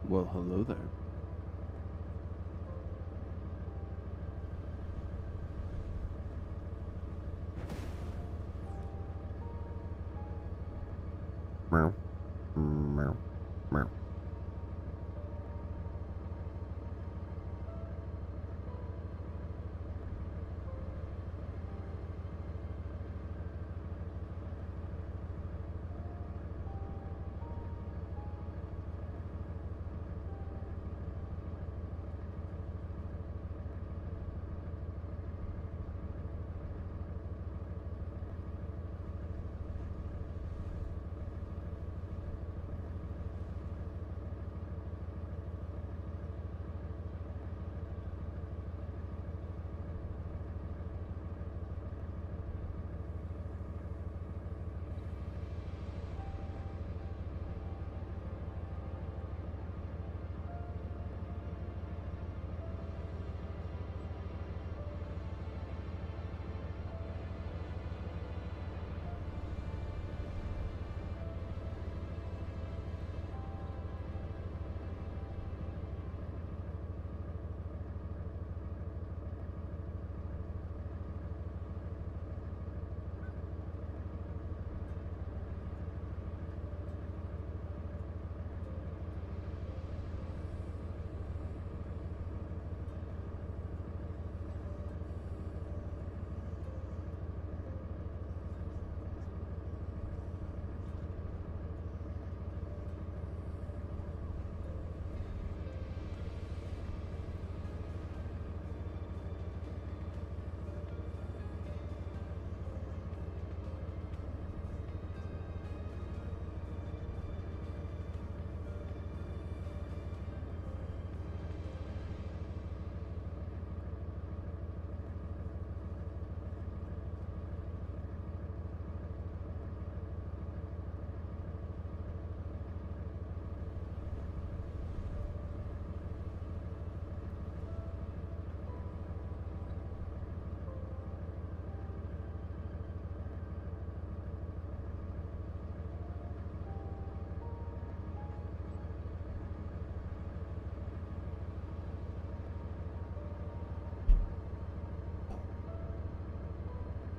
Well, hello there. Meow. Meow. Meow.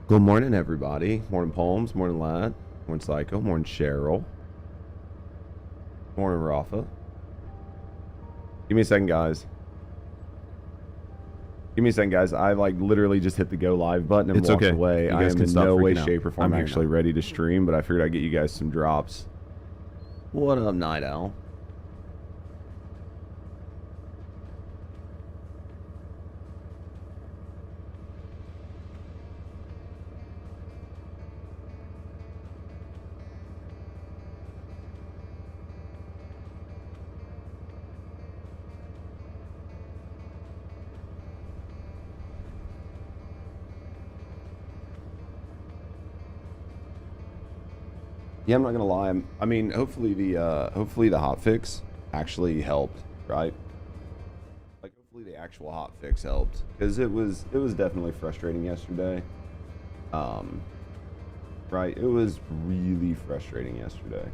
Good morning, everybody. Morning, Poems. Morning, Lad. Morning, Psycho. Morning, Cheryl. Morning, Rafa. Give me a second, guys. Give me a second, guys. I literally just hit the go live button and walked away. I am in no way, shape, or form actually ready to stream, but I figured I'd get you guys some drops. What up, Night Owl? Yeah, I'm not gonna lie. I mean, hopefully the hotfix actually helped, right? Like, hopefully the actual hotfix helped, because it was definitely frustrating yesterday. Right? It was really frustrating yesterday.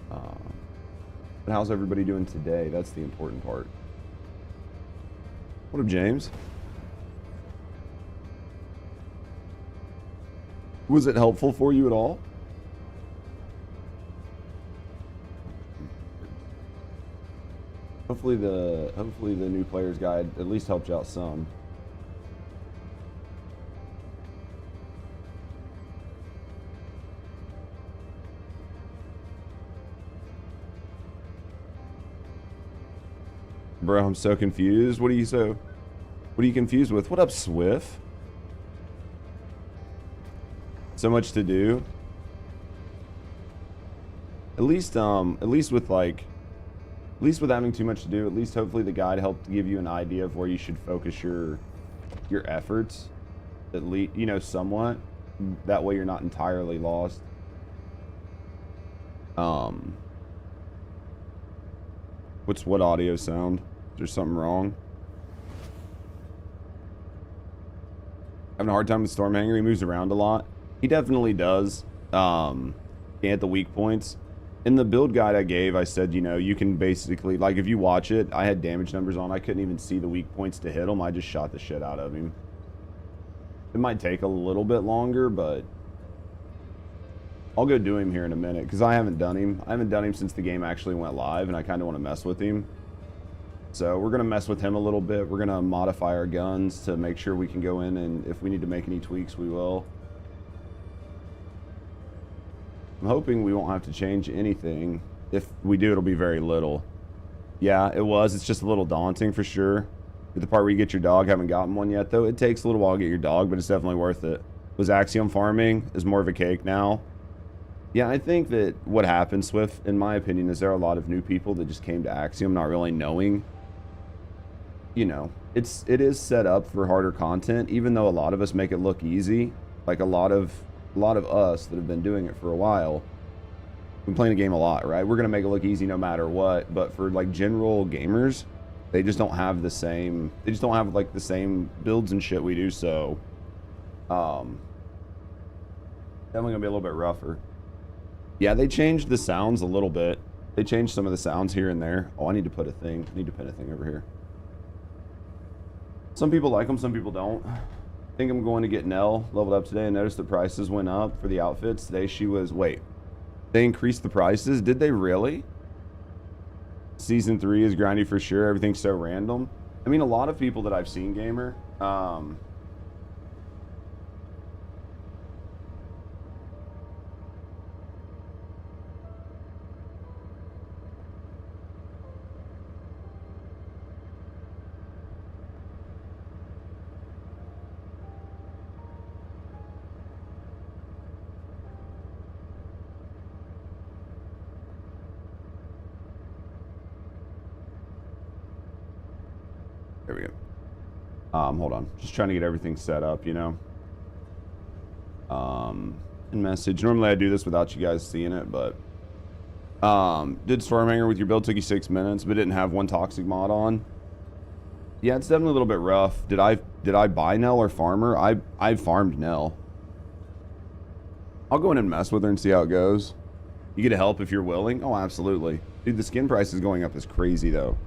But how's everybody doing today? That's the important part. What up, James? Was it helpful for you at all? Hopefully the new player's guide at least helped you out some. Bro, I'm so confused. What are you confused with? What up, Swift? So much to do. At least with having too much to do, at least hopefully the guide helped give you an idea of where you should focus your efforts, at least, you know, somewhat. That way you're not entirely lost. What audio sound? Is there something wrong? Having a hard time with Stormhanger. He moves around a lot. He definitely does. Can't hit the weak points. In the build guide I gave, I said, you know, you can basically, like, if you watch it, I had damage numbers on. I couldn't even see the weak points to hit him. I just shot the shit out of him. It might take a little bit longer, but I'll go do him here in a minute, because I haven't done him. I haven't done him since the game actually went live, and I kind of want to mess with him. So we're going to mess with him a little bit. We're going to modify our guns to make sure we can go in, and if we need to make any tweaks, we will. I'm hoping we won't have to change anything. If we do, it'll be very little. Yeah, it was. It's just a little daunting for sure. The part where you get your dog, haven't gotten one yet, though. It takes a little while to get your dog, but it's definitely worth it. Was Axiom farming is more of a cake now. Yeah, I think that what happened, Swift, in my opinion, is there are a lot of new people that just came to Axiom not really knowing. You know, it is set up for harder content, even though a lot of us make it look easy. Like a lot of us that have been doing it for a while, been playing the game a lot, right? We're gonna make it look easy no matter what. But for like general gamers, they just don't have the same. They just don't have like the same builds and shit we do. So, definitely gonna be a little bit rougher. Yeah, they changed the sounds a little bit. They changed some of the sounds here and there. Oh, I need to put a thing. I need to pin a thing over here. Some people like them, some people don't. I think I'm going to get Nell leveled up today. I noticed the prices went up for the outfits. Today she was, wait, they increased the prices? Did they really? Season 3 is grindy for sure. Everything's so random. I mean, a lot of people that I've seen, Gamer, there we go. Hold on. Just trying to get everything set up, you know. In message. Normally I do this without you guys seeing it, but did Stormhanger with your build, took you 6 minutes, but didn't have one toxic mod on. Yeah, it's definitely a little bit rough. Did I buy Nell or farm her? I farmed Nell. I'll go in and mess with her and see how it goes. You get help if you're willing? Oh, absolutely. Dude, the skin price is going up as crazy though.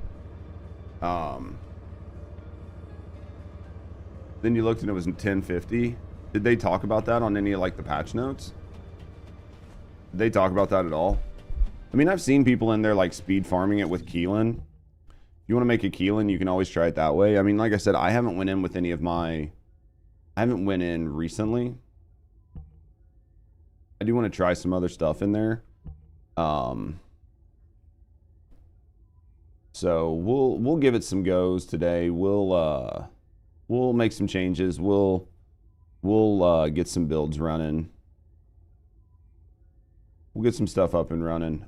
Then you looked and it was 1050. Did they talk about that on any of like the patch notes? Did they talk about that at all? I mean, I've seen people in there like speed farming it with Keelan. If you want to make a Keelan, you can always try it that way. I mean, like I said, I haven't went in with any of my... I haven't went in recently. I do want to try some other stuff in there. So we'll give it some goes today. We'll make some changes. We'll get some builds running. We'll get some stuff up and running.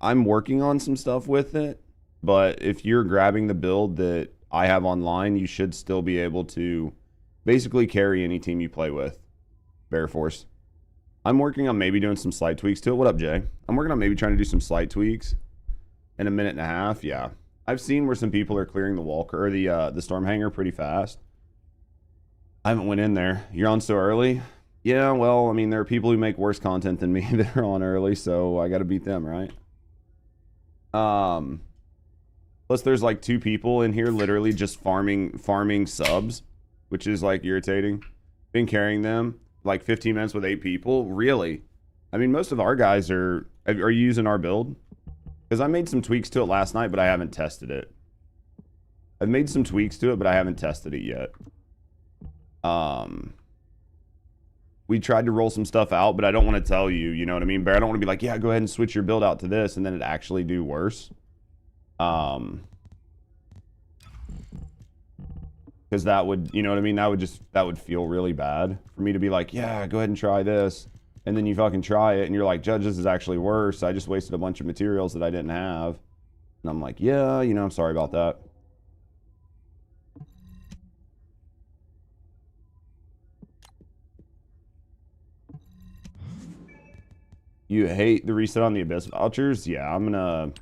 I'm working on some stuff with it, but if you're grabbing the build that I have online, you should still be able to basically carry any team you play with. Bear Force. I'm working on maybe doing some slight tweaks to it. What up, Jay? I'm working on maybe trying to do some slight tweaks in a minute and a half. Yeah. I've seen where some people are clearing the Wallcrasher or the Stormhanger pretty fast. I haven't went in there. You're on so early? Yeah, well, I mean, there are people who make worse content than me that are on early, so I got to beat them, right? Plus there's like 2 people in here literally just farming subs, which is like irritating. Been carrying them like 15 minutes with 8 people. Really? I mean, most of our guys are you using our build? Because I made some tweaks to it last night, but I haven't tested it. I've made some tweaks to it, but I haven't tested it yet. We tried to roll some stuff out, but I don't want to tell you, you know what I mean? Bear, I don't want to be like, yeah, go ahead and switch your build out to this, and then it actually do worse. Because that would, you know what I mean? That would feel really bad for me to be like, yeah, go ahead and try this. And then you fucking try it and you're like, Judge, this is actually worse. I just wasted a bunch of materials that I didn't have. And I'm like, yeah, you know, I'm sorry about that. You hate the reset on the Abyss vouchers? Yeah, I'm gonna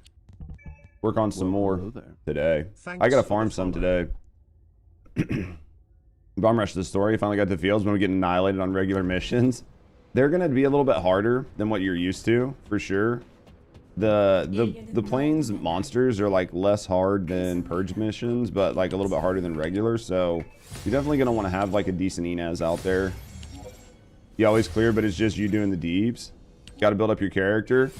work on some more today. I gotta farm some today. Bomb rush the story. Finally got the fields when we get annihilated on regular missions. They're gonna be a little bit harder than what you're used to, for sure. The plains monsters are like less hard than purge missions, but like a little bit harder than regular. So you're definitely gonna want to have like a decent Inez out there. You always clear, but it's just you doing the deeps. Got to build up your character.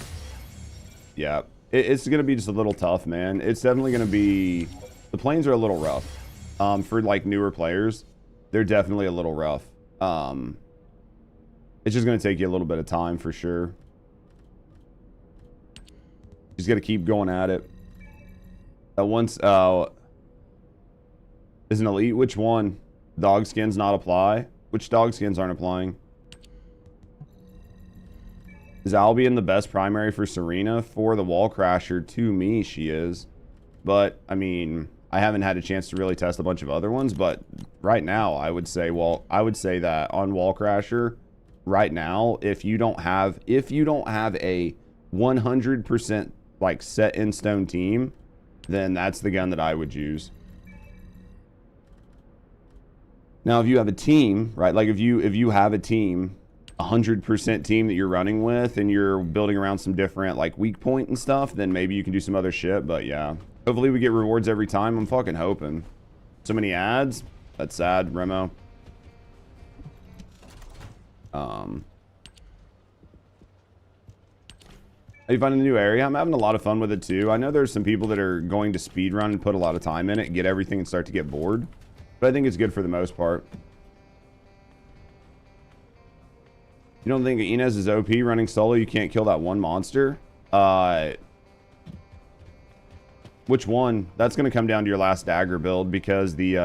Yeah, it's gonna be just a little tough, man. It's definitely gonna be. The plains are a little rough. For like newer players, they're definitely a little rough. It's just gonna take you a little bit of time for sure. Just got to keep going at it. Once is an elite. Which one? Dog skins not apply. Which dog skins aren't applying? Is Albion the best primary for Serena? For the Wallcrasher, to me, she is. But I mean, I haven't had a chance to really test a bunch of other ones. But right now, I would say, well, I would say that on Wallcrasher, right now, if you don't have a 100% like set in stone team, then that's the gun that I would use. Now, if you have a team, right? Like if you have a team, 100% team that you're running with, and you're building around some different like weak point and stuff, then maybe you can do some other shit. But yeah, hopefully we get rewards every time. I'm fucking hoping. So many ads. That's sad, Remo. Are you finding a new area? I'm having a lot of fun with it too. I know there's some people that are going to speedrun and put a lot of time in it, get everything and start to get bored. But I think it's good for the most part. You don't think Inez is OP running solo? You can't kill that one monster? Which one? That's going to come down to your last dagger build, because the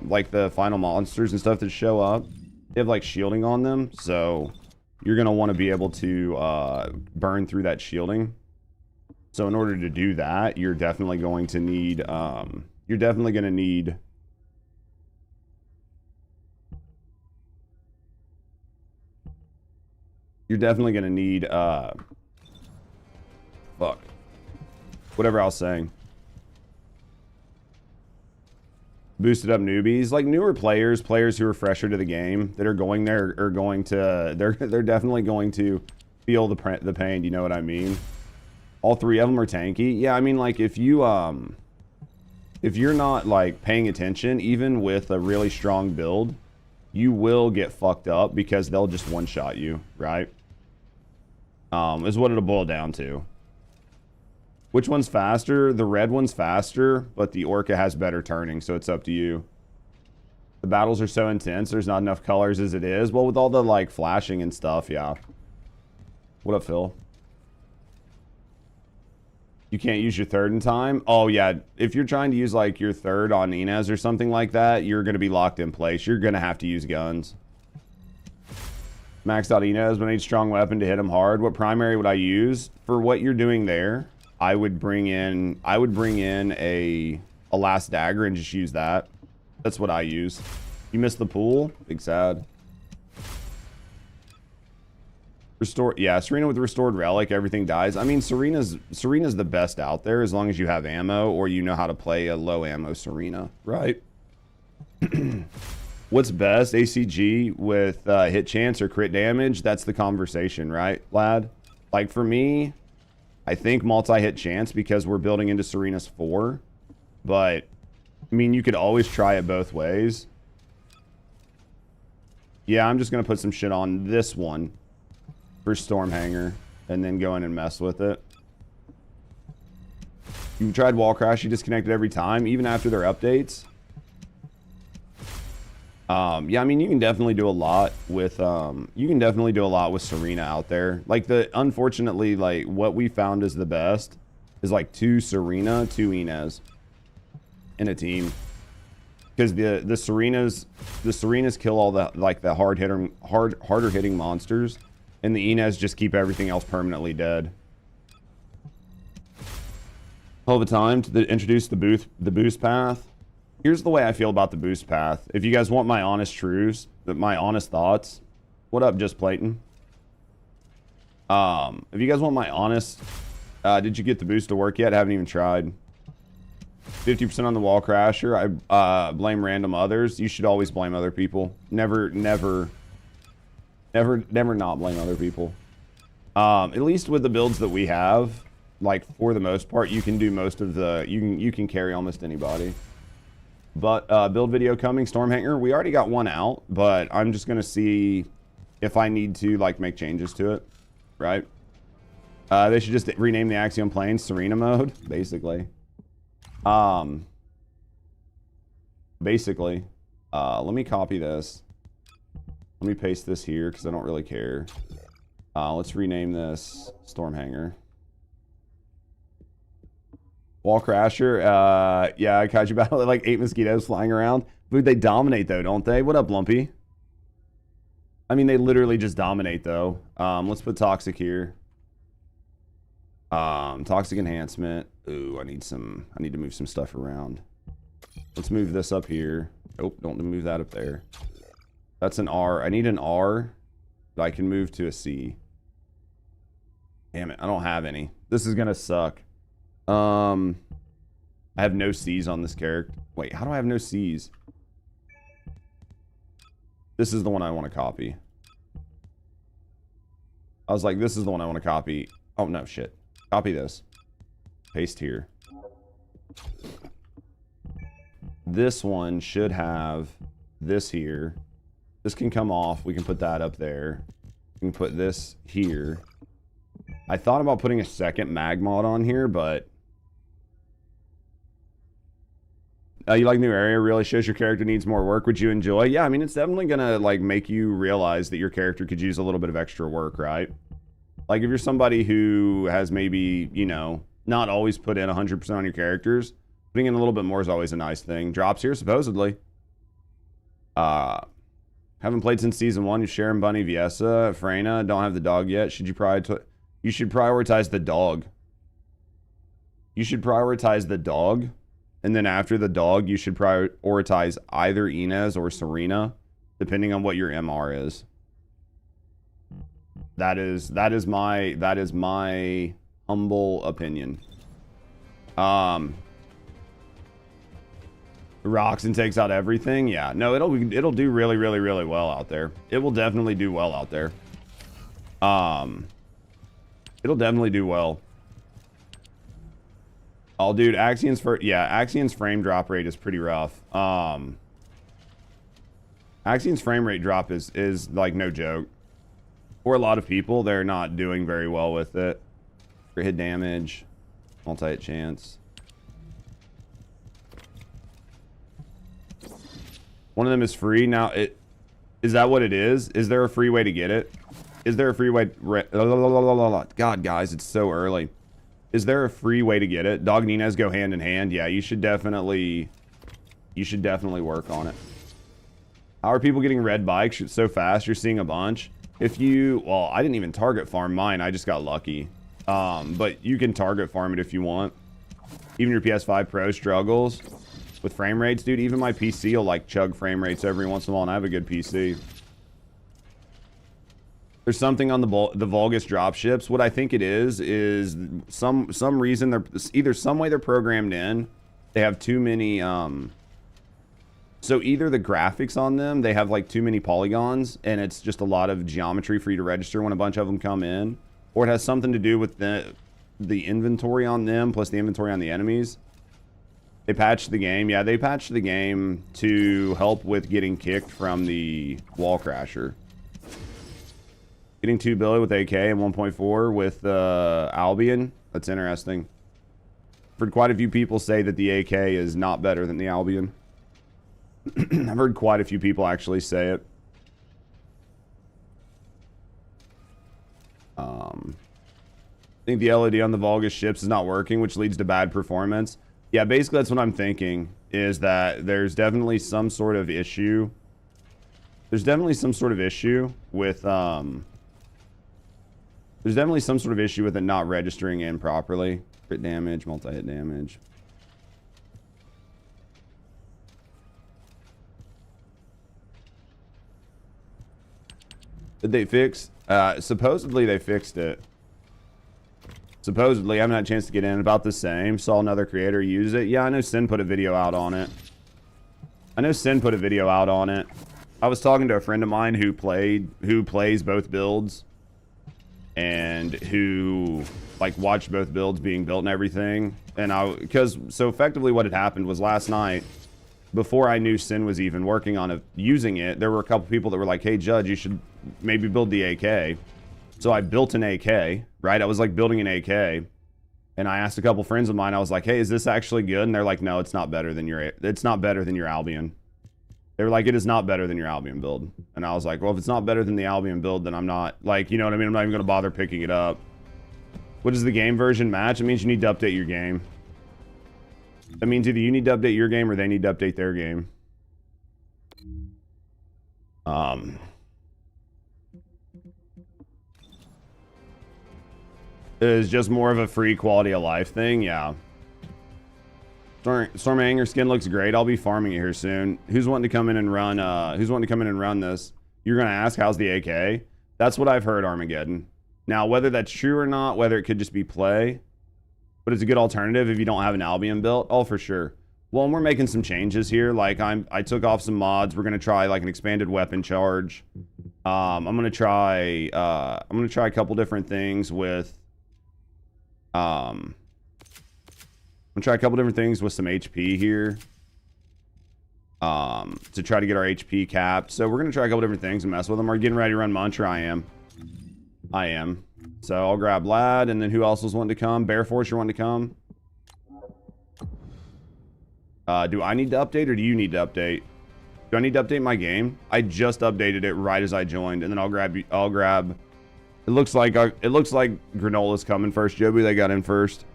like the final monsters and stuff that show up, they have like shielding on them, so you're going to want to be able to burn through that shielding. So in order to do that, you're definitely going to need fuck. Whatever I was saying. Boosted up newbies, like newer players who are fresher to the game, that are going there are going to, they're definitely going to feel the pain. You know what I mean? All three of them are tanky. Yeah, I mean, like if you're not like paying attention, even with a really strong build, you will get fucked up because they'll just one-shot you, right? Is what it'll boil down to. Which one's faster? The red one's faster, but the Orca has better turning, so it's up to you. The battles are so intense, there's not enough colors as it is. Well, with all the, like, flashing and stuff, yeah. What up, Phil? You can't use your third in time? Oh, yeah. If you're trying to use, like, your third on Inez or something like that, you're going to be locked in place. You're going to have to use guns. Maxed out Inez, but I need strong weapon to hit him hard. What primary would I use? For what you're doing there, I would bring in a last dagger and just use that. That's what I use. You missed the pool? Big sad. Restore, yeah, Serena with restored relic, everything dies. I mean, Serena's the best out there as long as you have ammo or you know how to play a low ammo Serena, right? What's best, ACG with hit chance or crit damage? That's the conversation, right, lad? Like for me, I think multi-hit chance because we're building into Serena's 4. But, I mean, you could always try it both ways. Yeah, I'm just going to put some shit on this one for Stormhanger and then go in and mess with it. You tried Wallcrasher, you disconnected every time, even after their updates. Yeah, I mean, you can definitely do a lot with Serena out there. Like unfortunately, like what we found is the best is like 2 Serena, 2 Inez in a team. Because the Serenas kill all the like the harder hitting monsters, and the Inez just keep everything else permanently dead. Hell of a time to introduce the boost path. Here's the way I feel about the boost path. If you guys want my honest truths, my honest thoughts, what up, Just Playton? If you guys want my honest, did you get the boost to work yet? I haven't even tried. 50% on the Wallcrasher. I blame random others. You should always blame other people. Never not blame other people. At least with the builds that we have, like for the most part, you can do most of the, you can carry almost anybody. But build video coming, Stormhanger. We already got one out, but I'm just gonna see if I need to like make changes to it, right? They should just rename the Axiom Plains Serena mode, basically. Basically, let me copy this. Let me paste this here because I don't really care. Let's rename this Stormhanger. Wallcrasher. Yeah, I caught you battle like 8 mosquitoes flying around. Dude, they dominate though, don't they? What up, Lumpy? I mean, they literally just dominate though. Let's put toxic here. Toxic enhancement. Ooh, I need to move some stuff around. Let's move this up here. Oh, don't move that up there. That's an R. I need an R that I can move to a C. Damn it, I don't have any. This is gonna suck. I have no C's on this character. Wait, how do I have no C's? This is the one I want to copy. I was like, this is the one I want to copy. Oh, no, shit. Copy this. Paste here. This one should have this here. This can come off. We can put that up there. We can put this here. I thought about putting a second mag mod on here, but... you like new area? Really shows your character needs more work. Would you enjoy? Yeah, I mean, it's definitely gonna, like, make you realize that your character could use a little bit of extra work, right? Like, if you're somebody who has maybe, you know, not always put in 100% on your characters, putting in a little bit more is always a nice thing. Drops here, supposedly. Haven't played since season 1. You Sharon, Bunny, Viessa, Freyna. Don't have the dog yet. Should you you should prioritize the dog. You should prioritize the dog. And then after the dog, you should prioritize either Inez or Serena, depending on what your MR is. That is my humble opinion. Rocks and takes out everything. Yeah, no, it'll do really well out there. It will definitely do well out there. It'll definitely do well. Oh, dude, Axiom's frame drop rate is pretty rough. Axiom's frame rate drop is like no joke. For a lot of people, they're not doing very well with it. Hit damage, multi-hit chance. One of them is free. Now, is that what it is? Is there a free way to get it? Is there a free way? God, guys, it's so early. Is there a free way to get it? Dog and Inez go hand in hand. Yeah, you should definitely work on it. How are people getting red bikes so fast? You're seeing a bunch. Well, I didn't even target farm mine. I just got lucky. But you can target farm it if you want. Even your PS5 Pro struggles with frame rates, dude. Even my PC will like chug frame rates every once in a while, and I have a good PC. There's something on the Vulgus dropships. What I think it is some reason they're either some way they're programmed in. They have too many. So either the graphics on them, they have like too many polygons, and it's just a lot of geometry for you to register when a bunch of them come in, or it has something to do with the inventory on them plus the inventory on the enemies. They patched the game. Yeah, they patched the game to help with getting kicked from the Wallcrasher. Getting 2 billion with AK and 1.4 with Albion. That's interesting. I've heard quite a few people say that the AK is not better than the Albion. I've heard quite a few people actually say it. I think the LED on the Vulgus ships is not working, which leads to bad performance. Yeah, basically that's what I'm thinking, is that there's definitely some sort of issue. There's definitely some sort of issue with it not registering in properly. Crit damage, multi-hit damage. Did they fix? Supposedly they fixed it. Supposedly, I haven't had a chance to get in. About the same. Saw another creator use it. Yeah, I know Sin put a video out on it. I was talking to a friend of mine who plays both builds, and who like watched both builds being built and everything. And so effectively what had happened was last night, before I knew Sin was even working on using it, there were a couple people that were like, hey Judge, you should maybe build the AK. So I built an AK, right? I was like building an AK, and I asked a couple friends of mine, I was like, hey, is this actually good? And they're like, no, it's not better than your Albion. They were like, it is not better than your Albion build. And I was like, well, if it's not better than the Albion build, then I'm not, like, you know what I mean? I'm not even going to bother picking it up. What does the game version match? It means you need to update your game. That means either you need to update your game or they need to update their game. It is just more of a free quality of life thing, yeah. Storm Hanger skin looks great. I'll be farming it here soon. Who's wanting to come in and run? This? You're gonna ask, how's the AK? That's what I've heard, Armageddon. Now, whether that's true or not, whether it could just be play, but it's a good alternative if you don't have an Albion built. Oh, for sure. Well, and we're making some changes here. Like I took off some mods. We're gonna try like an expanded weapon charge. I'm gonna try a couple different things with. I'm gonna try a couple different things with some HP here. To try to get our HP capped. So we're gonna try a couple different things and mess with them. Are you getting ready to run Muncher? I am. So I'll grab Lad, and then who else was wanting to come? Bear Force, you're wanting to come? Do I need to update, or do you need to update? Do I need to update my game? I just updated it right as I joined, and then I'll grab. It looks like Granola's coming first. Joby, they got in first.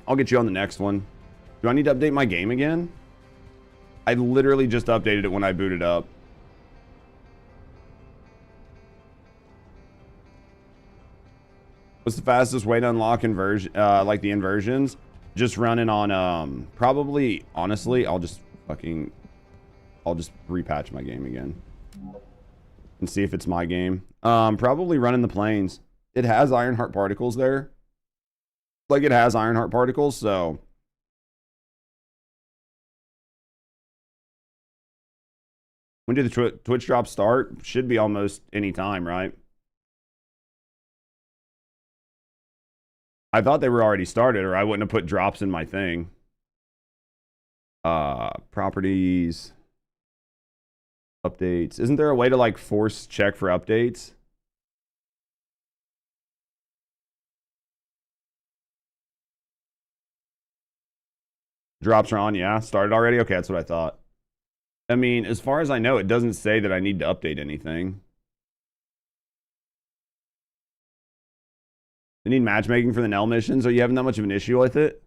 I'll get you on the next one. Do I need to update my game again? I literally just updated it when I booted up. What's the fastest way to unlock inversion, like the inversions? Just running on, probably, honestly, I'll just repatch my game again. And see if it's my game. Probably running the plains. It has Ironheart particles there. Like, it has Ironheart particles, so... When did the Twitch drop start? Should be almost any time, right? I thought they were already started, or I wouldn't have put drops in my thing. Properties... Updates. Isn't there a way to like force check for updates? Drops are on, yeah. Started already? Okay, that's what I thought. I mean, as far as I know, it doesn't say that I need to update anything. They need matchmaking for the Nell missions. Are you having that much of an issue with it?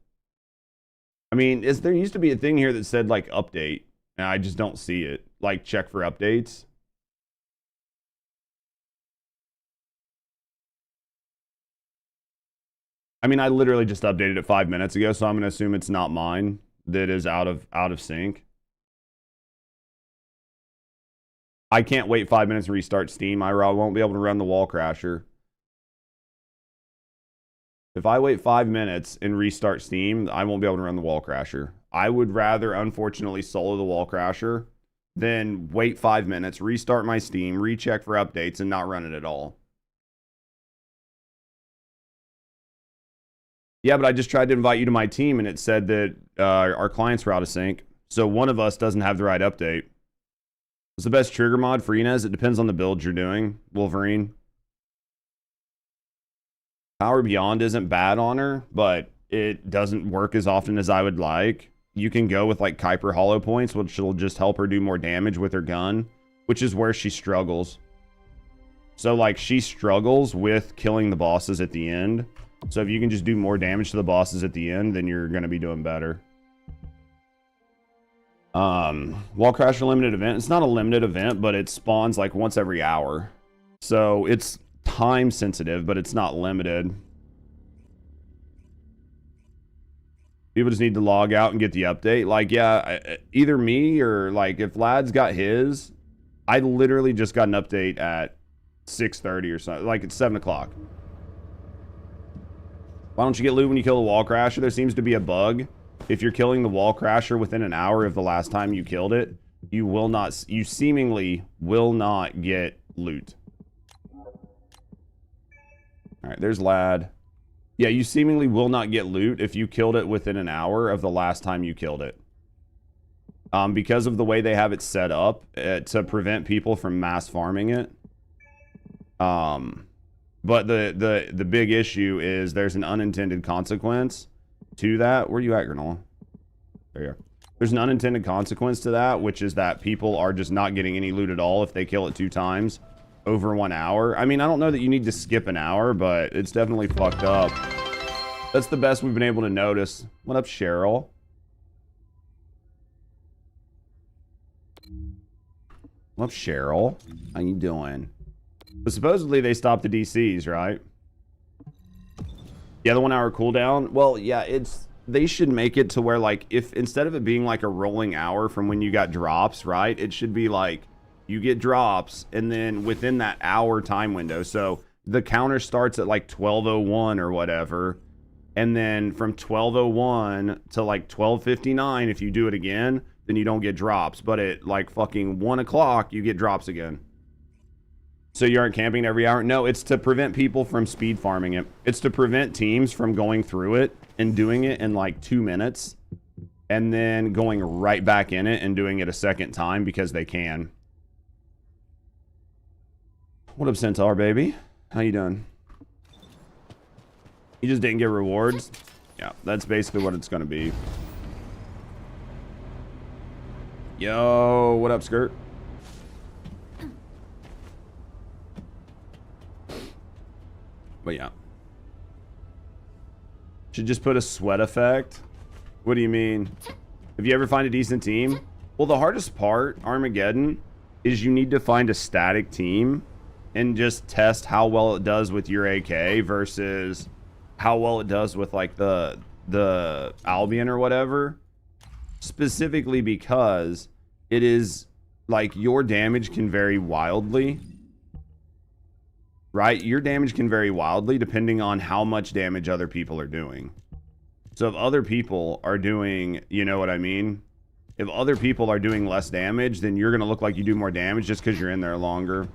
I mean, there used to be a thing here that said like update, and I just don't see it. Like, check for updates. I mean, I literally just updated it 5 minutes ago, so I'm going to assume it's not mine that is out of sync. I can't wait 5 minutes to restart Steam. I won't be able to run the Wallcrasher. If I wait 5 minutes and restart Steam, I won't be able to run the Wallcrasher. I would rather, unfortunately, solo the Wallcrasher then wait 5 minutes, restart my Steam, recheck for updates, and not run it at all. Yeah, but I just tried to invite you to my team, and it said that our clients were out of sync. So one of us doesn't have the right update. What's the best trigger mod for Inez? It depends on the build you're doing, Wolverine. Power Beyond isn't bad on her, but it doesn't work as often as I would like. You can go with like Kuiper Hollow Points, which will just help her do more damage with her gun, which is where she struggles. So like she struggles with killing the bosses at the end. So if you can just do more damage to the bosses at the end, then you're going to be doing better. Wallcrasher limited event. It's not a limited event, but it spawns like once every hour. So it's time sensitive, but it's not limited. People just need to log out and get the update. Like, yeah, either me or, like, if Lad's got his, I literally just got an update at 6:30 or something. Like, it's 7 o'clock. Why don't you get loot when you kill the Wallcrasher? There seems to be a bug. If you're killing the Wallcrasher within an hour of the last time you killed it, you seemingly will not get loot. All right, there's Lad. Yeah, you seemingly will not get loot if you killed it within an hour of the last time you killed it. Because of the way they have it set up to prevent people from mass farming it. But the big issue is there's an unintended consequence to that. Where are you at, Granola? There you are. There's an unintended consequence to that, which is that people are just not getting any loot at all if they kill it 2 times over 1 hour. I mean, I don't know that you need to skip an hour, but it's definitely fucked up. That's the best we've been able to notice. What up, Cheryl? What up, Cheryl? How you doing? But supposedly they stopped the DCs, right? Yeah, the 1 hour cooldown. Well, yeah, they should make it to where, like, if instead of it being like a rolling hour from when you got drops, right? It should be like you get drops and then within that hour time window. So the counter starts at like 12:01 or whatever. And then from 12:01 to like 12:59, if you do it again, then you don't get drops. But at like fucking 1 o'clock, you get drops again. So you aren't camping every hour? No, it's to prevent people from speed farming it. It's to prevent teams from going through it and doing it in like 2 minutes. And then going right back in it and doing it a second time because they can. What up, Centaur, baby? How you doing? You just didn't get rewards? Yeah, that's basically what it's going to be. Yo, what up, Skirt? But yeah. Should just put a sweat effect. What do you mean? If you ever find a decent team? Well, the hardest part, Armageddon, is you need to find a static team and just test how well it does with your AK versus how well it does with like the Albion or whatever. Specifically because it is like your damage can vary wildly. Right? Your damage can vary wildly depending on how much damage other people are doing. So if other people are doing, you know what I mean? If other people are doing less damage, then you're going to look like you do more damage just because you're in there longer.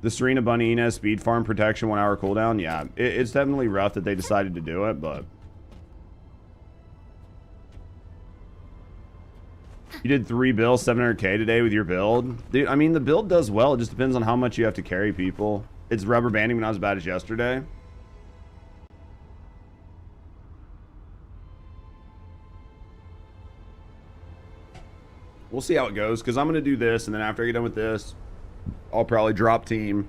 The Serena Bunny Inez speed farm protection 1 hour cooldown. Yeah, it's definitely rough that they decided to do it, but... You did 3 bills, 700k today with your build. Dude, I mean, the build does well. It just depends on how much you have to carry people. It's rubber banding when I was as bad as yesterday. We'll see how it goes, because I'm going to do this, and then after I get done with this, I'll probably drop team.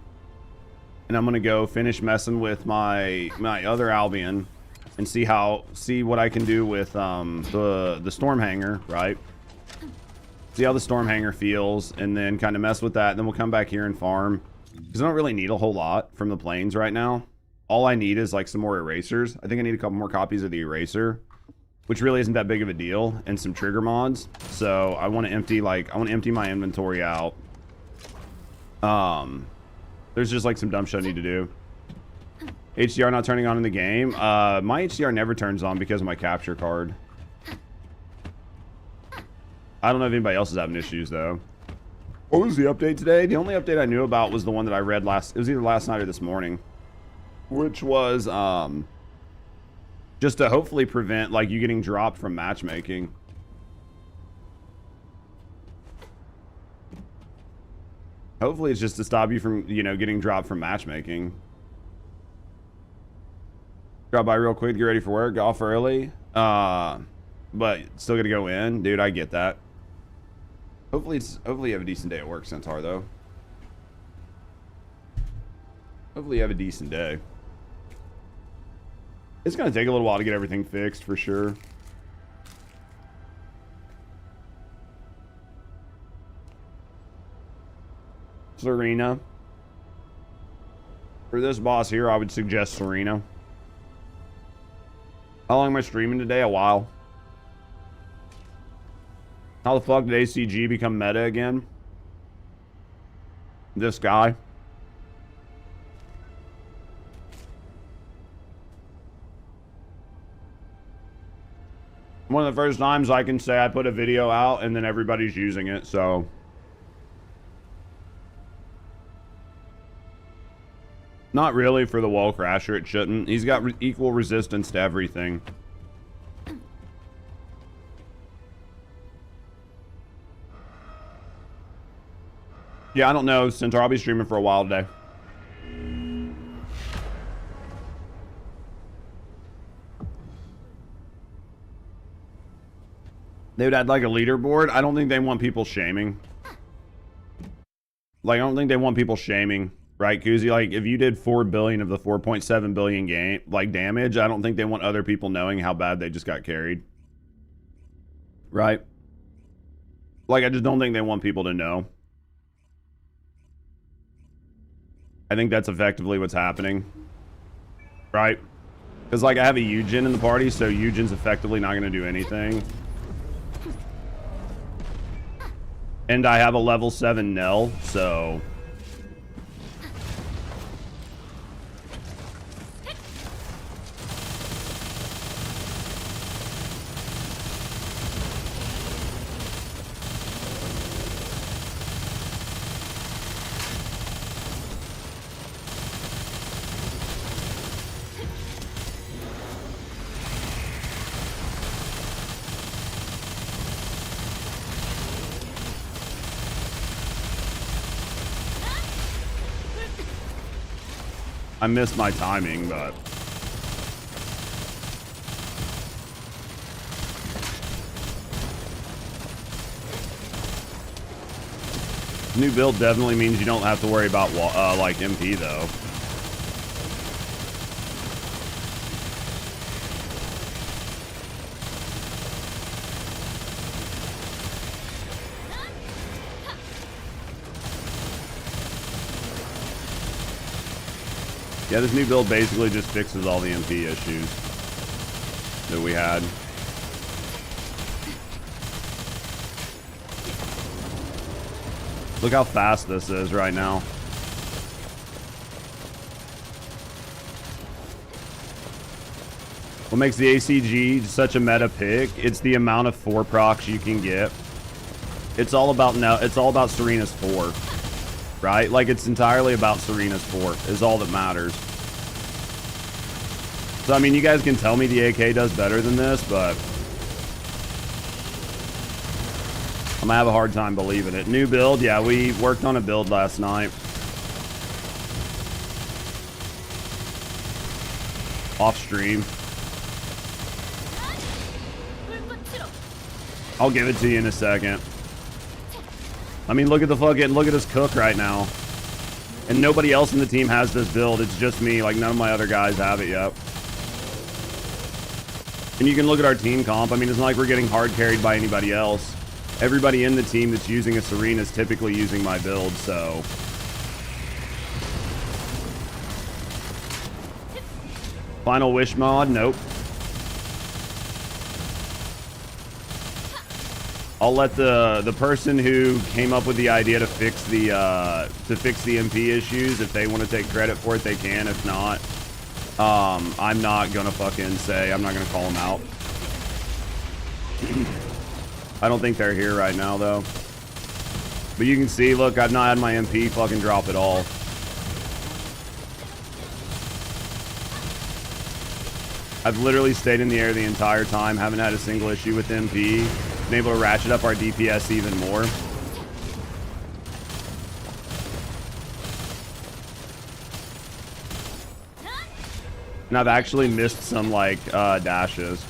And I'm going to go finish messing with my other Albion and see what I can do with the Storm Hanger, right? See how the Storm Hanger feels, and then kind of mess with that. And then we'll come back here and farm, because I don't really need a whole lot from the plains right now. All I need is like some more erasers. I think I need a couple more copies of the eraser, which really isn't that big of a deal, and some trigger mods. So I want to empty my inventory out. There's just like some dumb shit I need to do. HDR not turning on in the game. My HDR never turns on because of my capture card. I don't know if anybody else is having issues though. What was the update today? The only update I knew about was the one that I read it was either last night or this morning, which was just to hopefully prevent like you getting dropped from matchmaking. Hopefully it's just to stop you from, you know, getting dropped from matchmaking. Drop by real quick, get ready for work, get off early. But still gonna go in. Dude, I get that. Hopefully you have a decent day at work, Centaur, though. Hopefully you have a decent day. It's gonna take a little while to get everything fixed, for sure. Serena. For this boss here, I would suggest Serena. How long am I streaming today? A while. How the fuck did ACG become meta again? This guy. One of the first times I can say I put a video out and then everybody's using it, so. Not really for the Wallcrasher, it shouldn't. He's got equal resistance to everything. Yeah, I don't know, Centaur. I'll be streaming for a while today. They would add like a leaderboard. I don't think they want people shaming. Like, I don't think they want people shaming. Right, Koozie? Like, if you did 4 billion of the 4.7 billion game, like, damage, I don't think they want other people knowing how bad they just got carried. Right? Like, I just don't think they want people to know. I think that's effectively what's happening. Right? Because, like, I have a Eugen in the party, so Eugen's effectively not going to do anything. And I have a level 7 Nell, so... I missed my timing, but... New build definitely means you don't have to worry about, like, MP, though. Yeah, this new build basically just fixes all the MP issues that we had. Look how fast this is right now. What makes the ACG such a meta pick? It's the amount of 4 procs you can get. It's all about Serena's 4. Right? Like, it's entirely about Serena's 4 is all that matters. So, I mean, you guys can tell me the AK does better than this, but I'm gonna have a hard time believing it. New build? Yeah, we worked on a build last night. Off stream. I'll give it to you in a second. I mean, look at this cook right now. And nobody else in the team has this build. It's just me. Like, none of my other guys have it yet. And you can look at our team comp. I mean, it's not like we're getting hard carried by anybody else. Everybody in the team that's using a Serena is typically using my build, so... Final Wish mod? Nope. I'll let the person who came up with the idea to fix the MP issues, if they want to take credit for it, they can. If not, I'm not gonna fucking say. I'm not gonna call them out. I don't think they're here right now, though. But you can see, look, I've not had my MP fucking drop at all. I've literally stayed in the air the entire time, haven't had a single issue with MP. Been able to ratchet up our DPS even more. And I've actually missed some, like, dashes.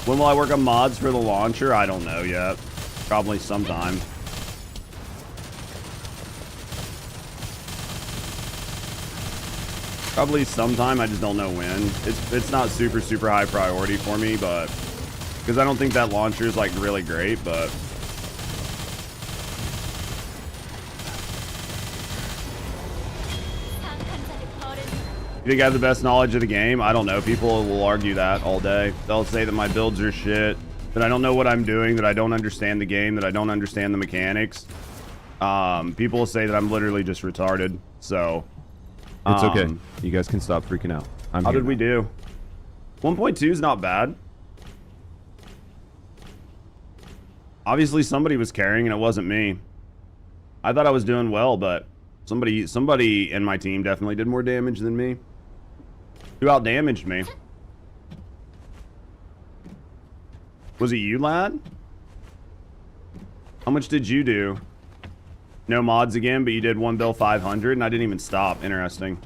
When will I work on mods for the launcher? I don't know yet. Probably sometime. Probably sometime, I just don't know when. It's not super high priority for me, but because I don't think that launcher is like really great, but you think I have the best knowledge of the game? I don't know. People will argue that all day. They'll say that my builds are shit, that I don't know what I'm doing, that I don't understand the game, that I don't understand the mechanics. People will say that I'm literally just retarded, so... It's okay. You guys can stop freaking out. How did we do? 1.2 is not bad. Obviously, somebody was carrying, and it wasn't me. I thought I was doing well, but somebody in my team definitely did more damage than me. Who outdamaged me? Was it you, lad? How much did you do? No mods again, but you did 1 bill 500, and I didn't even stop. Interesting.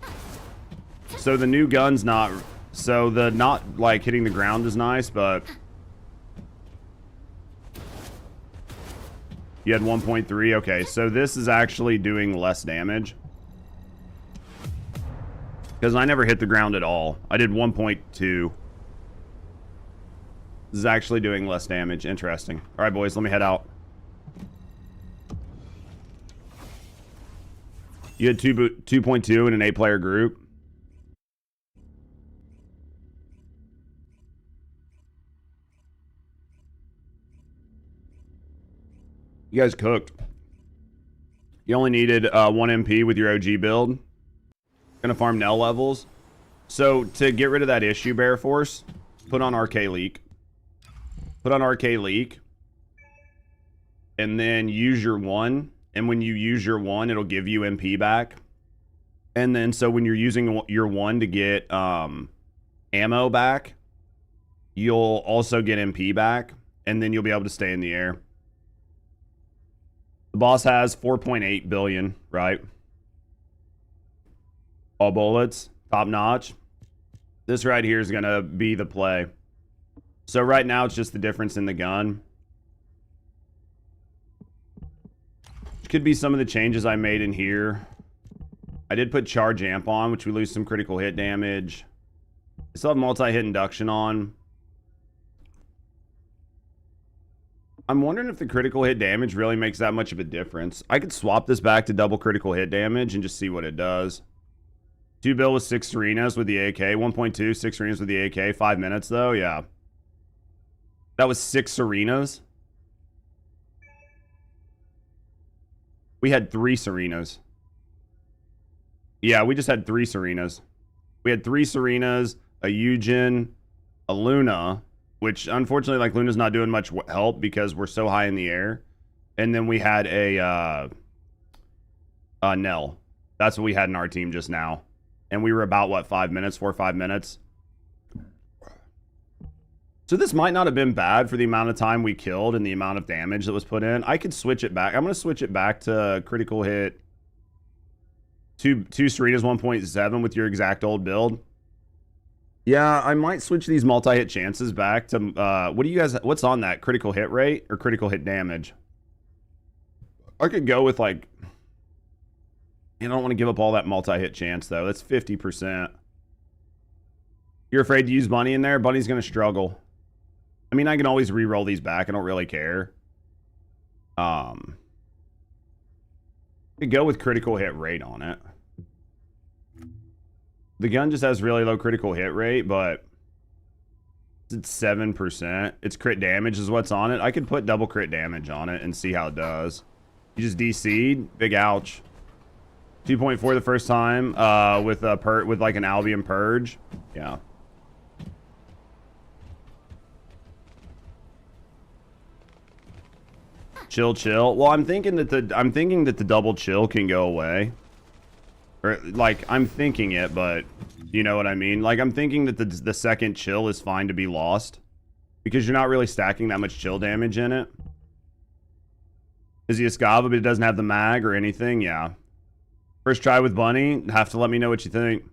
So the new gun's not... So the not, like, hitting the ground is nice, but... You had 1.3? Okay, so this is actually doing less damage. Because I never hit the ground at all. I did 1.2. This is actually doing less damage. Interesting. Alright, boys, let me head out. You had 2.2 in an 8-player group. You guys cooked. You only needed 1 MP with your OG build. Gonna farm Nell levels. So to get rid of that issue, Bear Force, put on Arche Leak. Put on Arche Leak. And then use your 1. And when you use your 1, it'll give you MP back. And then so when you're using your 1 to get ammo back, you'll also get MP back. And then you'll be able to stay in the air. The boss has 4.8 billion, right? All bullets, top notch. This right here is going to be the play. So right now it's just the difference in the gun. Could be some of the changes I made in here. I did put charge amp on, which we lose some critical hit damage. I still have multi-hit induction on. I'm wondering if the critical hit damage really makes that much of a difference. I could swap this back to double critical hit damage and just see what it does. 2 bill with 6 Serenas with the AK. 1.2, 6 Serenas with the AK. 5 minutes though, yeah. That was 6 Serenas. We had 3 Serenas. Yeah, we just had 3 Serenas. We had 3 Serenas, a Eugen, a Luna, which unfortunately, like, Luna's not doing much help because we're so high in the air. And then we had a Nell. That's what we had in our team just now. And we were about, what, 5 minutes? 4 or 5 minutes? So this might not have been bad for the amount of time we killed and the amount of damage that was put in. I could switch it back. I'm going to switch it back to critical hit. 2 Serenas 1.7 with your exact old build. Yeah, I might switch these multi-hit chances back to, what do you guys, what's on that? Critical hit rate or critical hit damage? I could go with, like, I don't want to give up all that multi-hit chance, though. That's 50%. You're afraid to use Bunny in there? Bunny's going to struggle. I mean, I can always re-roll these back. I don't really care. Could go with critical hit rate on it. The gun just has really low critical hit rate, but it's 7%. It's crit damage is what's on it. I could put double crit damage on it and see how it does. You just DC'd. Big ouch. 2.4 the first time with like an Albion Purge. Yeah. Chill. Well, I'm thinking that the double chill can go away. Or, like, I'm thinking it, but you know what I mean? Like, I'm thinking that the second chill is fine to be lost. Because you're not really stacking that much chill damage in it. Is he a Scava, but it doesn't have the mag or anything? Yeah. First try with Bunny. Have to let me know what you think.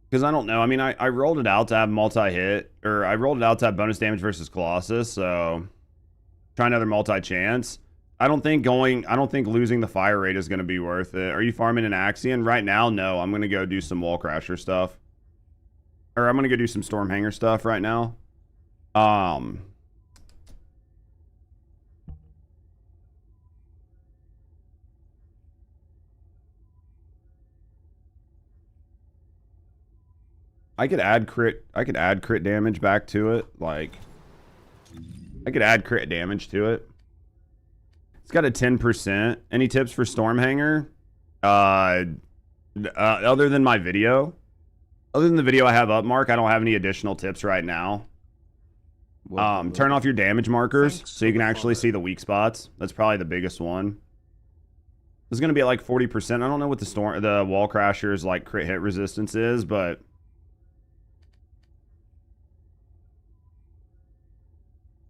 Because I don't know. I mean, I rolled it out to have multi-hit. Or I rolled it out to have bonus damage versus Colossus, so... Try another multi-chance. I don't think losing the fire rate is going to be worth it. Are you farming an Axiom? Right now, no. I'm going to go do some Wallcrasher stuff. Or I'm going to go do some Stormhanger stuff right now. I could add crit damage back to it. Like, I could add crit damage to it. It's got a 10%. Any tips for Stormhanger? Other than my video, other than the video I have up, Mark, I don't have any additional tips right now. Turn off your damage markers so you can actually see the weak spots. That's probably the biggest one. It's going to be at like 40%. I don't know what the Wallcrasher's like crit hit resistance is, but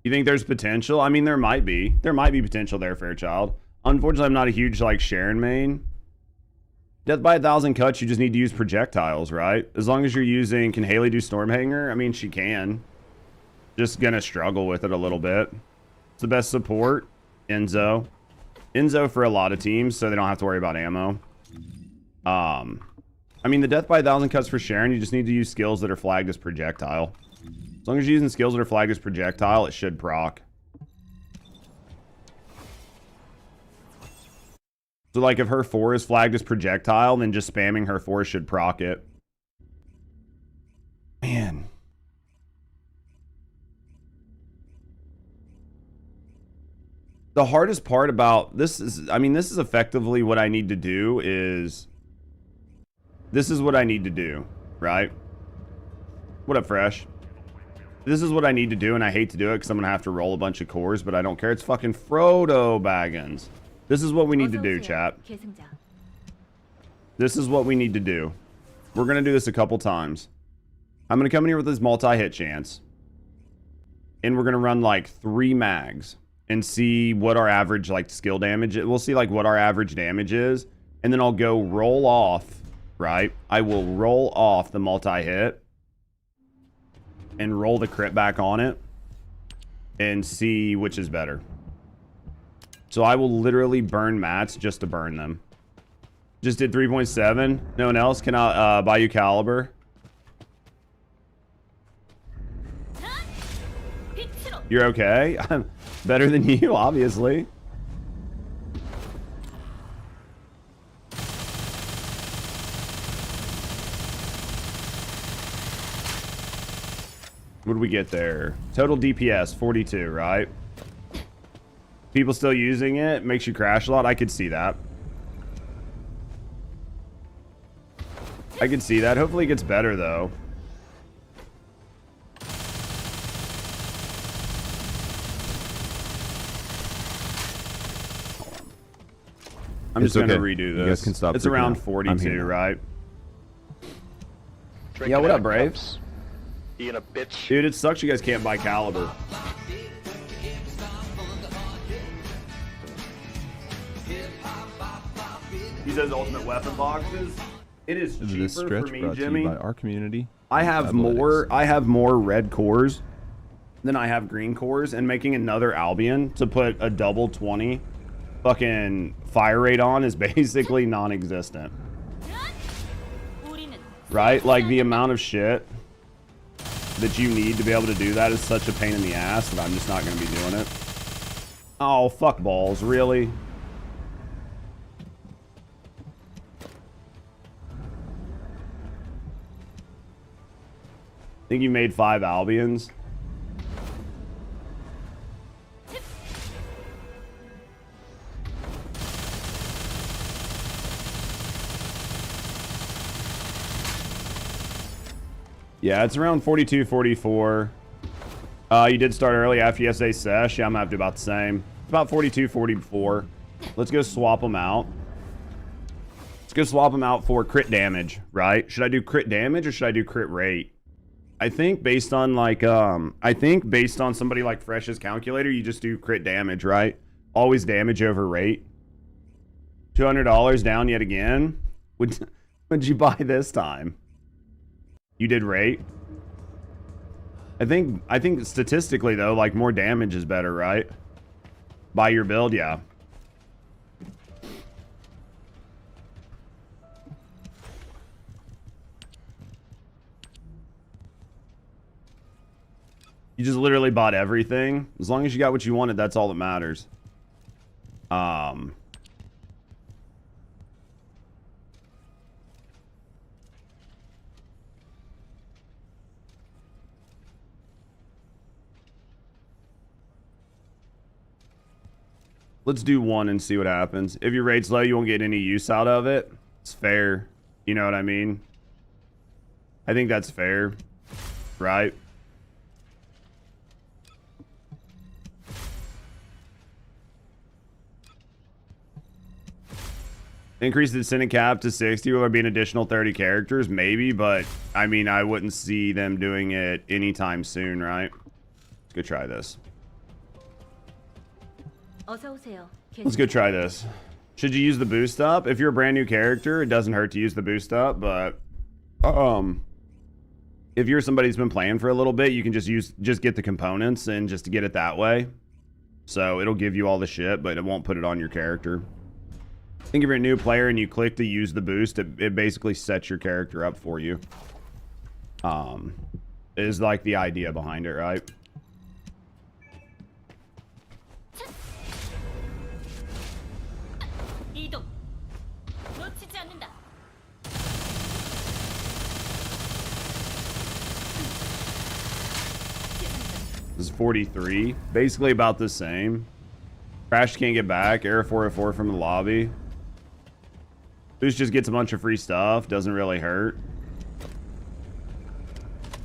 you think there's potential? I mean, there might be. There might be potential there, Fairchild. Unfortunately, I'm not a huge like Sharon main. Death by 1,000 cuts, you just need to use projectiles, right? As long as you're using... Can Haley do Stormhanger? I mean, she can. Just gonna struggle with it a little bit. It's the best support. Enzo. Enzo for a lot of teams, so they don't have to worry about ammo. I mean, the death by 1,000 cuts for Sharon, you just need to use skills that are flagged as projectile. As long as you're using skills that are flagged as projectile, it should proc. So, like, if her 4 is flagged as projectile, then just spamming her 4 should proc it. Man. The hardest part about this is, I mean, this is effectively what I need to do is... This is what I need to do, right? What up, Fresh? This is what I need to do, and I hate to do it because I'm going to have to roll a bunch of cores, but I don't care. It's fucking Frodo Baggins. This is what we need to do, chat. This is what we need to do. We're going to do this a couple times. I'm going to come in here with this multi-hit chance. And we're going to run like 3 mags. And see what our average like skill damage is. We'll see like what our average damage is. And then I'll go roll off, right? I will roll off the multi-hit. And roll the crit back on it. And see which is better. So I will literally burn mats just to burn them. Just did 3.7. No one else can buy you caliber. You're okay? I'm better than you, obviously. What did we get there? Total DPS, 42, right? People still using it makes you crash a lot. I could see that. I could see that. Hopefully it gets better, though. I'm just going to redo this. You guys can stop. It's around 42, right? Yeah, what up, Braves? Being a bitch. Dude, it sucks you guys can't buy caliber. He says ultimate weapon boxes. It is cheaper for me, Jimmy. By our community. I have more red cores than I have green cores, and making another Albion to put a double 20 fucking fire rate on is basically non-existent. Right? Like, the amount of shit that you need to be able to do that is such a pain in the ass that I'm just not going to be doing it. Oh, fuck balls. Really? I think you made 5 Albions. Yeah, it's around 42, 44. You did start early after yesterday's sesh. Yeah, I'm gonna have to do about the same. It's about 42, 44. Let's go swap them out. Let's go swap them out for crit damage, right? Should I do crit damage or should I do crit rate? I think based on like, based on somebody like Fresh's calculator, you just do crit damage, right? Always damage over rate. $200 down yet again. Would you buy this time? You did rate. I think statistically though, like more damage is better, right? Buy your build, yeah. You just literally bought everything. As long as you got what you wanted, that's all that matters. Let's do one and see what happens. If your rate's low, you won't get any use out of it. It's fair. You know what I mean? I think that's fair. Right? Increase the Descendant cap to 60. Will there be an additional 30 characters? Maybe, but I mean, I wouldn't see them doing it anytime soon, right? Let's go try this. Let's go try this. Should you use the boost up? If you're a brand new character, it doesn't hurt to use the boost up, but if you're somebody who's been playing for a little bit, you can just get the components and just get it that way. So it'll give you all the shit, but it won't put it on your character. I think if you're a new player and you click to use the boost, it basically sets your character up for you. Is like the idea behind it, right? This is 43. Basically about the same. Crash can't get back. Error 404 from the lobby. Boost just gets a bunch of free stuff. Doesn't really hurt.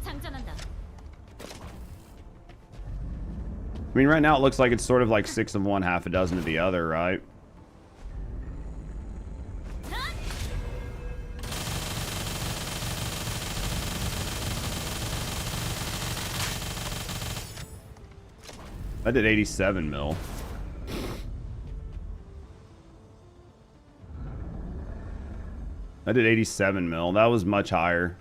I mean, right now it looks like it's sort of like 6 of one, half a dozen of the other, right? I did 87 mil. I did 87 mil. That was much higher.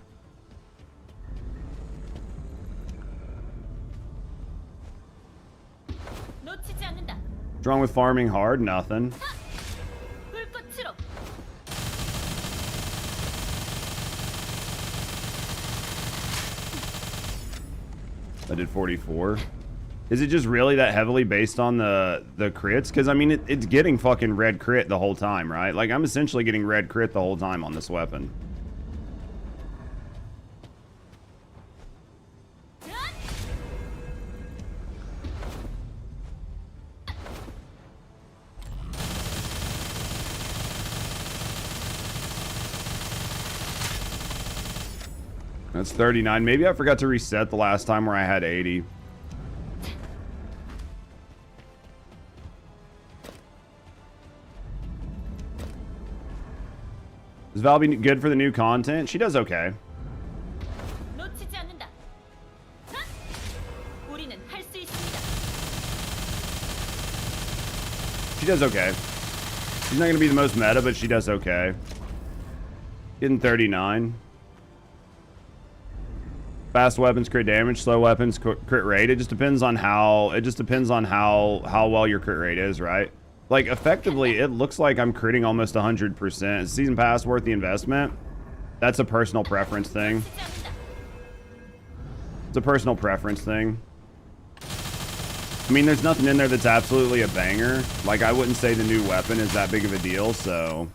What's wrong with farming hard? Nothing. I did 44. Is it just really that heavily based on the crits? Because, I mean, it's getting fucking red crit the whole time, right? Like, I'm essentially getting red crit the whole time on this weapon. That's 39. Maybe I forgot to reset the last time where I had 80. Is Val be good for the new content? She does okay. She does okay. She's not going to be the most meta, but she does okay. Getting 39. Fast weapons crit damage, slow weapons crit rate. It just depends on how well your crit rate is, right? Like, effectively, it looks like I'm critting almost 100%. Is season pass worth the investment? That's a personal preference thing. It's a personal preference thing. I mean, there's nothing in there that's absolutely a banger. Like, I wouldn't say the new weapon is that big of a deal, so...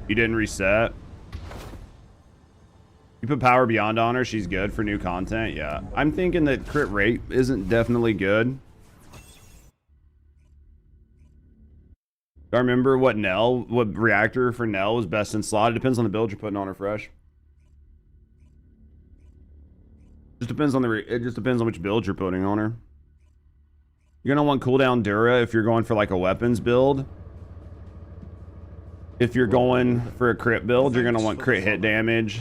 You didn't reset? You put power beyond on her, she's good for new content? Yeah. I'm thinking that crit rate isn't definitely good. I remember what reactor for Nell was best in slot. It depends on the build you're putting on her fresh. Just depends on it just depends on which build you're putting on her. You're gonna want cooldown Dura if you're going for like a weapons build. If you're going for a crit build, you're gonna want crit hit damage.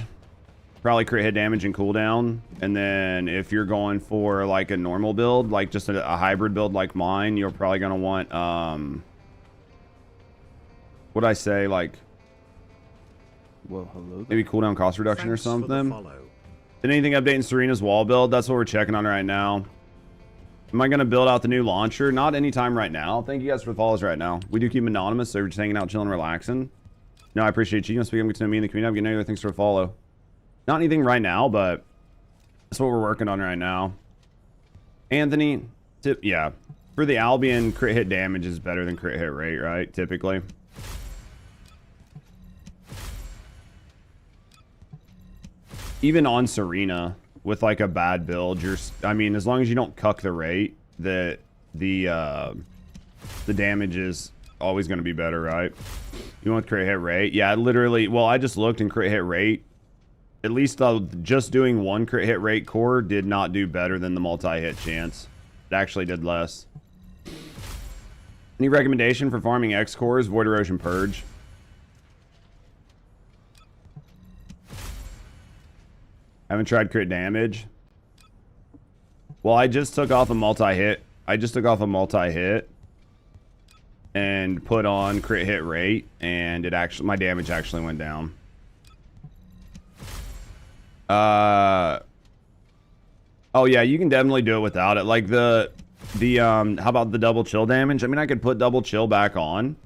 Probably crit hit damage and cooldown. And then if you're going for like a normal build, like just a hybrid build like mine, you're probably gonna want what'd I say, like, well, hello, maybe cooldown cost reduction or something. Did anything update in Serena's wall build? That's what we're checking on right now. Am I going to build out the new launcher? Not anytime right now. Thank you guys for the follows right now. We do keep them anonymous, so we're just hanging out, chilling, relaxing. No, I appreciate you. You can speak up to me in the community. I'm getting other things to follow. Not anything right now, but that's what we're working on right now. Anthony, yeah. For the Albion, crit hit damage is better than crit hit rate, right? Typically. Even on Serena, with like a bad build, I mean, as long as you don't cuck the rate, the the damage is always going to be better, right? You want crit hit rate? Yeah, literally. Well, I just looked, and crit hit rate, at least just doing one crit hit rate core did not do better than the multi-hit chance. It actually did less. Any recommendation for farming X cores? Void Erosion Purge. Haven't tried crit damage. Well, I just took off a multi-hit. And put on crit hit rate, and it actually, my damage actually went down. Oh yeah, you can definitely do it without it. Like how about the double chill damage? I mean, I could put double chill back on,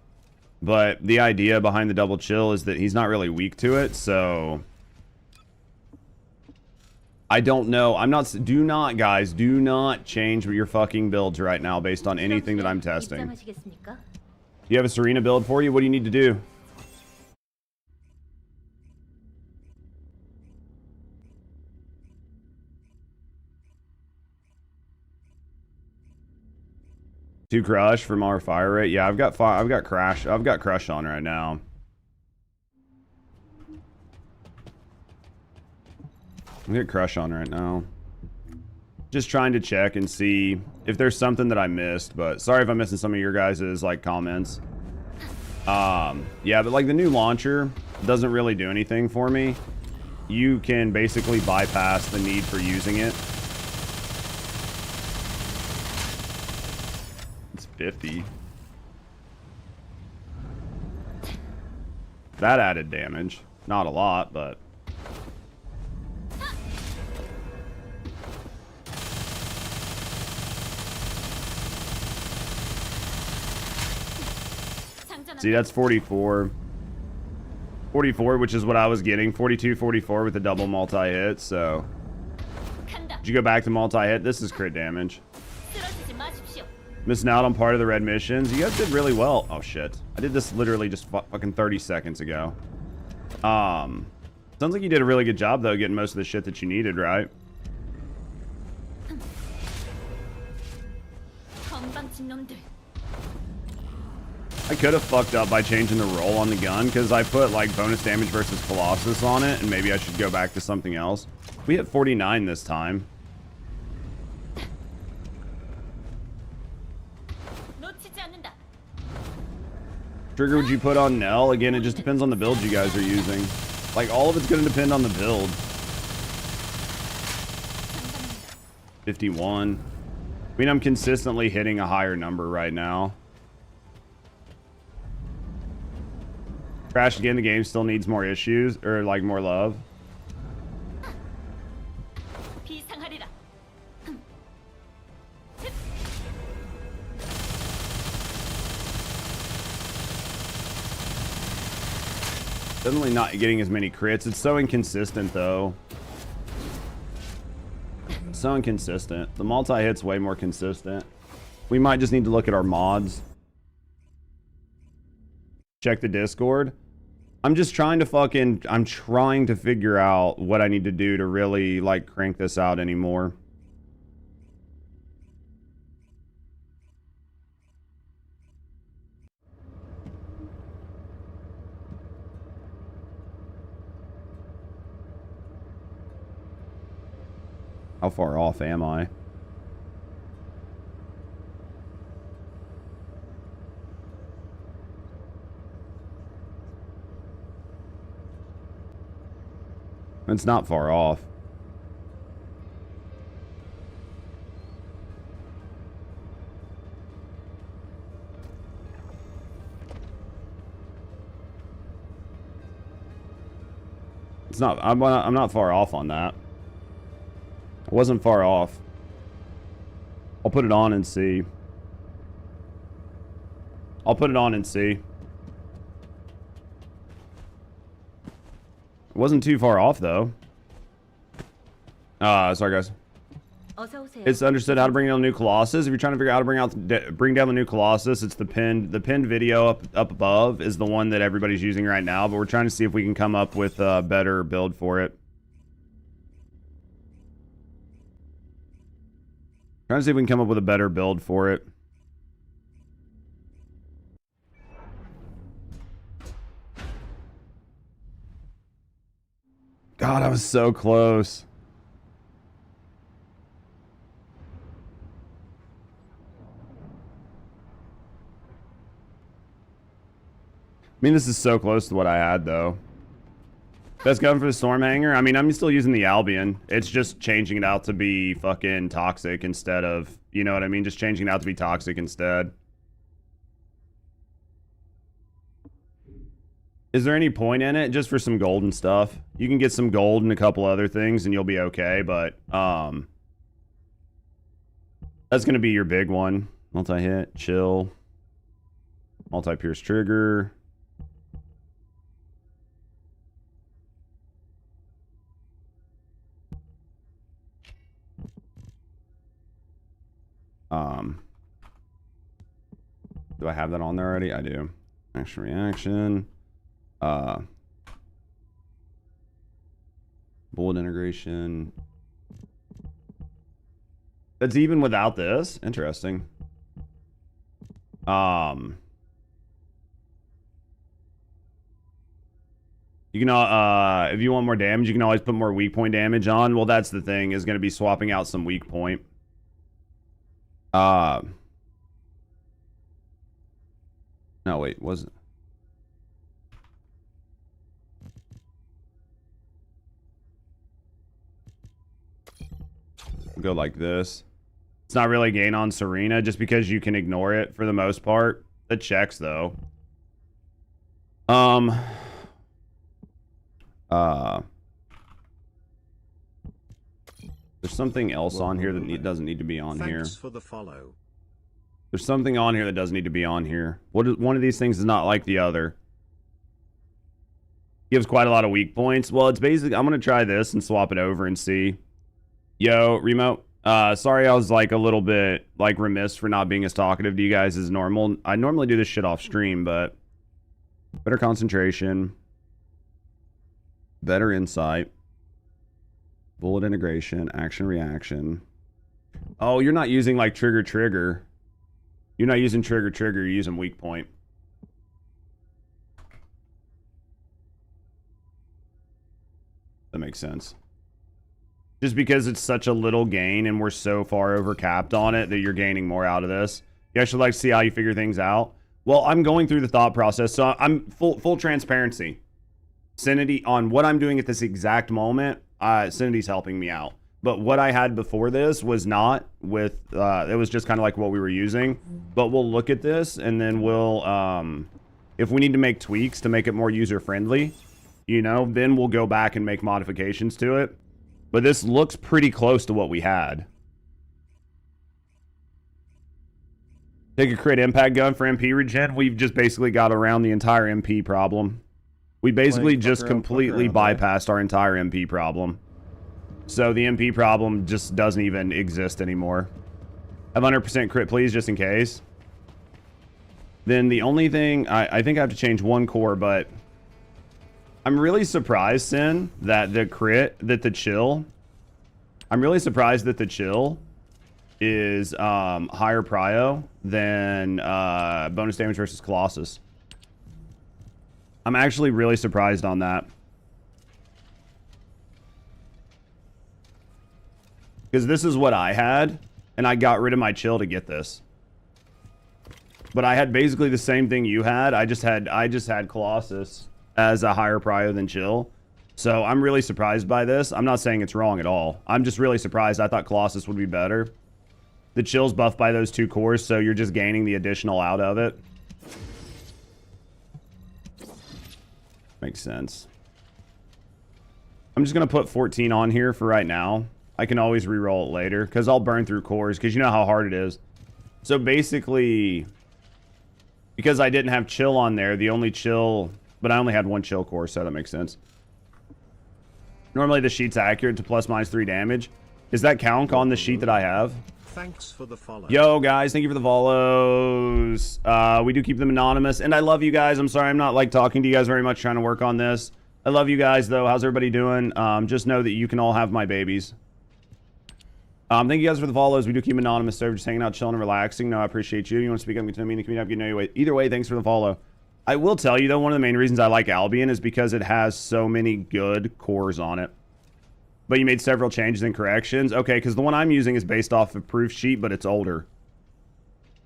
but the idea behind the double chill is that he's not really weak to it, so I don't know. Do not, guys, do not change your fucking builds right now based on anything that I'm testing. Do you have a Serena build for you? What do you need to do? Two crush from our fire rate. Yeah, I've got crush on right now. I'm gonna crush on right now. Just trying to check and see if there's something that I missed, but sorry if I'm missing some of your guys' like comments. Yeah, but like the new launcher doesn't really do anything for me. You can basically bypass the need for using it. It's 50. That added damage. Not a lot, but see, that's 44. 44, which is what I was getting. 42, 44 with a double multi-hit, so. Did you go back to multi-hit? This is crit damage. Missing out on part of the red missions. You guys did really well. Oh, shit. I did this literally just fucking 30 seconds ago. Sounds like you did a really good job, though, getting most of the shit that you needed, right? I could have fucked up by changing the roll on the gun, because I put like bonus damage versus Colossus on it, and maybe I should go back to something else. We hit 49 this time. Trigger would you put on Nell? Again, it just depends on the build you guys are using. Like, all of it's going to depend on the build. 51. I mean, I'm consistently hitting a higher number right now. Crash again, the game still needs more issues, or like more love. Definitely not getting as many crits. It's so inconsistent though. So inconsistent. The multi-hit's way more consistent. We might just need to look at our mods. Check the Discord. I'm just trying to I'm trying to figure out what I need to do to really like crank this out anymore. How far off am I? It's not far off. It's not, I'm not far off on that. I wasn't far off. I'll put it on and see. I'll put it on and see. It wasn't too far off though. Sorry guys. It's understood how to bring down the new Colossus. If you're trying to figure out how to bring down the new Colossus, it's the pinned video up above is the one that everybody's using right now, but we're trying to see if we can come up with a better build for it. Trying to see if we can come up with a better build for it. God, I was so close. I mean, this is so close to what I had, though. Best gun for the Stormhanger? I mean, I'm still using the Albion. It's just changing it out to be fucking toxic instead of... You know what I mean? Just changing it out to be toxic instead. Is there any point in it? Just for some gold and stuff. You can get some gold and a couple other things and you'll be okay, but... That's going to be your big one. Multi-hit, chill. Multi-pierce trigger. Do I have that on there already? I do. Action reaction. Bullet integration. That's even without this. Interesting. You can, if you want more damage, you can always put more weak point damage on. Well, that's the thing, is going to be swapping out some weak point. No, wait, was it? Go like this. It's not really gain on Serena just because you can ignore it for the most part. It checks though. There's something else on here that doesn't need to be on here. Thanks for the follow. There's something on here that doesn't need to be on here. One of these things is not like the other. Gives quite a lot of weak points. Well, it's basically... I'm going to try this and swap it over and see. Yo, Remo. Sorry I was like a little bit like remiss for not being as talkative to you guys as normal. I normally do this shit off stream, but... Better concentration. Better insight. Bullet integration. Action reaction. Oh, you're not using like trigger. You're not using trigger. You're using weak point. That makes sense. Just because it's such a little gain and we're so far over capped on it that you're gaining more out of this. You actually like to see how you figure things out. Well, I'm going through the thought process, so I'm full transparency. Synity, on what I'm doing at this exact moment, Synity's helping me out. But what I had before this was not with, it was just kind of like what we were using. But we'll look at this and then we'll, if we need to make tweaks to make it more user-friendly, you know, then we'll go back and make modifications to it. But this looks pretty close to what we had. Take a crit impact gun for MP regen. We've just basically got around the entire MP problem. We basically just completely bypassed our entire MP problem. So the MP problem just doesn't even exist anymore. Have 100% crit, please, just in case. Then the only thing... I think I have to change one core, but... I'm really surprised, Sin, that the crit... That the chill... I'm really surprised that the chill is higher prio than bonus damage versus Colossus. I'm actually really surprised on that. Because this is what I had, and I got rid of my chill to get this. But I had basically the same thing you had. I just had Colossus as a higher prio than chill. So I'm really surprised by this. I'm not saying it's wrong at all. I'm just really surprised. I thought Colossus would be better. The chill's buffed by those two cores, so you're just gaining the additional out of it. Makes sense. I'm just going to put 14 on here for right now. I can always re-roll it later because I'll burn through cores because you know how hard it is. So basically, because I didn't have chill on there, the only chill... But I only had one chill core, so that makes sense. Normally the sheet's accurate to ±3 damage. Is that count on the sheet that I have? Thanks for the follow. Yo, guys, thank you for the follows. We do keep them anonymous, and I love you guys. I'm sorry I'm not, like, talking to you guys very much, trying to work on this. I love you guys, though. How's everybody doing? Just know that you can all have my babies. Thank you guys for the follows. We do keep anonymous, so just hanging out, chilling, and relaxing. No, I appreciate you. You want to speak up, get to me, and community, you know, either way, thanks for the follow. I will tell you, though, one of the main reasons I like Albion is because it has so many good cores on it. But you made several changes and corrections. Okay, because the one I'm using is based off of Proof sheet, but it's older.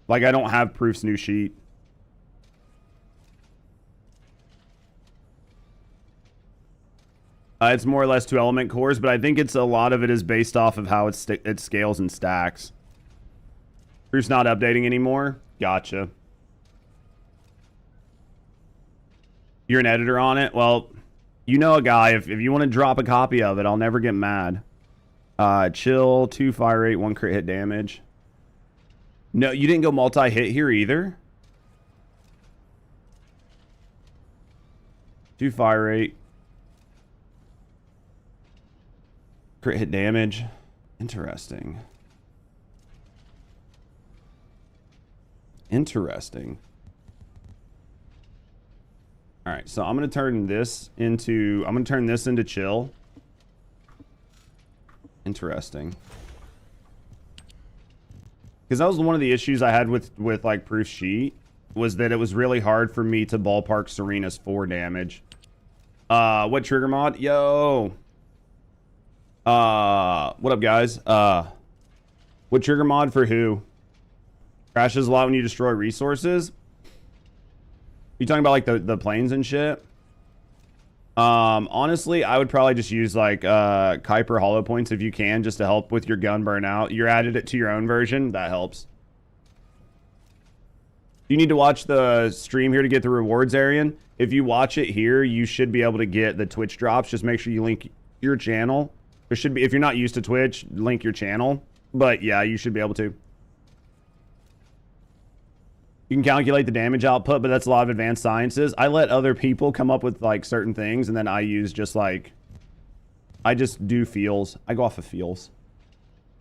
Like, I don't have Proof's new sheet. It's more or less 2 element cores, but I think it's a lot of it is based off of how it scales and stacks. Proof's not updating anymore. Gotcha. You're an editor on it? Well, you know a guy. If you want to drop a copy of it, I'll never get mad. Chill, 2 fire rate, 1 crit hit damage. No, you didn't go multi-hit here either. 2 fire rate. Crit hit damage. Interesting. Interesting. All right, so I'm going to turn this into chill. Interesting. Because that was one of the issues I had with like Proof sheet, was that it was really hard for me to ballpark Serena's 4 damage. What trigger mod? Yo. What up, guys? What trigger mod for who? Crashes a lot when you destroy resources. You talking about like the planes and shit? Honestly, I would probably just use like Kuiper hollow points if you can, just to help with your gun burnout. You're added it to your own version, that helps. You need to watch the stream here to get the rewards, Arian. If you watch it here, you should be able to get the Twitch drops. Just make sure you link your channel. There should be, if you're not used to Twitch, link your channel. But yeah, you should be able to. You can calculate the damage output, but that's a lot of advanced sciences. I let other people come up with like certain things, and then I use just like, I just do feels. I go off of feels.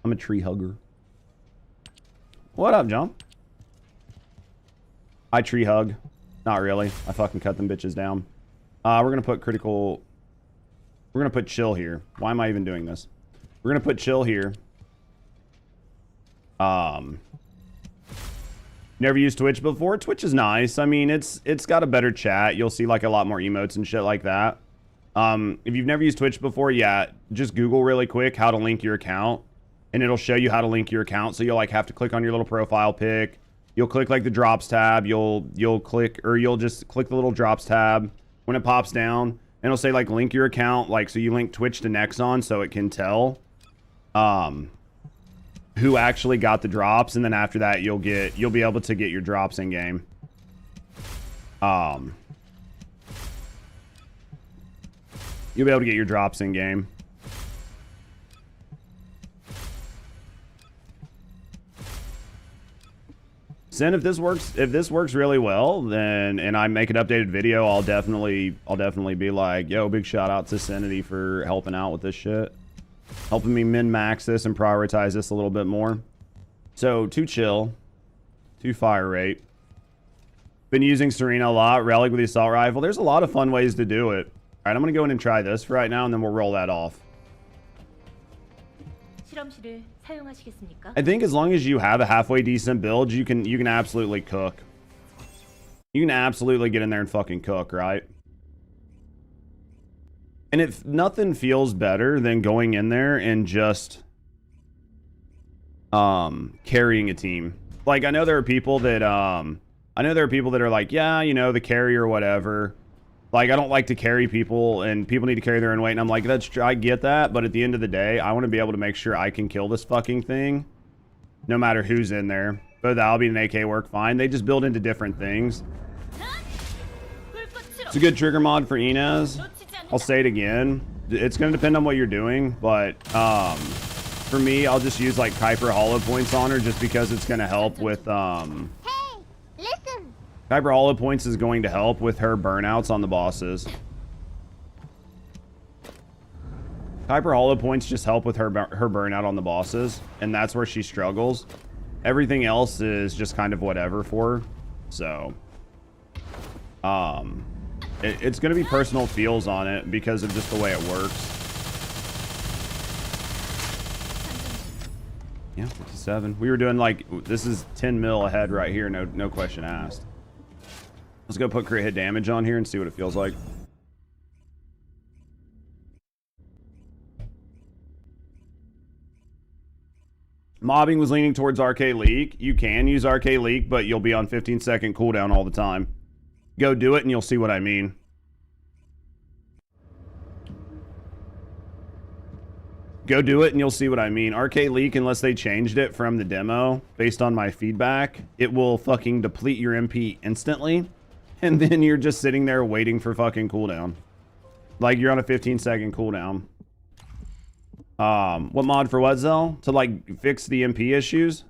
I'm a tree hugger. What up, John? I tree hug. Not really. I fucking cut them bitches down. We're gonna put critical. We're gonna put chill here. Why am I even doing this? We're gonna put chill here. Never used Twitch before. Twitch is nice. I mean, it's got a better chat. You'll see like a lot more emotes and shit like that. If you've never used Twitch before, yeah, just Google really quick how to link your account, and it'll show you how to link your account. So you'll like have to click on your little profile pic. You'll click like the drops tab. You'll click, or you'll just click the little drops tab when it pops down, and it'll say like link your account. Like, so you link Twitch to Nexon so it can tell who actually got the drops, and then after that you'll be able to get your drops in game. You'll be able to get your drops in game. Sin, if this works really well, then, and I make an updated video, I'll definitely be like, yo, big shout out to Sinity for helping out with this shit. Helping me min-max this and prioritize this a little bit more. So, 2 chill. 2 fire rate. Been using Serena a lot. Relic with the assault rifle. There's a lot of fun ways to do it. Alright, I'm going to go in and try this for right now, and then we'll roll that off. I think as long as you have a halfway decent build, you can absolutely cook. You can absolutely get in there and fucking cook, right? And if nothing feels better than going in there and just carrying a team. Like, I know there are people that are like, yeah, you know, the carry or whatever. Like, I don't like to carry people, and people need to carry their own weight. And I'm like, I get that, but at the end of the day, I want to be able to make sure I can kill this fucking thing, no matter who's in there. But that'll be an AK work fine. They just build into different things. It's a good trigger mod for Inez. I'll say it again. It's going to depend on what you're doing, but for me, I'll just use like Kuiper hollow points on her just because it's going to help with Hey, listen. Kuiper hollow points is going to help with her burnouts on the bosses. Kuiper hollow points just help with her burnout on the bosses, and that's where she struggles. Everything else is just kind of whatever for her. So it's going to be personal feels on it because of just the way it works. Yeah, 57. We were doing like, this is 10 mil ahead right here. No question asked. Let's go put crit hit damage on here and see what it feels like. Mobbing was leaning towards Arche Leak. You can use Arche Leak, but you'll be on 15-second cooldown all the time. Go do it and you'll see what I mean. Go do it and you'll see what I mean. Arche Leak, unless they changed it from the demo, based on my feedback, it will fucking deplete your MP instantly. And then you're just sitting there waiting for fucking cooldown. Like you're on a 15-second cooldown. What mod for what, Zell? To like fix the MP issues?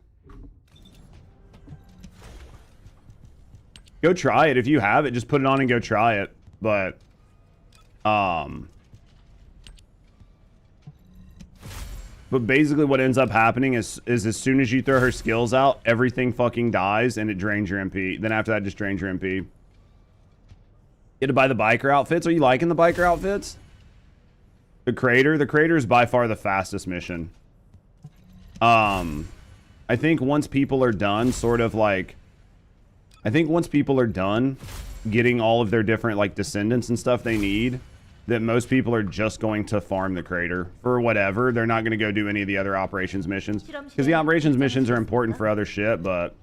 Go try it. If you have it, just put it on and go try it. But basically what ends up happening is as soon as you throw her skills out, everything fucking dies and it drains your MP. Then after that, it just drains your MP. You had to buy the biker outfits. Are you liking the biker outfits? The crater is by far the fastest mission. I think once people are done getting all of their different like descendants and stuff they need, that most people are just going to farm the crater for whatever. They're not going to go do any of the other operations missions because the operations missions are important for other shit. But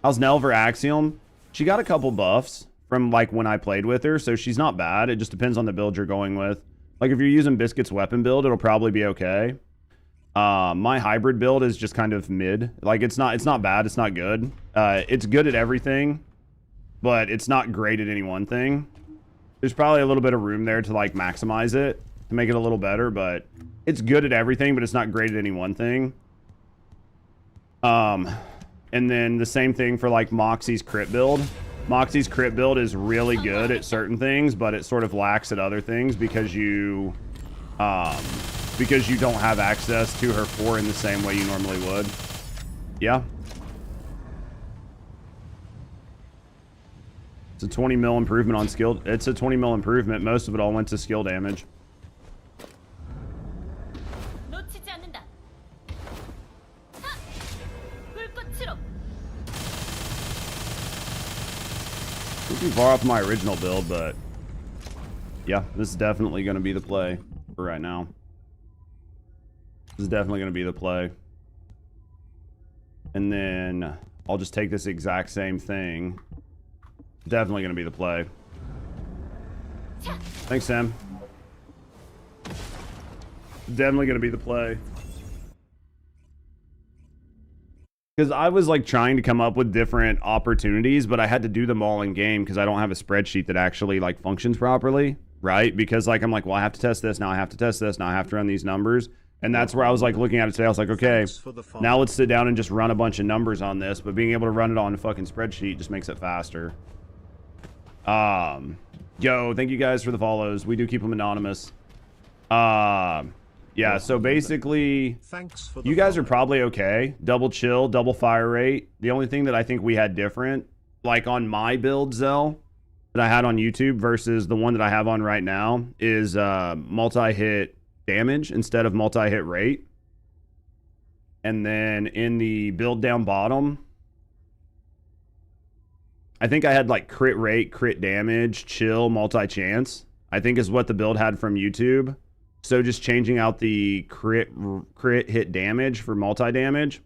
how's Nelver Axiom? She got a couple buffs from like when I played with her, so she's not bad. It just depends on the build you're going with. Like, if you're using Biscuit's weapon build, it'll probably be okay. My hybrid build is just kind of mid. Like, it's not bad. It's not good. It's good at everything, but it's not great at any one thing. There's probably a little bit of room there to, like, maximize it, to make it a little better, but it's good at everything, but it's not great at any one thing. And then the same thing for, like, Moxie's crit build. Moxie's crit build is really good at certain things, but it sort of lacks at other things because you don't have access to her 4 in the same way you normally would. Yeah. It's a 20 mil improvement on skill. It's a 20 mil improvement. Most of it all went to skill damage. Too far off my original build, but yeah, this is definitely going to be the play for right now. This is definitely going to be the play. And then I'll just take this exact same thing. Definitely going to be the play. Thanks, Sam. Definitely going to be the play. Because I was like trying to come up with different opportunities, but I had to do them all in game because I don't have a spreadsheet that actually like functions properly, right? Because like I'm like, well, I have to test this, now I have to test this, now I have to run these numbers. And that's where I was like looking at it today. I was like, okay, now let's sit down and just run a bunch of numbers on this, but being able to run it on a fucking spreadsheet just makes it faster. Yo, thank you guys for the follows. We do keep them anonymous. Yeah, so basically, you guys are probably okay. Double chill, double fire rate. The only thing that I think we had different, like on my build, Zell, that I had on YouTube versus the one that I have on right now, is multi-hit damage instead of multi-hit rate. And then in the build down bottom, I think I had like crit rate, crit damage, chill, multi-chance, I think is what the build had from YouTube. So just changing out the crit hit damage for multi-damage. As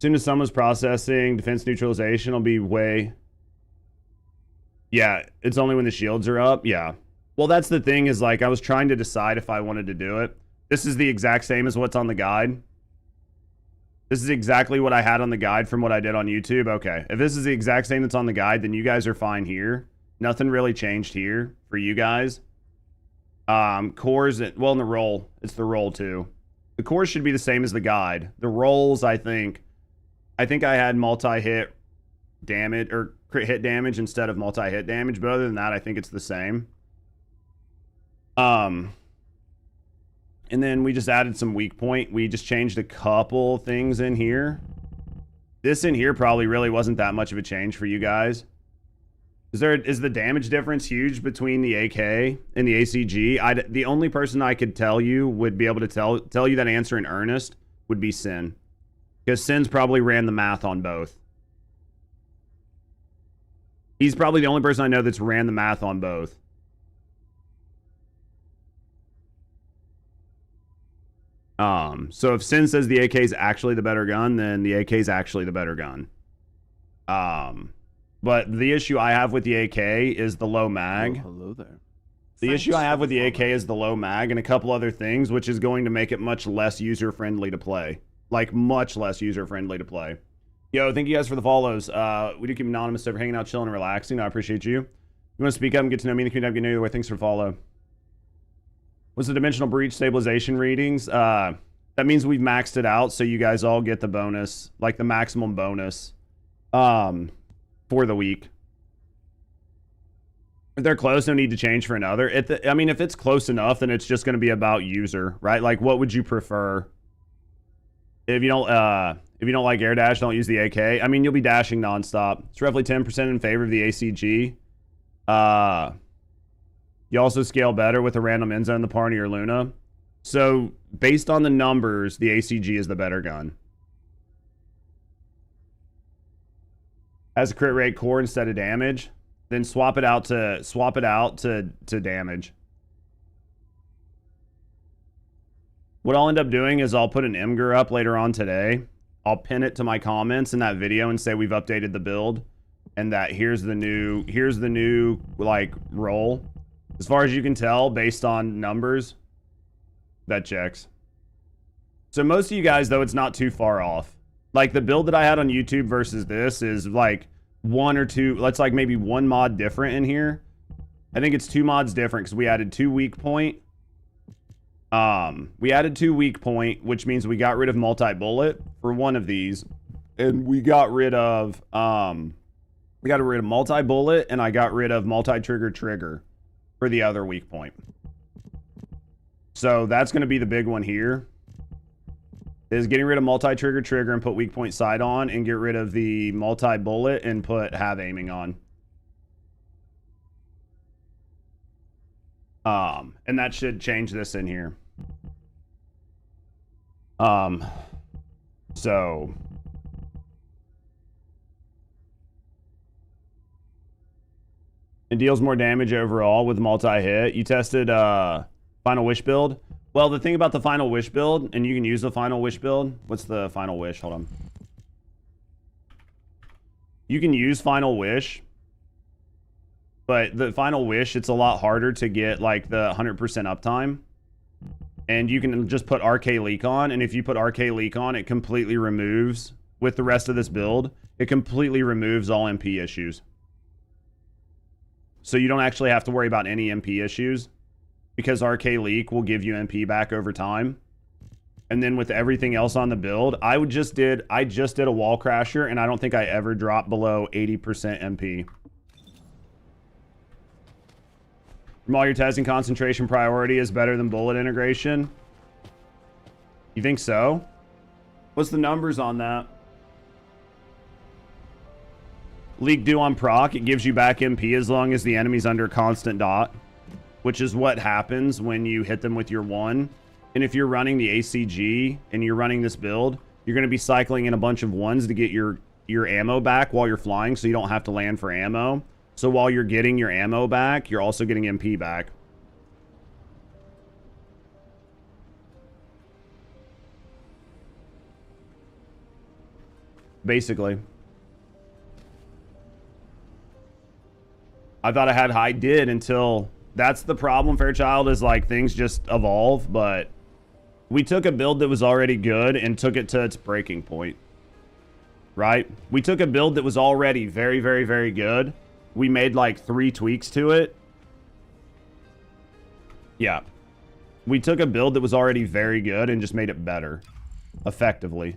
soon as someone's processing, defense neutralization will be way... Yeah, it's only when the shields are up. Yeah. Well, that's the thing is like I was trying to decide if I wanted to do it. This is the exact same as what's on the guide. This is exactly what I had on the guide from what I did on YouTube. Okay. If this is the exact same that's on the guide, then you guys are fine here. Nothing really changed here for you guys. Cores, well, in the roll, it's the roll too. The cores should be the same as the guide. The rolls, I think I had multi-hit damage or crit hit damage instead of multi-hit damage, but other than that, I think it's the same. And then we just added some weak point. We just changed a couple things in here. This in here probably really wasn't that much of a change for you guys. Is the damage difference huge between the AK and the ACG? The only person I could tell you would be able to tell you that answer in earnest would be Sin. Because Sin's probably ran the math on both. He's probably the only person I know that's ran the math on both. So if Sin says the AK is actually the better gun, then the AK is actually the better gun. But the issue I have with the AK is the low mag. Oh, hello there. The issue I have with the AK is the low mag and a couple other things, which is going to make it much less user-friendly to play. Like, much less user-friendly to play. Yo, thank you guys for the follows. We do keep anonymous over hanging out, chilling, and relaxing. I appreciate you. You want to speak up and get to know me in the community, get to know you. Thanks for the follow. What's the dimensional breach stabilization readings? That means we've maxed it out, so you guys all get the bonus, like the maximum bonus, for the week. If they're close, no need to change for another. I mean, if it's close enough, then it's just going to be about user, right? Like, what would you prefer? If you don't like air dash, don't use the AK. I mean, you'll be dashing nonstop. It's roughly 10% in favor of the ACG. You also scale better with a random end zone, the Parney or Luna. So, based on the numbers, the ACG is the better gun. Has a crit rate core instead of damage. Then swap it out to damage. What I'll end up doing is I'll put an Imgur up later on today. I'll pin it to my comments in that video and say we've updated the build and that here's the new like roll. As far as you can tell, based on numbers, that checks. So most of you guys, though, it's not too far off. Like, the build that I had on YouTube versus this is like one or two, let's like maybe one mod different in here. I think it's 2 mods different because we added 2 weak point. We added 2 weak point, which means we got rid of multi-bullet for one of these. And we got rid of multi-bullet, and I got rid of multi-trigger for the other weak point. So that's going to be the big one here. Is getting rid of multi-trigger and put weak point sight on, and get rid of the multi-bullet and put have aiming on. And that should change this in here. So it deals more damage overall with multi-hit. You tested Final Wish build? Well, the thing about the Final Wish build, and you can use the Final Wish build. What's the Final Wish? Hold on. You can use Final Wish, but the Final Wish, it's a lot harder to get like the 100% uptime. And you can just put Arche Leak on, and if you put Arche Leak on, it completely removes, with the rest of this build, it completely removes all MP issues. So you don't actually have to worry about any MP issues, because Arche Leak will give you MP back over time. And then with everything else on the build, I just did a Wallcrasher, and I don't think I ever dropped below 80% MP. From all your testing, concentration priority is better than bullet integration. You think so? What's the numbers on that? Leak do on proc, it gives you back MP as long as the enemy's under constant dot, which is what happens when you hit them with your 1. And if you're running the ACG and you're running this build, you're going to be cycling in a bunch of 1s to get your ammo back while you're flying, so you don't have to land for ammo. So while you're getting your ammo back, you're also getting MP back. Basically. I thought I had high did until... That's the problem, Fairchild, is like things just evolve, but we took a build that was already good and took it to its breaking point. Right? We took a build that was already very, very, very good. We made like 3 tweaks to it. Yeah. We took a build that was already very good and just made it better. Effectively.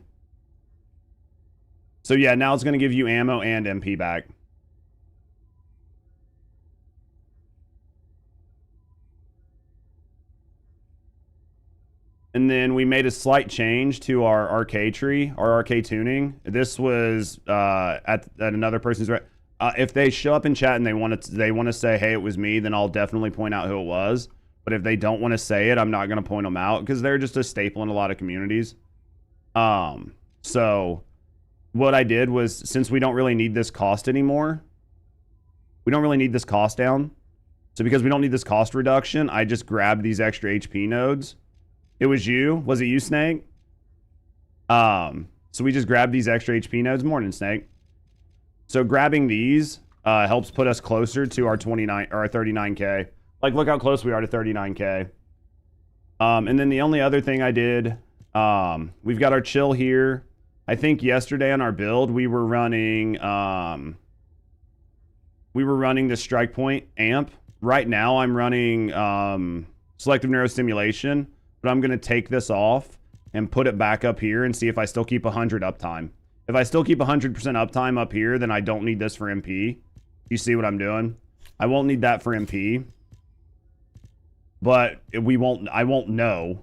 So yeah, now it's going to give you ammo and MP back. And then we made a slight change to our Arche tree, our Arche Tuning. This was at another person's... if they show up in chat and they want to say, hey, it was me, then I'll definitely point out who it was. But if they don't want to say it, I'm not going to point them out because they're just a staple in a lot of communities. So what I did was, since we don't really need this cost anymore, we don't really need this cost down. So because we don't need this cost reduction, I just grabbed these extra HP nodes It was you? Was it you, Snake? So we just grabbed these extra HP nodes. Morning, Snake. So grabbing these helps put us closer to our 29 or our 39k. Like, look how close we are to 39k. And then the only other thing I did, we've got our chill here. I think yesterday on our build we were running the strike point amp. Right now I'm running selective neurostimulation, but I'm gonna take this off and put it back up here and see if I still keep 100 uptime. If I still keep 100% uptime up here, then I don't need this for MP. You see what I'm doing? I won't need that for MP. But I won't know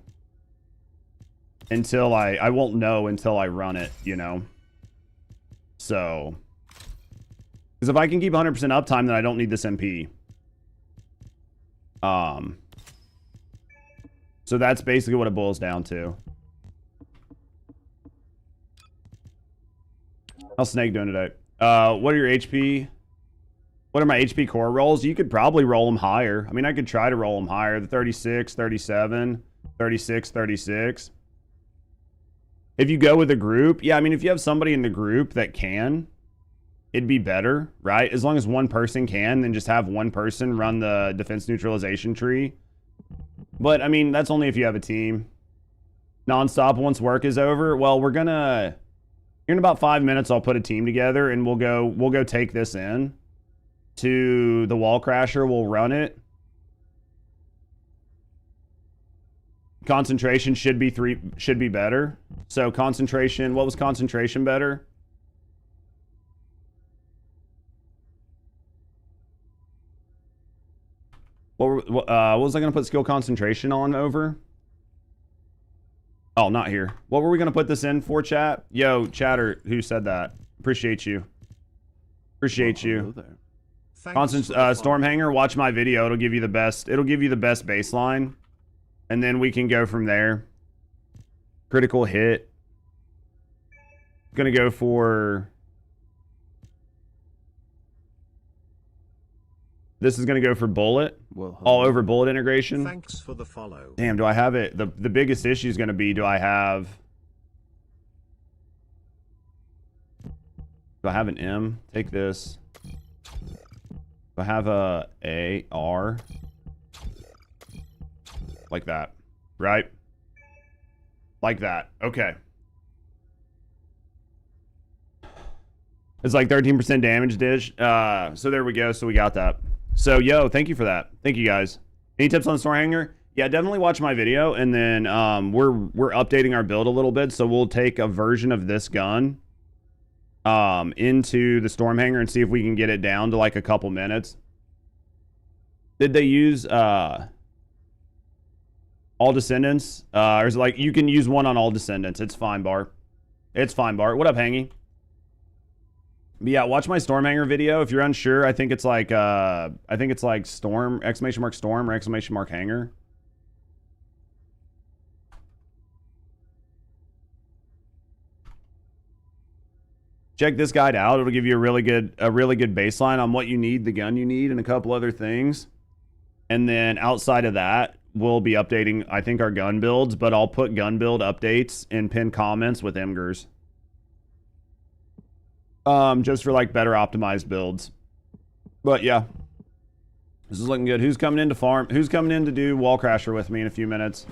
until I won't know until I run it, you know? So, because if I can keep 100% uptime, then I don't need this MP. So that's basically what it boils down to. How's Snake doing today? What are your HP? What are my HP core rolls? You could probably roll them higher. I mean, I could try to roll them higher. The 36, 37, 36, 36. If you go with a group, yeah, I mean, if you have somebody in the group that can, it'd be better, right? As long as one person can, then just have one person run the defense neutralization tree. But, I mean, that's only if you have a team. Nonstop once work is over. Well, we're gonna... Here in about 5 minutes, I'll put a team together, and we'll go take this in to the Wallcrasher. We'll run it. Concentration should be better. So concentration, what was concentration better? What was I going to put skill concentration on over? Oh, not here. What were we going to put this in for, chat? Yo, chatter, who said that? Appreciate you. Appreciate you. Constant Stormhanger, watch my video. It'll give you the best baseline. And then we can go from there. Critical hit. Gonna go for... This is gonna go for bullet. Well, all over bullet integration. Thanks for the follow. Damn, do I have it? The biggest issue is gonna be, do I have an M? Take this. Do I have a AR? Like that, right? Like that. Okay. It's like 13% damage dish. So there we go. So we got that. So yo, thank you for that. Thank you guys. Any tips on Stormhanger? Yeah, definitely watch my video, and then we're updating our build a little bit. So we'll take a version of this gun into the Stormhanger and see if we can get it down to like a couple minutes. Did they use all Descendants? Or is it like you can use one on all Descendants? It's fine, Bar. It's fine, Bar. What up, Hangy? But yeah, watch my Stormhanger video. If you're unsure, I think it's like Storm, exclamation mark Storm or exclamation mark Hanger. Check this guide out. It'll give you a really good baseline on what you need, the gun you need, and a couple other things. And then outside of that, we'll be updating, I think, our gun builds, but I'll put gun build updates in pinned comments with Imgers. Just for like better optimized builds. But yeah, this is looking good. Who's coming in to farm? Who's coming in to do Wallcrasher with me in a few minutes?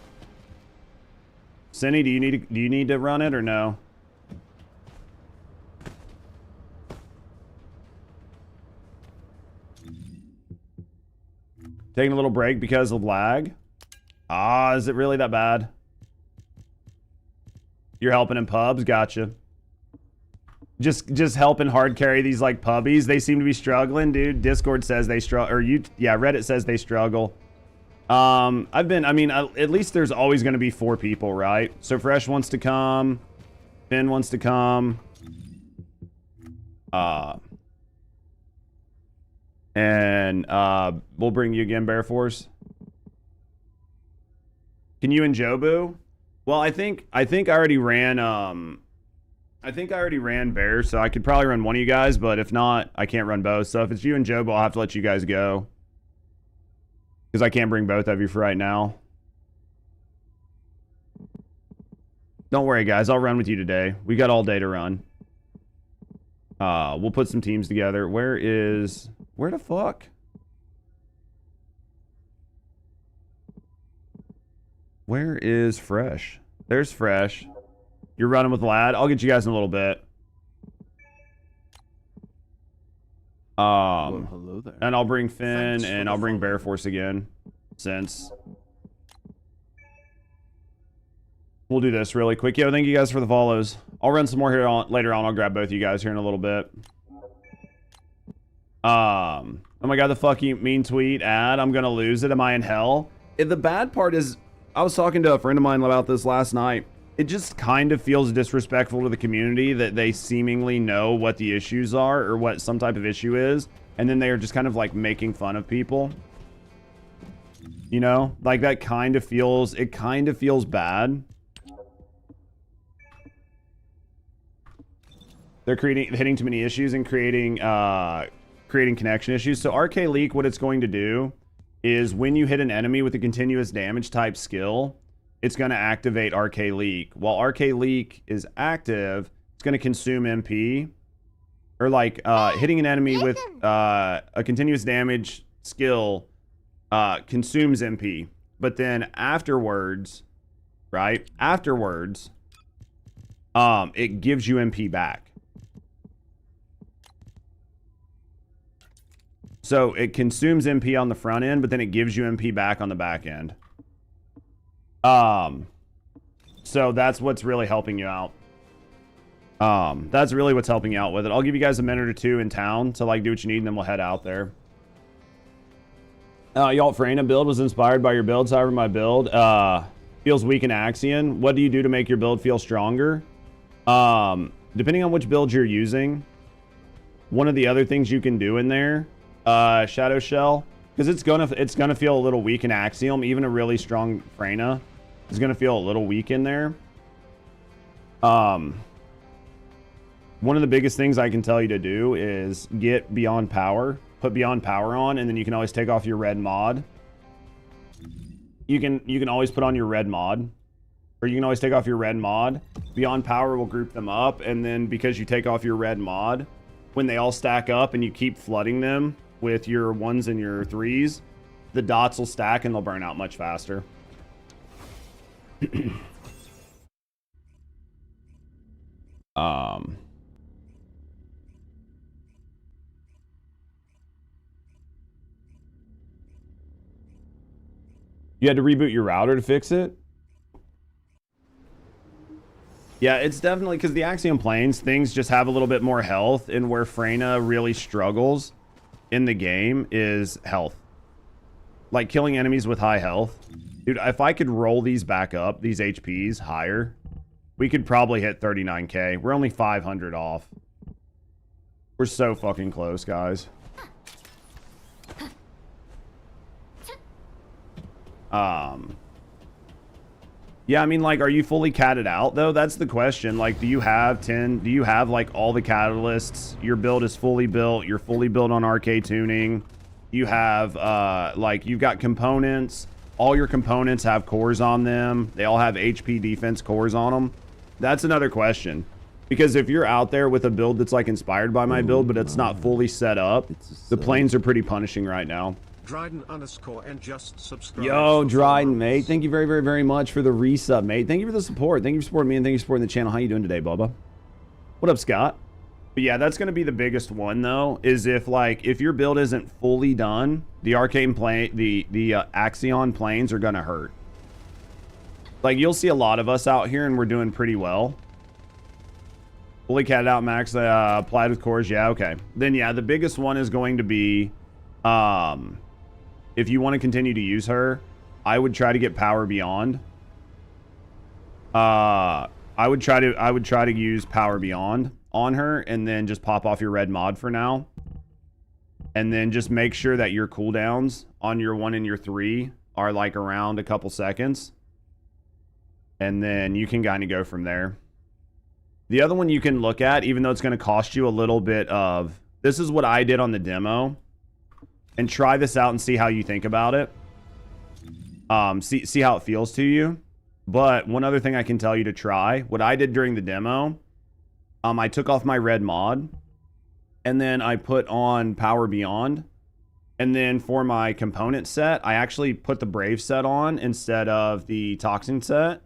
Cindy, do you need to run it or no? Taking a little break because of lag. Ah, is it really that bad? You're helping in pubs? Gotcha. Just helping hard carry these like pubbies. They seem to be struggling, dude. Discord says they struggle, or yeah, Reddit says they struggle. I mean, at least there's always going to be 4 people, right? So Fresh wants to come. Finn wants to come. And we'll bring you again, Bear Force. Can you and Jobu? Well, I think I already ran Bear, so I could probably run one of you guys, but if not, I can't run both. So if it's you and Jobu, I'll have to let you guys go. Because I can't bring both of you for right now. Don't worry, guys. I'll run with you today. We got all day to run. We'll put some teams together. Where the fuck? Where is Fresh? There's Fresh. You're running with Lad. I'll get you guys in a little bit. Well, hello there. And I'll bring Finn and I'll bring Bear Force again. Since we'll do this really quick. Yo, thank you guys for the follows. I'll run some more here later on. I'll grab both of you guys here in a little bit. Oh my god, the fuck you mean tweet ad. I'm gonna lose it. Am I in hell? The bad part is, I was talking to a friend of mine about this last night. It just kind of feels disrespectful to the community that they seemingly know what the issues are or what some type of issue is, and then they are just kind of like making fun of people. You know, like that kind of feels, it kind of feels bad. They're hitting too many issues and creating connection issues. So Arche Leak, what it's going to do is when you hit an enemy with a continuous damage type skill, it's going to activate Arche Leak. While Arche Leak is active, it's going to consume MP. Or like hitting an enemy with a continuous damage skill consumes MP. But then afterwards, right? Afterwards, it gives you MP back. So it consumes MP on the front end, but then it gives you MP back on the back end. So that's what's really helping you out. That's really what's helping you out with it. I'll give you guys a minute or two in town to like do what you need, and then we'll head out there. Y'all, Freyna build was inspired by your builds. However, my build feels weak in Axiom. What do you do to make your build feel stronger? Depending on which build you're using, one of the other things you can do in there, Shadow Shell, because it's gonna feel a little weak in Axiom. Even a really strong Freyna is gonna feel a little weak in there. One of the biggest things I can tell you to do is get Beyond Power. Put Beyond Power on, and then you can always take off your red mod. You can always put on your red mod, or you can always take off your red mod. Beyond Power will group them up, and then because you take off your red mod, when they all stack up and you keep flooding them with your 1s and your 3s, the dots will stack and they'll burn out much faster. You had to reboot your router to fix it? Yeah, it's definitely because the Axiom Plains, things just have a little bit more health, and where Freyna really struggles in the game is health. Like killing enemies with high health. Dude, if I could roll these back up, these HPs higher, we could probably hit 39k. We're only 500 off. We're so fucking close, guys. Yeah, I mean, like, are you fully catted out, though? That's the question. Like, do you have like, all the catalysts? Your build is fully built. You're fully built on Arche Tuning. You have, like, you've got components. All your components have cores on them. They all have HP defense cores on them. That's another question. Because if you're out there with a build that's, like, inspired by my build, but it's not fully set up, the planes are pretty punishing right now. Dryden _ and just subscribe. Yo, Dryden, mate. Thank you very, very, very much for the resub, mate. Thank you for the support. Thank you for supporting me, and thank you for supporting the channel. How you doing today, Bubba? What up, Scott? But yeah, that's going to be the biggest one, though, is if, like, if your build isn't fully done, the Axiom Plains are going to hurt. Like, you'll see a lot of us out here, and we're doing pretty well. Fully catted out, Max. Applied with cores. Yeah, okay. Then, yeah, the biggest one is going to be... if you want to continue to use her, I would try to get Power Beyond. I would try to use Power Beyond on her, and then just pop off your red mod for now. And then just make sure that your cooldowns on your 1 and your 3 are like around a couple seconds. And then you can kind of go from there. The other one you can look at, even though it's going to cost you a little bit of... This is what I did on the demo. And try this out and see how you think about it. See how it feels to you. But one other thing I can tell you to try, what I did during the demo, I took off my red mod, and then I put on Power Beyond. And then for my component set, I actually put the Brave set on instead of the Toxin set.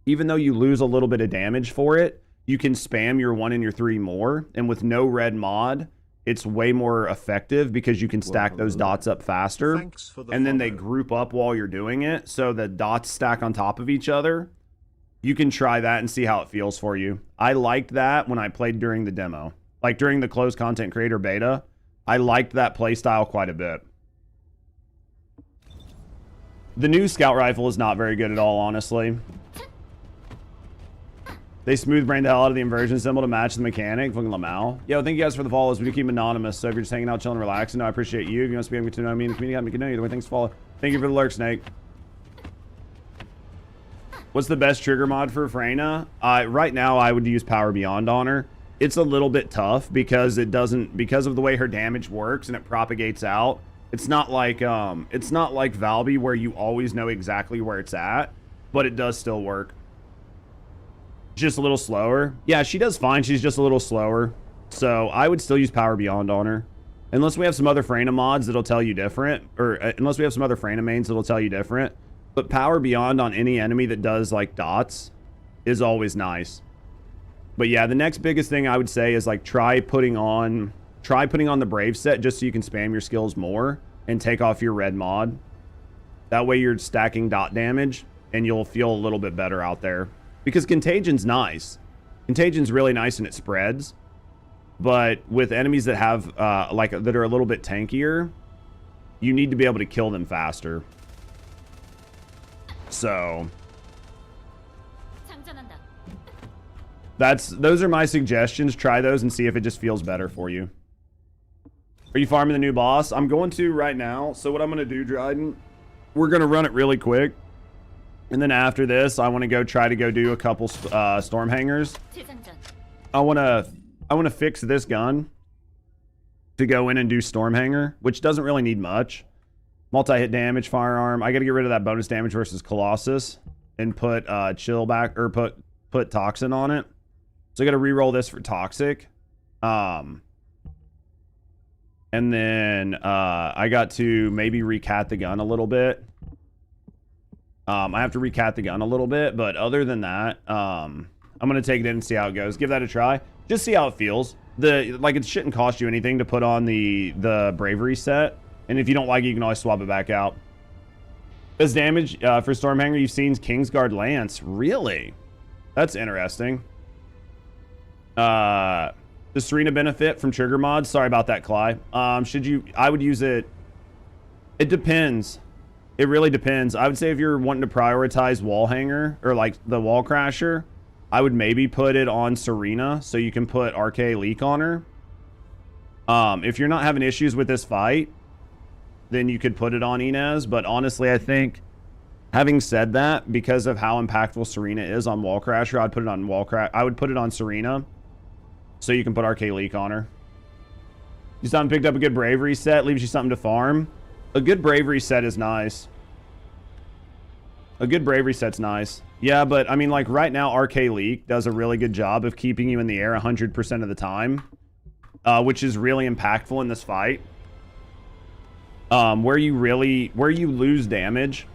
Even though you lose a little bit of damage for it, you can spam your 1 and your 3 more. And with no red mod, it's way more effective because you can stack those dots up faster. And then they group up while you're doing it. So the dots stack on top of each other. You can try that and see how it feels for you. I liked that when I played during the demo. Like during the closed content creator beta, I liked that playstyle quite a bit. The new scout rifle is not very good at all, honestly. They smooth brain the hell out of the inversion symbol to match the mechanic. Fucking Lamau. Yo, thank you guys for the follows. We do keep anonymous, so if you're just hanging out, chilling, relaxing, I appreciate you. If you want to be able to know me in the community, I can know you. The way things follow. Thank you for the lurk, Snake. What's the best trigger mod for Freyna? Right now, I would use Power Beyond on her. It's a little bit tough because it doesn't, because of the way her damage works and it propagates out. It's not like Valby where you always know exactly where it's at, but it does still work. Just a little slower. Yeah, she does fine. She's just a little slower. So I would still use Power Beyond on her. Unless we have some other Freyna mods that'll tell you different. Or unless we have some other Freyna mains that'll tell you different. But Power Beyond on any enemy that does like dots is always nice. But yeah, the next biggest thing I would say is like try putting on the Brave set just so you can spam your skills more and take off your red mod. That way you're stacking dot damage and you'll feel a little bit better out there. Because Contagion's nice. Contagion's really nice and it spreads. But with enemies that have that are a little bit tankier, you need to be able to kill them faster. So those are my suggestions. Try those and see if it just feels better for you. Are you farming the new boss? I'm going to right now. So what I'm going to do, Dryden, we're going to run it really quick. And then after this, I want to try to do a couple storm hangers. I want to fix this gun to go in and do storm hanger, which doesn't really need much. Multi-hit damage, firearm. I got to get rid of that bonus damage versus Colossus and put chill back or put toxin on it. So I got to re-roll this for toxic. And then I got to maybe recat the gun a little bit. I have to recat the gun a little bit, but other than that, I'm going to take it in and see how it goes. Give that a try. Just see how it feels. It shouldn't cost you anything to put on the bravery set. And if you don't like it, you can always swap it back out. Best damage for Stormhanger, you've seen Kingsguard Lance. Really? That's interesting. The Serena benefit from trigger mods. Sorry about that, Cly. I would use it. It depends. It really depends. I would say if you're wanting to prioritize wall hanger or like the Wallcrasher, I would maybe put it on Serena so you can put Arche Leak on her. If you're not having issues with this fight, then you could put it on Inez. But honestly, I think, having said that, because of how impactful Serena is on Wallcrasher, I'd put it on I would put it on Serena so you can put Arche Leak on her. You still haven't picked up a good bravery set, leaves you something to farm. A good bravery set is nice. A good bravery set's nice. Yeah, but I mean, like right now, Arche Leak does a really good job of keeping you in the air 100% of the time, which is really impactful in this fight. Where you lose damage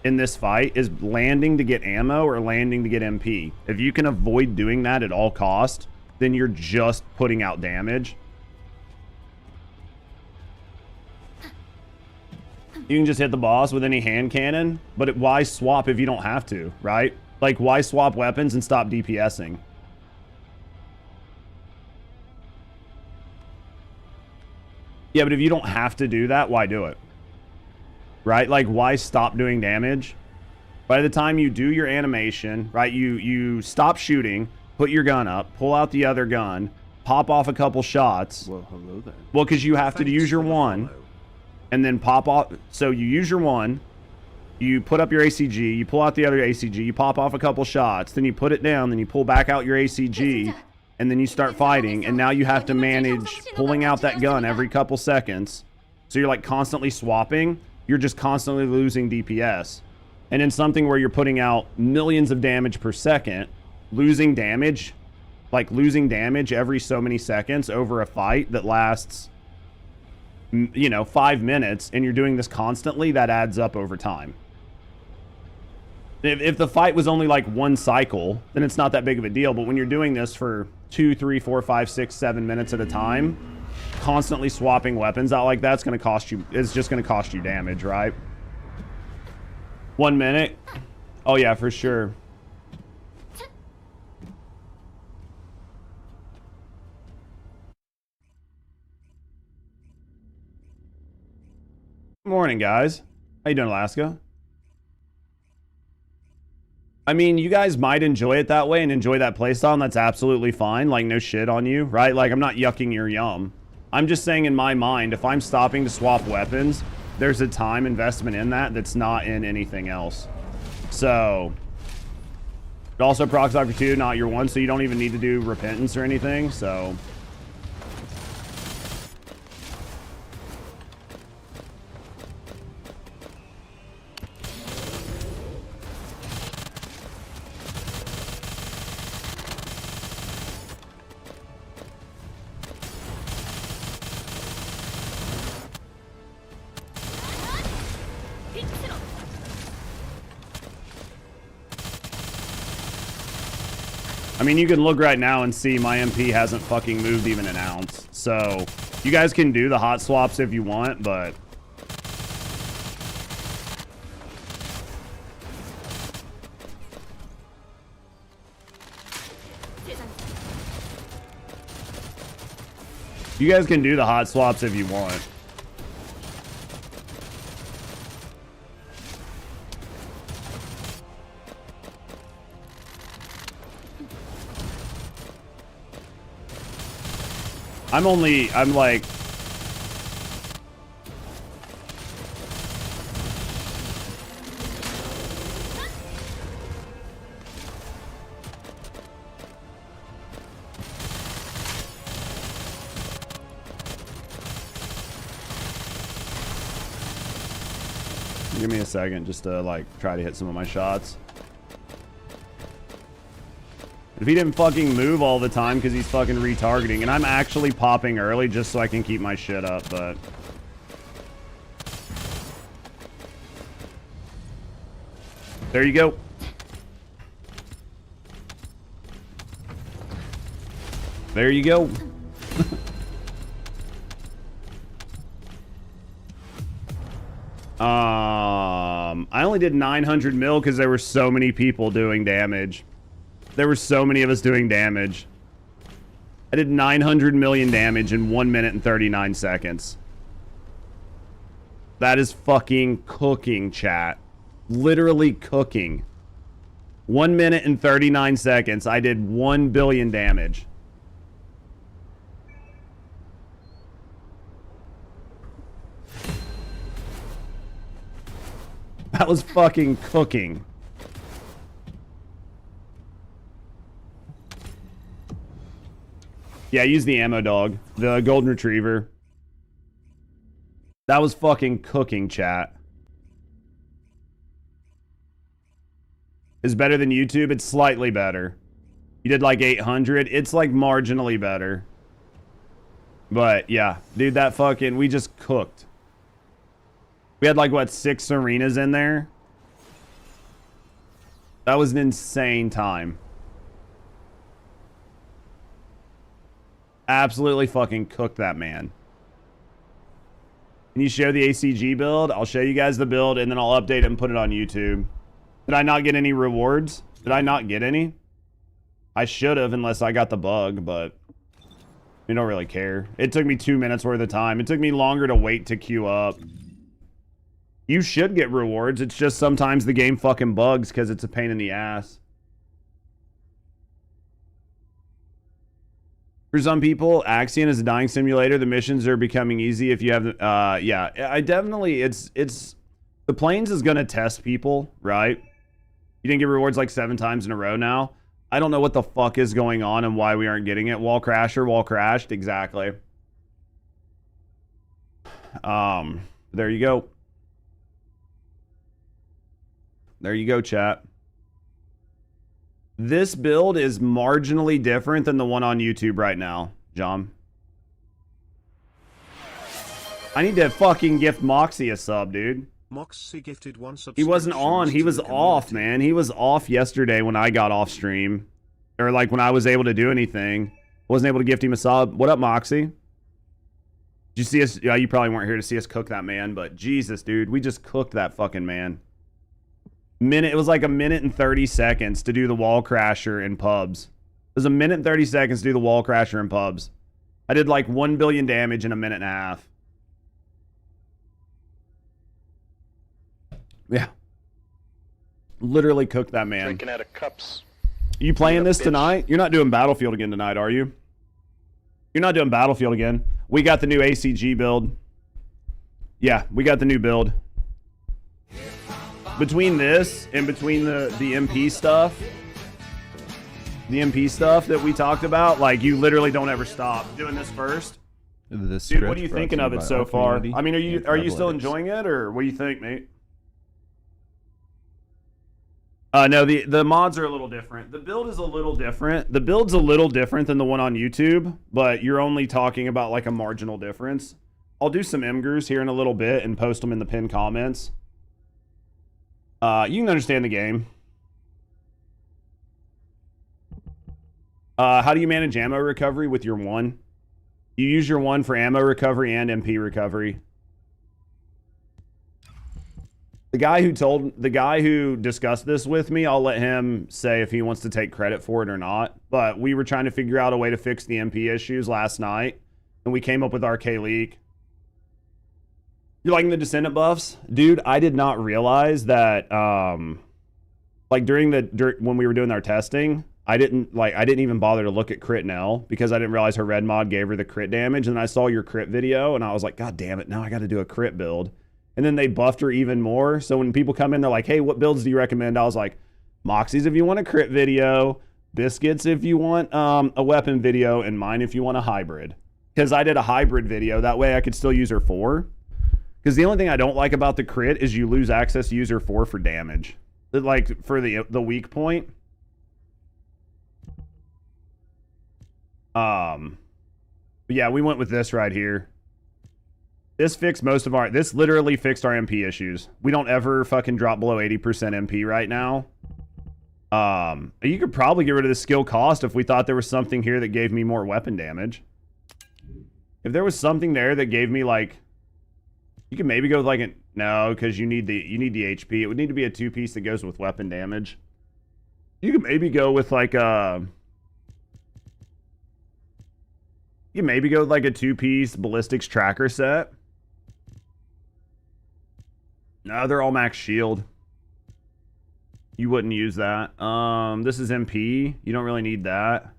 in this fight is landing to get ammo or landing to get MP. If you can avoid doing that at all cost, then you're just putting out damage. You can just hit the boss with any hand cannon, but why swap if you don't have to, right? Like, why swap weapons and stop DPSing? Yeah, but if you don't have to do that, why do it? Right? Like, why stop doing damage? By the time you do your animation, right, you stop shooting, put your gun up, pull out the other gun, pop off a couple shots. Well, hello there. Well, because you have to use your one. And then pop off. So you use your one, you put up your ACG, you pull out the other ACG, you pop off a couple shots, then you put it down, then you pull back out your ACG, and then you start fighting. And now you have to manage pulling out that gun every couple seconds. So you're like constantly swapping. You're just constantly losing DPS. And in something where you're putting out millions of damage per second, losing damage every so many seconds over a fight that lasts, 5 minutes, and you're doing this constantly, that adds up over time. If the fight was only like one cycle, then it's not that big of a deal. But when you're doing this for 2, 3, 4, 5, 6, 7 minutes at a time, constantly swapping weapons out like that's going to cost you. It's just going to cost you damage, right? 1 minute. Oh yeah, for sure. Morning, guys. How you doing, Alaska? I mean, you guys might enjoy it that way and enjoy that playstyle, and that's absolutely fine. Like, no shit on you, right? Like, I'm not yucking your yum. I'm just saying in my mind, if I'm stopping to swap weapons, there's a time investment in that that's not in anything else. So, it also procs out for 2, not your 1, so you don't even need to do repentance or anything, so... I mean, you can look right now and see my MP hasn't fucking moved even an ounce. So, you guys can do the hot swaps if you want, but... You guys can do the hot swaps if you want. I'm like... Give me a second just to, like, try to hit some of my shots. If he didn't fucking move all the time because he's fucking retargeting, and I'm actually popping early just so I can keep my shit up, but... There you go. There you go. I only did 900 mil because there were so many people doing damage. There were so many of us doing damage. I did 900 million damage in 1 minute and 39 seconds. That is fucking cooking, chat. Literally cooking. 1 minute and 39 seconds. I did 1 billion damage. That was fucking cooking. Yeah, use the ammo dog. The golden retriever. That was fucking cooking, chat. Is better than YouTube? It's slightly better. You did like 800. It's like marginally better. But yeah, dude, that fucking... We just cooked. We had like, what, 6 arenas in there? That was an insane time. Absolutely fucking cooked that man. Can you share the ACG build? I'll show you guys the build and then I'll update it and put it on YouTube. Did I not get any rewards? Did I not get any? I should have unless I got the bug, but we don't really care. It took me 2 minutes worth of time. It took me longer to wait to queue up. You should get rewards. It's just sometimes the game fucking bugs because it's a pain in the ass. For some people, Axiom is a dying simulator. The missions are becoming easy if you have... yeah, I definitely... It's... The Plains is going to test people, right? You didn't get rewards like 7 times in a row now. I don't know what the fuck is going on and why we aren't getting it. Wallcrasher, wall crashed. Exactly. There you go. There you go, chat. This build is marginally different than the one on YouTube right now, John. I need to fucking gift Moxie a sub, dude. Moxie gifted one subscription. He wasn't on. He to was the off, community. man. He was off yesterday when I got off stream. Or like when I was able to do anything. Wasn't able to gift him a sub. What up, Moxie? Did you see us? Yeah, you probably weren't here to see us cook that man, but Jesus, dude. We just cooked that fucking man. It was like a minute and 30 seconds to do the Wallcrasher in pubs. It was a minute and 30 seconds to do the Wallcrasher in pubs. I did like 1 billion damage in a minute and a half. Yeah. Literally cooked that man. Drinking out of cups. You playing this bitch. tonight? You're not doing Battlefield again tonight, are you? You're not doing Battlefield again. We got the new ACG build. Yeah, we got the new build. Between this and between the MP stuff, that we talked about, like, you literally don't ever stop doing this first. This Dude, what script are you brought thinking to of it by so our far? community I mean, are you and still Fabletics. enjoying it, or what do you think, mate? No, the mods are a little different. The build is a little different. The build's a little different than the one on YouTube, but you're only talking about like a marginal difference. I'll do some Imgers here in a little bit and post them in the pinned comments. You can understand the game. How do you manage ammo recovery with your one? You use your one for ammo recovery and MP recovery. The guy who discussed this with me, I'll let him say if he wants to take credit for it or not. But we were trying to figure out a way to fix the MP issues last night, and we came up with Arche Leak. You liking the Descendant buffs? Dude, I did not realize that like when we were doing our testing, I didn't even bother to look at Crit Nell because I didn't realize her red mod gave her the crit damage, and I saw your crit video and I was like, God damn it, now I got to do a crit build. And then they buffed her even more. So when people come in, they're like, hey, what builds do you recommend? I was like, Moxie's if you want a crit video, Biscuits if you want a weapon video, and mine if you want a hybrid. Because I did a hybrid video. That way I could still use her 4. Because the only thing I don't like about the crit is you lose access to use her 4 for damage. Like for the weak point. But yeah, we went with this right here. This literally fixed our MP issues. We don't ever fucking drop below 80% MP right now. You could probably get rid of the skill cost if we thought there was something here that gave me more weapon damage. If there was something there that gave me like, you could maybe go with like no, because you need the HP. It would need to be a 2-piece that goes with weapon damage. You could maybe go with like a 2-piece ballistics tracker set. No, they're all max shield. You wouldn't use that. This is MP. You don't really need that.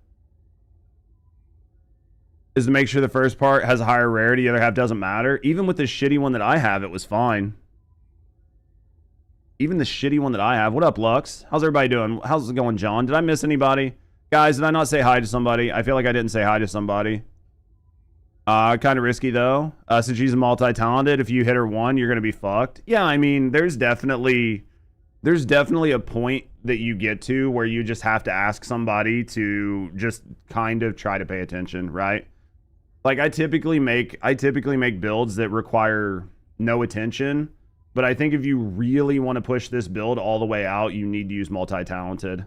Is to make sure the first part has a higher rarity, the other half doesn't matter. Even with the shitty one that I have, it was fine. Even the shitty one that I have. What up, Lux? How's everybody doing? How's it going, John? Did I miss anybody? Guys, did I not say hi to somebody? I feel like I didn't say hi to somebody. Kind of risky though. Since she's multi-talented, if you hit her 1, you're gonna be fucked. Yeah, I mean, there's definitely a point that you get to where you just have to ask somebody to just kind of try to pay attention, right? Like I typically make builds that require no attention, but I think if you really want to push this build all the way out, you need to use multi-talented.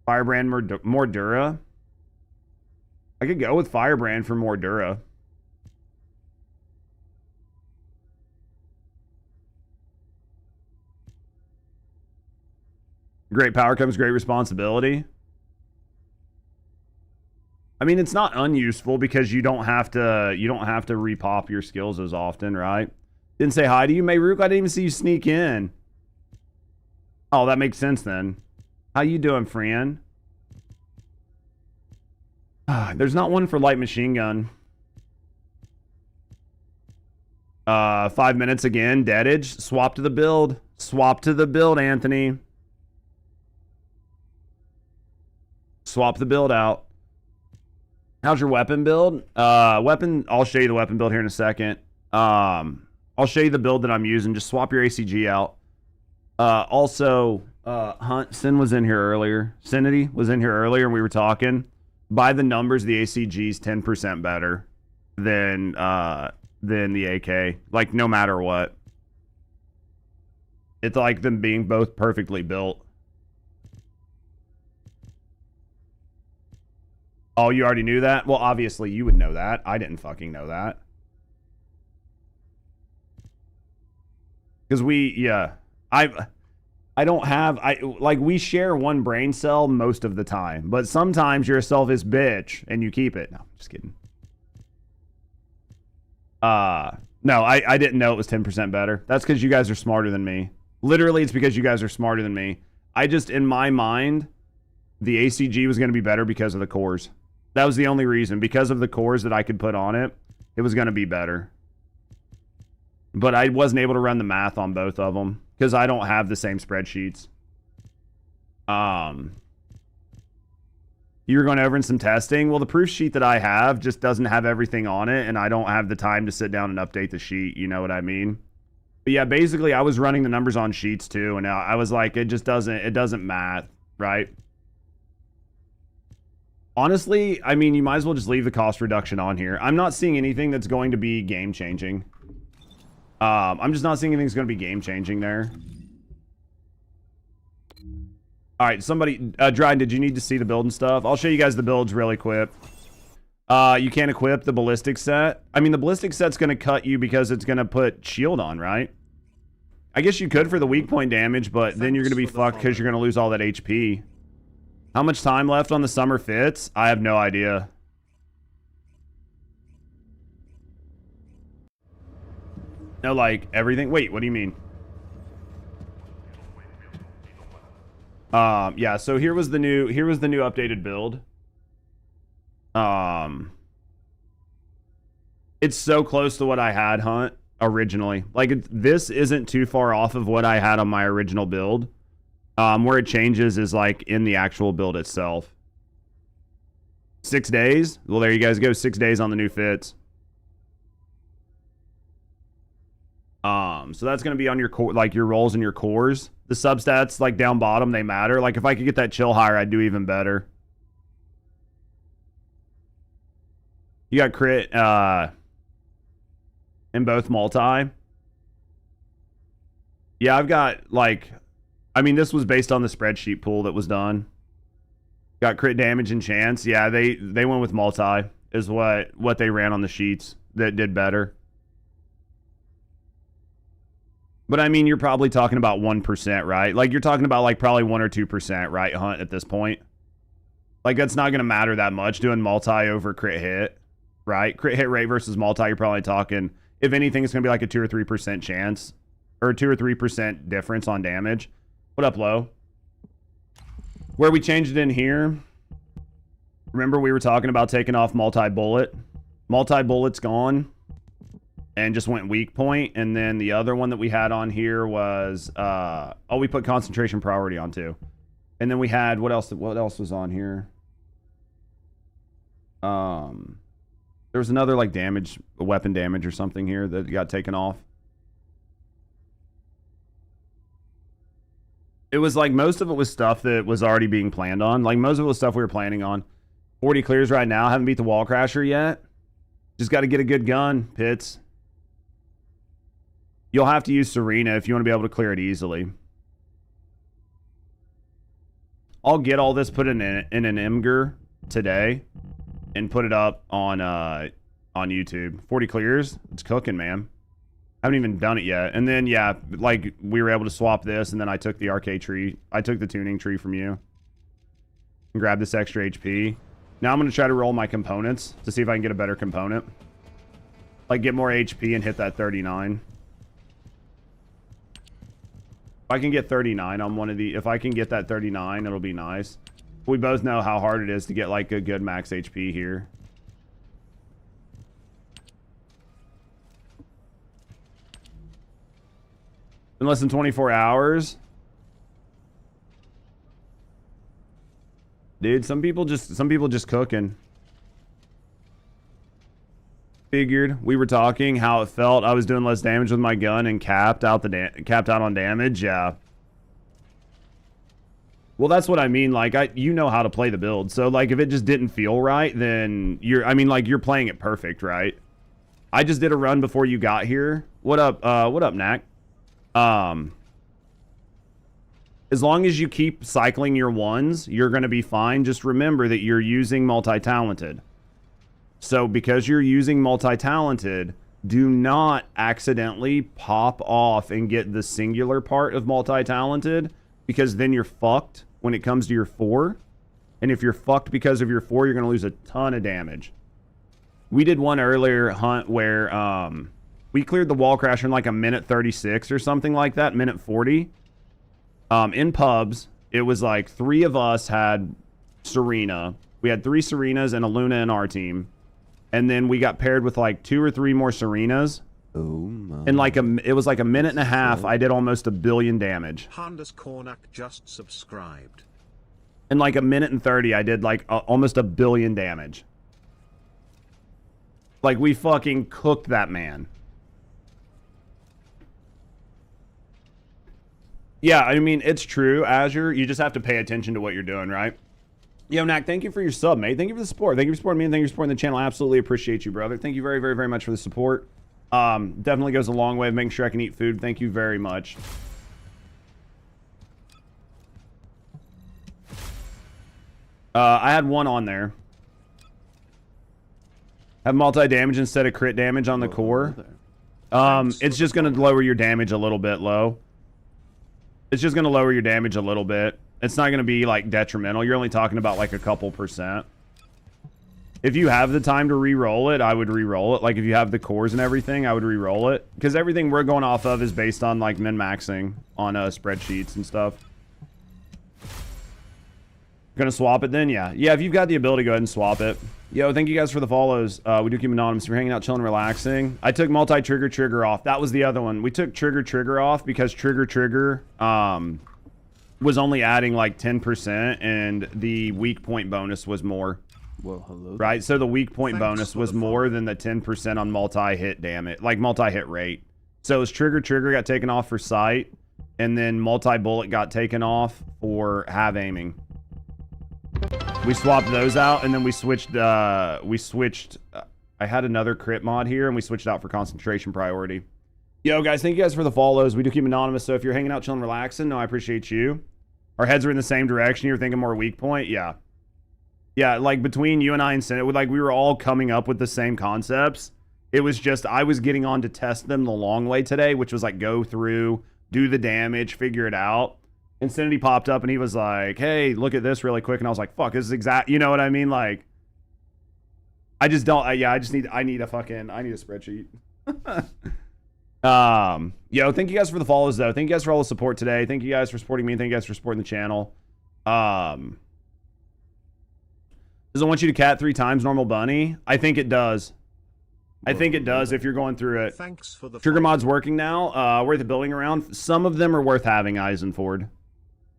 Firebrand more Dura. I could go with Firebrand for more Dura. Great power comes great responsibility. I mean, it's not unuseful because you don't have to repop your skills as often, right? Didn't say hi to you, Mayrook. I didn't even see you sneak in. Oh, that makes sense then. How you doing, Fran? There's not one for light machine gun. 5 minutes again. Deadage. Swap to the build. Swap to the build, Anthony. Swap the build out. How's your weapon build? I'll show you the weapon build here in a second. I'll show you the build that I'm using. Just swap your ACG out. Also, Sin was in here earlier. Sinity was in here earlier, and we were talking. By the numbers, the ACG is 10% better than the AK. Like, no matter what. It's like them being both perfectly built. Oh, you already knew that? Well, obviously you would know that. I didn't fucking know that. Because I don't have, like, we share one brain cell most of the time, but sometimes you're a selfish bitch and you keep it. No, I'm just kidding. No, I didn't know it was 10% better. That's because you guys are smarter than me. Literally, it's because you guys are smarter than me. I just, in my mind, the ACG was going to be better because of the cores. That was the only reason. Because of the cores that I could put on it, it was going to be better. But I wasn't able to run the math on both of them because I don't have the same spreadsheets. You were going over in some testing. Well, the proof sheet that I have just doesn't have everything on it, and I don't have the time to sit down and update the sheet. You know what I mean? But yeah, basically, I was running the numbers on sheets too, and I was like, it doesn't math, right? Honestly, I mean, you might as well just leave the cost reduction on here. I'm not seeing anything that's going to be game-changing. I'm just not seeing anything that's going to be game-changing there. All right, somebody... Dryden, did you need to see the build and stuff? I'll show you guys the builds really quick. You can't equip the ballistic set. I mean, the ballistic set's going to cut you because it's going to put shield on, right? I guess you could for the weak point damage, but then you're going to be fucked because you're going to lose all that HP. How much time left on the summer fits? I have no idea. No, like, everything? Wait, what do you mean? Yeah, so here was the new updated build. It's so close to what I had, Hunt, originally. Like, this isn't too far off of what I had on my original build. Where it changes is, like, in the actual build itself. 6 days? Well, there you guys go. 6 days on the new fits. So that's going to be on your core, like, your rolls and your cores. The substats, like, down bottom, they matter. Like, if I could get that chill higher, I'd do even better. You got crit, in both multi. Yeah, I've got, like... I mean, this was based on the spreadsheet pool that was done. Got crit damage and chance. Yeah, they went with multi is what they ran on the sheets that did better. But I mean, you're probably talking about 1%, right? Like, you're talking about, like, probably 1 or 2%, right, Hunt, at this point? Like, that's not going to matter that much doing multi over crit hit, right? Crit hit rate versus multi, you're probably talking, if anything, it's going to be like a 2 or 3% chance, or 2 or 3% difference on damage. What up, Low? Where we changed it in here, remember we were talking about taking off multi-bullet? Multi-bullet's gone and just went weak point. And then the other one that we had on here was, we put concentration priority on too. And then we had, what else was on here? There was another, like, damage, weapon damage or something here that got taken off. It was like most of it was stuff that was already being planned on. Like, most of it was stuff we were planning on. 40 clears right now. Haven't beat the Wallcrasher yet. Just got to get a good gun, Pitts. You'll have to use Serena if you want to be able to clear it easily. I'll get all this put in an Imgur today and put it up on YouTube. 40 clears. It's cooking, man. I haven't even done it yet. And then, yeah, like, we were able to swap this, and then I took the Arche tree. I took the tuning tree from you. And grabbed this extra HP. Now I'm going to try to roll my components to see if I can get a better component. Like, get more HP and hit that 39. If I can get 39 on one of the... If I can get that 39, it'll be nice. We both know how hard it is to get, like, a good max HP here. In less than 24 hours. Dude, some people just cooking. Figured. We were talking how it felt. I was doing less damage with my gun and capped out on damage. Yeah. Well, that's what I mean. Like, you know how to play the build. So, like, if it just didn't feel right, then you're playing it perfect, right? I just did a run before you got here. What up, Knack? As long as you keep cycling your ones, you're going to be fine. Just remember that you're using multi-talented. So, because you're using multi-talented, do not accidentally pop off and get the singular part of multi-talented, because then you're fucked when it comes to your 4. And if you're fucked because of your 4, you're going to lose a ton of damage. We did one earlier hunt where we cleared the Wallcrasher in like a minute 36 or something like that, minute 40. In pubs, it was like 3 of us had Serena. We had 3 Serenas and a Luna in our team. And then we got paired with like 2 or 3 more Serenas. Oh my. And like it was like a minute and a half. I did almost 1 billion damage. Honda's Cornac just subscribed. In like a minute and 30, I did like almost 1 billion damage. Like, we fucking cooked that man. Yeah, I mean, it's true, Azure. You just have to pay attention to what you're doing, right? Yo, Knack, thank you for your sub, mate. Thank you for the support. Thank you for supporting me, and thank you for supporting the channel. I absolutely appreciate you, brother. Thank you very, very, very much for the support. Definitely goes a long way of making sure I can eat food. Thank you very much. I had one on there. Have multi-damage instead of crit damage on the core. It's just going to lower your damage a little bit low. It's just going to lower your damage a little bit. It's not going to be, like, detrimental. You're only talking about, like, a couple %. If you have the time to re-roll it, I would re-roll it. Like, if you have the cores and everything, I would re-roll it. Because everything we're going off of is based on, like, min-maxing on spreadsheets and stuff. Gonna swap it then? Yeah. Yeah, if you've got the ability, go ahead and swap it. Yo, thank you guys for the follows. We do keep anonymous. We're hanging out, chilling, relaxing. I took multi-trigger off. That was the other one. We took trigger off because trigger was only adding like 10%, and the weak point bonus was more. Well, hello. Right? So the weak point bonus was more than the 10% on multi-hit damage, like multi-hit rate. So it was trigger got taken off for sight, and then multi-bullet got taken off for have aiming. We swapped those out, and then we switched, I had another crit mod here, and we switched out for concentration priority. Yo, guys, thank you guys for the follows. We do keep anonymous, so if you're hanging out, chilling, relaxing, no, I appreciate you. Our heads are in the same direction. You're thinking more weak point? Yeah. Yeah, like, between you and I and Senate, like, we were all coming up with the same concepts. It was just, I was getting on to test them the long way today, which was, like, go through, do the damage, figure it out. Infinity popped up and he was like, hey, look at this really quick. And I was like, fuck, this is exact, you know what I mean? Like, I just don't, I need a spreadsheet. Yo, thank you guys for the follows though. Thank you guys for all the support today. Thank you guys for supporting me. Thank you guys for supporting the channel. Does it want you to cat 3 times normal bunny? I think it does. I think it does if you're going through it. Thanks for the Trigger mod's working now. Worth the building around. Some of them are worth having, Eisenford.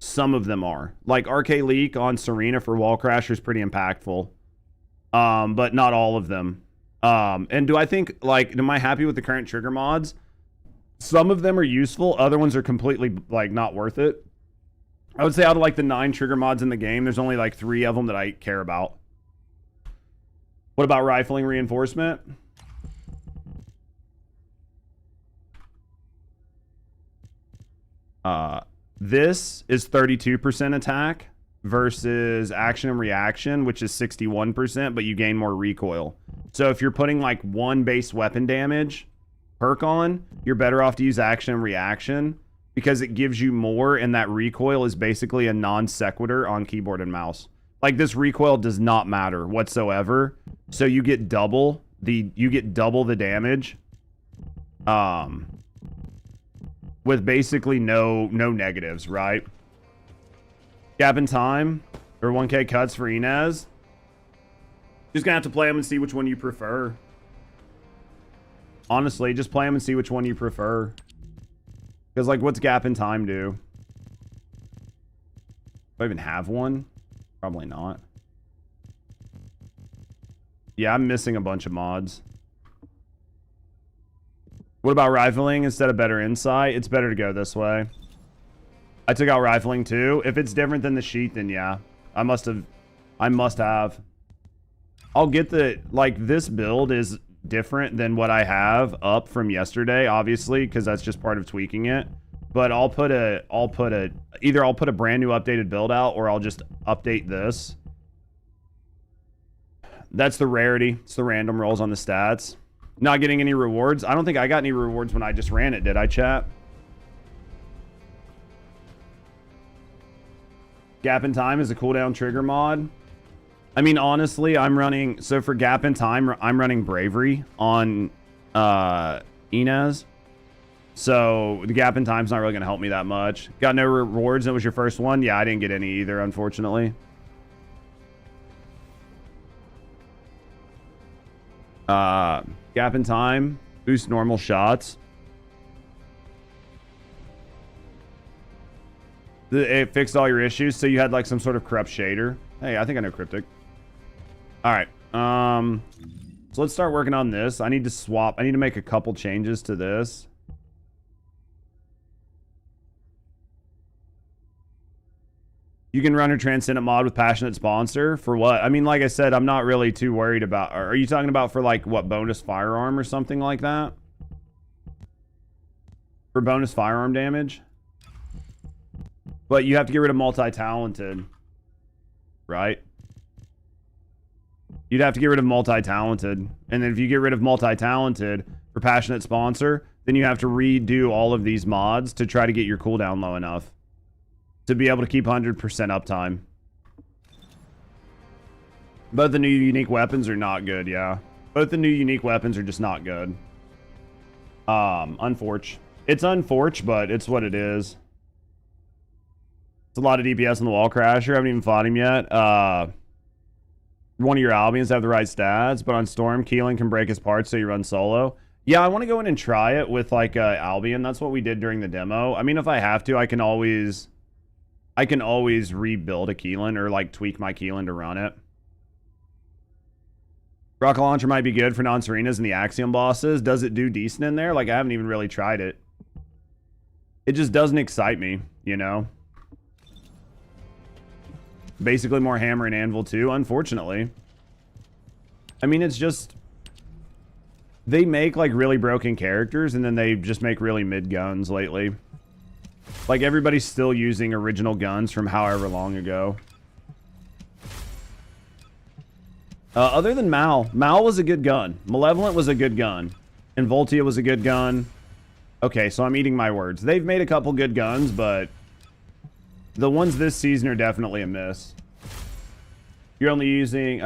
Some of them are. Like Arche Leak on Serena for Wallcrasher is pretty impactful. But not all of them. And do I think, like, am I happy with the current trigger mods? Some of them are useful. Other ones are completely, like, not worth it. I would say out of, like, the 9 trigger mods in the game, there's only, like, 3 of them that I care about. What about rifling reinforcement? This is 32% attack versus action and reaction, which is 61%, but you gain more recoil. So if you're putting like 1 base weapon damage perk on, you're better off to use action and reaction because it gives you more, and that recoil is basically a non sequitur on keyboard and mouse. Like, this recoil does not matter whatsoever. So you get double the damage. With basically no negatives, right? Gap in time or 1K cuts for Inez. Just gonna have to play them and see which one you prefer. Honestly, just play them and see which one you prefer. Because, like, what's gap in time do? Do I even have one? Probably not. Yeah, I'm missing a bunch of mods. What about rifling instead of better insight? It's better to go this way. I took out rifling too. If it's different than the sheet, then yeah. I must have. I'll get the, like, this build is different than what I have up from yesterday, obviously, because that's just part of tweaking it. But either I'll put a brand new updated build out, or I'll just update this. That's the rarity. It's the random rolls on the stats. Not getting any rewards. I don't think I got any rewards when I just ran it, did I, chat? Gap in time is a cooldown trigger mod. I mean, honestly, I'm running... So for gap in time, I'm running bravery on Inez. So the gap in time's not really going to help me that much. Got no rewards. It was your first one? Yeah, I didn't get any either, unfortunately. Gap in time. Boost normal shots. It fixed all your issues, so you had like some sort of corrupt shader. Hey, I think I know cryptic. All right. So let's start working on this. I need to swap. I need to make a couple changes to this. You can run a Transcendent mod with Passionate Sponsor. For what? I mean, like I said, I'm not really too worried about... Are you talking about for, like, what, bonus firearm or something like that? For bonus firearm damage? But you have to get rid of multi-talented. Right? You'd have to get rid of multi-talented. And then if you get rid of multi-talented for Passionate Sponsor, then you have to redo all of these mods to try to get your cooldown low enough to be able to keep 100% uptime. Both the new unique weapons are not good, yeah. Both the new unique weapons are just not good. Unforch. It's unforch, but it's what it is. It's a lot of DPS on the Wallcrasher. I haven't even fought him yet. One of your Albions have the right stats, but on Storm, Keelan can break his parts so you run solo. Yeah, I want to go in and try it with, like, Albion. That's what we did during the demo. I mean, if I have to, I can always rebuild a Keelan or, like, tweak my Keelan to run it. Rocket Launcher might be good for non-Serenas and the Axiom bosses. Does it do decent in there? Like, I haven't even really tried it. It just doesn't excite me, you know? Basically more hammer and anvil too, unfortunately. I mean, it's just... They make, like, really broken characters, and then they just make really mid guns lately. Like, everybody's still using original guns from however long ago. Other than Mal was a good gun. Malevolent was a good gun. And Voltia was a good gun. Okay, so I'm eating my words. They've made a couple good guns, but the ones this season are definitely a miss. You're only using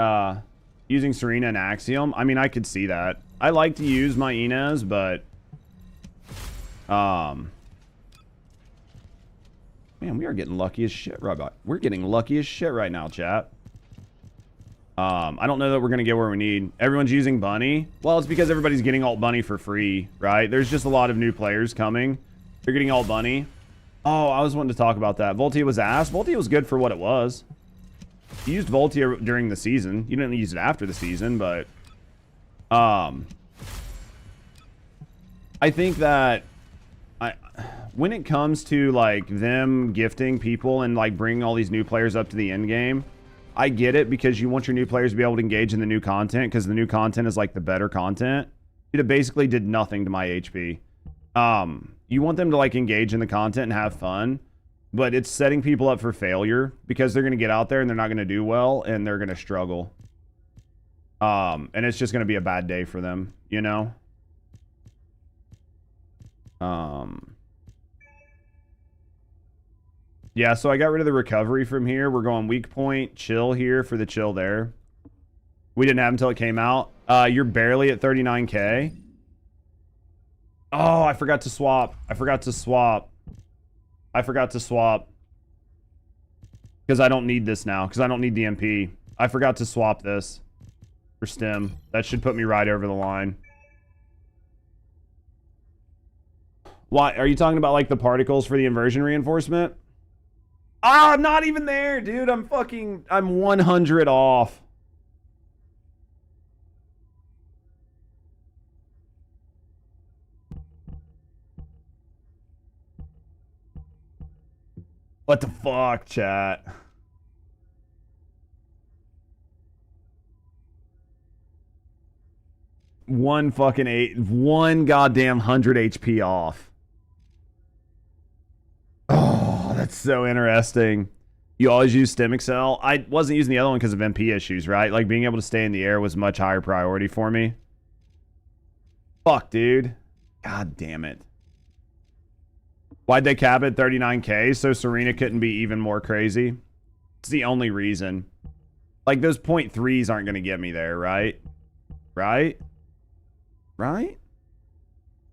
Serena and Axiom. I mean, I could see that. I like to use my Inez, but man, we are getting lucky as shit, Robot. We're getting lucky as shit right now, chat. I don't know that we're gonna get where we need. Everyone's using Bunny. Well, it's because everybody's getting alt Bunny for free, right? There's just a lot of new players coming. They're getting alt Bunny. Oh, I was wanting to talk about that. Voltia was ass. Voltia was good for what it was. You used Voltia during the season. You didn't use it after the season, but I think that when it comes to, like, them gifting people and, like, bringing all these new players up to the end game, I get it, because you want your new players to be able to engage in the new content, because the new content is, like, the better content. It basically did nothing to my HP. You want them to, like, engage in the content and have fun, but it's setting people up for failure, because they're going to get out there and they're not going to do well, and they're going to struggle. And it's just going to be a bad day for them, you know? Yeah, so I got rid of the recovery from here. We're going weak point, chill here for the chill there. We didn't have until it came out. You're barely at 39k. Oh, I forgot to swap. Because I don't need this now, because I don't need the MP. I forgot to swap this for stim. That should put me right over the line. Why? Are you talking about, like, the particles for the inversion reinforcement? Ah, I'm not even there, dude. I'm 100 off. What the fuck, chat? One goddamn 100 HP off. Oh, that's so interesting. You always use Stem Excel? I wasn't using the other one because of MP issues, right? Like, being able to stay in the air was much higher priority for me. Fuck, dude. God damn it. Why'd they cap it 39k so Serena couldn't be even more crazy? It's the only reason. Like, those 0.3s aren't going to get me there, right? Right? Right?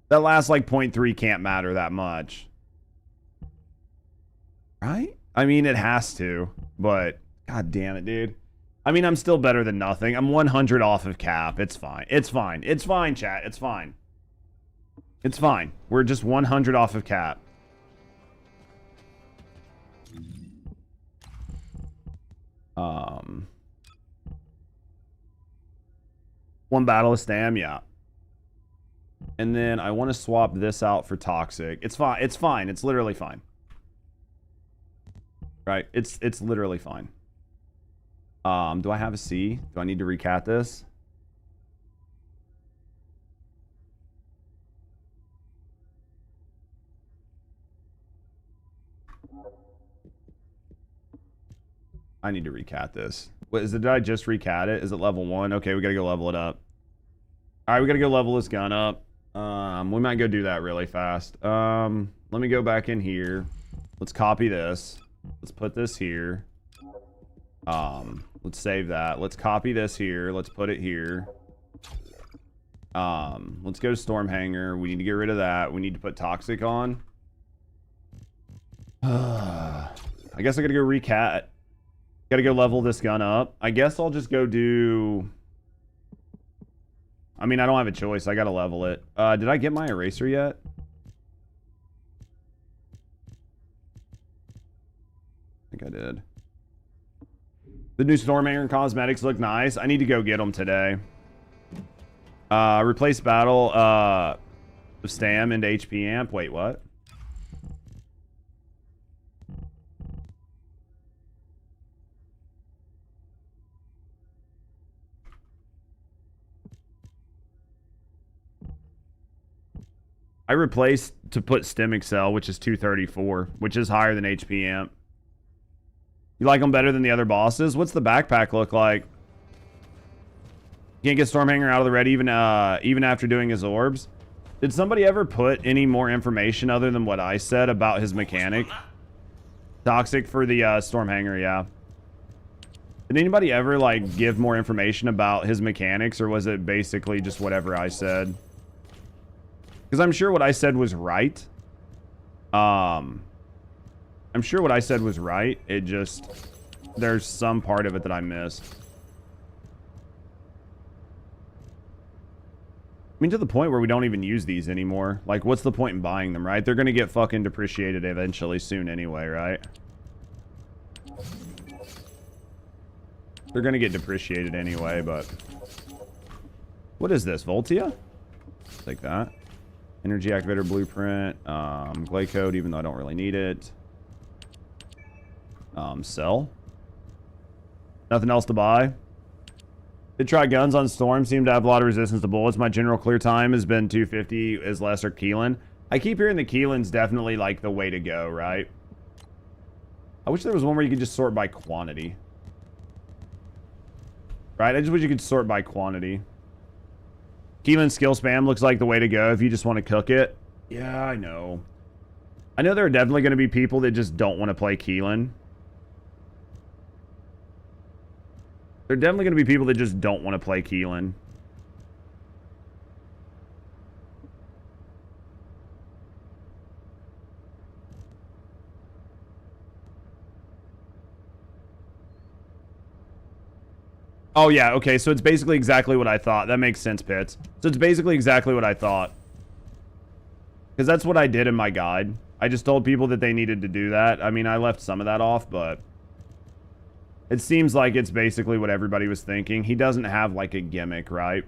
That last, like, 0.3 can't matter that much. Right? I mean, it has to, but god damn it, dude. I mean, I'm still better than nothing. I'm 100 off of cap. It's fine. It's fine. It's fine, chat. It's fine. It's fine. We're just 100 off of cap. One battle of Stam, yeah. And then I want to swap this out for Toxic. It's fine. It's fine. It's literally fine. Right? It's literally fine. Do I have a C? Do I need to recat this? I need to recat this. What is it? Did I just recat it? Is it level 1? Okay, we gotta go level it up. Alright, we gotta go level this gun up. We might go do that really fast. Let me go back in here. Let's copy this. Let's put this here. Let's save that. Let's copy this here. Let's put it here. Let's go to Stormhanger. We need to get rid of that. We need to put Toxic on. I guess I gotta go recat. Gotta go level this gun up. I guess I'll just go do... I mean, I don't have a choice. I gotta level it. Did I get my eraser yet? I think I did. The new Stormhanger and cosmetics look nice. I need to go get them today. Replace battle Stam into HP amp. Wait, what? I replaced to put Stem Excel, which is 234, which is higher than HP amp. You like them better than the other bosses? What's the backpack look like? Can't get Stormhanger out of the red even after doing his orbs. Did somebody ever put any more information other than what I said about his mechanic? Toxic for the Stormhanger, yeah. Did anybody ever like give more information about his mechanics, or was it basically just whatever I said? Because I'm sure what I said was right. I'm sure what I said was right. It just... there's some part of it that I missed. I mean, to the point where we don't even use these anymore. Like, what's the point in buying them, right? They're going to get fucking depreciated eventually soon anyway, right? They're going to get depreciated anyway, but... what is this? Voltia? Take that. Energy activator blueprint. Glay code, even though I don't really need it. Sell. Nothing else to buy. Did try guns on Storm. Seem to have a lot of resistance to bullets. My general clear time has been 250 is lesser Keelan. I keep hearing the Keelan's definitely like the way to go, right? I wish there was one where you could just sort by quantity. Right? I just wish you could sort by quantity. Keelan skill spam looks like the way to go if you just want to cook it. Yeah, I know. I know there are definitely going to be people that just don't want to play Keelan. There are definitely going to be people that just don't want to play Keelan. Oh, yeah, okay, so it's basically exactly what I thought. That makes sense, Pitts. So it's basically exactly what I thought. Because that's what I did in my guide. I just told people that they needed to do that. I mean, I left some of that off, but... it seems like it's basically what everybody was thinking. He doesn't have, like, a gimmick, right?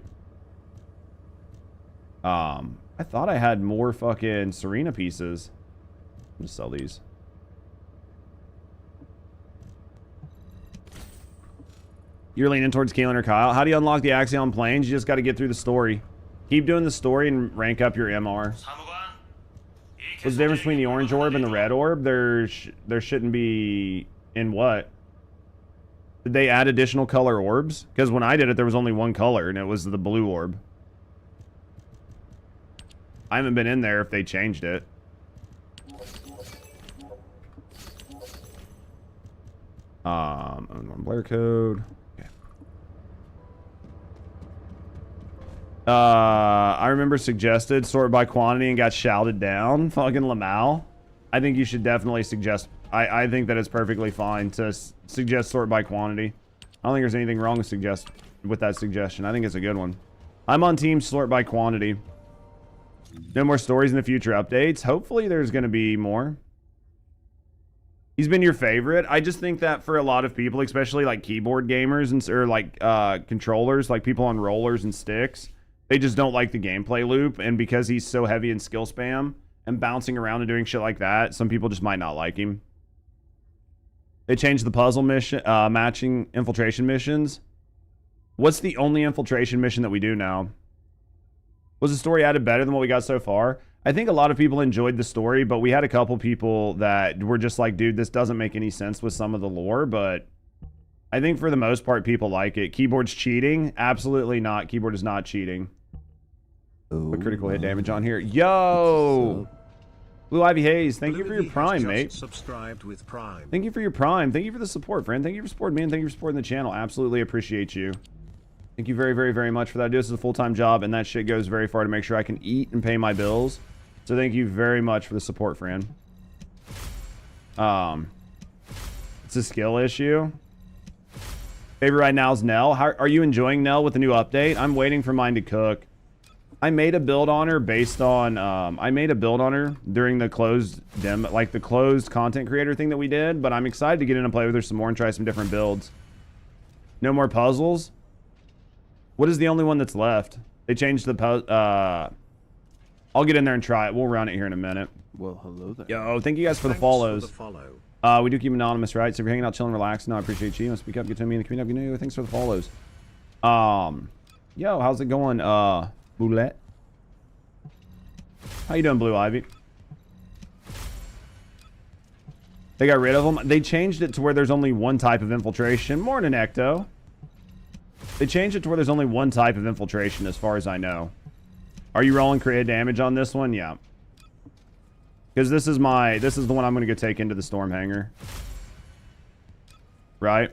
I thought I had more fucking Serena pieces. I'm gonna sell these. You're leaning towards Keelan or Kyle. How do you unlock the Axiom Plains? You just got to get through the story. Keep doing the story and rank up your MR. What's the difference between the orange orb and the red orb? There shouldn't be... In what? Did they add additional color orbs? Because when I did it, there was only one color, and it was the blue orb. I haven't been in there if they changed it. Unknown Blair code. Okay. I remember suggested sort by quantity and got shouted down. Fucking Lamal. I think you should definitely suggest. I think that it's perfectly fine to suggest sort by quantity. I don't think there's anything wrong with that suggestion. I think it's a good one. I'm on team sort by quantity. No more stories in the future updates. Hopefully there's going to be more. He's been your favorite. I just think that for a lot of people, especially like keyboard gamers and or like controllers, like people on rollers and sticks, they just don't like the gameplay loop. And because he's so heavy in skill spam and bouncing around and doing shit like that, some people just might not like him. They changed the puzzle mission, matching infiltration missions. What's the only infiltration mission that we do now? Was the story added better than what we got so far? I think a lot of people enjoyed the story, but we had a couple people that were just like, dude, this doesn't make any sense with some of the lore, but I think for the most part, people like it. Keyboard's cheating? Absolutely not. Keyboard is not cheating. Put critical hit damage on here. Yo! Blue Ivy Hayes, thank you for your prime, mate. Subscribed with prime. Thank you for your prime. Thank you for the support, friend. Thank you for supporting me, and thank you for supporting the channel. Absolutely appreciate you. Thank you very, very, very much for that. I do this as a full-time job, and that shit goes very far to make sure I can eat and pay my bills. So thank you very much for the support, friend. It's a skill issue. Favorite right now is Nell. How are you enjoying Nell with the new update? I'm waiting for mine to cook. I made a build on her based on I made a build on her during the closed demo, like the closed content creator thing that we did, but I'm excited to get in and play with her some more and try some different builds. No more puzzles. What is the only one that's left? They changed the I'll get in there and try it. We'll run it here in a minute. Well, hello there. Yo, thank you guys for the follows. We do keep anonymous, right? So if you're hanging out, chilling, relaxing, no, I appreciate you. Speak up, get to me in the community. You know, thanks for the follows. Yo, how's it going? Boulette. How you doing, Blue Ivy? They got rid of them. They changed it to where there's only one type of infiltration. Morning, Ecto. They changed it to where there's only one type of infiltration, as far as I know. Are you rolling creative damage on this one? Yeah. Because this is the one I'm going to go take into the storm hanger. Right?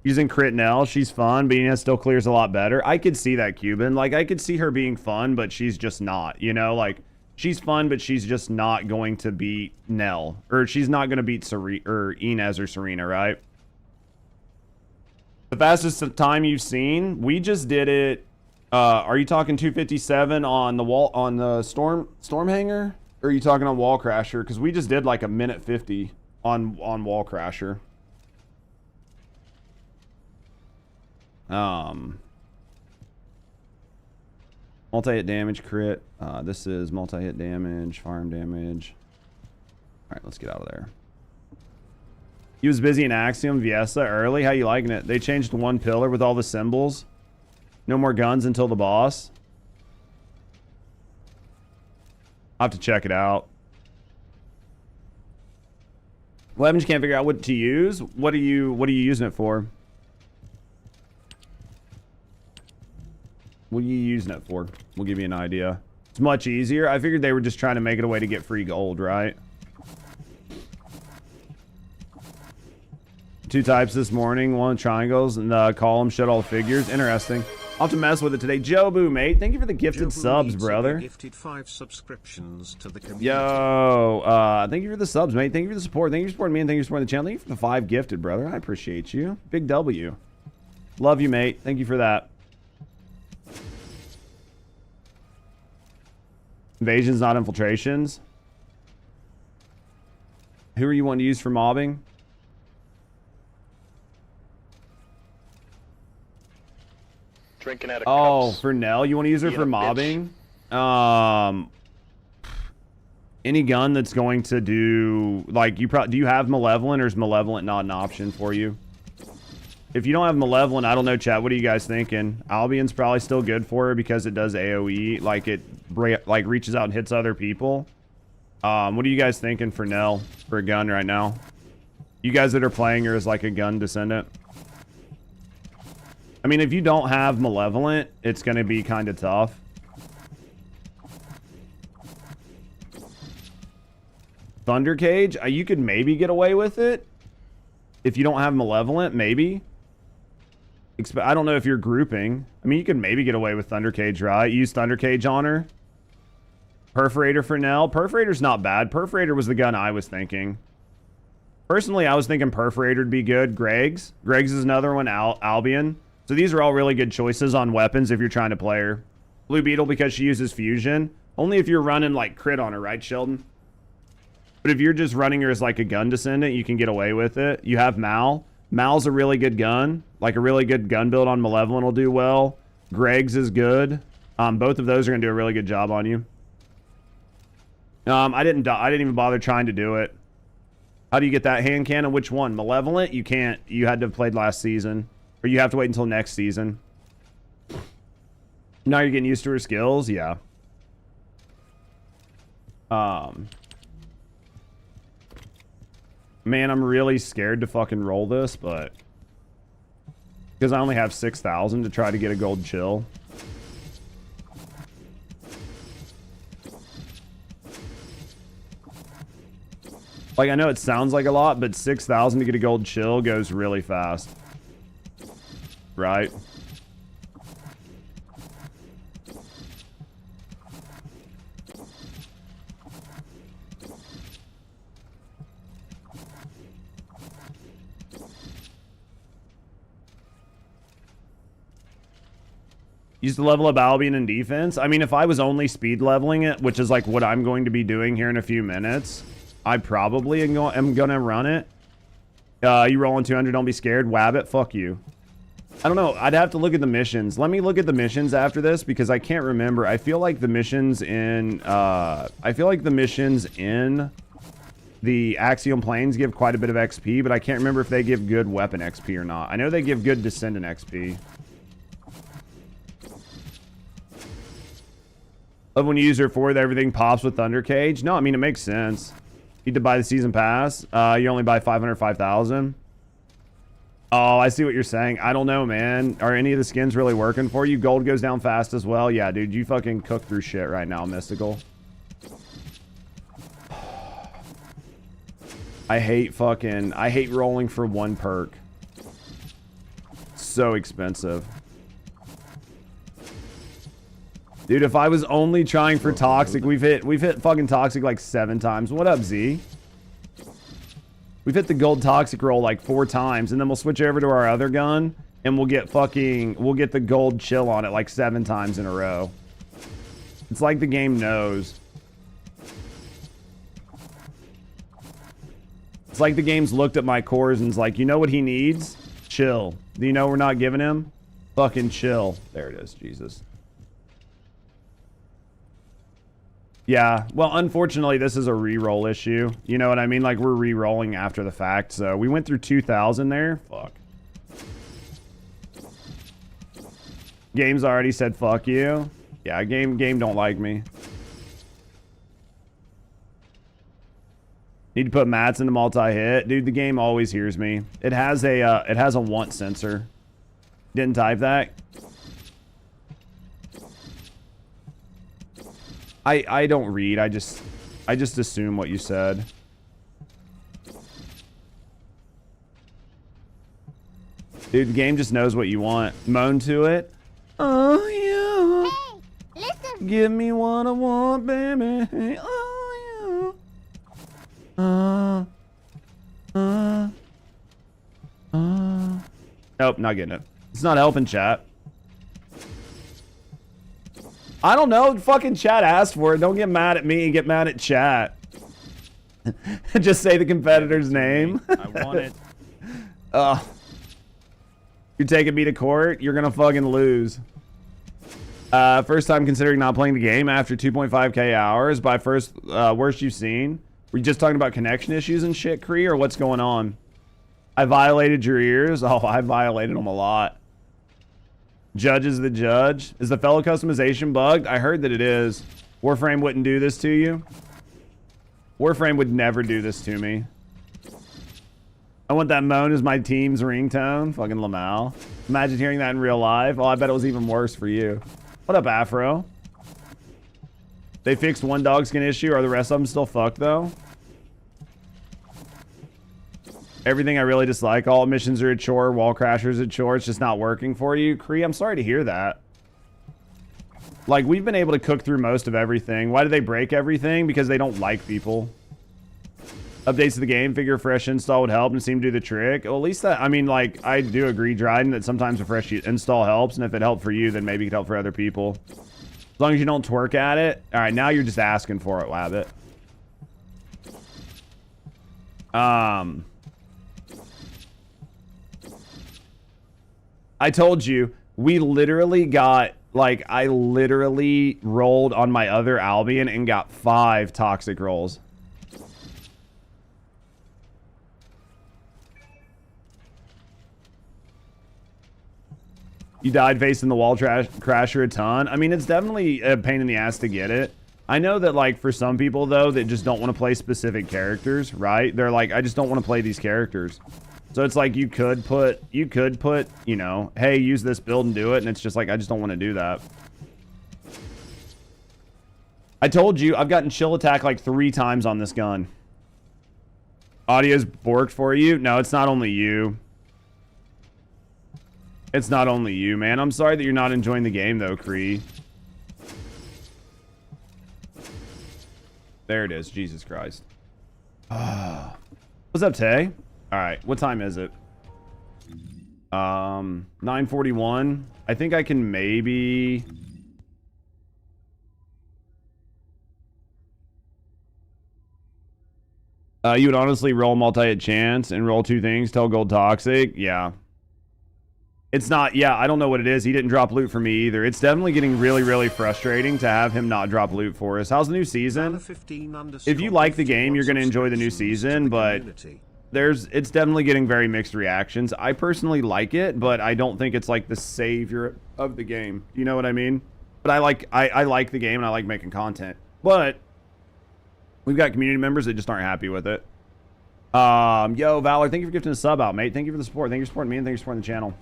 Using crit Nell, she's fun, but it still clears a lot better. I could see that, Cuban. Like, I could see her being fun, but she's just not. You know, like, she's fun, but she's just not going to beat Nell. Or she's not going to beat Inez or Serena, right? The fastest time you've seen, we just did it. Are you talking 257 on the storm hanger? Or are you talking on Wallcrasher? Because we just did like a minute 50 on Wallcrasher. Multi-hit damage crit. This is multi-hit damage, farm damage. All right, let's get out of there. He was busy in Axiom Viesa early. How you liking it? They changed one pillar with all the symbols. No more guns until the boss. I'll have to check it out. Levens can't figure out what to use. What are you using it for? What are you using it for? We'll give you an idea. It's much easier. I figured they were just trying to make it a way to get free gold, right? 2 types this morning, 1 triangles, and the column showed all the figures. Interesting. I'll have to mess with it today. Jobu, mate, thank you for the gifted subs, brother. Gifted 5 subscriptions to the community. Yo, thank you for the subs, mate. Thank you for the support. Thank you for supporting me, and thank you for supporting the channel. Thank you for the 5 gifted, brother. I appreciate you. Big W. Love you, mate. Thank you for that. Invasions, not infiltrations. Who are you wanting to use for mobbing? Drinking out of cups. Oh, For Nell, you want to use her for mobbing? Any gun that's going to do like do you have Malevolent, or is Malevolent not an option for you? If you don't have Malevolent, I don't know, chat. What are you guys thinking? Albion's probably still good for her because it does AoE. Like, it reaches out and hits other people. What are you guys thinking for Nell for a gun right now? You guys that are playing her as like a gun Descendant. I mean, if you don't have Malevolent, it's going to be kind of tough. Thunder Cage, you could maybe get away with it. If you don't have Malevolent, maybe. I don't know if you're grouping. I mean, you could maybe get away with Thunder Cage, right? Use Thunder Cage on her. Perforator for Nell. Perforator's not bad. Perforator was the gun I was thinking. Personally, I was thinking Perforator would be good. Greg's is another one. Albion. So these are all really good choices on weapons if you're trying to play her. Blue Beetle because she uses fusion. Only if you're running like crit on her, right, Sheldon? But if you're just running her as like a gun Descendant, you can get away with it. You have Mal. Mal's a really good gun. Like a really good gun build on Malevolent will do well. Greg's is good. Both of those are going to do a really good job on you. I didn't even bother trying to do it. How do you get that hand cannon? Which one? Malevolent? You can't. You had to have played last season. Or you have to wait until next season. Now you're getting used to her skills? Yeah. Man, I'm really scared to fucking roll this, but... because I only have 6,000 to try to get a gold chill. Like, I know it sounds like a lot, but 6,000 to get a gold chill goes really fast. Right? Use the level up Albion in defense. I mean, if I was only speed leveling it, which is like what I'm going to be doing here in a few minutes, I probably am going to run it. You rolling 200, don't be scared. Wabbit, fuck you. I don't know. I'd have to look at the missions. Let me look at the missions after this because I can't remember. I feel like the missions in the Axiom Plains give quite a bit of XP, but I can't remember if they give good weapon XP or not. I know they give good Descendant XP. Love when you use her forward, everything pops with Thunder Cage. No, I mean, it makes sense. You need to buy the season pass. You only buy 500, 5,000. Oh, I see what you're saying. I don't know, man. Are any of the skins really working for you? Gold goes down fast as well. Yeah, dude, you fucking cook through shit right now, Mystical. I hate rolling for one perk. So expensive. Dude, if I was only trying for Toxic, we've hit fucking Toxic like 7 times. What up, Z? We've hit the gold Toxic roll like 4 times, and then we'll switch over to our other gun, and we'll get the gold chill on it like 7 times in a row. It's like the game knows. It's like the game's looked at my cores and is like, you know what he needs? Chill. Do you know we're not giving him? Fucking chill. There it is, Jesus. Yeah, well, unfortunately, this is a re-roll issue. You know what I mean? Like, we're re-rolling after the fact. So, we went through 2,000 there. Fuck. Game's already said fuck you. Yeah, game don't like me. Need to put mats in the multi-hit. Dude, the game always hears me. It has a want sensor. Didn't type that. I don't read. I just assume what you said. Dude, the game just knows what you want. Moan to it. Oh yeah. Hey, listen. Give me what I want, baby. Oh yeah. Nope, not getting it. It's not helping, chat. I don't know. Fucking chat asked for it. Don't get mad at me and get mad at chat. Just say the competitor's name. I want it. You're taking me to court? You're gonna fucking lose. First time considering not playing the game after 2.5k hours. By worst you've seen. Were you just talking about connection issues and shit, Kree, or what's going on? I violated your ears. Oh, I violated them a lot. Judge is the judge. Is the fellow customization bugged? I heard that it is. Warframe wouldn't do this to you. Warframe would never do this to me. I want that moan as my team's ringtone. Fucking Lamal. Imagine hearing that in real life. Oh, I bet it was even worse for you. What up, Afro? They fixed one dog skin issue. Are the rest of them still fucked, though? Everything I really dislike. All missions are a chore. Wallcrasher's a chore. It's just not working for you. Kree, I'm sorry to hear that. Like, we've been able to cook through most of everything. Why do they break everything? Because they don't like people. Updates to the game, figure a fresh install would help and seem to do the trick. Well, at least that, I mean, like, I do agree, Dryden, that sometimes a fresh install helps, and if it helped for you, then maybe it could help for other people. As long as you don't twerk at it. All right, now you're just asking for it, Wabbit. I told you, we literally got, like, I literally rolled on my other Albion and got 5 toxic rolls. You died facing the Wallcrasher a ton. I mean, it's definitely a pain in the ass to get it. I know that, like, for some people, though, that just don't want to play specific characters, right? They're like, I just don't want to play these characters. So it's like, you could put, you know, hey, use this build and do it. And it's just like, I just don't want to do that. I told you, I've gotten chill attack like 3 times on this gun. Audio's borked for you? No, it's not only you. It's not only you, man. I'm sorry that you're not enjoying the game, though, Kree. There it is. Jesus Christ. What's up, Tay? All right. What time is it? 9:41. I think I can maybe... you would honestly roll multi at chance and roll 2 things, tell gold toxic. Yeah. It's not, yeah, I don't know what it is. He didn't drop loot for me either. It's definitely getting really, really frustrating to have him not drop loot for us. How's the new season? If you like the game, you're going to enjoy the new season, but it's definitely getting very mixed reactions. I personally like it, but I don't think it's like the savior of the game. You know what I mean? But I like the game and I like making content. But we've got community members that just aren't happy with it. Yo, Valor, thank you for gifting a sub out, mate. Thank you for the support. Thank you for supporting me and thank you for supporting the channel.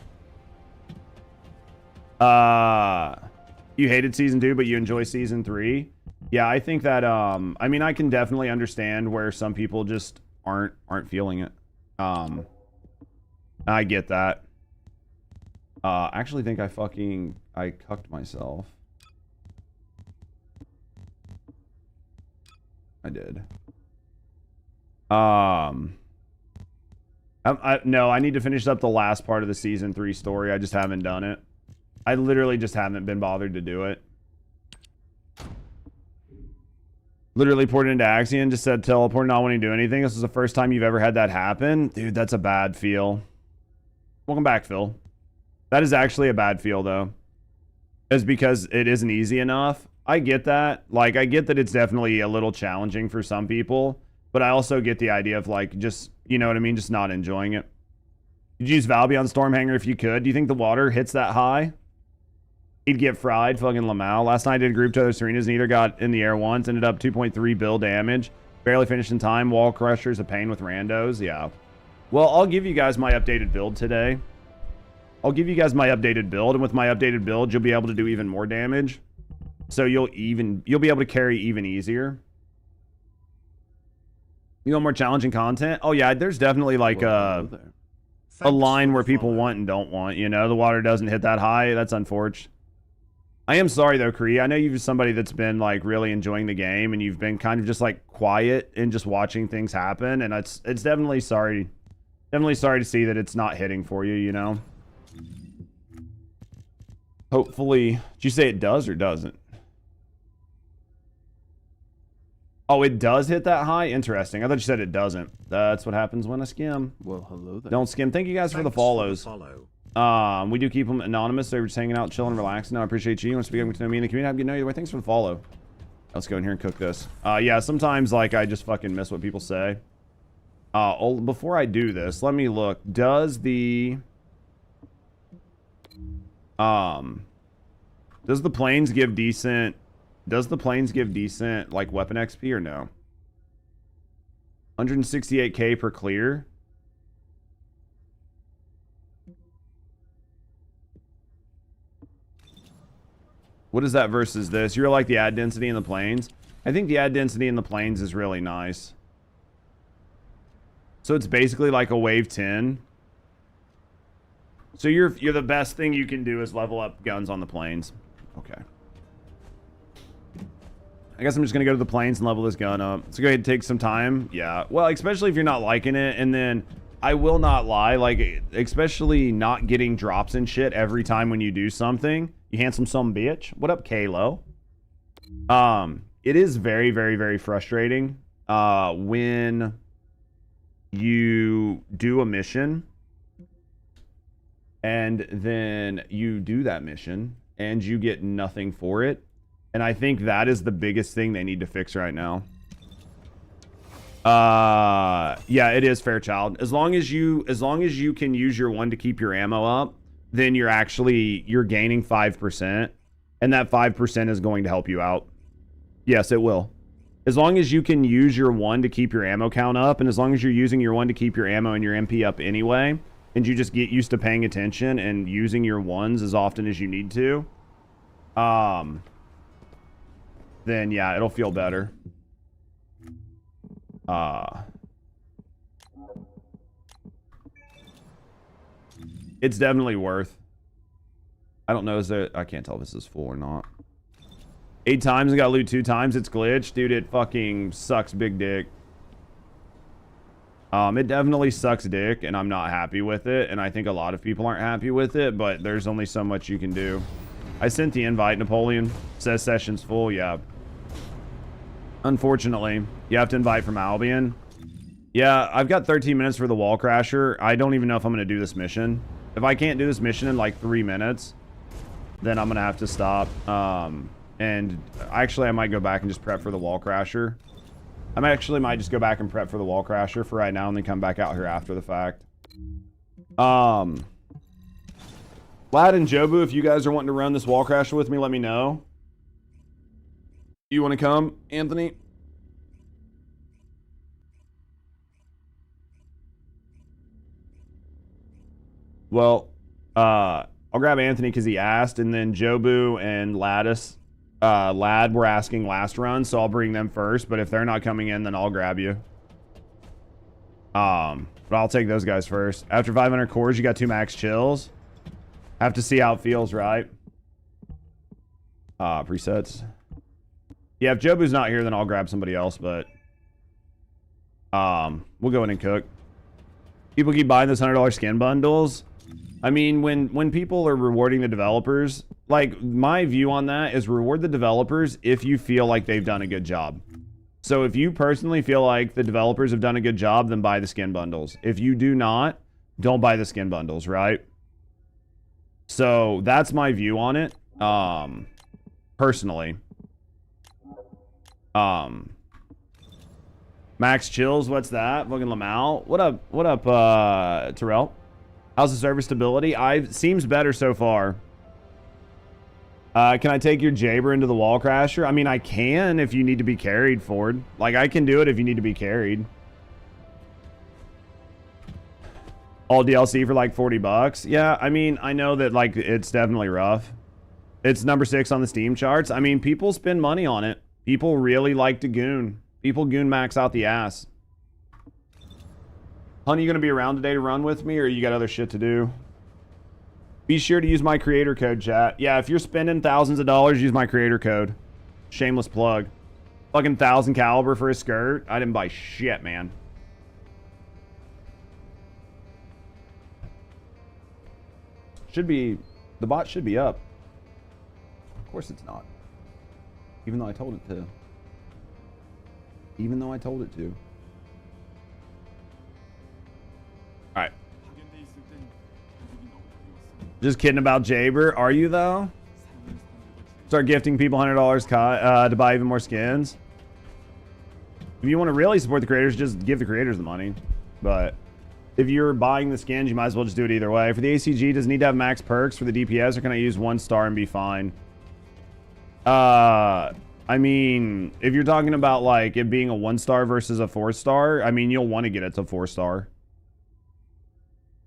You hated season 2, but you enjoy season 3. Yeah, I think that, I mean, I can definitely understand where some people just aren't feeling it. I get that. I actually think I cucked myself. I did. No, I need to finish up the last part of the season 3 story. I just haven't done it. I literally just haven't been bothered to do it. Literally poured into Axiom, just said teleport, not wanting to do anything. This is the first time you've ever had that happen? Dude, that's a bad feel. Welcome back, Phil. That is actually a bad feel, though. It's because it isn't easy enough. I get that. Like, I get that it's definitely a little challenging for some people. But I also get the idea of, like, just, you know what I mean? Just not enjoying it. You'd use Valby on Stormhanger if you could. Do you think the water hits that high? He'd get fried, fucking Lamal. Last night I did a group to other Serenas, neither got in the air once. Ended up 2.3 bill damage. Barely finished in time. Wallcrasher's a pain with randos. Yeah. Well, I'll give you guys my updated build today. I'll give you guys my updated build. And with my updated build, you'll be able to do even more damage. So you'll be able to carry even easier. You want more challenging content? Oh, yeah. There's definitely like a line where people want and don't want. You know, the water doesn't hit that high. That's unfortunate. I am sorry, though, Kree. I know you're somebody that's been, like, really enjoying the game, and you've been kind of just, like, quiet and just watching things happen, and it's definitely sorry. Definitely sorry to see that it's not hitting for you, you know? Hopefully... Did you say it does or doesn't? Oh, it does hit that high? Interesting. I thought you said it doesn't. That's what happens when I skim. Well, hello there. Don't skim. Thank you guys for the follows. We do keep them anonymous. They're just hanging out, chilling, relaxing. I appreciate you. You want to be able to know me in the community? I'm getting to know you. Thanks for the follow. Let's go in here and cook this. Yeah, sometimes, like, I just fucking miss what people say. Before I do this, let me look. Does the planes give decent like weapon XP or no? 168k per clear. What is that versus this? You're like the ad density in the planes? I think the ad density in the planes is really nice. So it's basically like a wave 10. So you're the best thing you can do is level up guns on the planes. Okay. I guess I'm just gonna go to the planes and level this gun up. So go ahead and take some time. Yeah. Well, especially if you're not liking it, and then I will not lie, like especially not getting drops and shit every time when you do something. You handsome some bitch. What up, Kalo? It is very, very, very frustrating when you do a mission and then you do that mission and you get nothing for it. And I think that is the biggest thing they need to fix right now. Yeah, it is Fairchild. As long as you can use your one to keep your ammo up, then you're gaining 5%, and that 5% is going to help you out. Yes, it will. As long as you can use your one to keep your ammo count up, and as long as you're using your one to keep your ammo and your MP up anyway, and you just get used to paying attention and using your ones as often as you need to, then yeah, it'll feel better. It's definitely worth. I don't know, I can't tell if this is full or not. 8 times and got loot 2 times. It's glitched. Dude, it fucking sucks big dick. It definitely sucks dick, and I'm not happy with it, and I think a lot of people aren't happy with it, but there's only so much you can do. I sent the invite, Napoleon. Says session's full, yeah. Unfortunately, you have to invite from Albion. Yeah, I've got 13 minutes for the Wallcrasher. I don't even know if I'm going to do this mission. If I can't do this mission in like 3 minutes, then I'm going to have to stop. And actually, I might go back and just prep for the Wallcrasher. I actually might just go back and prep for the Wallcrasher for right now and then come back out here after the fact. Lad and Jobu, if you guys are wanting to run this Wallcrasher with me, let me know. You want to come, Anthony? Well, I'll grab Anthony because he asked, and then Jobu and Lad were asking last run, so I'll bring them first. But if they're not coming in, then I'll grab you. But I'll take those guys first. After 500 cores, you got 2 max chills. Have to see how it feels, right? Presets. Yeah, if Jobu's not here, then I'll grab somebody else, but we'll go in and cook. People keep buying those $100 skin bundles. I mean, when people are rewarding the developers, like, my view on that is reward the developers if you feel like they've done a good job. So if you personally feel like the developers have done a good job, then buy the skin bundles. If you do not, don't buy the skin bundles, right? So that's my view on it, personally. Max Chills, what's that? Fucking Lamau. What up, Terrell? How's the server stability? Seems better so far. Can I take your Jaber into the Wallcrasher? I mean, I can if you need to be carried, Ford. Like, I can do it if you need to be carried. All DLC for like 40 bucks. Yeah, I mean, I know that, like, it's definitely rough. It's number 6 on the Steam charts. I mean, people spend money on it. People really like to goon. People goon max out the ass. Honey, you gonna be around today to run with me, or you got other shit to do? Be sure to use my creator code, chat. Yeah, if you're spending thousands of dollars, use my creator code. Shameless plug. Fucking 1,000 caliber for a skirt. I didn't buy shit, man. The bot should be up. Of course it's not. Even though I told it to. Even though I told it to. Alright. Just kidding about Jaber. Are you, though? Start gifting people $100 to buy even more skins. If you want to really support the creators, just give the creators the money. But if you're buying the skins, you might as well just do it either way. For the ACG, does it need to have max perks for the DPS, or can I use 1 star and be fine? I mean, if you're talking about like it being a 1 star versus a 4 star, I mean, you'll want to get it to 4 star.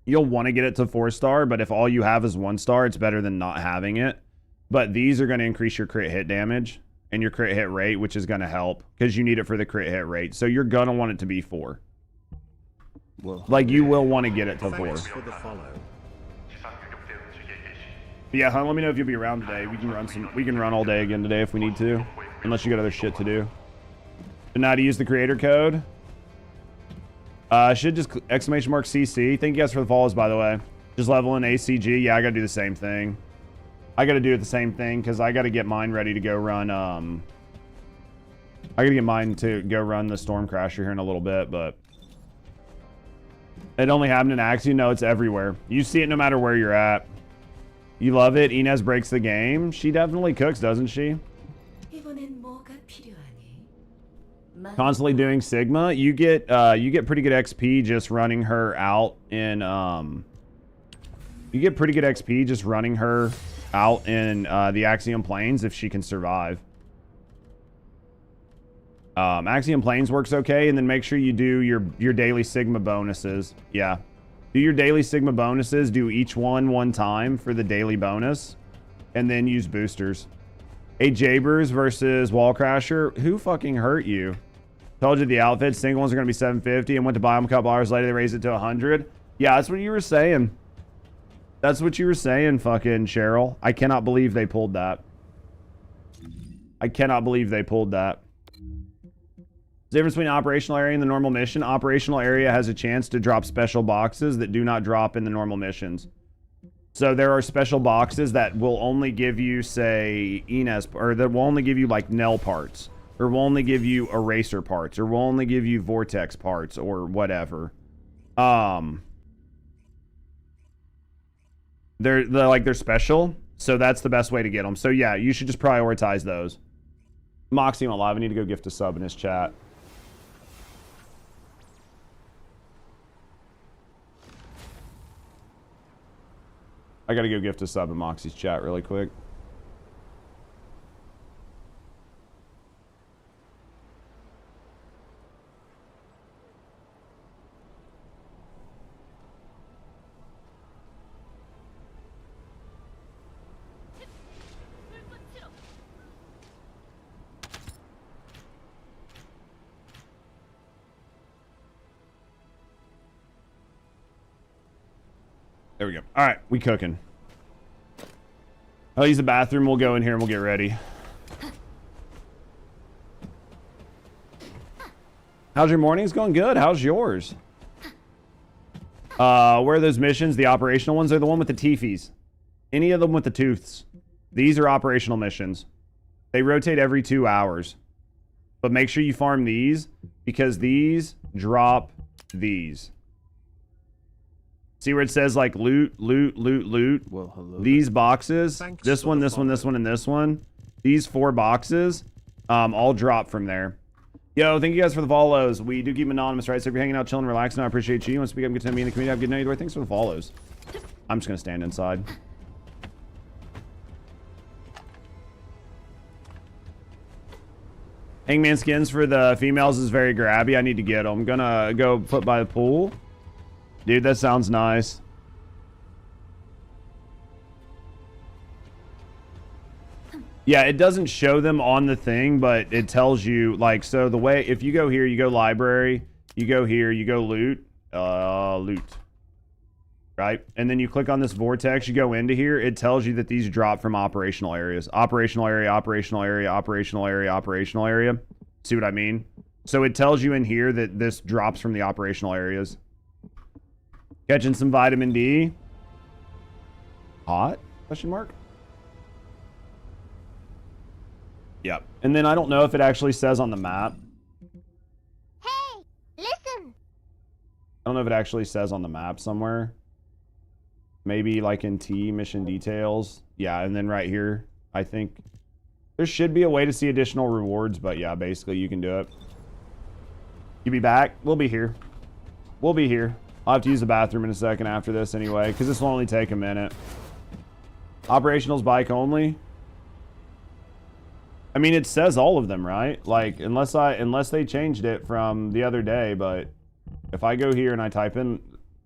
You'll want to get it to 4 star, but if all you have is 1 star, it's better than not having it. But these are going to increase your crit hit damage and your crit hit rate, which is going to help because you need it for the crit hit rate. So you're going to want it to be 4. Well, Like, you will want to get it to 4. Thanks for the follow. But yeah, let me know if you'll be around today. We can run all day again today if we need to, unless you got other shit to do. But now to use the creator code. Should just exclamation mark CC. Thank you guys for the follows, by the way. Just leveling ACG. Yeah, I gotta do the same thing. I gotta do the same thing because I gotta get mine ready to go run. I gotta get mine to go run the Stormcrasher here in a little bit, but it only happened in Axiom. No, it's everywhere. You see it no matter where you're at. You love it. Inez breaks the game. She definitely cooks, doesn't she? Constantly doing Sigma. You get pretty good XP just running her out in you get pretty good XP just running her out in the Axiom Plains if she can survive. Axiom Plains works okay, and then make sure you do your daily Sigma bonuses. Yeah. Do your daily Sigma bonuses, do each one time for the daily bonus, and then use boosters. Hey, Jabers versus Wallcrasher. Who fucking hurt you? Told you the outfits, single ones are going to be $750, and went to buy them a couple hours later, they raised it to $100. Yeah, that's what you were saying. That's what you were saying, fucking Cheryl. I cannot believe they pulled that. I cannot believe they pulled that. The difference between operational area and the normal mission. Operational area has a chance to drop special boxes that do not drop in the normal missions. So there are special boxes that will only give you, say, Inez, or that will only give you like Nell parts, or will only give you eraser parts, or will only give you vortex parts, or whatever. They're special, so that's the best way to get them. So yeah, you should just prioritize those. Moxie went live. I need to go gift a sub in his chat. I gotta go gift a sub in Moxie's chat really quick. There we go. All right, we cooking. I'll use the bathroom. We'll go in here and we'll get ready. How's your morning? It's going good. How's yours? Where are those missions? The operational ones are the one with the teefies. Any of them with the tooths. These are operational missions. They rotate every 2 hours. But make sure you farm these because these drop these. See where it says like loot, loot, loot, loot? well, hello. These boxes, Thanks this for one, the this one, follow. this one, and this one. These 4 boxes, all drop from there. Yo, thank you guys for the follows. We do keep them anonymous, right? So if you're hanging out, chilling, relaxing, I appreciate you. You want to speak up, get to know me in the community, have a good night. Either way, thanks for the follows. I'm just going to stand inside. Hangman skins for the females is very grabby. I need to get them. I'm going to go put by the pool. Dude, that sounds nice. Yeah, it doesn't show them on the thing, but it tells you, like, so the way, if you go here, you go library, you go here, you go loot, loot. Right? And then you click on this vortex, you go into here, it tells you that these drop from operational areas. Operational area, operational area, operational area, operational area. See what I mean? So it tells you in here that this drops from the operational areas. Catching some vitamin D. Hot? Question mark? Yep. And then I don't know if it actually says on the map. Hey, listen. I don't know if it actually says on the map somewhere. Maybe like in T, mission details. Yeah, and then right here, I think there should be a way to see additional rewards, but yeah, basically you can do it. You be back? We'll be here. We'll be here. I'll have to use the bathroom in a second after this anyway, because this will only take a minute. Operationals bike only. I mean, it says all of them, right? Like, unless they changed it from the other day, but if I go here and I type in,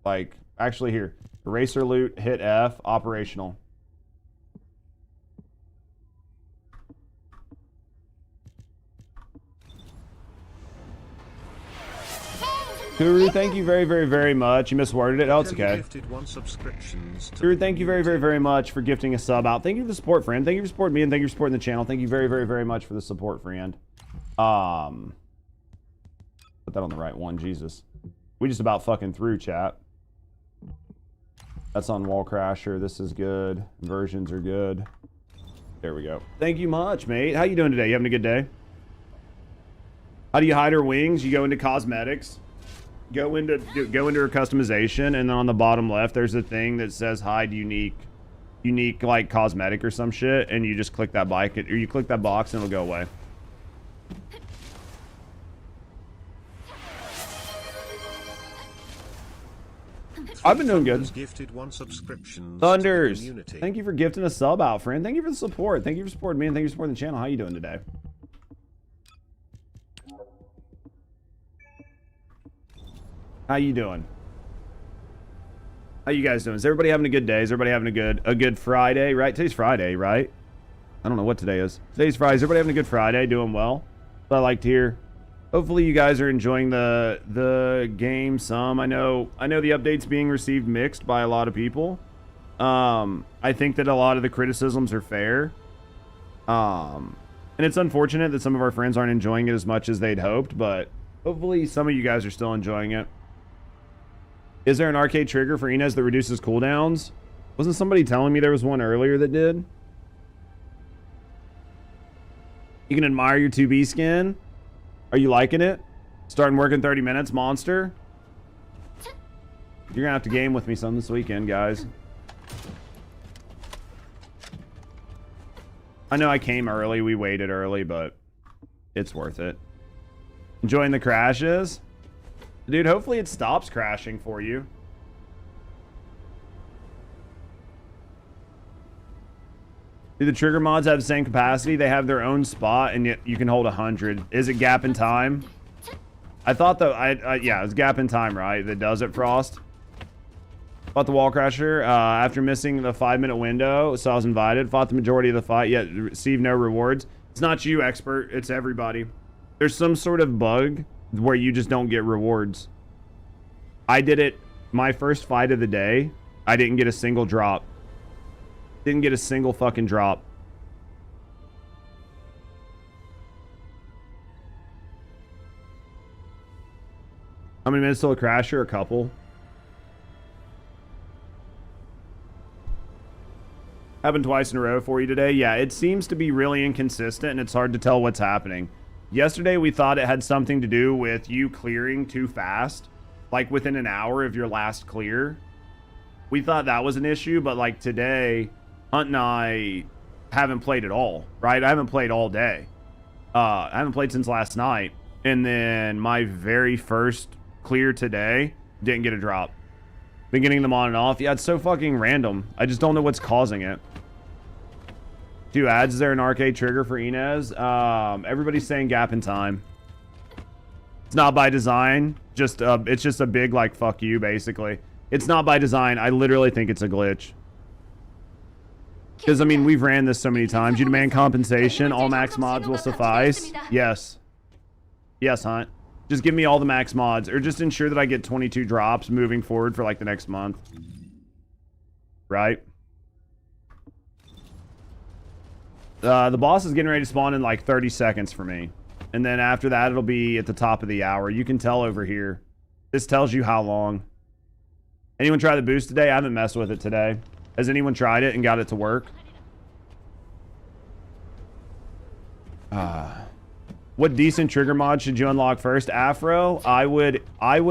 like, actually here, eraser loot, hit F, operational. Guru, thank you very, very, very much. You misworded it. Oh, it's okay. Guru, thank you very, very, very much for gifting a sub out. Thank you for the support, friend. Thank you for supporting me, and thank you for supporting the channel. Thank you very, very, very much for the support, friend. Put that on the right one. Jesus. We just about fucking through, chat. That's on Wallcrasher. This is good. Versions are good. There we go. Thank you much, mate. How you doing today? You having a good day? How do you hide her wings? You go into cosmetics. Go into her customization, and then on the bottom left there's a thing that says hide unique like cosmetic or some shit, and you just click that bike or you click that box and it'll go away. I've been doing good. Thunders, thank you for gifting a sub out, friend. Thank you for the support. Thank you for supporting me, and thank you for supporting the channel. How you doing today? How you doing? How you guys doing? Is everybody having a good day? Is everybody having a good Friday, right? Today's Friday, right? I don't know what today is. Today's Friday. Is everybody having a good Friday? Doing well? But I like to hear. Hopefully you guys are enjoying the game some. I know the update's being received mixed by a lot of people. I think that a lot of the criticisms are fair. And it's unfortunate that some of our friends aren't enjoying it as much as they'd hoped, but hopefully some of you guys are still enjoying it. Is there an arcade trigger for Inez that reduces cooldowns? Wasn't somebody telling me there was one earlier that did? You can admire your 2B skin. Are you liking it? Starting work in 30 minutes, monster? You're gonna have to game with me some this weekend, guys. I know I came early, we waited early, but it's worth it. Enjoying the crashes? Dude, hopefully it stops crashing for you. Do the trigger mods have the same capacity? They have their own spot, and yet you can hold 100. Is it gap in time? I thought though, yeah, it's gap in time, right? That does it, Frost. Fought the Wallcrasher after missing the 5-minute window, so I was invited. Fought the majority of the fight, yet received no rewards. It's not you, expert. It's everybody. There's some sort of bug where you just don't get rewards. I did it my first fight of the day. I didn't get a single drop. Didn't get a single fucking drop. How many minutes till a crasher? A couple. Happened twice in a row for you today. Yeah, it seems to be really inconsistent, and it's hard to tell what's happening. Yesterday, we thought it had something to do with you clearing too fast, like within an hour of your last clear. We thought that was an issue, but like today, Hunt and I haven't played at all, right? I haven't played all day. I haven't played since last night. And then my very first clear today, didn't get a drop. Been getting them on and off. Yeah, it's so fucking random. I just don't know what's causing it. 2 ads. Is there an arcade trigger for Inez? Everybody's saying gap in time. It's not by design. It's just a big like fuck you basically. It's not by design. I literally think it's a glitch. Because I mean we've ran this so many times. You demand compensation. All max mods will suffice. Yes. Yes, Hunt. Just give me all the max mods, or just ensure that I get 22 drops moving forward for like the next month. Right? The boss is getting ready to spawn in like 30 seconds for me. And then after that, it'll be at the top of the hour. You can tell over here. This tells you how long. Anyone try the boost today? I haven't messed with it today. Has anyone tried it and got it to work? What decent trigger mod should you unlock first? Afro, I would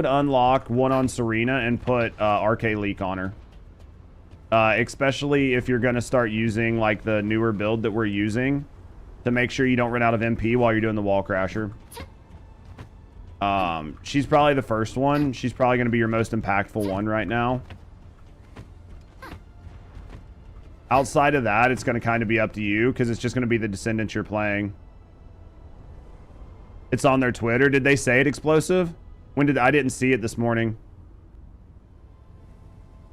unlock one on Serena and put Arche Leak on her. Especially if you're going to start using like the newer build that we're using to make sure you don't run out of MP while you're doing the Wallcrasher. She's probably the first one. She's probably going to be your most impactful one right now. Outside of that, it's going to kind of be up to you because it's just going to be the Descendants you're playing. It's on their Twitter. Did they say it explosive? I didn't see it this morning.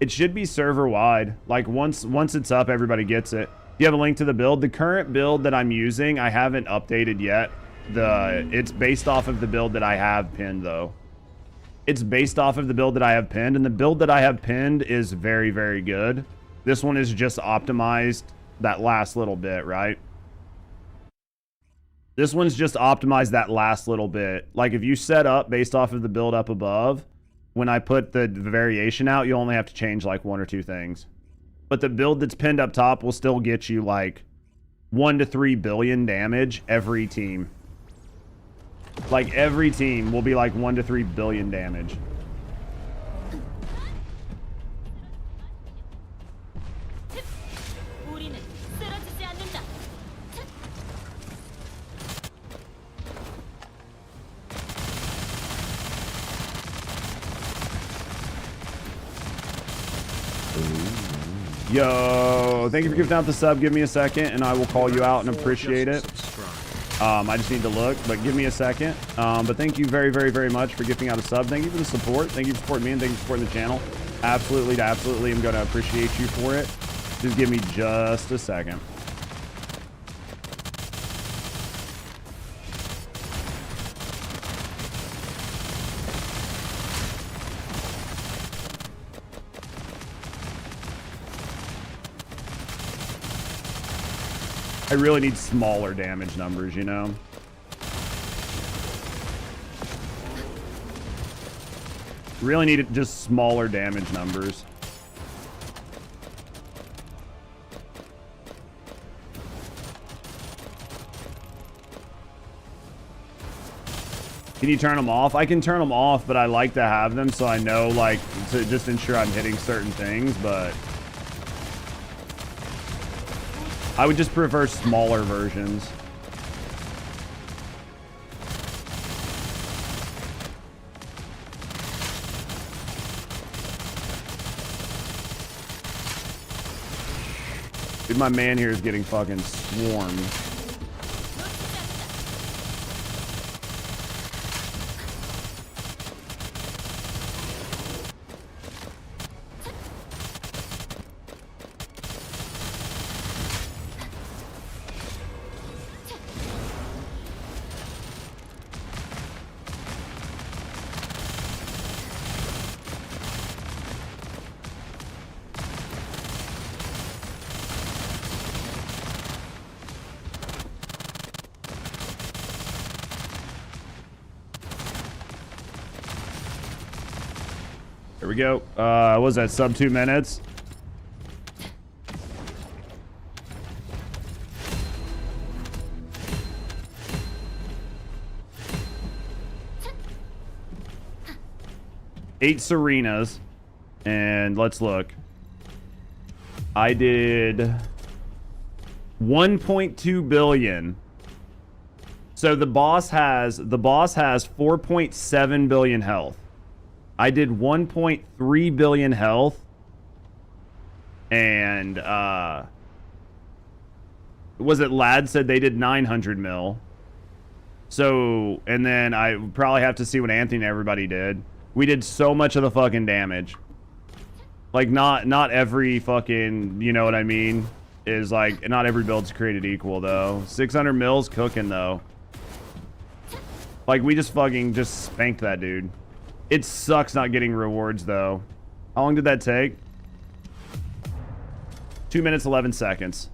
It should be server wide. Like once it's up, everybody gets it. Do you have a link to the build? The current build that I'm using, I haven't updated yet. It's based off of the build that I have pinned though. It's based off of the build that I have pinned, and the build that I have pinned is very, very good. This one is just optimized that last little bit, right? This one's just optimized that last little bit. Like if you set up based off of the build up above, when I put the variation out, you only have to change like 1 or 2 things. But the build that's pinned up top will still get you like 1 to 3 billion damage every team. Like every team will be like 1 to 3 billion damage. Yo, thank you for giving out the sub. Give me a second and I will call you out and appreciate it. I just need to look, but give me a second. But thank you very, very, very much for giving out a sub. Thank you for the support. Thank you for supporting me and thank you for supporting the channel. Absolutely, absolutely. I'm going to appreciate you for it. Just give me just a second. I really need smaller damage numbers, you know? Really need just smaller damage numbers. Can you turn them off? I can turn them off, but I like to have them so I know, like, to just ensure I'm hitting certain things, but I would just prefer smaller versions. Dude, my man here is getting fucking swarmed. Here we go. What was that, sub 2 minutes? Eight Serenas. And let's look. I did 1.2 billion. So the boss has 4.7 billion health. I did 1.3 billion health, and was it Lad said they did 900 mil. So, and then I probably have to see what Anthony and everybody did. We did so much of the fucking damage. Like not every fucking, you know what I mean, is like, not every build's created equal though. 600 mils cooking though. Like we just spanked that dude. It sucks not getting rewards, though. How long did that take? 2 minutes, 11 seconds.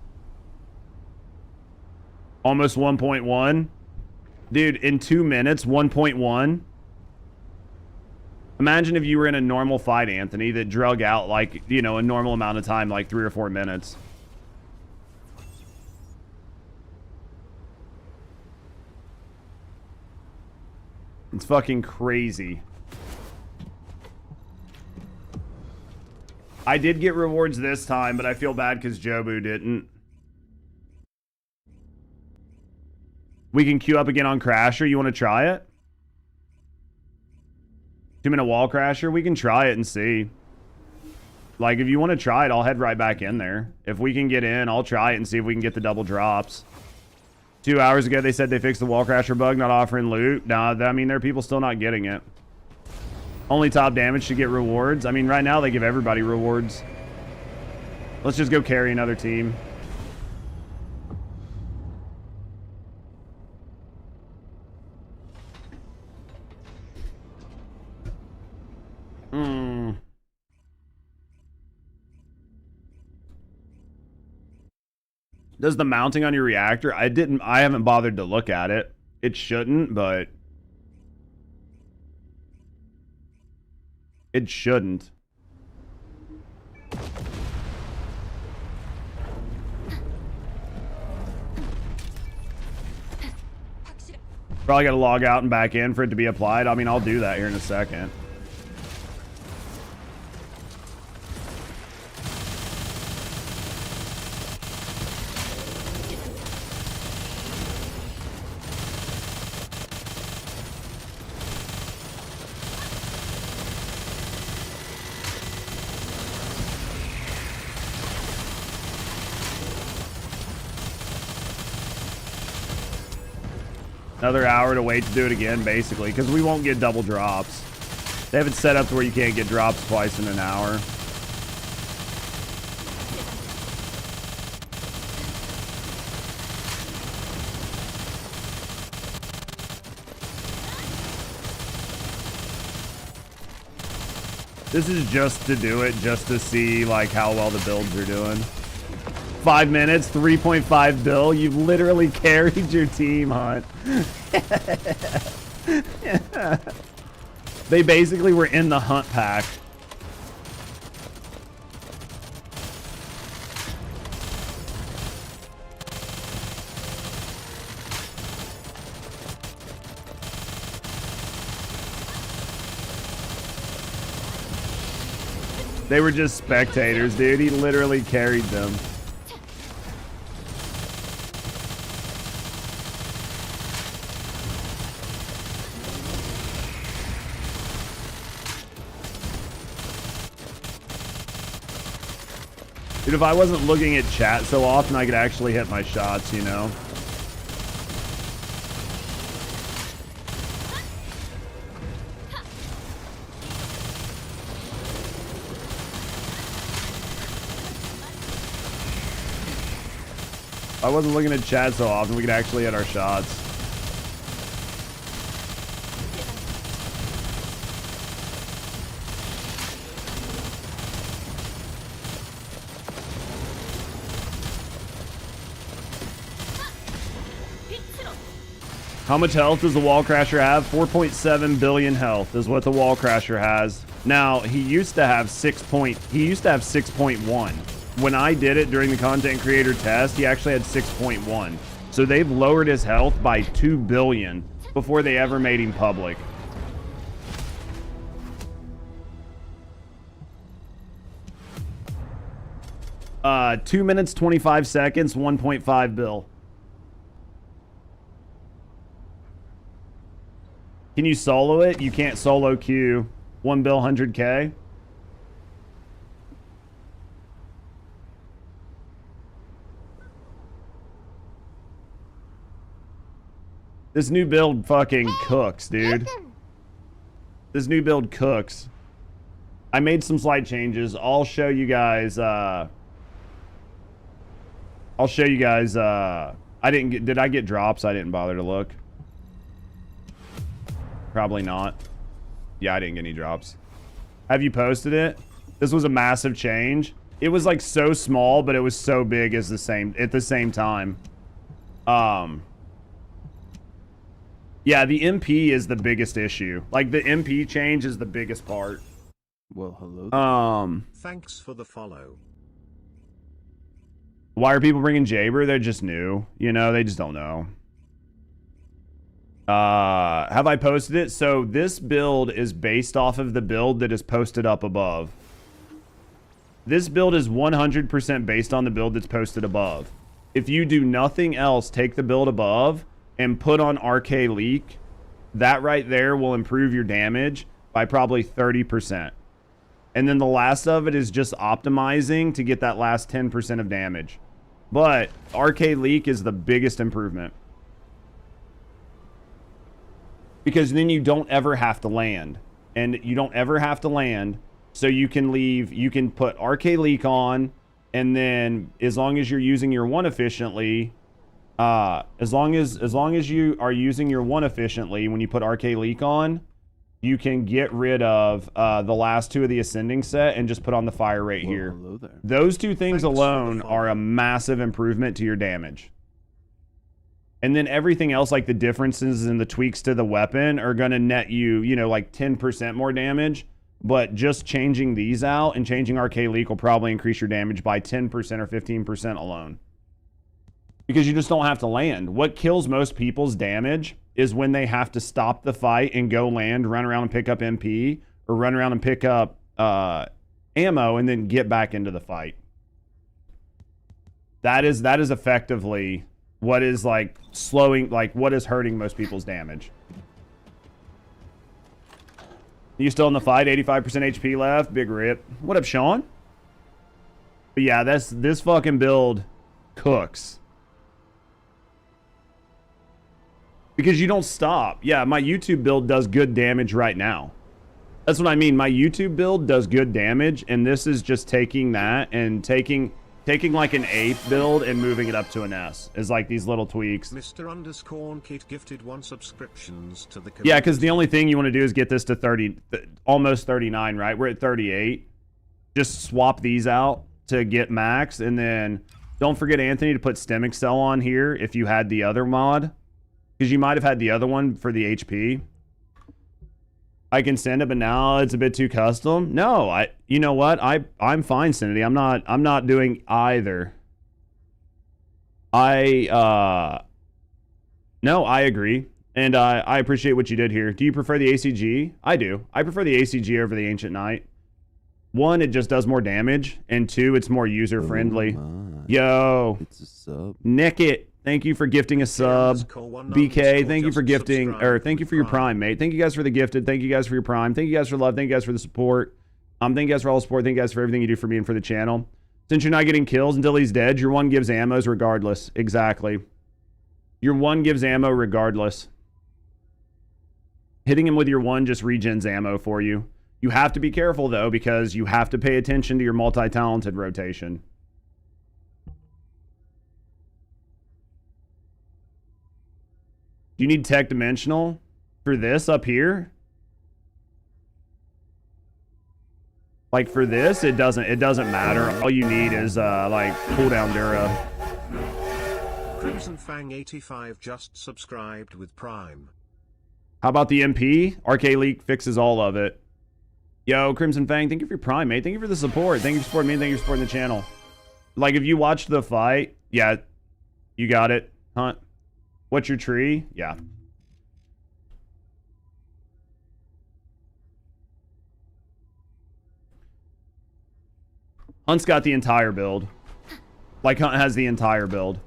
Almost 1.1. Dude, in 2 minutes, 1.1. Imagine if you were in a normal fight, Anthony, that drug out, like, you know, a normal amount of time, like 3 or 4 minutes. It's fucking crazy. I did get rewards this time, but I feel bad because Jobu didn't. We can queue up again on Crasher. You want to try it? 2-minute Wallcrasher, we can try it and see. Like, if you want to try it, I'll head right back in there. If we can get in, I'll try it and see if we can get the double drops. 2 hours ago, they said they fixed the Wallcrasher bug, not offering loot. Nah, I mean, there are people still not getting it. Only top damage should get rewards. I mean, right now, they give everybody rewards. Let's just go carry another team. Does the mounting on your reactor? I haven't bothered to look at it. It shouldn't, but it shouldn't. Probably gotta log out and back in for it to be applied. I mean, I'll do that here in a second. Another hour to wait to do it again, basically, because we won't get double drops. They have it set up to where you can't get drops twice in an hour. This is just to do it, just to see like how well the builds are doing. 5 minutes, 3.5 bill. You've literally carried your team, Hunt. They basically were in the Hunt pack. They were just spectators, dude. He literally carried them. Dude, if I wasn't looking at chat so often, I could actually hit my shots, you know? If I wasn't looking at chat so often, we could actually hit our shots. How much health does the Wallcrasher have? 4.7 billion health is what the Wallcrasher has. Now, he used to have 6.1. When I did it during the content creator test, he actually had 6.1. So they've lowered his health by 2 billion before they ever made him public. Uh, 2 minutes, 25 seconds, 1.5 bill. Can you solo it? You can't solo queue. 1 bill, 100K. This new build fucking cooks, dude. This new build cooks. I made some slight changes. I'll show you guys, I didn't get, did I get drops? I didn't bother to look. Probably not. Yeah, I didn't get any drops. Have you posted it? This was a massive change. It was like so small, but it was so big at the same time. Yeah, the MP is the biggest issue. Like the MP change is the biggest part. Well, hello. Thanks for the follow. Why are people bringing Jaber? They're just new. You know, they just don't know. Have I posted it? So this build is based off of the build that is posted up above. This build is 100% based on the build that's posted above. If you do nothing else, take the build above and put on Arche Leak. That right there will improve your damage. by probably 30%. And then the last of it is just optimizing to get that last 10% of damage. But Arche Leak is the biggest improvement. Because then you don't ever have to land. And you don't ever have to land. So you can leave, you can put Arche Leak on, and then as long as you're using your one efficiently, as long as you are using your one efficiently when you put Arche Leak on, you can get rid of the last two of the ascending set and just put on the fire rate here. Hello there. Those two things alone are a massive improvement to your damage. And then everything else, like the differences and the tweaks to the weapon, are going to net you, you know, like 10% more damage. But just changing these out and changing Arche Leak will probably increase your damage by 10% or 15% alone. Because you just don't have to land. What kills most people's damage is when they have to stop the fight and go land, run around and pick up MP, or run around and pick up ammo and then get back into the fight. That is effectively what is like slowing, like what is hurting most people's damage. You still in the fight? 85% HP left. Big rip. What up, Sean? But yeah, this fucking build cooks. Because you don't stop. Yeah, my YouTube build does good damage right now. That's what I mean. My YouTube build does good damage, and this is just taking that and taking like an ape build and moving it up to an S. Is like these little tweaks. Mr. Kit gifted 1 subscriptions to the community. Yeah, because the only thing you want to do is get this to 30, almost 39, right? We're at 38. Just swap these out to get max, and then don't forget, Anthony, to put Stem Excel on here if you had the other mod. Because you might have had the other one for the HP. I can send it, but now it's a bit too custom. No, you know what? I'm fine, Cindy. I'm not doing either. No, I agree. And I appreciate what you did here. Do you prefer the ACG? I do. I prefer the ACG over the Ancient Knight. 1, it just does more damage. And 2, it's more user-friendly. Oh Yo. it's a sub. Nick it. Thank you for gifting a sub. BK, thank you for gifting, or thank you for your Prime, mate. Thank you guys for the gifted. Thank you guys for your Prime. Thank you guys for love. Thank you guys for the support. Thank you guys for all the support. Thank you guys for everything you do for me and for the channel. Since you're not getting kills until he's dead, your 1 gives ammos regardless. Exactly. Your 1 gives ammo regardless. Hitting him with your 1 just regens ammo for you. You have to be careful, though, because you have to pay attention to your multi-talented rotation. Do you need tech dimensional for this up here? Like for this, it doesn't matter. All you need is like cooldown Dura. Crimson Fang 85 just subscribed with Prime. How about the MP? Arche Leak fixes all of it. Yo, Crimson Fang, thank you for your Prime, mate. Thank you for the support. Thank you for supporting me. Thank you for supporting the channel. Like if you watched the fight, yeah, you got it, Hunt. What's your tree? Yeah. Hunt's got the entire build. Like Hunt has the entire build.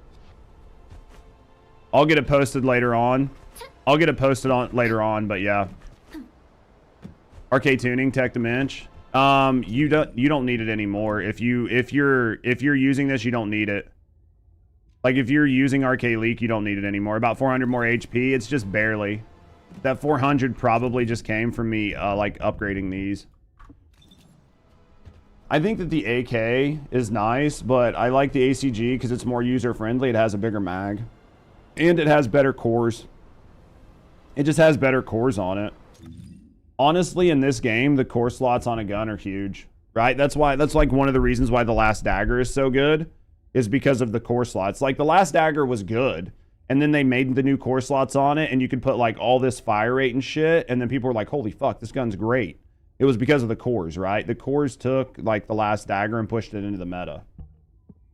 I'll get it posted later on. Later on, but yeah. Arche Tuning, Tech Dimension. You don't need it anymore. If you're using this, you don't need it. Like, if you're using Arche Leak, you don't need it anymore. About 400 more HP, it's just barely. That 400 probably just came from me, like, upgrading these. I think that the AK is nice, but I like the ACG because it's more user-friendly. It has a bigger mag. And it has better cores. It just has better cores on it. Honestly, in this game, the core slots on a gun are huge, right? That's like one of the reasons why the Last Dagger is so good. Is because of the core slots. Like, the Last Dagger was good, and then they made the new core slots on it, and you could put, like, all this fire rate and shit, and then people were like, holy fuck, this gun's great. It was because of the cores, right? The cores took, like, the Last Dagger and pushed it into the meta.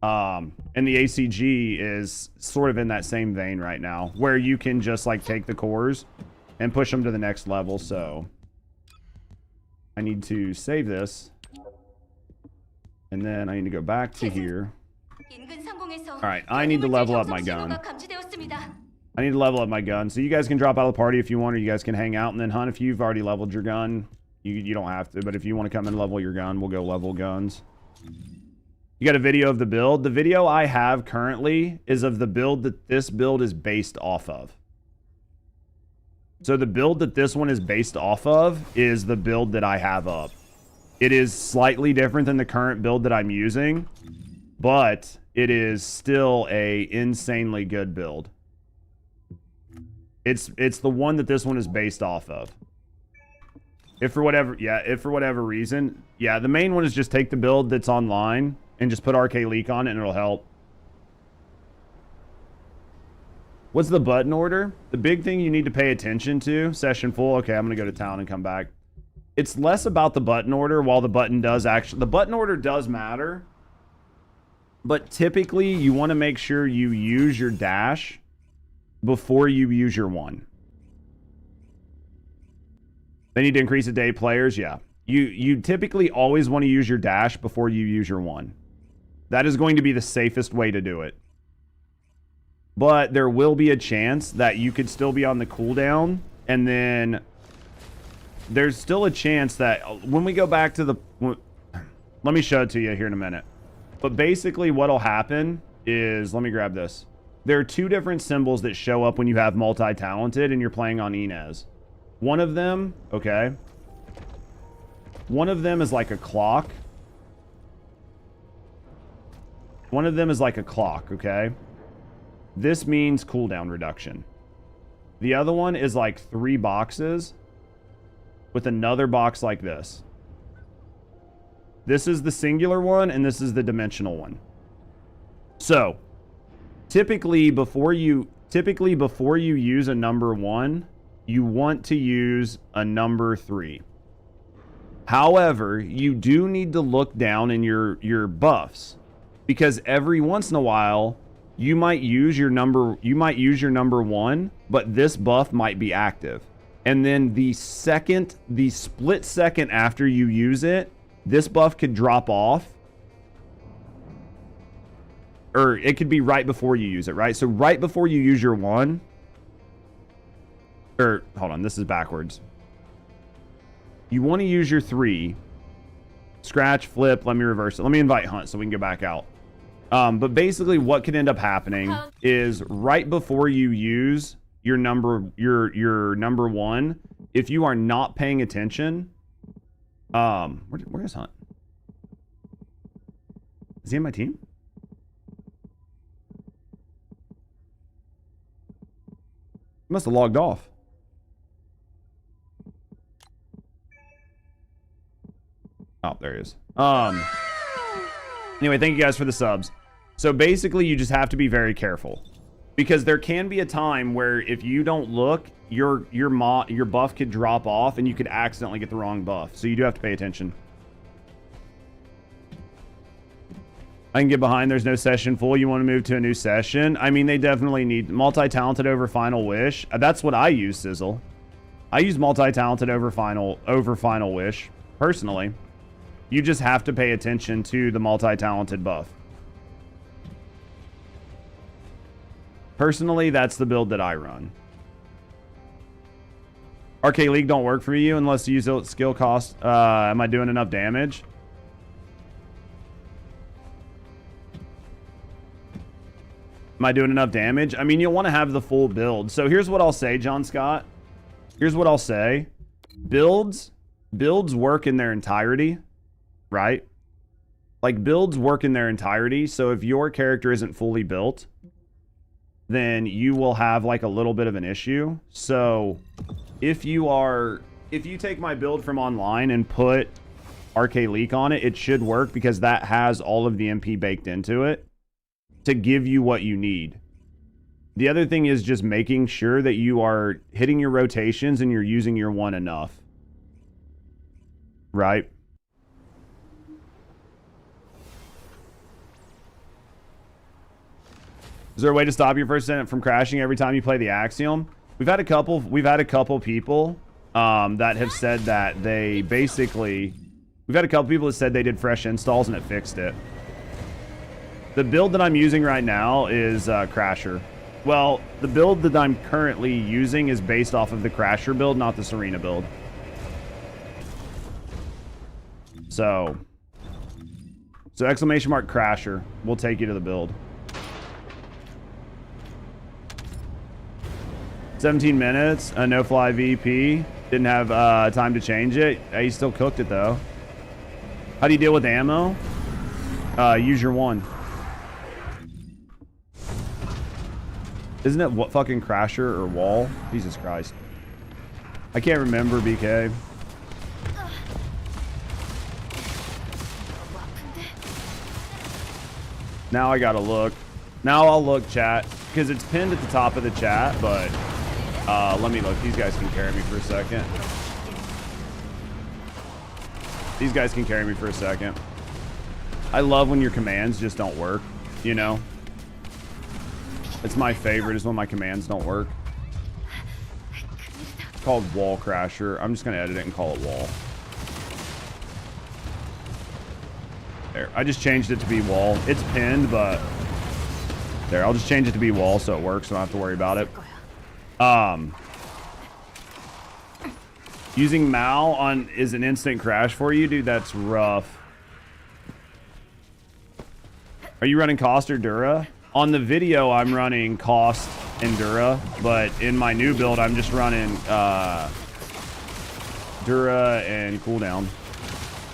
And the ACG is sort of in that same vein right now, where you can just, like, take the cores and push them to the next level, so... I need to save this. And then I need to go back to here. Alright, I need to level up my gun. I need to level up my gun. So you guys can drop out of the party if you want, or you guys can hang out. And then Hunt, if you've already leveled your gun, You don't have to, but if you want to come and level your gun, we'll go level guns. You got a video of the build. The video I have currently is of the build that this build is based off of. So the build that this one is based off of is the build that I have up. It is slightly different than the current build that I'm using, but it is still a insanely good build. It's the one that this one is based off of. If for whatever reason, yeah, the main one is just take the build that's online and just put Arche Leak on it and it'll help. What's the button order? The big thing you need to pay attention to, session full. Okay, I'm gonna go to town and come back. It's less about the button order, while the button order does matter. But typically you want to make sure you use your dash before you use your one. They need to increase the day players. Yeah. You typically always want to use your dash before you use your one. That is going to be the safest way to do it. But there will be a chance that you could still be on the cooldown, and then there's still a chance that when we go back to the... Let me show it to you here in a minute. But basically what'll happen is... Let me grab this. There are two different symbols that show up when you have multi-talented and you're playing on Inez. One of them... Okay. One of them is like a clock. One of them is like a clock, okay? This means cooldown reduction. The other one is like 3 boxes with another box like this. This is the singular one, and this is the dimensional one. So, typically before you use a number 1, you want to use a number 3. However, you do need to look down in your buffs, because every once in a while you might use your number 1, but this buff might be active. And then the split second after you use it, this buff could drop off. Or it could be right before you use it, right? So right before you use your 1, or hold on, this is backwards. You want to use your 3. Scratch, flip, let me reverse it. Let me invite Hunt so we can go back out. But basically what could end up happening is right before you use your number 1, if you are not paying attention, where is Hunt? Is he in my team? He must have logged off. Oh, there he is. Anyway, thank you guys for the subs. So basically, you just have to be very careful, because there can be a time where if you don't look, your buff could drop off and you could accidentally get the wrong buff. So you do have to pay attention. I can get behind there's no session full. You want to move to a new session? I mean, they definitely need multi-talented over Final Wish. That's what I use, Sizzle. I use multi-talented over Final Wish, personally. You just have to pay attention to the multi-talented buff. Personally, that's the build that I run. Arche League don't work for you unless you use skill cost. Am I doing enough damage? Am I doing enough damage? I mean, you'll want to have the full build. So here's what I'll say, John Scott. Here's what I'll say. Builds work in their entirety, right? Like, builds work in their entirety. So if your character isn't fully built, then you will have like a little bit of an issue. So if you take my build from online and put Arche Leak on it, it should work, because that has all of the MP baked into it to give you what you need. The other thing is just making sure that you are hitting your rotations and you're using your 1 enough. Right? Is there a way to stop your First Descendant from crashing every time you play the Axiom? We've had a couple people that have said that they basically... We've had a couple people that said they did fresh installs and it fixed it. The build that I'm using right now is Crasher. Well, the build that I'm currently using is based off of the Crasher build, not the Serena build. So exclamation mark crasher will take you to the build. 17 minutes, a no-fly VP. Didn't have time to change it. He still cooked it, though. How do you deal with ammo? Use your one. Isn't it what fucking crasher or wall? Jesus Christ. I can't remember, BK. Now I gotta look. Now I'll look, chat, because it's pinned at the top of the chat, but let me look. These guys can carry me for a second. These guys can carry me for a second. I love when your commands just don't work, you know? It's my favorite is when my commands don't work. It's called Wallcrasher. I'm just gonna edit it and call it wall. There, I just changed it to be wall. It's pinned, but there, I'll just change it to be wall so it works. So I don't have to worry about it. Using Mal on is an instant crash for you, dude. That's rough. Are you running cost or Dura? On the video, I'm running cost and Dura, but in my new build, I'm just running Dura and cooldown.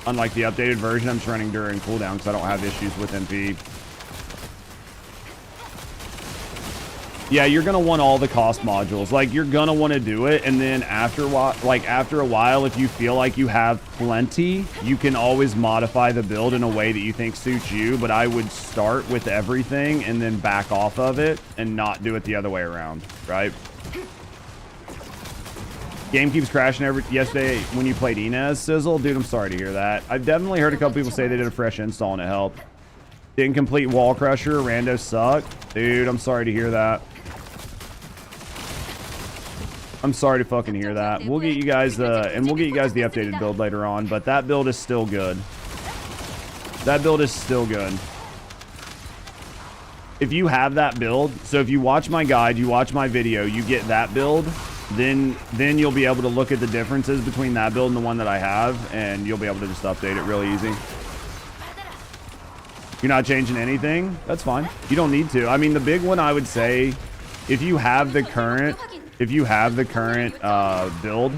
Unlike the updated version, I'm just running Dura and cooldown because I don't have issues with MP. Yeah, you're gonna want all the cost modules. Like, you're gonna want to do it, and then after a while, if you feel like you have plenty, you can always modify the build in a way that you think suits you. But I would start with everything and then back off of it and not do it the other way around, right? Game keeps crashing yesterday when you played Inez, Sizzle. Dude, I'm sorry to hear that. I've definitely heard a couple people say they did a fresh install and it helped. Didn't complete Wallcrasher. Rando suck. Dude, I'm sorry to hear that. I'm sorry to fucking hear that. We'll get you guys the updated build later on, but that build is still good. That build is still good. If you have that build, so if you watch my guide, you watch my video, you get that build, then you'll be able to look at the differences between that build and the one that I have, and you'll be able to just update it really easy. You're not changing anything? That's fine. You don't need to. I mean, the big one I would say, if you have the current build,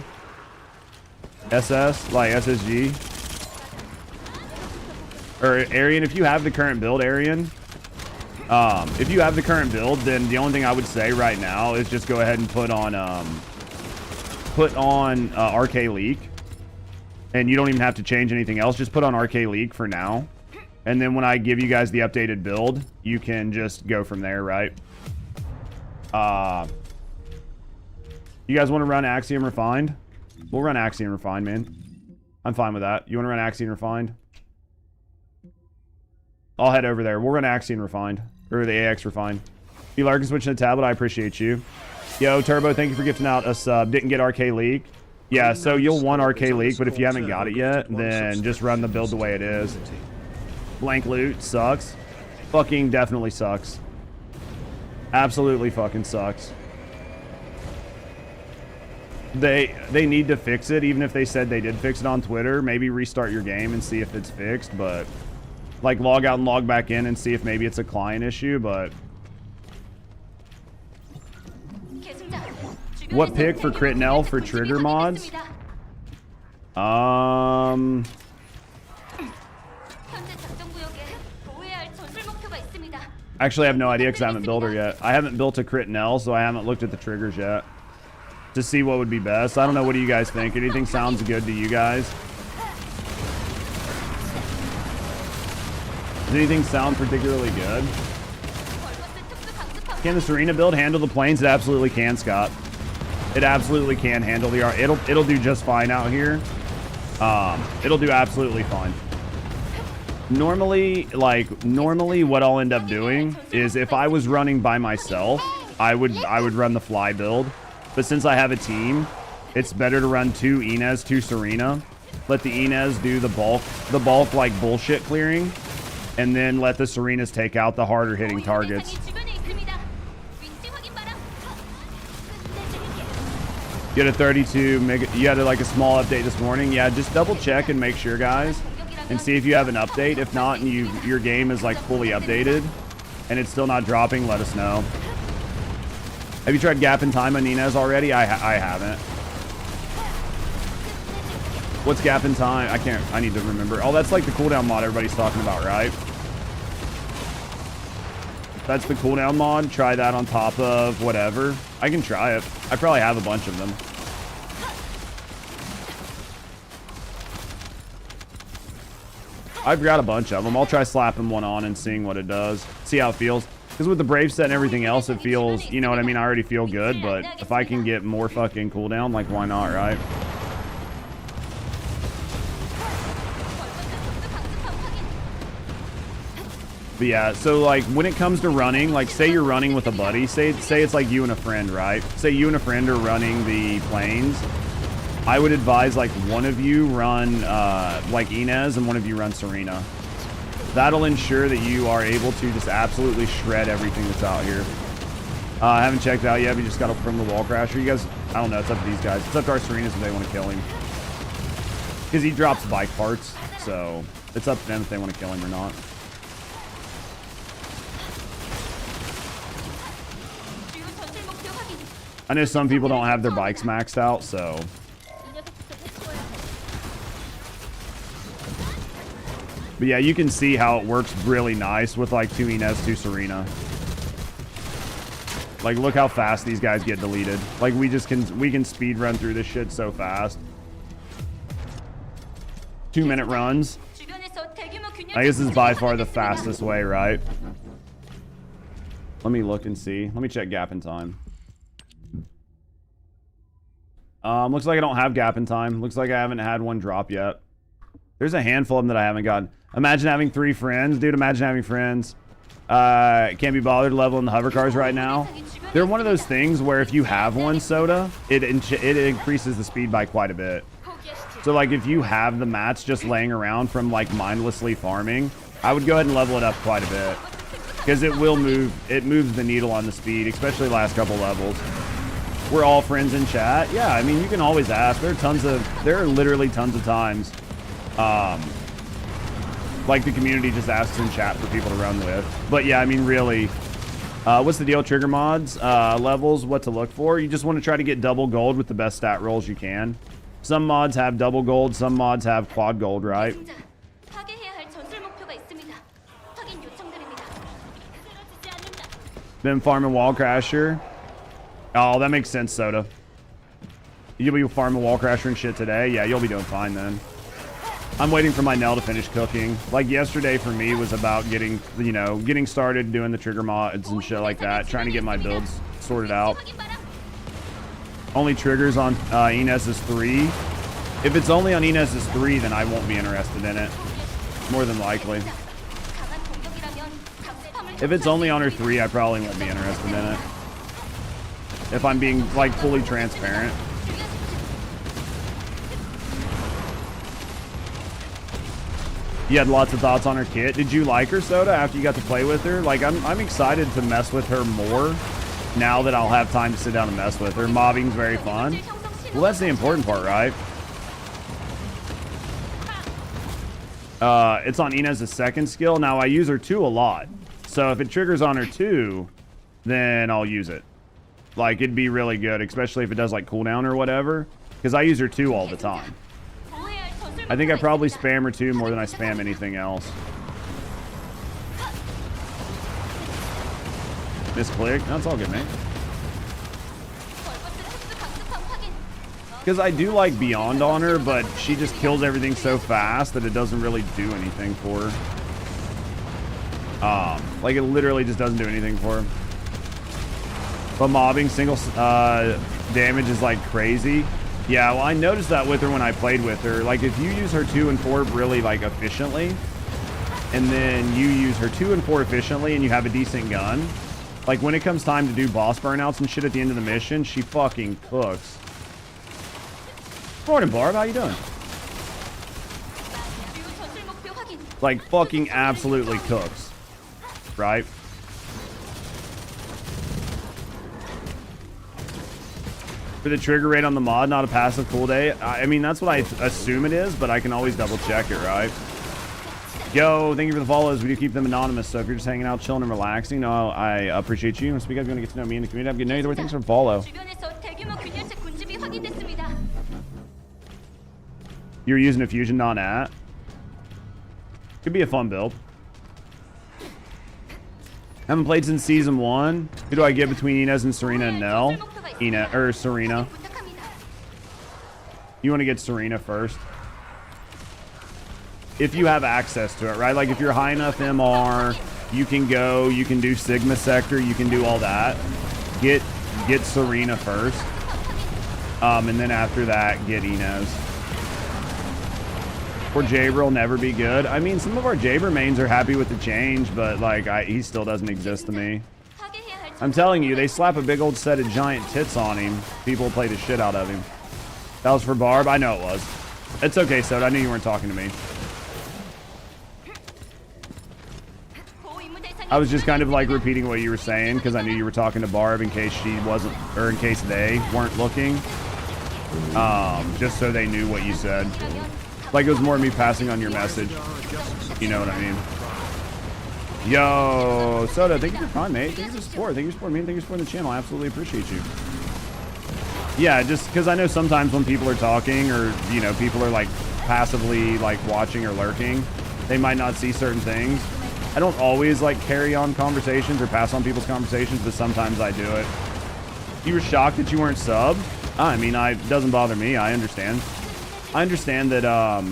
SS, like SSG, or Arian, if you have the current build, Arian, if you have the current build, then the only thing I would say right now is just go ahead and put on Arche Leak, and you don't even have to change anything else. Just put on Arche Leak for now, and then when I give you guys the updated build, you can just go from there, right? You guys want to run Axiom Refined? We'll run Axiom Refined, man. I'm fine with that. You want to run Axiom Refined? I'll head over there. We'll run Axiom Refined. Or the AX Refined. If you like switching to tablet, I appreciate you. Yo, Turbo, thank you for gifting out a sub. Didn't get Arche Leak. Yeah, so you'll want Arche Leak, but if you haven't got it yet, then just run the build the way it is. Blank loot sucks. Fucking definitely sucks. Absolutely fucking sucks. They need to fix it, even if they said they did fix it on Twitter. Maybe restart your game and see if it's fixed, but like log out and log back in and see if maybe it's a client issue. But what pick for Crit Nell for trigger mods? Actually, I have no idea because I haven't built her yet. I haven't built a Crit Nell, so I haven't looked at the triggers yet to see what would be best. I don't know. What do you guys think? Anything sounds good to you guys? Does anything sound particularly good? Can the Serena build handle the plains? It absolutely can, Scott. It absolutely can handle the... It'll do just fine out here. It'll do absolutely fine. Normally what I'll end up doing is if I was running by myself, I would run the fly build. But since I have a team, it's better to run 2 Inez, 2 Serena. Let the Inez do the bulk like bullshit clearing, and then let the Serenas take out the harder hitting targets. You had a 32 mega, you had like a small update this morning. Yeah, just double check and make sure, guys. and see if you have an update. If not, and your game is like fully updated and it's still not dropping, let us know. Have you tried Gap in Time on Inez already? I haven't. What's Gap in Time? I need to remember. Oh, that's like the cooldown mod everybody's talking about, right? That's the cooldown mod. Try that on top of whatever. I can try it. I probably have a bunch of them. I've got a bunch of them. I'll try slapping one on and seeing what it does. See how it feels. Because with the Brave set and everything else, it feels, you know what I mean? I already feel good, but if I can get more fucking cooldown, like, why not, right? But yeah, so like when it comes to running, like say you're running with a buddy, say it's like you and a friend, right? Say you and a friend are running the plains. I would advise like one of you run like Inez and one of you run Serena. That'll ensure that you are able to just absolutely shred everything that's out here. I haven't checked out yet. We just got up from the Wallcrasher. You guys, I don't know. It's up to these guys. It's up to our Serenas if they want to kill him. Because he drops bike parts. So it's up to them if they want to kill him or not. I know some people don't have their bikes maxed out, so. But yeah, you can see how it works really nice with like 2 Inez, 2 Serena. Like, look how fast these guys get deleted. Like, we can speed run through this shit so fast. 2-minute runs. I guess this is by far the fastest way, right? Let me look and see. Let me check Gap in Time. Looks like I don't have Gap in Time. Looks like I haven't had one drop yet. There's a handful of them that I haven't gotten. Imagine having 3 friends. Dude, imagine having friends. Can't be bothered leveling the hover cars right now. They're one of those things where if you have one, Soda, it increases the speed by quite a bit. So, like, if you have the mats just laying around from, like, mindlessly farming, I would go ahead and level it up quite a bit. Because it will move. It moves the needle on the speed, especially last couple levels. We're all friends in chat. Yeah, I mean, you can always ask. There are literally tons of times. Like the community just asks in chat for people to run with. But yeah, I mean, really, what's the deal? Trigger mods, levels, what to look for. You just want to try to get double gold with the best stat rolls you can. Some mods have double gold, some mods have quad gold, right? Been farming Wallcrasher. Oh, that makes sense, Soda. You'll be farming Wallcrasher and shit today? Yeah, you'll be doing fine then. I'm waiting for my Nell to finish cooking. Like yesterday for me was about getting, you know, getting started doing the trigger mods and shit like that. Trying to get my builds sorted out. Only triggers on Inez's 3. If it's only on Inez's 3, then I won't be interested in it. More than likely. If it's only on her 3, I probably won't be interested in it. If I'm being, like, fully transparent. You had lots of thoughts on her kit. Did you like her, Soda, after you got to play with her? Like, I'm excited to mess with her more now that I'll have time to sit down and mess with her. Mobbing's very fun. Well, that's the important part, right? It's on Inez's 2nd skill. Now, I use her 2 a lot. So if it triggers on her 2, then I'll use it. Like, it'd be really good, especially if it does, like, cooldown or whatever. Because I use her 2 all the time. I think I probably spam her 2 more than I spam anything else. Misclick. That's all good, mate. Because I do like Beyond on her, but she just kills everything so fast that it doesn't really do anything for her. Like, it literally just doesn't do anything for her. But mobbing single damage is like crazy. Yeah, well, I noticed that with her when I played with her. Like, if you use her 2 and 4 really, like, efficiently, and then you use her 2 and 4 efficiently and you have a decent gun, like, when it comes time to do boss burnouts and shit at the end of the mission, she fucking cooks. Morning, Barb. How you doing? Like, fucking absolutely cooks. Right? For the trigger rate on the mod, not a passive cool day. I mean, that's what I assume it is, but I can always double check it, right? Yo, thank you for the follows. We do keep them anonymous, so if you're just hanging out, chilling, and relaxing, no, I appreciate you. Speak up if you want to get to know me in the community. I'm getting to know you. Thanks for the follow. You're using a fusion.at. Could be a fun build. Haven't played since season 1. Who do I get between Inez and Serena and Nell? Serena. You want to get Serena first. If you have access to it, right? Like if you're high enough MR, you can go, you can do Sigma Sector, you can do all that. Get Serena first. And then after that, get Inez. Or Jaber will never be good. I mean, some of our Jaber mains are happy with the change, but like he still doesn't exist to me. I'm telling you, they slap a big old set of giant tits on him. People play the shit out of him. That was for Barb? I know it was. It's okay, Soda. I knew you weren't talking to me. I was just kind of like repeating what you were saying because I knew you were talking to Barb in case she wasn't, or in case they weren't looking. Just so they knew what you said. Like it was more me passing on your message. You know what I mean? Yo, Soda, thank you for Prime, mate. Thank you for support. Thank you for supporting me. Thank you for supporting the channel. I absolutely appreciate you. Yeah, just because I know sometimes when people are talking or, you know, people are like passively like watching or lurking, they might not see certain things. I don't always like carry on conversations or pass on people's conversations, but sometimes I do it. You were shocked that you weren't subbed? I mean, it doesn't bother me. I understand. I understand that, I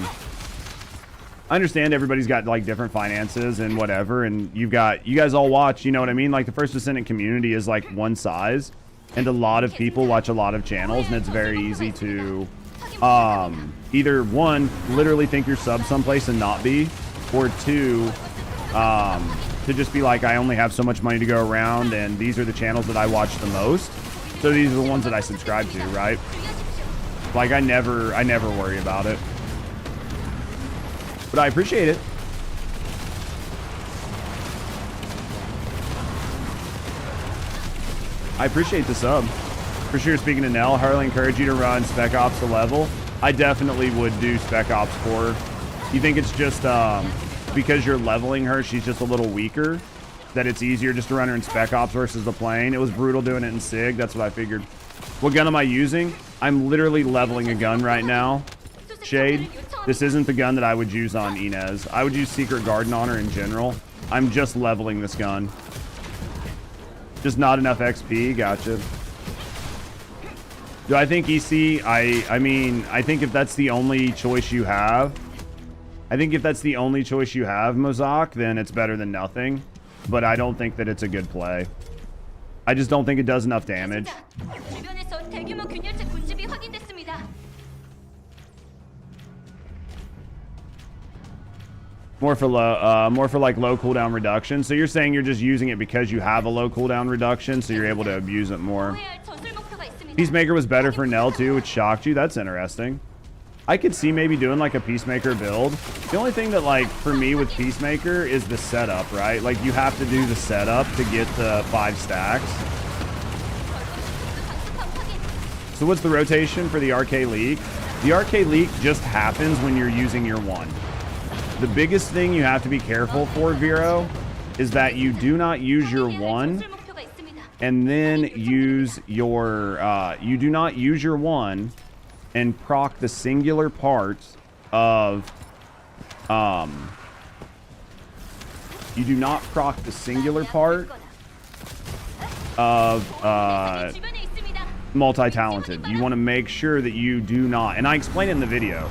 understand everybody's got like different finances and whatever, and you guys all watch, you know what I mean? Like the First Descendant community is like one size, and a lot of people watch a lot of channels, and it's very easy to, either one, literally think you're subbed someplace and not be, or two, to just be like, I only have so much money to go around, and these are the channels that I watch the most, so these are the ones that I subscribe to, right? Like I never worry about it, but I appreciate it. I appreciate the sub. For sure, speaking to Nell, highly encourage you to run Spec Ops to level. I definitely would do Spec Ops for her. You think it's just because you're leveling her, she's just a little weaker, that it's easier just to run her in Spec Ops versus the plane? It was brutal doing it in Sig. That's what I figured. What gun am I using? I'm literally leveling a gun right now. Shade, this isn't the gun that I would use on Inez. I would use Secret Garden on her in general. I'm just leveling this gun. Just not enough XP. Gotcha. Do I think EC? I mean, I think if that's the only choice you have, Mozak, then it's better than nothing. But I don't think that it's a good play. I just don't think it does enough damage. More for like low cooldown reduction. So you're saying you're just using it because you have a low cooldown reduction, so you're able to abuse it more. Peacemaker was better for Nell too, which shocked you. That's interesting. I could see maybe doing like a Peacemaker build. The only thing that like for me with Peacemaker is the setup, right? Like you have to do the setup to get the 5 stacks. So what's the rotation for the Arche leak? The Arche leak just happens when you're using your 1. The biggest thing you have to be careful for, Vero, is that you do not use your 1 and then use your, you do not use your 1 and proc the singular parts of, you do not proc the singular part of, multi-talented. You want to make sure that you do not, and I explain it in the video.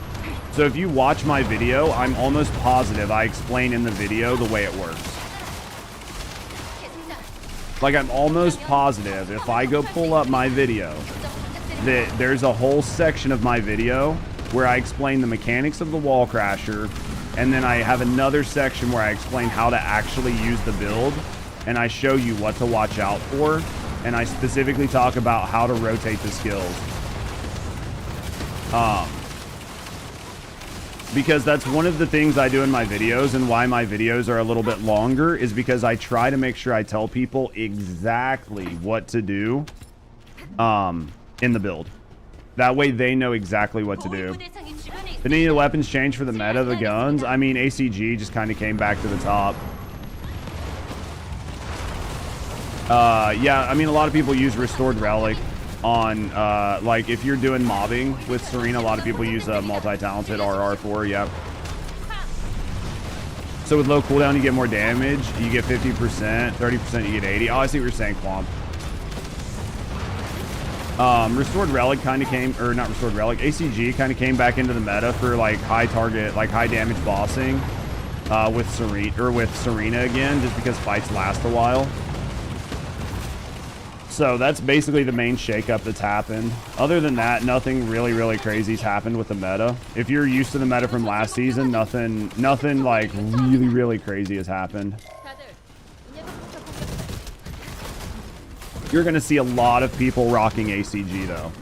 So if you watch my video, I'm almost positive I explain in the video the way it works. Like I'm almost positive if I go pull up my video, that there's a whole section of my video where I explain the mechanics of the Wallcrasher, and then I have another section where I explain how to actually use the build, and I show you what to watch out for, and I specifically talk about how to rotate the skills. Because that's one of the things I do in my videos, and why my videos are a little bit longer is because I try to make sure I tell people exactly what to do in the build. That way they know exactly what to do. Did any of the weapons change for the meta of the guns? I mean, ACG just kind of came back to the top. Yeah, I mean, a lot of people use Restored Relic on, like, if you're doing mobbing with Serena, a lot of people use multi-talented RR4, yeah. So with low cooldown, you get more damage. You get 50%, 30%, you get 80. Oh, I see what you're saying, Quamp. Restored Relic kind of came, or not Restored Relic, ACG kind of came back into the meta for like high target, like high damage bossing with Serena again, just because fights last a while. So that's basically the main shakeup that's happened. Other than that, nothing really crazy's happened with the meta. If you're used to the meta from last season, nothing like really crazy has happened. You're going to see a lot of people rocking ACG, though.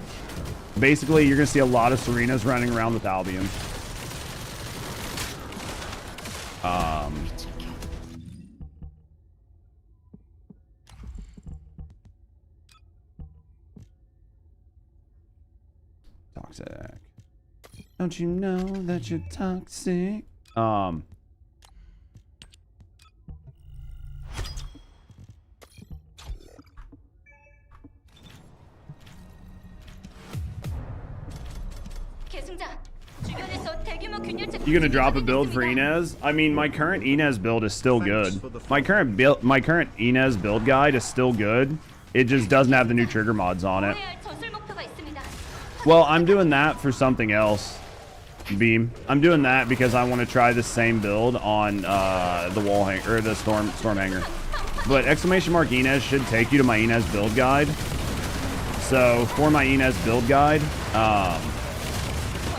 Basically, you're going to see a lot of Serenas running around with Albion. Toxic. Don't you know that you're toxic? You gonna drop a build for Inez? I mean, my current Inez build is still good. My current Inez build guide is still good. It just doesn't have the new trigger mods on it. Well, I'm doing that for something else, Beam. I'm doing that because I want to try the same build on the wall hanger or the storm hanger. But ! Inez should take you to my Inez build guide. So for my Inez build guide,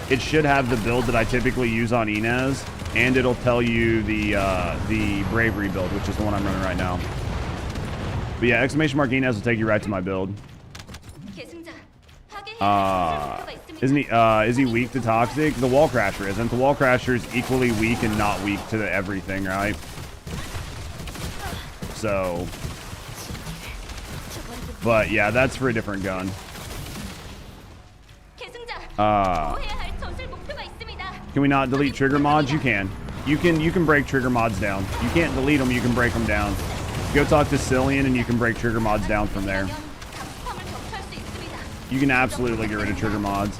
it should have the build that I typically use on Inez, and it'll tell you the Bravery build, which is the one I'm running right now. But yeah, ! Inez will take you right to my build. Is he weak to toxic? The Wallcrasher isn't. The Wallcrasher is equally weak and not weak to everything, right? So, but yeah, that's for a different gun. Can we not delete trigger mods? You can. You can break trigger mods down. You can't delete them, you can break them down. Go talk to Cillian and you can break trigger mods down from there. You can absolutely get rid of trigger mods.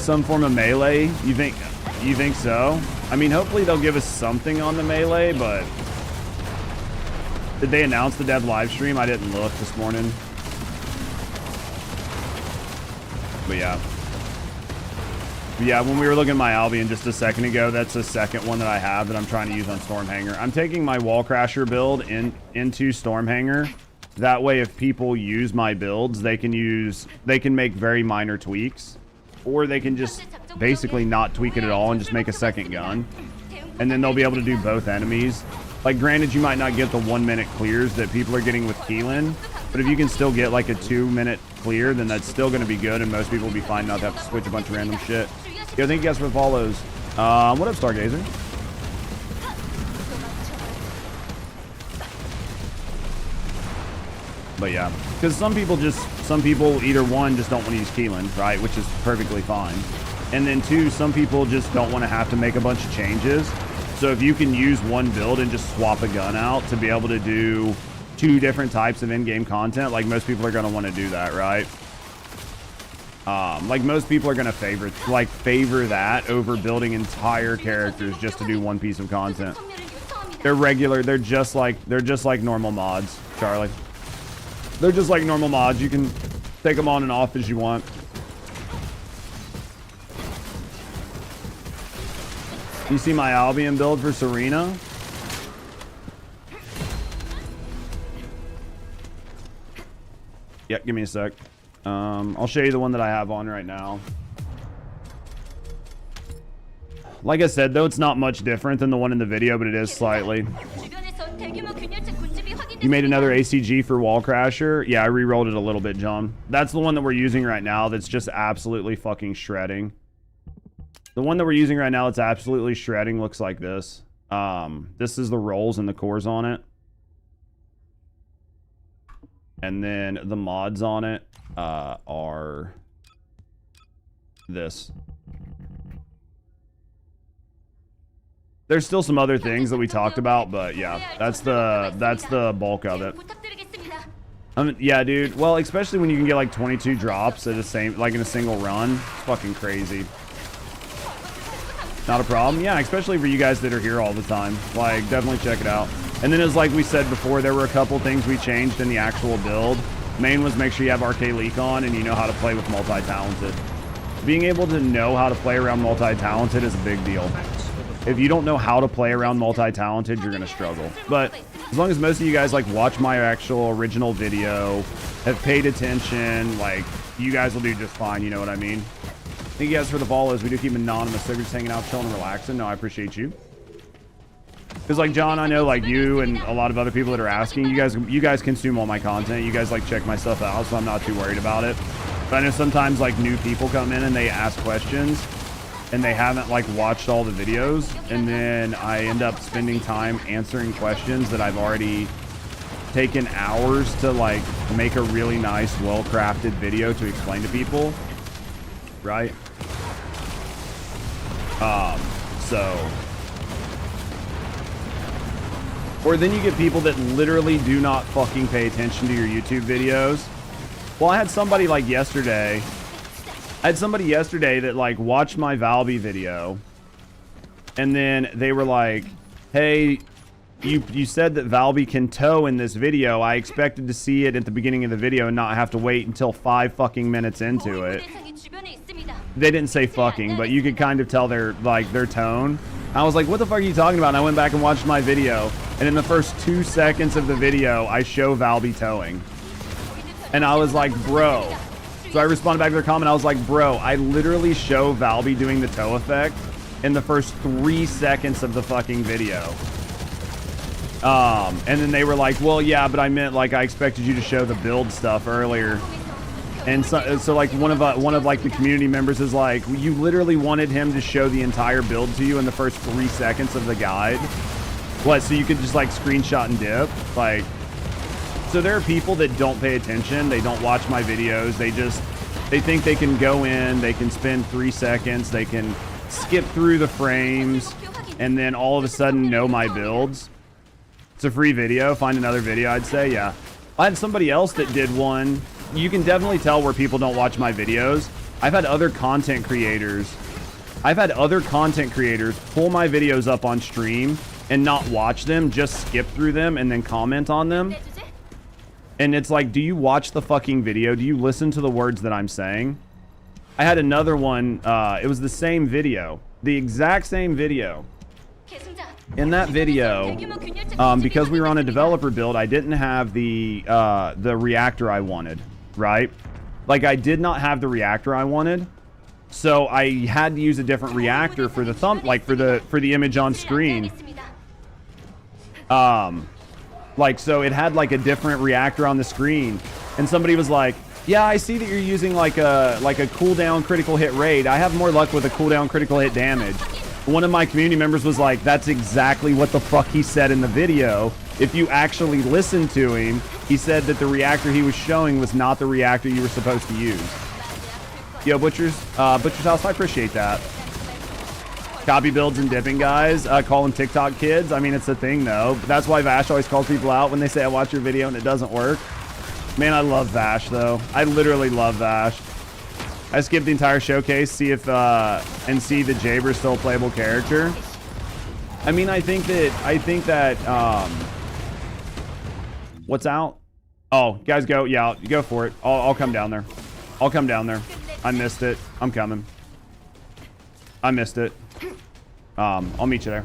Some form of melee? You think so? I mean, hopefully they'll give us something on the melee, but did they announce the dev live stream? I didn't look this morning. But yeah. Yeah, when we were looking at my Albion just a second ago, that's the second one that I have that I'm trying to use on Stormhanger. I'm taking my Wallcrasher build into Stormhanger. That way, if people use my builds, they can make very minor tweaks. Or they can just basically not tweak it at all and just make a second gun. And then they'll be able to do both enemies. Like, granted, you might not get the 1 minute clears that people are getting with Keelan. But if you can still get like a 2 minute clear, then that's still going to be good. And most people will be fine not to have to switch a bunch of random shit. Yo, thank you guys for the follows. What up, Stargazer? But yeah, because some people either one, just don't want to use Keelan, right? Which is perfectly fine. And then two, some people just don't want to have to make a bunch of changes. So if you can use one build and just swap a gun out to be able to do 2 different types of in-game content, like most people are going to want to do that, right? Like most people are going to favor that over building entire characters just to do one piece of content. They're just like normal mods, Charlie. They're just like normal mods. You can take them on and off as you want. You see my Albion build for Serena? Yep, give me a sec. I'll show you the one that I have on right now. Like I said, though, it's not much different than the one in the video, but it is slightly. You made another ACG for Wallcrasher? Yeah, I re-rolled it a little bit, John. That's the one that we're using right now that's just absolutely fucking shredding. The one that we're using right now that's absolutely shredding looks like this. This is the rolls and the cores on it. And then the mods on it are this. There's still some other things that we talked about, but yeah, that's the bulk of it. Yeah, dude. Well, especially when you can get like 22 drops at the same, like in a single run. It's fucking crazy. Not a problem. Yeah, especially for you guys that are here all the time. Like, definitely check it out. And then as like we said before, there were a couple things we changed in the actual build. Main was make sure you have Arche Leak on and you know how to play with multi-talented. Being able to know how to play around multi-talented is a big deal. If you don't know how to play around multi-talented, you're gonna struggle. But as long as most of you guys like watch my actual original video, have paid attention, like you guys will do just fine, you know what I mean? Thank you guys for the follows. We do keep anonymous, so we're just hanging out, chilling, and relaxing. No, I appreciate you. Because like John, I know like you and a lot of other people that are asking, you guys consume all my content. You guys like check my stuff out, so I'm not too worried about it. But I know sometimes like new people come in and they ask questions and they haven't like watched all the videos, and then I end up spending time answering questions that I've already taken hours to like make a really nice, well-crafted video to explain to people, right? Or then you get people that literally do not fucking pay attention to your YouTube videos. Well, I had somebody like yesterday. I had somebody yesterday that like watched my Valby video, and then they were like, "Hey, you said that Valby can tow in this video. I expected to see it at the beginning of the video and not have to wait until 5 fucking minutes into it." They didn't say fucking, but you could kind of tell their tone. I was like, "What the fuck are you talking about?" And I went back and watched my video, and in the first 2 seconds of the video, I show Valby towing, and I was like, "Bro." So I responded back to their comment. I was like, "Bro, I literally show Valby doing the tow effect in the first 3 seconds of the fucking video." And then they were like, "Well, yeah, but I meant like I expected you to show the build stuff earlier." And so like one of like the community members is like, "You literally wanted him to show the entire build to you in the first 3 seconds of the guide? What? So you could just like screenshot and dip?" Like. So there are people that don't pay attention. They don't watch my videos. They think they can go in, they can spend 3 seconds, they can skip through the frames, and then all of a sudden know my builds. It's a free video. Find another video, I'd say. Yeah. I had somebody else that did one. You can definitely tell where people don't watch my videos. I've had other content creators pull my videos up on stream and not watch them, just skip through them and then comment on them. And it's like, do you watch the fucking video? Do you listen to the words that I'm saying? I had another one. It was the same video. The exact same video. In that video, because we were on a developer build, I didn't have the reactor I wanted, right? Like, I did not have the reactor I wanted. So I had to use a different reactor for the for the image on screen. Like, so it had like a different reactor on the screen, and somebody was like, "Yeah, I see that you're using like a cooldown critical hit raid. I have more luck with a cooldown critical hit damage." One of my community members was like, "That's exactly what the fuck he said in the video. If you actually listen to him, he said that the reactor he was showing was not the reactor you were supposed to use." Yo, Butcher's House, I appreciate that. Copy builds and dipping, guys. Calling TikTok kids. I mean, it's a thing, though. That's why Vash always calls people out when they say, "I watch your video," and it doesn't work. Man, I love Vash, though. I literally love Vash. I skipped the entire showcase, see if, and see the Jaber's still a playable character. I mean, I think that, what's out? Oh, guys, go. Yeah, go for it. I'll come down there. I'll come down there. I missed it. I'm coming. I missed it. I'll meet you there.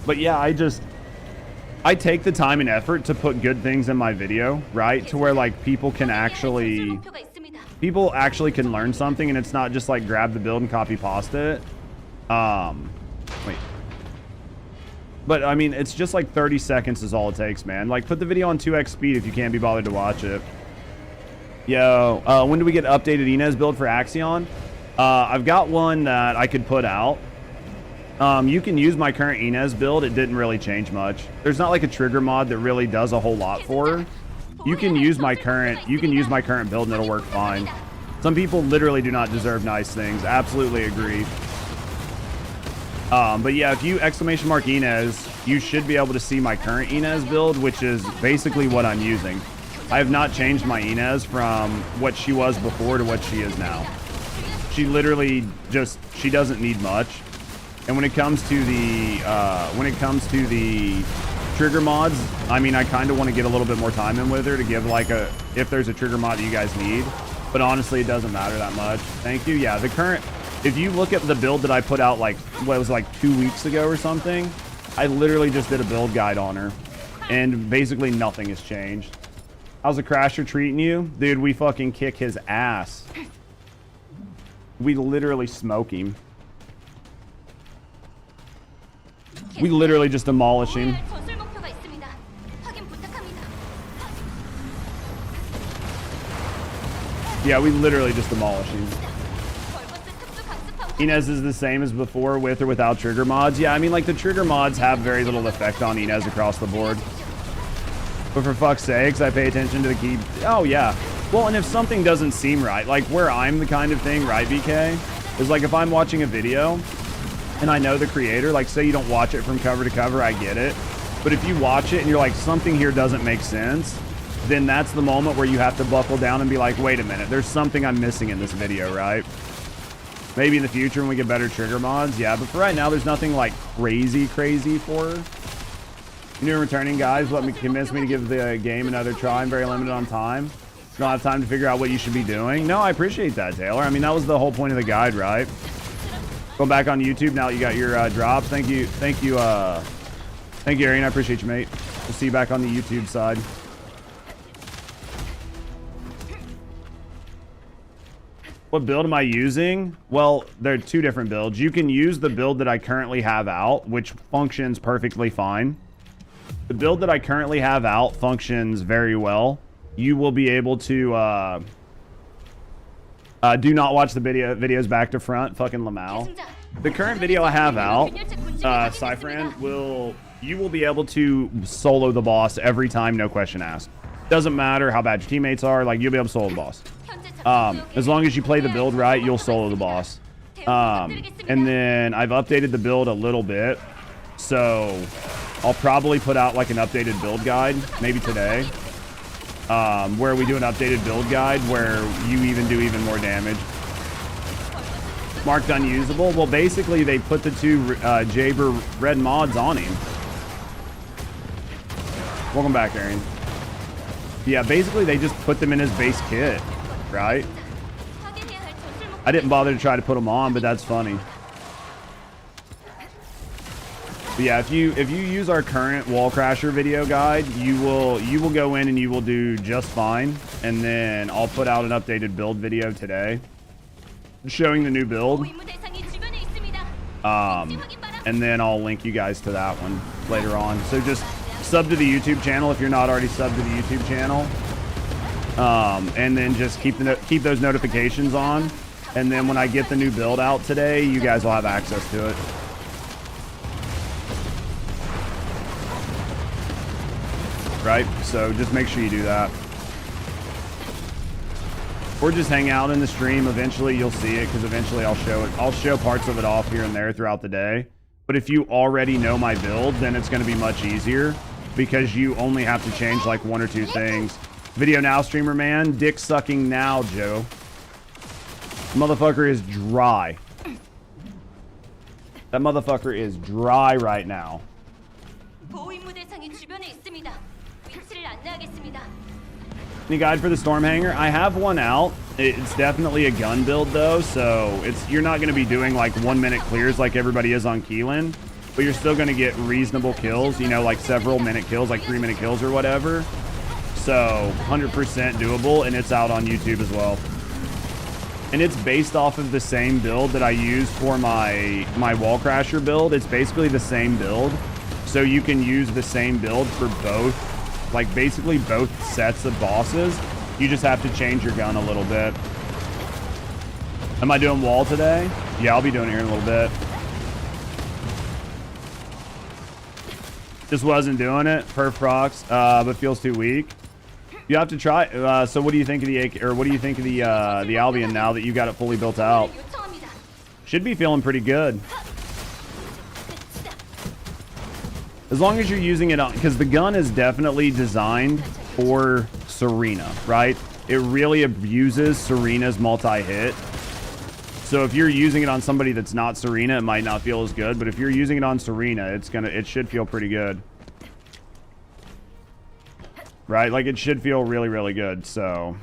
But yeah, I take the time and effort to put good things in my video, right? To where like people actually can learn something, and it's not just like grab the build and copy pasta it. Wait. But I mean, it's just like 30 seconds is all it takes, man. Like, put the video on 2x speed if you can't be bothered to watch it. Yo, when do we get updated Inez build for Axiom? I've got one that I could put out. You can use my current Inez build. It didn't really change much. There's not like a trigger mod that really does a whole lot for her. You can use my current build and it'll work fine. Some people literally do not deserve nice things. Absolutely agree. But yeah, if you exclamation mark Inez, you should be able to see my current Inez build, which is basically what I'm using. I have not changed my Inez from what she was before to what she is now. She literally just, she doesn't need much. And when it comes to the trigger mods, I mean, I kind of want to get a little bit more time in with her to give like a, if there's a trigger mod that you guys need. But honestly, it doesn't matter that much. Thank you. Yeah, the current, if you look at the build that I put out like, what was like 2 weeks ago or something, I literally just did a build guide on her. And basically nothing has changed. How's the Crasher treating you? Dude, we fucking kick his ass. We literally smoke him. We literally just demolish him. Yeah, we literally just demolish him. Inez is the same as before with or without trigger mods. Yeah, I mean, like, the trigger mods have very little effect on Inez across the board. But for fuck's sakes, I pay attention to the key. Oh, yeah. Well, and if something doesn't seem right, like where I'm the kind of thing, right, BK? Is like if I'm watching a video and I know the creator, like say you don't watch it from cover to cover, I get it. But if you watch it and you're like, something here doesn't make sense, then that's the moment where you have to buckle down and be like, wait a minute, there's something I'm missing in this video, right? Maybe in the future when we get better trigger mods, yeah. But for right now, there's nothing like crazy for her. New and returning guys, let me convince me to give the game another try. I'm very limited on time. Don't have time to figure out what you should be doing. No, I appreciate that, Taylor. I mean, that was the whole point of the guide, right? Go back on YouTube now that you got your drops. Thank you, Arian. I appreciate you, mate. We'll see you back on the YouTube side. What build am I using? Well, there are two different builds. You can use the build that I currently have out, which functions perfectly fine. The build that I currently have out functions very well. You will be able to do not watch the videos back to front. Fucking Lamau. The current video I have out, Cyfran, you will be able to solo the boss every time, no question asked. Doesn't matter how bad your teammates are, like you'll be able to solo the boss. As long as you play the build right, you'll solo the boss. And then I've updated the build a little bit, so I'll probably put out like an updated build guide, maybe today, where we do an updated build guide where you even do even more damage. Marked unusable. Well, basically they put the two Jaber red mods on him. Welcome back, Aaron. Yeah, basically they just put them in his base kit, right? I didn't bother to try to put them on, but that's funny. But yeah, if you use our current Wallcrasher video guide, you will go in and you will do just fine. And then I'll put out an updated build video today, showing the new build. And then I'll link you guys to that one later on. So just sub to the YouTube channel if you're not already subbed to the YouTube channel. And then just keep those notifications on. And then when I get the new build out today, you guys will have access to it. Right? So just make sure you do that. Or just hang out in the stream. Eventually you'll see it because eventually I'll show it. I'll show parts of it off here and there throughout the day. But if you already know my build, then it's going to be much easier because you only have to change like one or two things. Video now, streamer man. Dick sucking now, Joe. Motherfucker is dry. That motherfucker is dry right now. Any guide for the Stormhanger? I have one out. It's definitely a gun build though, so you're not going to be doing like 1 minute clears like everybody is on Keelan, but you're still going to get reasonable kills, you know, like several minute kills, like 3 minute kills or whatever. So 100% doable, and it's out on YouTube as well. And it's based off of the same build that I use for my Wallcrasher build. It's basically the same build, so you can use the same build for both. Like basically both sets of bosses. You just have to change your gun a little bit. Am I doing wall today? Yeah, I'll be doing it here in a little bit. Just wasn't doing it. Perf procs, but feels too weak. You have to try. So what do you think of what do you think of the Albion now that you got it fully built out? Should be feeling pretty good. As long as you're using it on, because the gun is definitely designed for Serena, right? It really abuses Serena's multi-hit. So if you're using it on somebody that's not Serena, it might not feel as good. But if you're using it on Serena, it should feel pretty good. Right? Like, it should feel really, really good. So,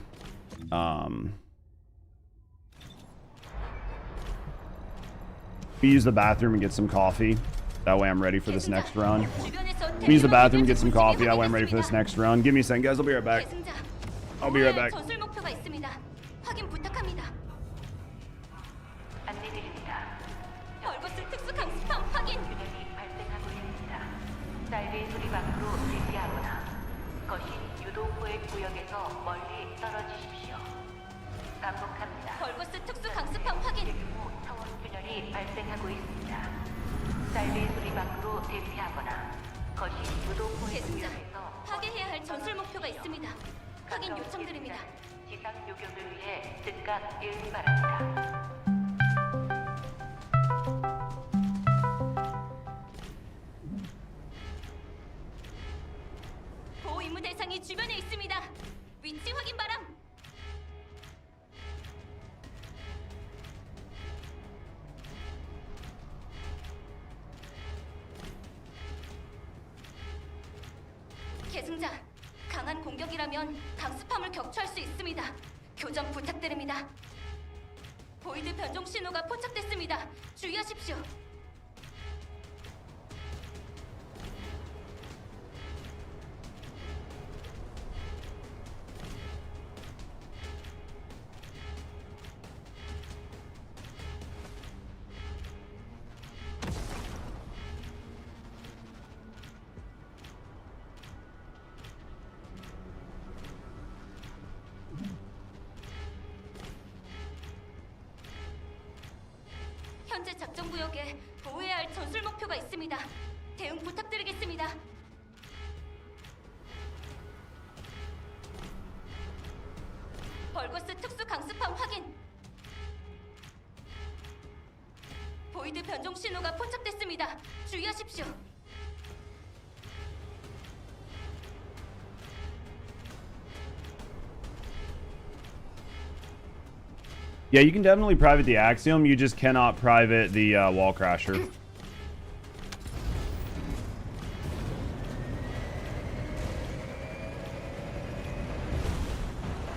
we use the bathroom and get some coffee. That way I'm ready for this next run. We use the bathroom and get some coffee. That way I'm ready for this next run. Give me a second, guys. I'll be right back. I'll be right back. 벌거스 특수 강습함 확인. 차원 균열이 발생하고 있습니다. 사이드의 소리 밖으로 대피하거나 거신 유도포의 구역에서 파괴해야 할 전술 목표가 있습니다. 확인 요청드립니다. 지상 요격을 위해 즉각 일시 바랍니다. 보호 임무 대상이 주변에 있습니다. 위치 확인 바람. 계승자, 강한 공격이라면 강습함을 격추할 수 있습니다. 교전 부탁드립니다. 보이드 변종 신호가 포착됐습니다. 주의하십시오. 현재 작전 구역에 보호해야 할 전술 목표가 있습니다. 대응 부탁드리겠습니다. 벌거스 특수 강습함 확인. 보이드 변종 신호가 포착됐습니다. 주의하십시오. Yeah, you can definitely private the Axiom. You just cannot private the Wallcrasher.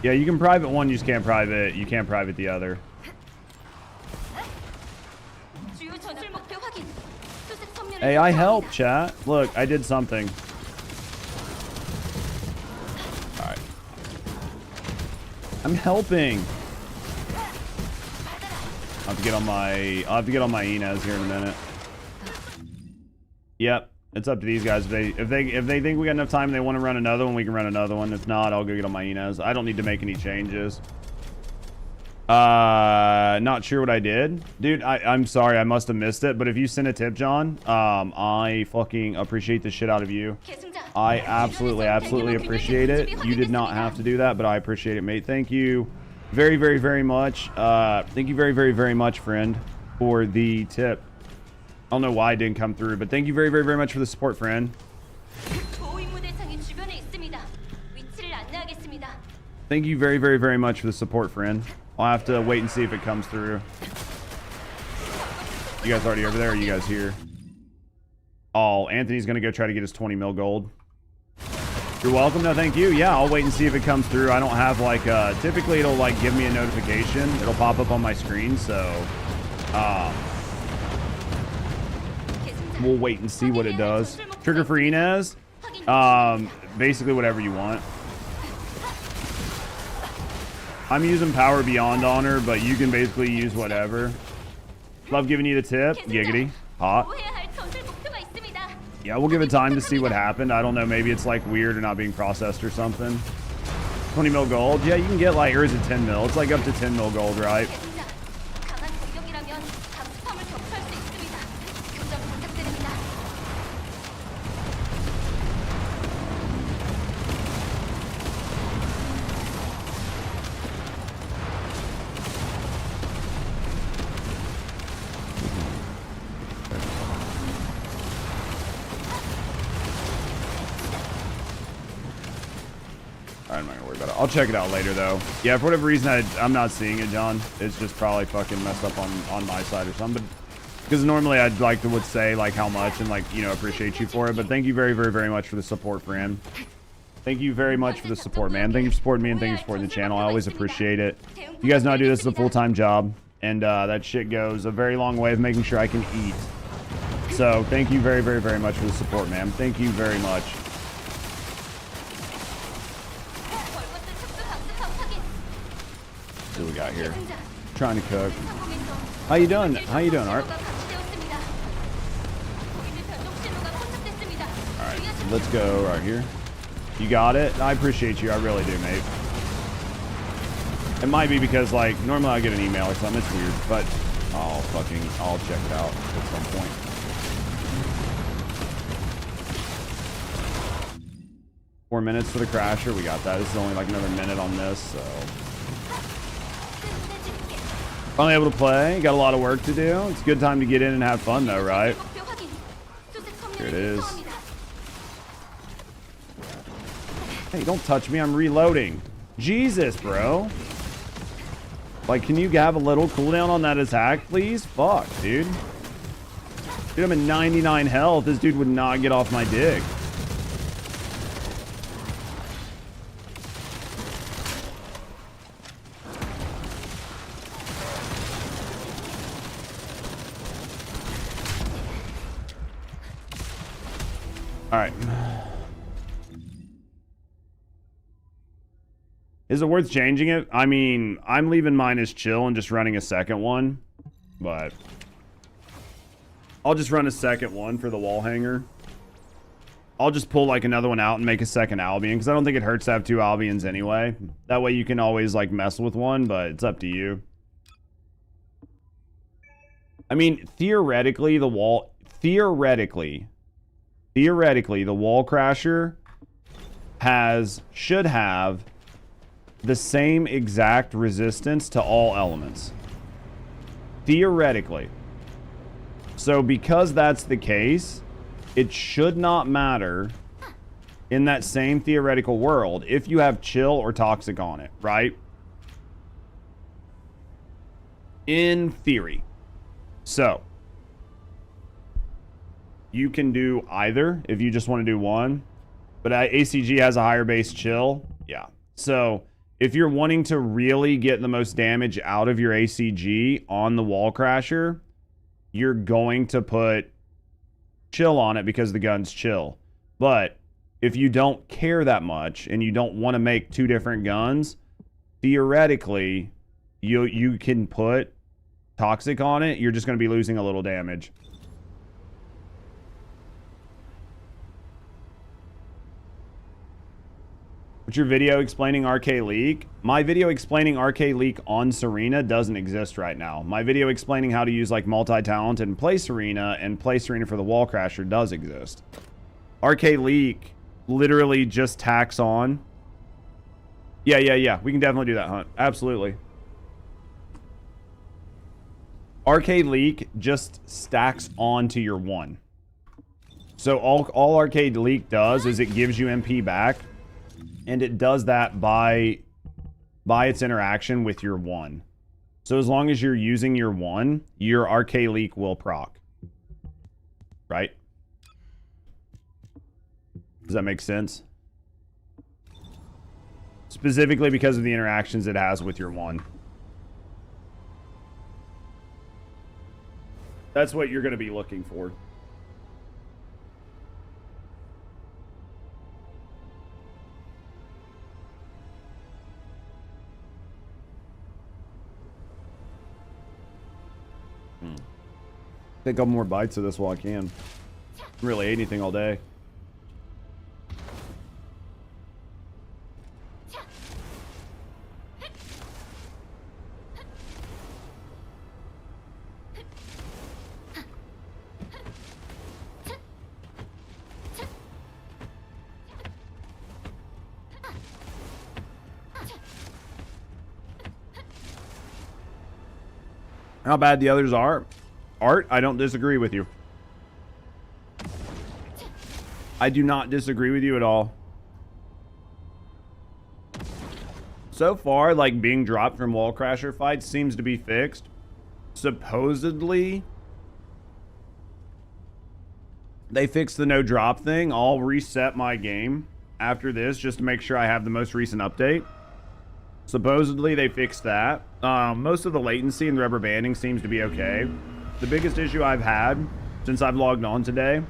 Yeah, you can private one. You just can't private. You can't private the other. Hey, I helped, chat. Look, I did something. All right. I'm helping. I'll have to get on my Inez here in a minute. Yep, it's up to these guys. If they think we got enough time and they want to run another one, we can run another one. If not, I'll go get on my Inez. I don't need to make any changes. Not sure what I did. Dude, I'm sorry, I must have missed it. But if you send a tip, John, I fucking appreciate the shit out of you. I absolutely appreciate it. You did not have to do that, but I appreciate it, mate. Thank you. Very, very, very much. Thank you very, very, very much, friend, for the tip. I don't know why it didn't come through, but thank you very, very, very much for the support, friend. Thank you very, very, very much for the support, friend. I'll have to wait and see if it comes through. You guys already over there, or are you guys here? Oh, Anthony's gonna go try to get his 20 mil gold. You're welcome. No, thank you. Yeah, I'll wait and see if it comes through. I don't have like typically it'll like give me a notification. It'll pop up on my screen, so we'll wait and see what it does. Trigger for Inez. Basically whatever you want. I'm using Power Beyond on her, but you can basically use whatever. Love giving you the tip. Giggity. Hot. Yeah, we'll give it time to see what happened. I don't know. Maybe it's like weird or not being processed or something. 20 mil gold. Yeah, you can get like, or is it 10 mil? It's like up to 10 mil gold, right? worry about it. I'll check it out later, though. Yeah, for whatever reason, I'm not seeing it, John. It's just probably fucking messed up on my side or something. Because normally I'd like to would say, like, how much and, like, you know, appreciate you for it. But thank you very, very, very much for the support, friend. Thank you very much for the support, man. Thank you for supporting me and thank you for supporting the channel. I always appreciate it. You guys know I do this as a full-time job. And that shit goes a very long way of making sure I can eat. So thank you very, very, very much for the support, man. Thank you very much. What do we got here? Trying to cook. How you doing? How you doing, Art? Alright, let's go right here. You got it? I appreciate you. I really do, mate. It might be because, like, normally I get an email or something. It's weird, but I'll check it out at some point. Four minutes for the crasher. We got that. This is only like another minute on this, so. Finally able to play. Got a lot of work to do. It's a good time to get in and have fun, though, right? Here it is. Hey, don't touch me. I'm reloading. Jesus, bro. Like, can you have a little cooldown on that attack, please? Fuck, dude. Dude, I'm at 99 health. This dude would not get off my dick. All right. Is it worth changing it? I mean, I'm leaving mine as chill and just running a second one, but I'll just run a second one for the wall hanger. I'll just pull like another one out and make a second Albion because I don't think it hurts to have two Albions anyway. That way you can always like mess with one, but it's up to you. I mean, theoretically, the Wallcrasher should have the same exact resistance to all elements. Theoretically. So because that's the case, it should not matter in that same theoretical world if you have chill or toxic on it, right? In theory. So you can do either if you just want to do one, but ACG has a higher base chill. Yeah. So if you're wanting to really get the most damage out of your ACG on the Wallcrasher, you're going to put chill on it because the gun's chill. But if you don't care that much and you don't want to make two different guns, theoretically, you can put toxic on it. You're just going to be losing a little damage. What's your video explaining Arche Leak? My video explaining Arche Leak on Serena doesn't exist right now. My video explaining how to use like multi-talent and play Serena for the Wallcrasher does exist. Arche Leak literally just tacks on. Yeah. We can definitely do that, Hunt. Absolutely. Arche Leak just stacks onto your one. So all Arche Leak does is it gives you MP back. And it does that by its interaction with your one. So as long as you're using your one, your Arche Leak will proc. Right? Does that make sense? Specifically because of the interactions it has with your one. That's what you're going to be looking for. Take a couple more bites of this while I can. Really ate anything all day. How bad the others are? Art, I don't disagree with you. I do not disagree with you at all. So far, like, being dropped from Wallcrasher fights seems to be fixed. Supposedly, they fixed the no drop thing. I'll reset my game after this just to make sure I have the most recent update. Supposedly, they fixed that. Most of the latency and the rubber banding seems to be okay. The biggest issue I've had since I've logged on today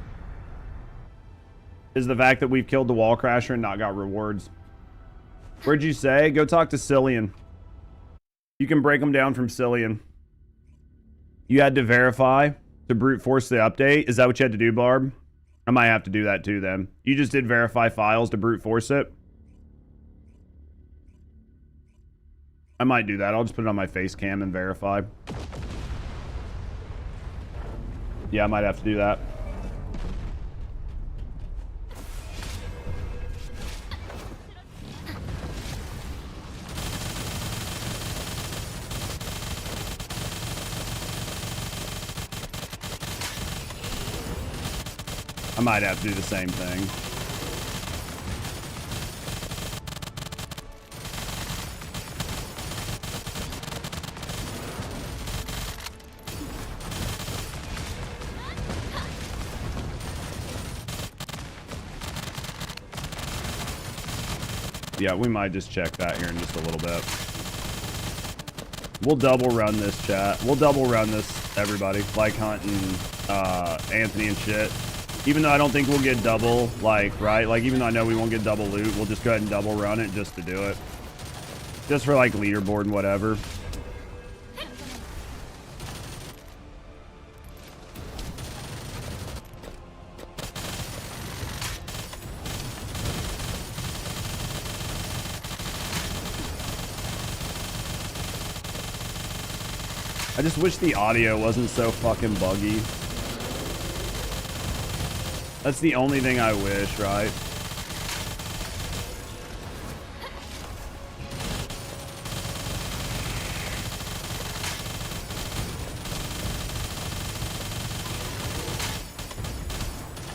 is the fact that we've killed the Wallcrasher and not got rewards. Where'd you say? Go talk to Cillian. You can break them down from Cillian. You had to verify to brute force the update. Is that what you had to do, Barb? I might have to do that too then. You just did verify files to brute force it? I might do that. I'll just put it on my face cam and verify. Yeah, I might have to do that. I might have to do the same thing. Yeah, we might just check that here in just a little bit. We'll double run this, chat. We'll double run this, everybody. Like Hunt and Anthony and shit. Even though I don't think we'll get double, like, right? Like, even though I know we won't get double loot, we'll just go ahead and double run it just to do it. Just for, like, leaderboard and whatever. I just wish the audio wasn't so fucking buggy. That's the only thing I wish, right?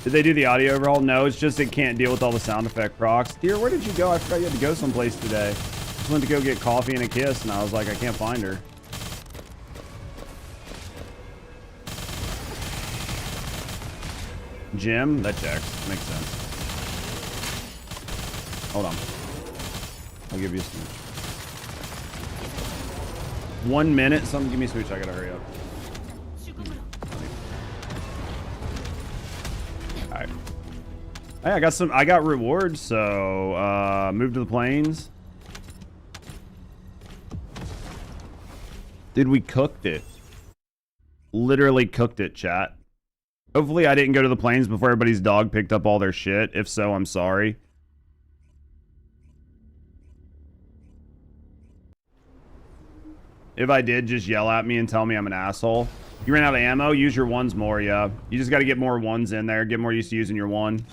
Did they do the audio overhaul? No, it's just it can't deal with all the sound effect procs. Dear, where did you go? I forgot you had to go someplace today. Just went to go get coffee and a kiss, and I was like, I can't find her. Jim, that checks. Makes sense. Hold on. I'll give you a smooch. 1 minute. Something. Give me a smooch. I gotta hurry up. All right. Hey, I got some. I got rewards. So, move to the plains. Dude, we cooked it. Literally cooked it, chat. Hopefully I didn't go to the plains before everybody's dog picked up all their shit. If so, I'm sorry. If I did, just yell at me and tell me I'm an asshole. You ran out of ammo? Use your ones more, yeah. You just got to get more ones in there. Get more used to using your one.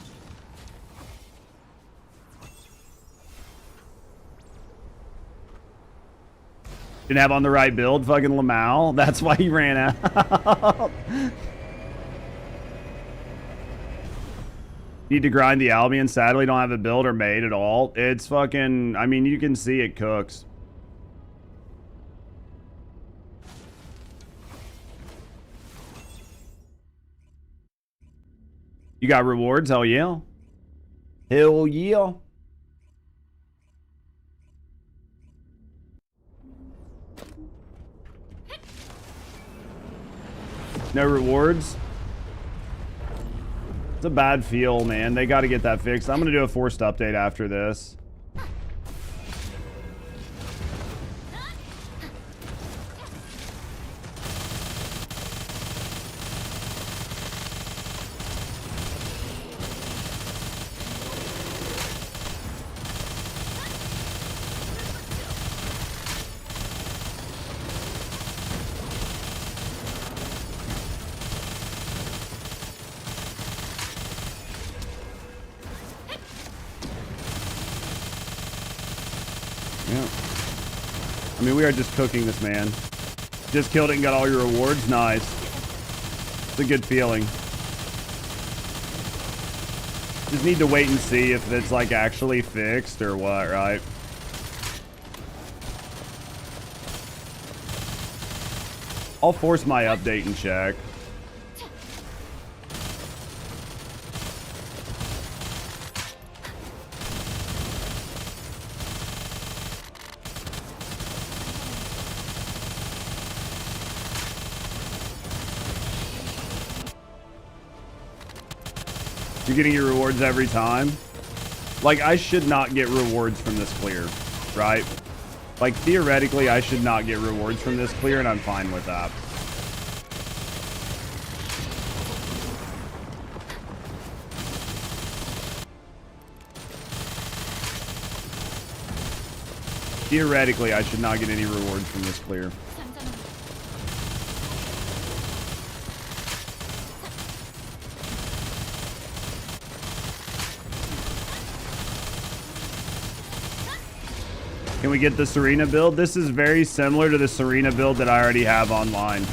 Didn't have on the right build, fucking Lamau. That's why he ran out. Need to grind the Albion. Sadly, don't have a build or made at all. It's fucking... I mean, you can see it cooks. You got rewards? Hell yeah. Hell yeah. No rewards? It's a bad feel, man. They got to get that fixed. I'm going to do a forced update after this. I mean, we are just cooking this, man. Just killed it and got all your rewards. Nice. It's a good feeling. Just need to wait and see if it's like actually fixed or what, right? I'll force my update and check. You're getting your rewards every time. Like, I should not get rewards from this clear, right? Like, theoretically, I should not get rewards from this clear, and I'm fine with that. Theoretically, I should not get any rewards from this clear. Can we get the Serena build? This is very similar to the Serena build that I already have online.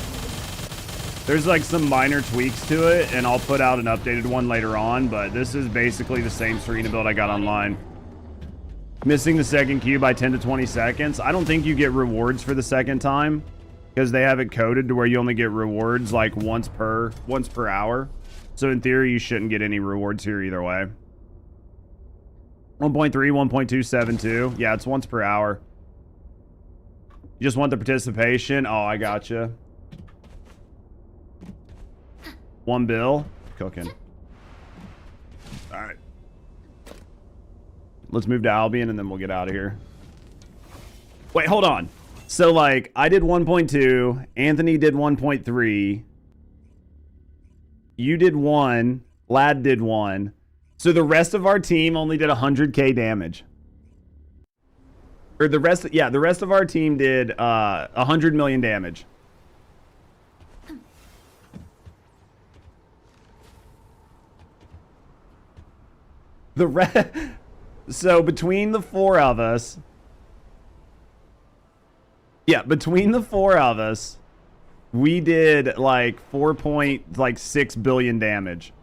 There's like some minor tweaks to it, and I'll put out an updated one later on, but this is basically the same Serena build I got online. Missing the second cue by 10 to 20 seconds. I don't think you get rewards for the second time because they have it coded to where you only get rewards like once per hour. So in theory, you shouldn't get any rewards here either way. 1.3, 1.272. Yeah, it's once per hour. You just want the participation. Oh, I gotcha. 1 bill. Cooking. All right. Let's move to Albion and then we'll get out of here. Wait, hold on. So, like, I did 1.2. Anthony did 1.3. You did 1. Lad did 1. So the rest of our team only did 100k damage. Or the rest of our team did 100 million damage. So between the four of us, we did like 4.6 billion damage.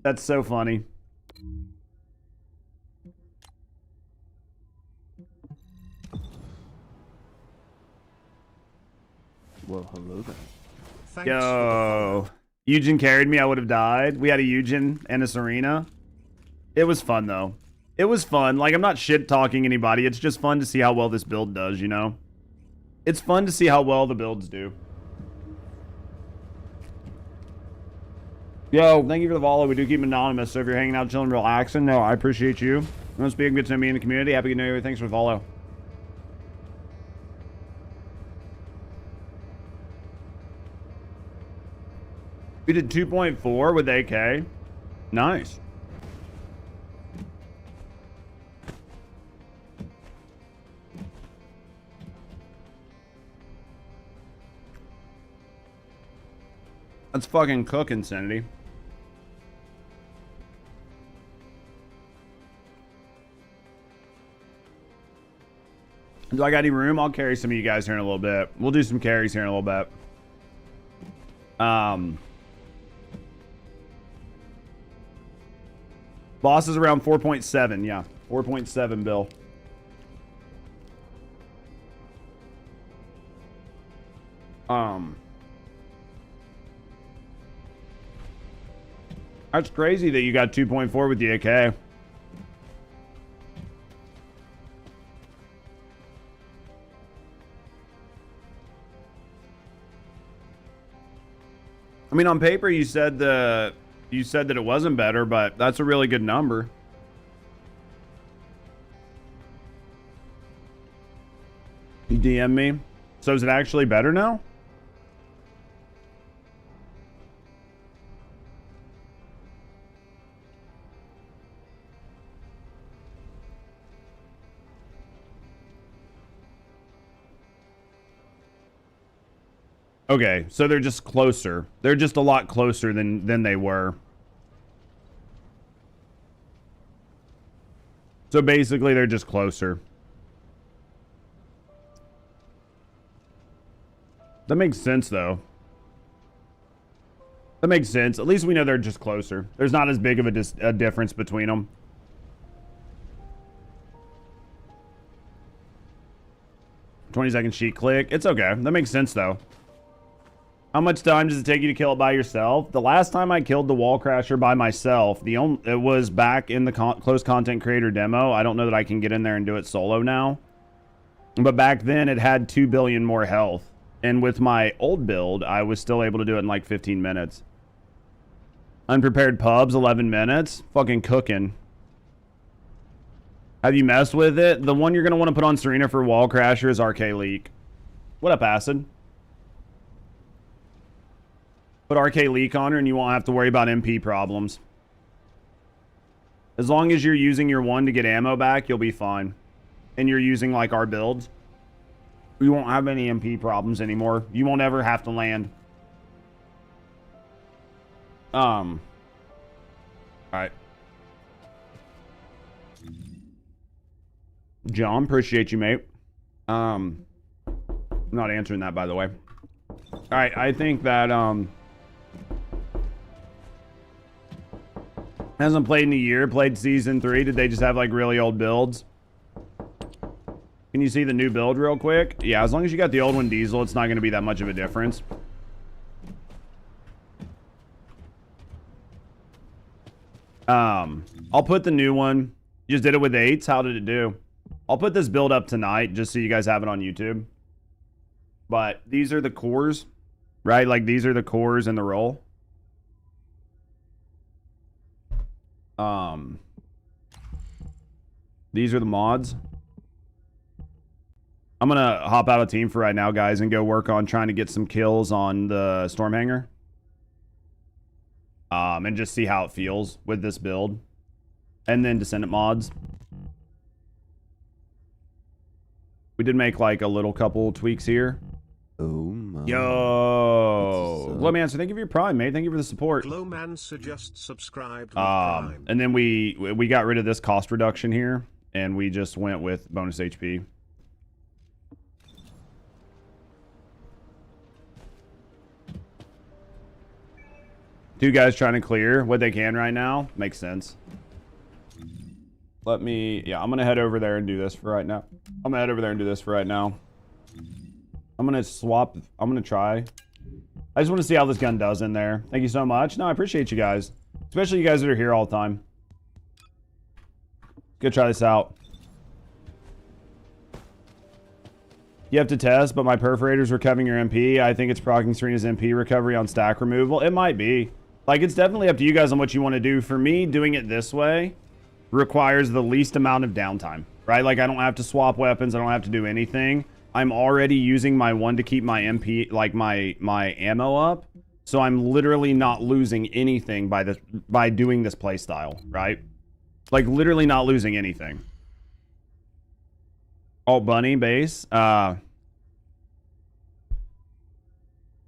That's so funny. Well, hello there. Thanks Yo, Eugen carried me. I would have died. We had a Eugen and a Serena. It was fun though. It was fun. Like, I'm not shit talking anybody. It's just fun to see how well this build does, you know? It's fun to see how well the builds do. Yo, thank you for the follow. We do keep anonymous, so if you're hanging out, chilling, relaxing, no, I appreciate you. Want to speak good to me in the community? Happy New Year. Thanks for the follow. We did 2.4 with AK. Nice. Let's fucking cook, Insanity. Do I got any room? I'll carry some of you guys here in a little bit. We'll do some carries here in a little bit. Boss is around 4.7. Yeah, 4.7 bill. That's crazy that you got 2.4 with the AK. I mean, on paper, you said that it wasn't better, but that's a really good number. You DM me. So is it actually better now? Okay, so they're just closer. They're just a lot closer than they were. So basically, they're just closer. That makes sense, though. That makes sense. At least we know they're just closer. There's not as big of a difference between them. 20-second sheet click. It's okay. That makes sense, though. How much time does it take you to kill it by yourself? The last time I killed the Wallcrasher by myself, it was back in the closed content creator demo. I don't know that I can get in there and do it solo now. But back then, it had 2 billion more health. And with my old build, I was still able to do it in like 15 minutes. Unprepared pubs, 11 minutes. Fucking cooking. Have you messed with it? The one you're going to want to put on Serena for Wallcrasher is Arche Leak. What up, Acid? Put Arche Leak on her and you won't have to worry about MP problems. As long as you're using your one to get ammo back, you'll be fine. And you're using like our builds, you won't have any MP problems anymore. You won't ever have to land. All right. John, appreciate you, mate. I'm not answering that, by the way. All right, I think that hasn't played in a year. Played season 3. Did they just have like really old builds? Can you see the new build real quick? Yeah, as long as you got the old one diesel, it's not going to be that much of a difference. I'll put the new one. You just did it with 8s. How did it do? I'll put this build up tonight just so you guys have it on YouTube. But these are the cores, right? Like these are the cores in the roll. These are the mods. I'm going to hop out of team for right now, guys, and go work on trying to get some kills on the Stormhanger. And just see how it feels with this build. And then Descendant mods. We did make like a little couple tweaks here. Oh my. Yo. Glowman, so thank you for your Prime, mate. Thank you for the support. Glowman just subscribed with Prime. And then we got rid of this cost reduction here. And we just went with bonus HP. Two guys trying to clear what they can right now. Makes sense. I'm going to head over there and do this for right now. I'm going to swap. I'm going to try. I just want to see how this gun does in there. Thank you so much. No, I appreciate you guys. Especially you guys that are here all the time. Go try this out. You have to test, but my perforator's recovering your MP. I think it's proccing Serena's MP recovery on stack removal. It might be. Like, it's definitely up to you guys on what you want to do. For me, doing it this way requires the least amount of downtime, right? Like, I don't have to swap weapons. I don't have to do anything. I'm already using my one to keep my MP, like my ammo up. So I'm literally not losing anything by doing this play style, right? Like, literally not losing anything. Alt Bunny base.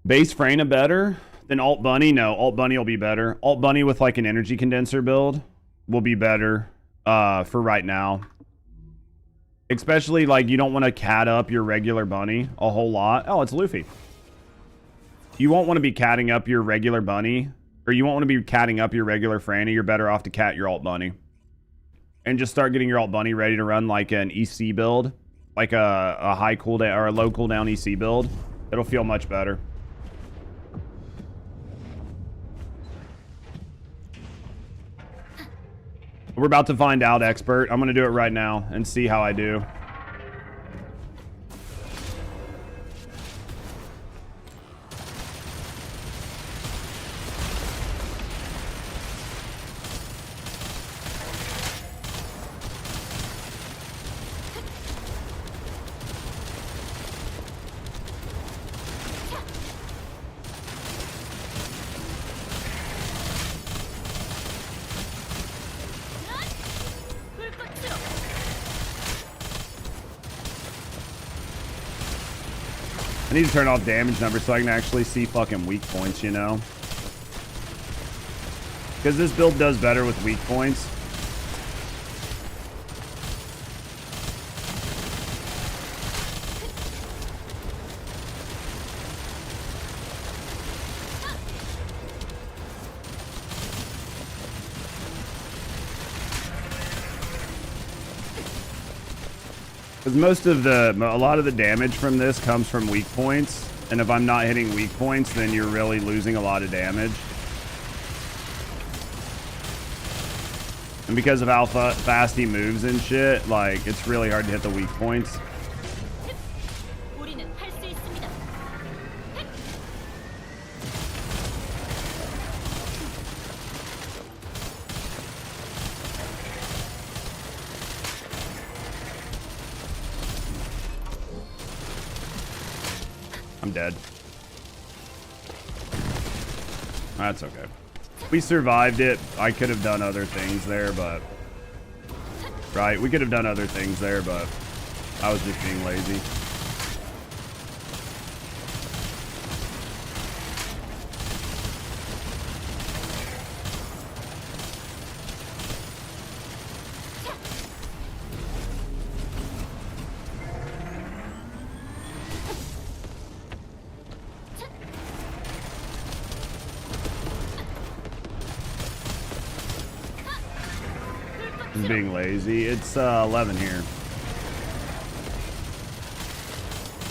Base Freyna better than Alt Bunny? No, Alt Bunny will be better. Alt Bunny with like an energy condenser build will be better for right now. Especially like you don't want to cat up your regular bunny a whole lot. Oh, it's Luffy. You won't want to be catting up your regular bunny, or you won't want to be catting up your regular Freyna. You're better off to cat your Alt Bunny. And just start getting your Alt Bunny ready to run like an EC build. Like a high cooldown or a low cooldown EC build. It'll feel much better. We're about to find out, expert. I'm going to do it right now and see how I do. I need to turn off damage numbers so I can actually see fucking weak points, you know? Because this build does better with weak points. Because a lot of the damage from this comes from weak points. And if I'm not hitting weak points, then you're really losing a lot of damage. And because of how fast he moves and shit, like, it's really hard to hit the weak points. 우리는 할 수 있습니다. I'm dead. That's okay. We survived it. I could have done other things there, but... Right, we could have done other things there, but... I was just being lazy. Being lazy. It's 11 here.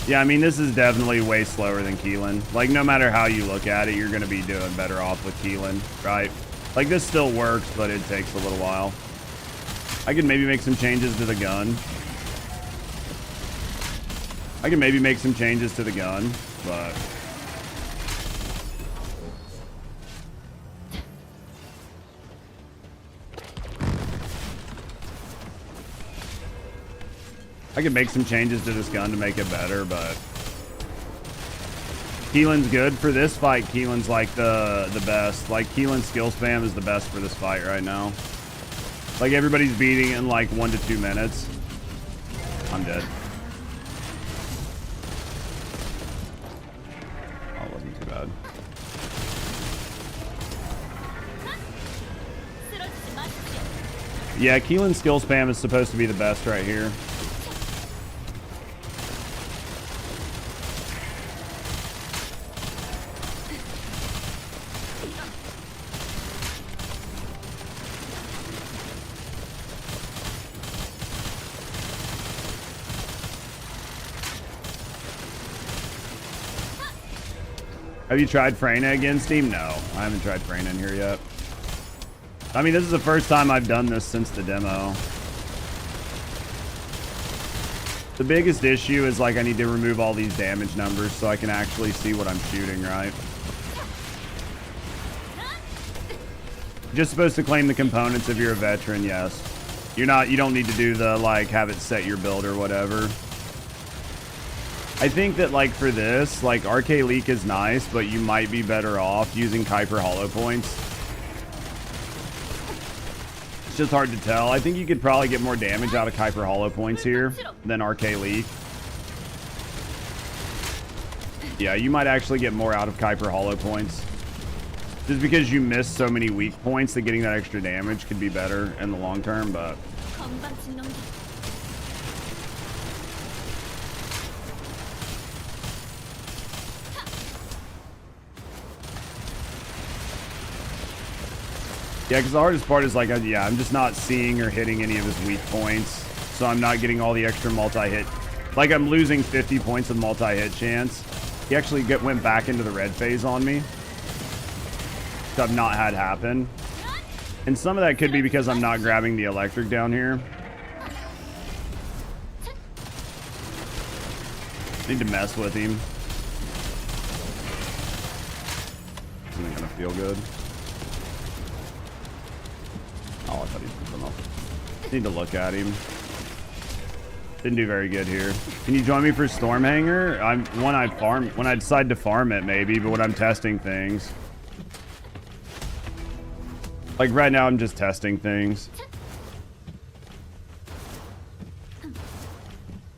Yeah, I mean, this is definitely way slower than Keelan. Like, no matter how you look at it, you're going to be doing better off with Keelan, right? Like, this still works, but it takes a little while. I could maybe make some changes to the gun. But... I could make some changes to this gun to make it better, but Keelan's good for this fight. Keelan's like the best. Like, Keelan's skill spam is the best for this fight right now. Like, everybody's beating in like 1 to 2 minutes. I'm dead. Oh, it wasn't too bad. Yeah, Keelan's skill spam is supposed to be the best right here. Have you tried Freyna against Steam? No, I haven't tried Freyna in here yet. I mean, this is the first time I've done this since the demo. The biggest issue is, like, I need to remove all these damage numbers so I can actually see what I'm shooting, right? Just supposed to claim the components if you're a veteran, yes. You don't need to do the, like, have it set your build or whatever. I think that, like, for this, like, Arche Leak is nice, but you might be better off using Kuiper Hollow Points. It's just hard to tell. I think you could probably get more damage out of Kuiper Hollow Points here than Arche Leak. Yeah, you might actually get more out of Kuiper Hollow Points. Just because you miss so many weak points that getting that extra damage could be better in the long term, but... Yeah, because the hardest part is, like, yeah, I'm just not seeing or hitting any of his weak points. So I'm not getting all the extra multi-hit. Like, I'm losing 50 points of multi-hit chance. He actually went back into the red phase on me. Which I've not had happen. And some of that could be because I'm not grabbing the electric down here. Need to mess with him. Isn't gonna feel good. Oh, I thought he put them up. Need to look at him. Didn't do very good here. Can you join me for Stormhanger? When I decide to farm it, maybe, but when I'm testing things. Like, right now, I'm just testing things.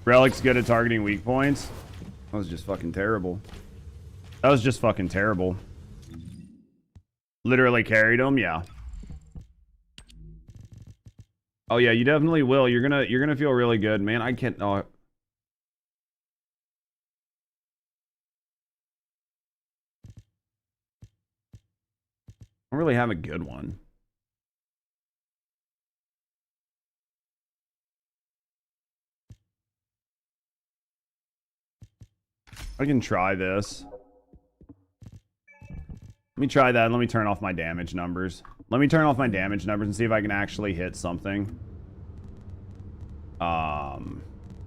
Relic's good at targeting weak points. That was just fucking terrible. That was just fucking terrible. Literally carried him, yeah. Oh yeah, you definitely will. You're gonna feel really good, man. I can't. Oh. I don't really have a good one. I can try this. Let me try that. Let me turn off my damage numbers. Let me turn off my damage numbers and see if I can actually hit something.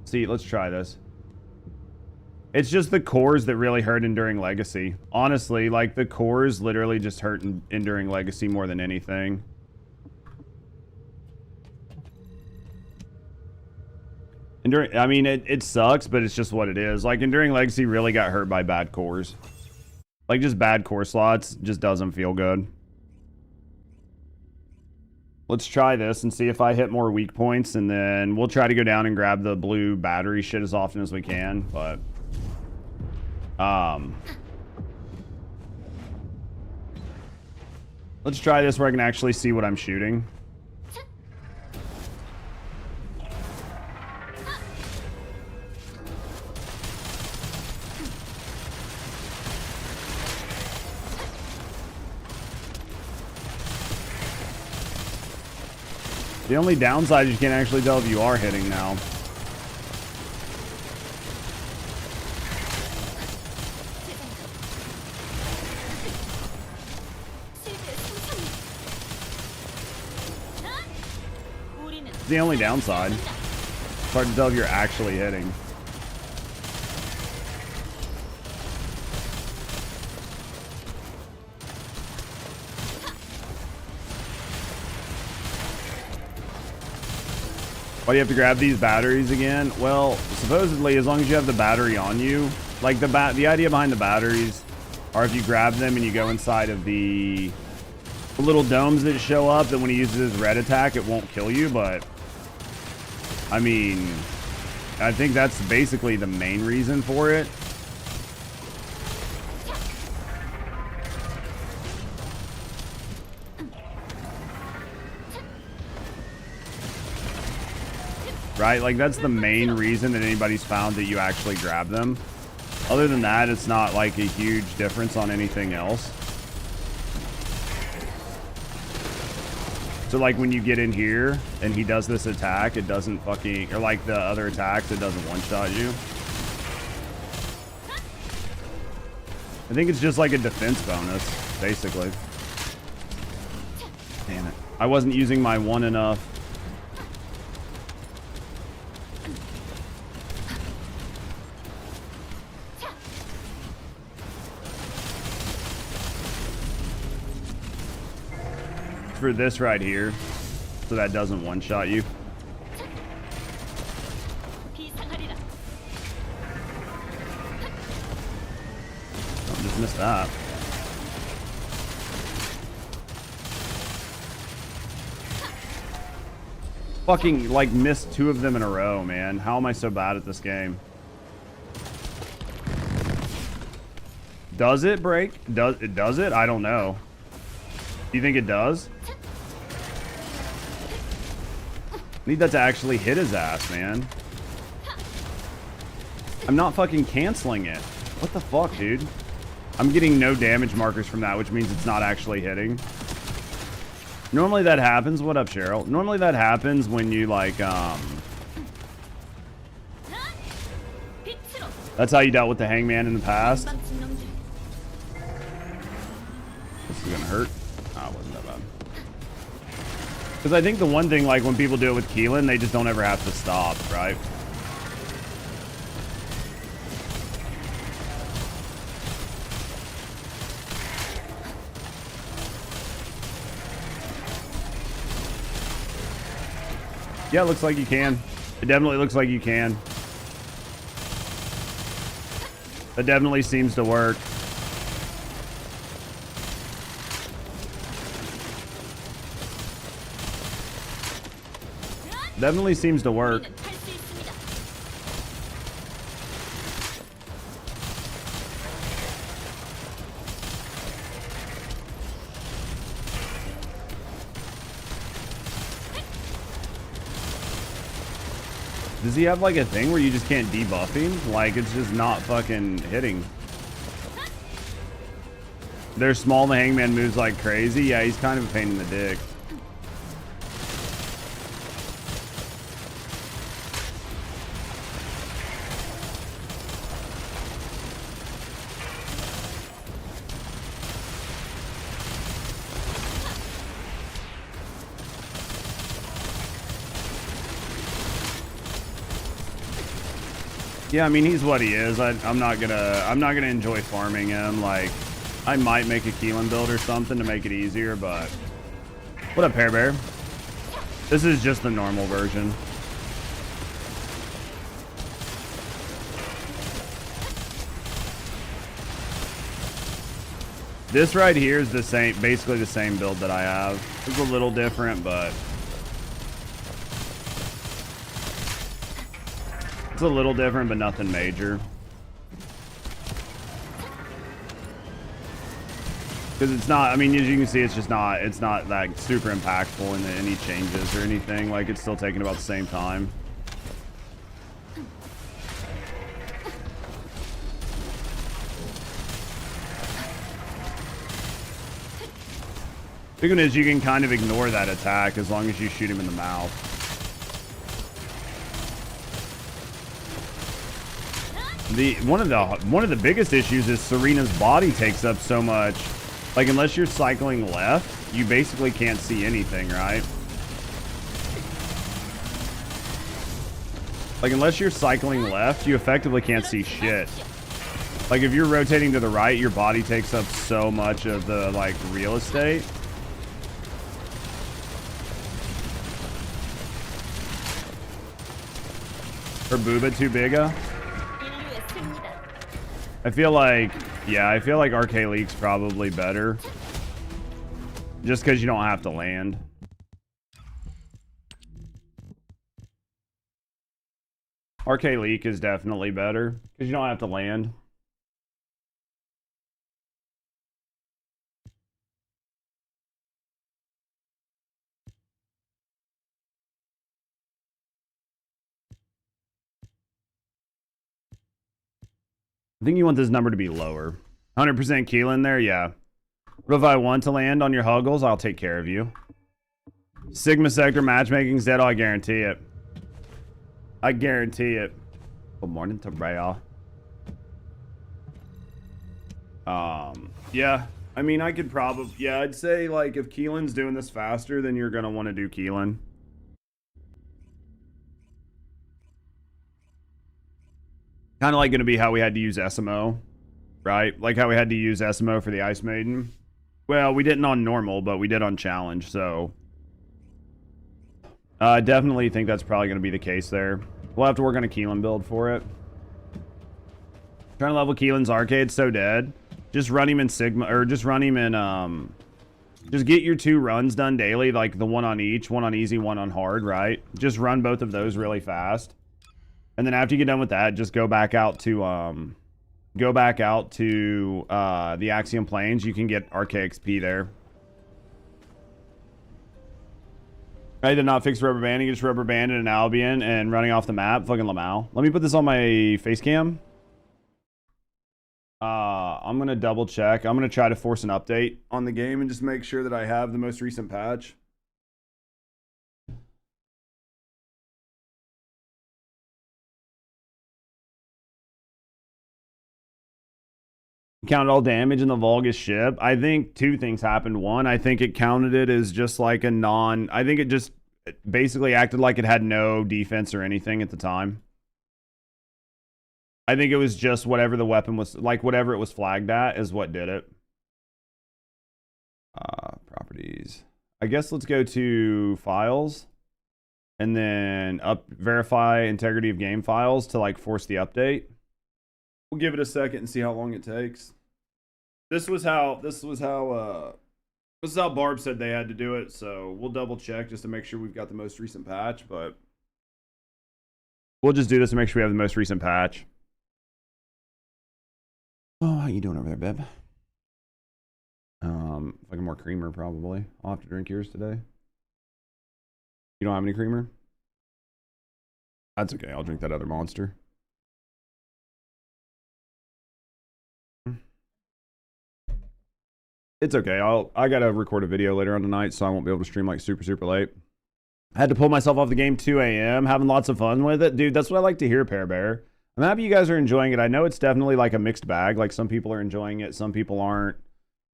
See, let's try this. It's just the cores that really hurt Enduring Legacy. Honestly, like, the cores literally just hurt Enduring Legacy more than anything. I mean, it sucks, but it's just what it is. Like, Enduring Legacy really got hurt by bad cores. Like, just bad core slots just doesn't feel good. Let's try this and see if I hit more weak points, and then we'll try to go down and grab the blue battery shit as often as we can, but... let's try this where I can actually see what I'm shooting. The only downside is you can't actually tell if you are hitting now. It's the only downside. It's hard to tell if you're actually hitting. Why do you have to grab these batteries again? Well, supposedly, as long as you have the battery on you, like the idea behind the batteries are if you grab them and you go inside of the little domes that show up, that when he uses his red attack, it won't kill you, but I mean, I think that's basically the main reason for it. Right? Like, that's the main reason that anybody's found that you actually grab them. Other than that, it's not like a huge difference on anything else. So, like, when you get in here and he does this attack, it doesn't fucking... Or, like, the other attacks, it doesn't one-shot you. I think it's just like a defense bonus, basically. Damn it. I wasn't using my one enough. For this right here, so that doesn't one-shot you. Oh, just missed that. Fucking, like, missed 2 of them in a row, man. How am I so bad at this game? Does it break? Does it? I don't know. Do you think it does? I need that to actually hit his ass, man. I'm not fucking canceling it. What the fuck, dude? I'm getting no damage markers from that, which means it's not actually hitting. Normally that happens. What up, Cheryl? Normally that happens when you, like, that's how you dealt with the hangman in the past. This is gonna hurt. Oh, it wasn't that bad. Because I think the one thing, like, when people do it with Keelan, they just don't ever have to stop, right? Yeah, it looks like you can. It definitely looks like you can. That definitely seems to work. Definitely seems to work. Does he have like a thing where you just can't debuff him? Like, it's just not fucking hitting. They're small, the hangman moves like crazy. Yeah, he's kind of a pain in the dick. Yeah, I mean, he's what he is. I'm not gonna enjoy farming him. Like, I might make a Keelan build or something to make it easier, but what up, Pear Bear? This is just the normal version. This right here is the same, basically the same build that I have. It's a little different, but it's a little different, but nothing major. Because it's not, I mean, as you can see, it's not that super impactful in any changes or anything. Like, it's still taking about the same time. The good is you can kind of ignore that attack as long as you shoot him in the mouth. One of the biggest issues is Serena's body takes up so much. Like, unless you're cycling left, you basically can't see anything, right? Like, unless you're cycling left, you effectively can't see shit. Like, if you're rotating to the right, your body takes up so much of the, like, real estate. Or Booba too bigga? I feel like, yeah, I feel like Arche Leak's probably better. Just because you don't have to land. Arche Leak is definitely better because you don't have to land. I think you want this number to be lower. 100% Keelan there, yeah. But if I want to land on your Huggles, I'll take care of you. Sigma Sector matchmaking's dead, I guarantee it. I guarantee it. Good morning to Rhea. Yeah. I mean, I could probably... Yeah, I'd say, like, if Keelan's doing this faster, then you're going to want to do Keelan. Kind of like going to be how we had to use SMO, right? Like how we had to use SMO for the Ice Maiden. Well, we didn't on normal, but we did on challenge, so... I definitely think that's probably going to be the case there. We'll have to work on a Keelan build for it. Trying to level Keelan's arcade, so dead. Just run him in Sigma, or just run him in, just get your 2 runs done daily, like the one on each, one on easy, one on hard, right? Just run both of those really fast. And then after you get done with that, just go back out to the Axiom Plains. You can get Arche XP there. I did not fix rubber banding, just rubber banded an Albion and running off the map. Fucking Lamau. Let me put this on my face cam. I'm gonna double check. I'm gonna try to force an update on the game and just make sure that I have the most recent patch. Counted all damage in the Vulgus ship. I think 2 things happened. One, I think it counted it as just like a non... I think it just basically acted like it had no defense or anything at the time. I think it was just whatever the weapon was... Like, whatever it was flagged at is what did it. Properties. I guess let's go to files. And then verify integrity of game files to, like, force the update. We'll give it a second and see how long it takes. This was how Barb said they had to do it, so we'll double check just to make sure we've got the most recent patch, but we'll just do this to make sure we have the most recent patch. Oh, how you doing over there, babe? Like more creamer probably. I'll have to drink yours today. You don't have any creamer? That's okay, I'll drink that other monster. It's okay. I gotta record a video later on tonight, so I won't be able to stream like super late. I had to pull myself off the game 2 a.m. Having lots of fun with it. Dude, that's what I like to hear, Pear Bear. I'm happy you guys are enjoying it. I know it's definitely like a mixed bag. Like some people are enjoying it, some people aren't.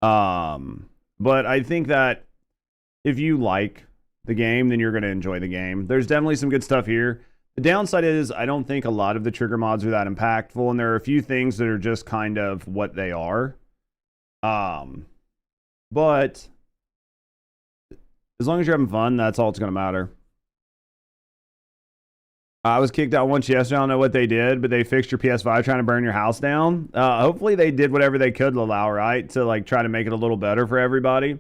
But I think that if you like the game, then you're gonna enjoy the game. There's definitely some good stuff here. The downside is I don't think a lot of the trigger mods are that impactful, and there are a few things that are just kind of what they are. But as long as you're having fun, that's all it's going to matter. I was kicked out once yesterday. I don't know what they did, but they fixed your PS5 trying to burn your house down. Hopefully they did whatever they could, allow, right, to like try to make it a little better for everybody.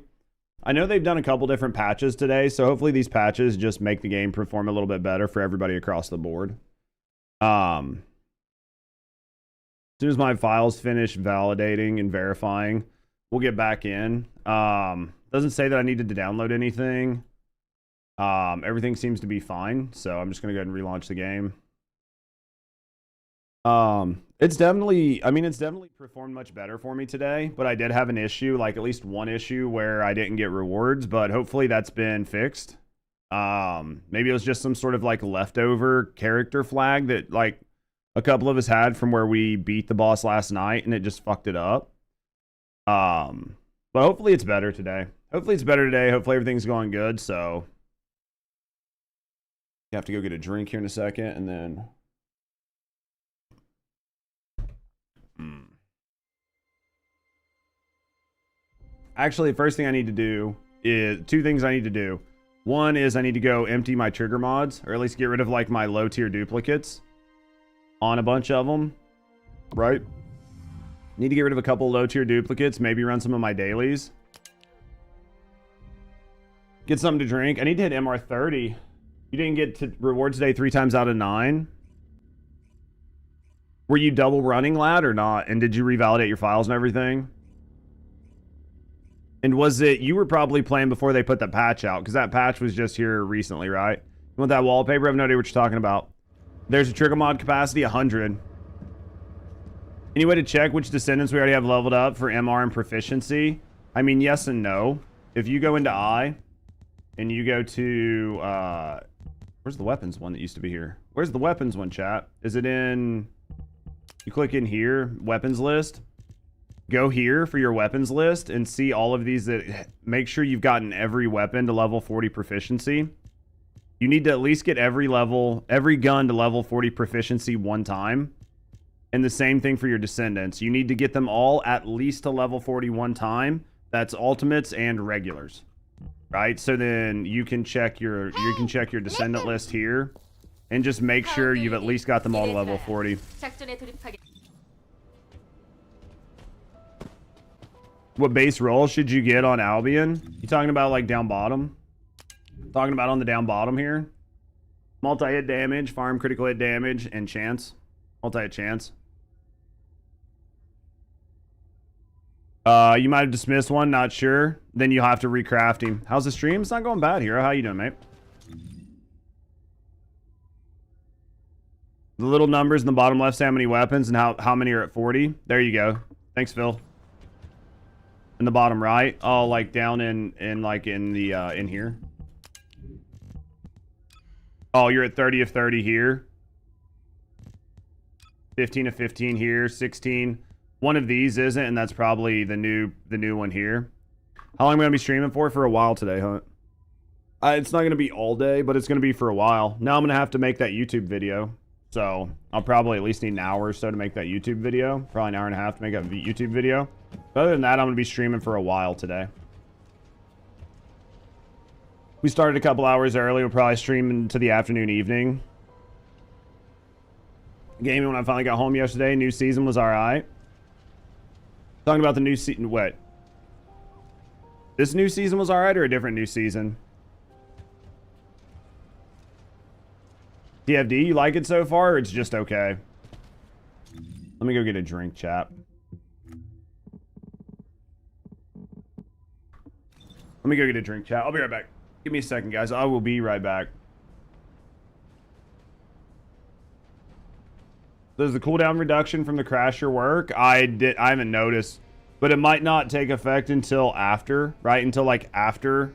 I know they've done a couple different patches today, so hopefully these patches just make the game perform a little bit better for everybody across the board. As soon as my files finish validating and verifying, we'll get back in. Doesn't say that I needed to download anything. Everything seems to be fine, so I'm just gonna go ahead and relaunch the game. It's definitely performed much better for me today, but I did have an issue, like at least one issue where I didn't get rewards, but hopefully that's been fixed. Maybe it was just some sort of like leftover character flag that like a couple of us had from where we beat the boss last night, and it just fucked it up. But hopefully it's better today. Hopefully everything's going good, so you have to go get a drink here in a second, and then actually, the first thing I need to do is two things I need to do. One is I need to go empty my trigger mods, or at least get rid of like my low tier duplicates on a bunch of them, right? Need to get rid of a couple low tier duplicates, maybe run some of my dailies. Get something to drink. I need to hit MR 30. You didn't get to rewards today 3 times out of 9. Were you double running, lad, or not? And did you revalidate your files and everything? And was it, you were probably playing before they put the patch out, because that patch was just here recently, right? You want that wallpaper? I have no idea what you're talking about. There's a trigger mod capacity, 100. Any way to check which descendants we already have leveled up for MR and proficiency? I mean, yes and no. If you go into I, and you go to, where's the weapons one that used to be here? Where's the weapons one, chat? Is it in, you click in here, weapons list. Go here for your weapons list and see all of these that make sure you've gotten every weapon to level 40 proficiency. You need to at least get every gun to level 40 proficiency one time. And the same thing for your descendants. You need to get them all at least to level 40 one time. That's ultimates and regulars. Right? So then you can check your descendant list here and just make sure you've at least got them all to level 40. What base roll should you get on Albion? You talking about like down bottom? Talking about on the down bottom here? Multi-hit damage, farm critical hit damage, and chance. Multi-hit chance. You might have dismissed one, not sure. Then you'll have to recraft him. How's the stream? It's not going bad, Hero. How you doing, mate? The little numbers in the bottom left say how many weapons and how many are at 40. There you go. Thanks, Phil. In the bottom right. Oh, like down in here. Oh, you're at 30 of 30 here. 15 of 15 here. 16. One of these isn't, and that's probably the new one here. How long am I gonna be streaming for? For a while today, Hunt. It's not gonna be all day, but it's gonna be for a while. Now I'm gonna have to make that YouTube video, so I'll probably at least need an hour or so to make that YouTube video. Probably an hour and a half to make a YouTube video. But other than that, I'm gonna be streaming for a while today. We started a couple hours early. We'll probably stream into the afternoon, evening. Gaming when I finally got home yesterday. New season was alright. Talking about the new season. What? This new season was alright, or a different new season? TFD, you like it so far, or it's just okay? Let me go get a drink, chap. Let me go get a drink, chat. I'll be right back. Give me a second, guys. I will be right back. Does the cooldown reduction from the crasher work? I haven't noticed, but it might not take effect until after, right? Until like after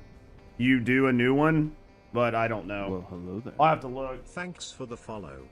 you do a new one, but I don't know. Well, hello there. I'll have to look. Thanks for the follow.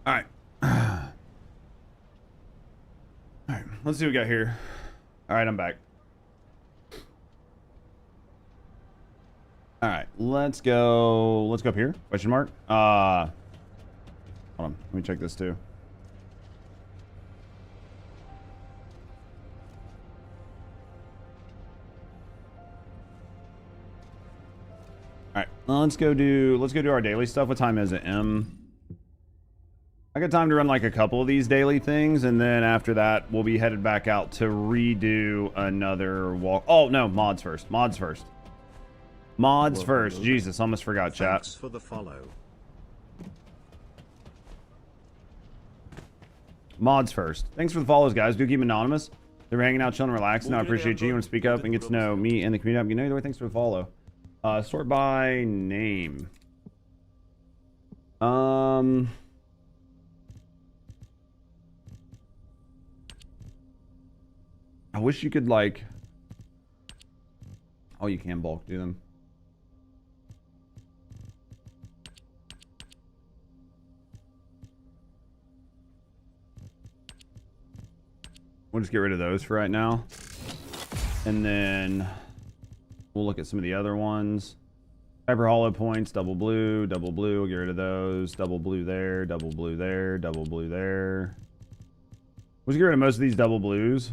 All right. All right. Let's see what we got here. All right, I'm back. All right, let's go. Let's go up here. Question mark. Hold on. Let me check this too. All right, let's go do our daily stuff. What time is it? I got time to run like a couple of these daily things, and then after that, we'll be headed back out to redo another walk. Oh no, mods first. Mods first. Mods first. Jesus, almost forgot, chat. Thanks for the follow. Mods first. Thanks for the follows, guys. Do keep anonymous. They're hanging out, chilling, relaxing. I appreciate you. You want to speak up and get to know me and the community. You know, either way, thanks for the follow. Sort by name. I wish you could like. Oh, you can bulk do them. We'll just get rid of those for right now. And then we'll look at some of the other ones. Hyper hollow points, double blue, we'll get rid of those. Double blue there, double blue there, double blue there. We'll just get rid of most of these double blues.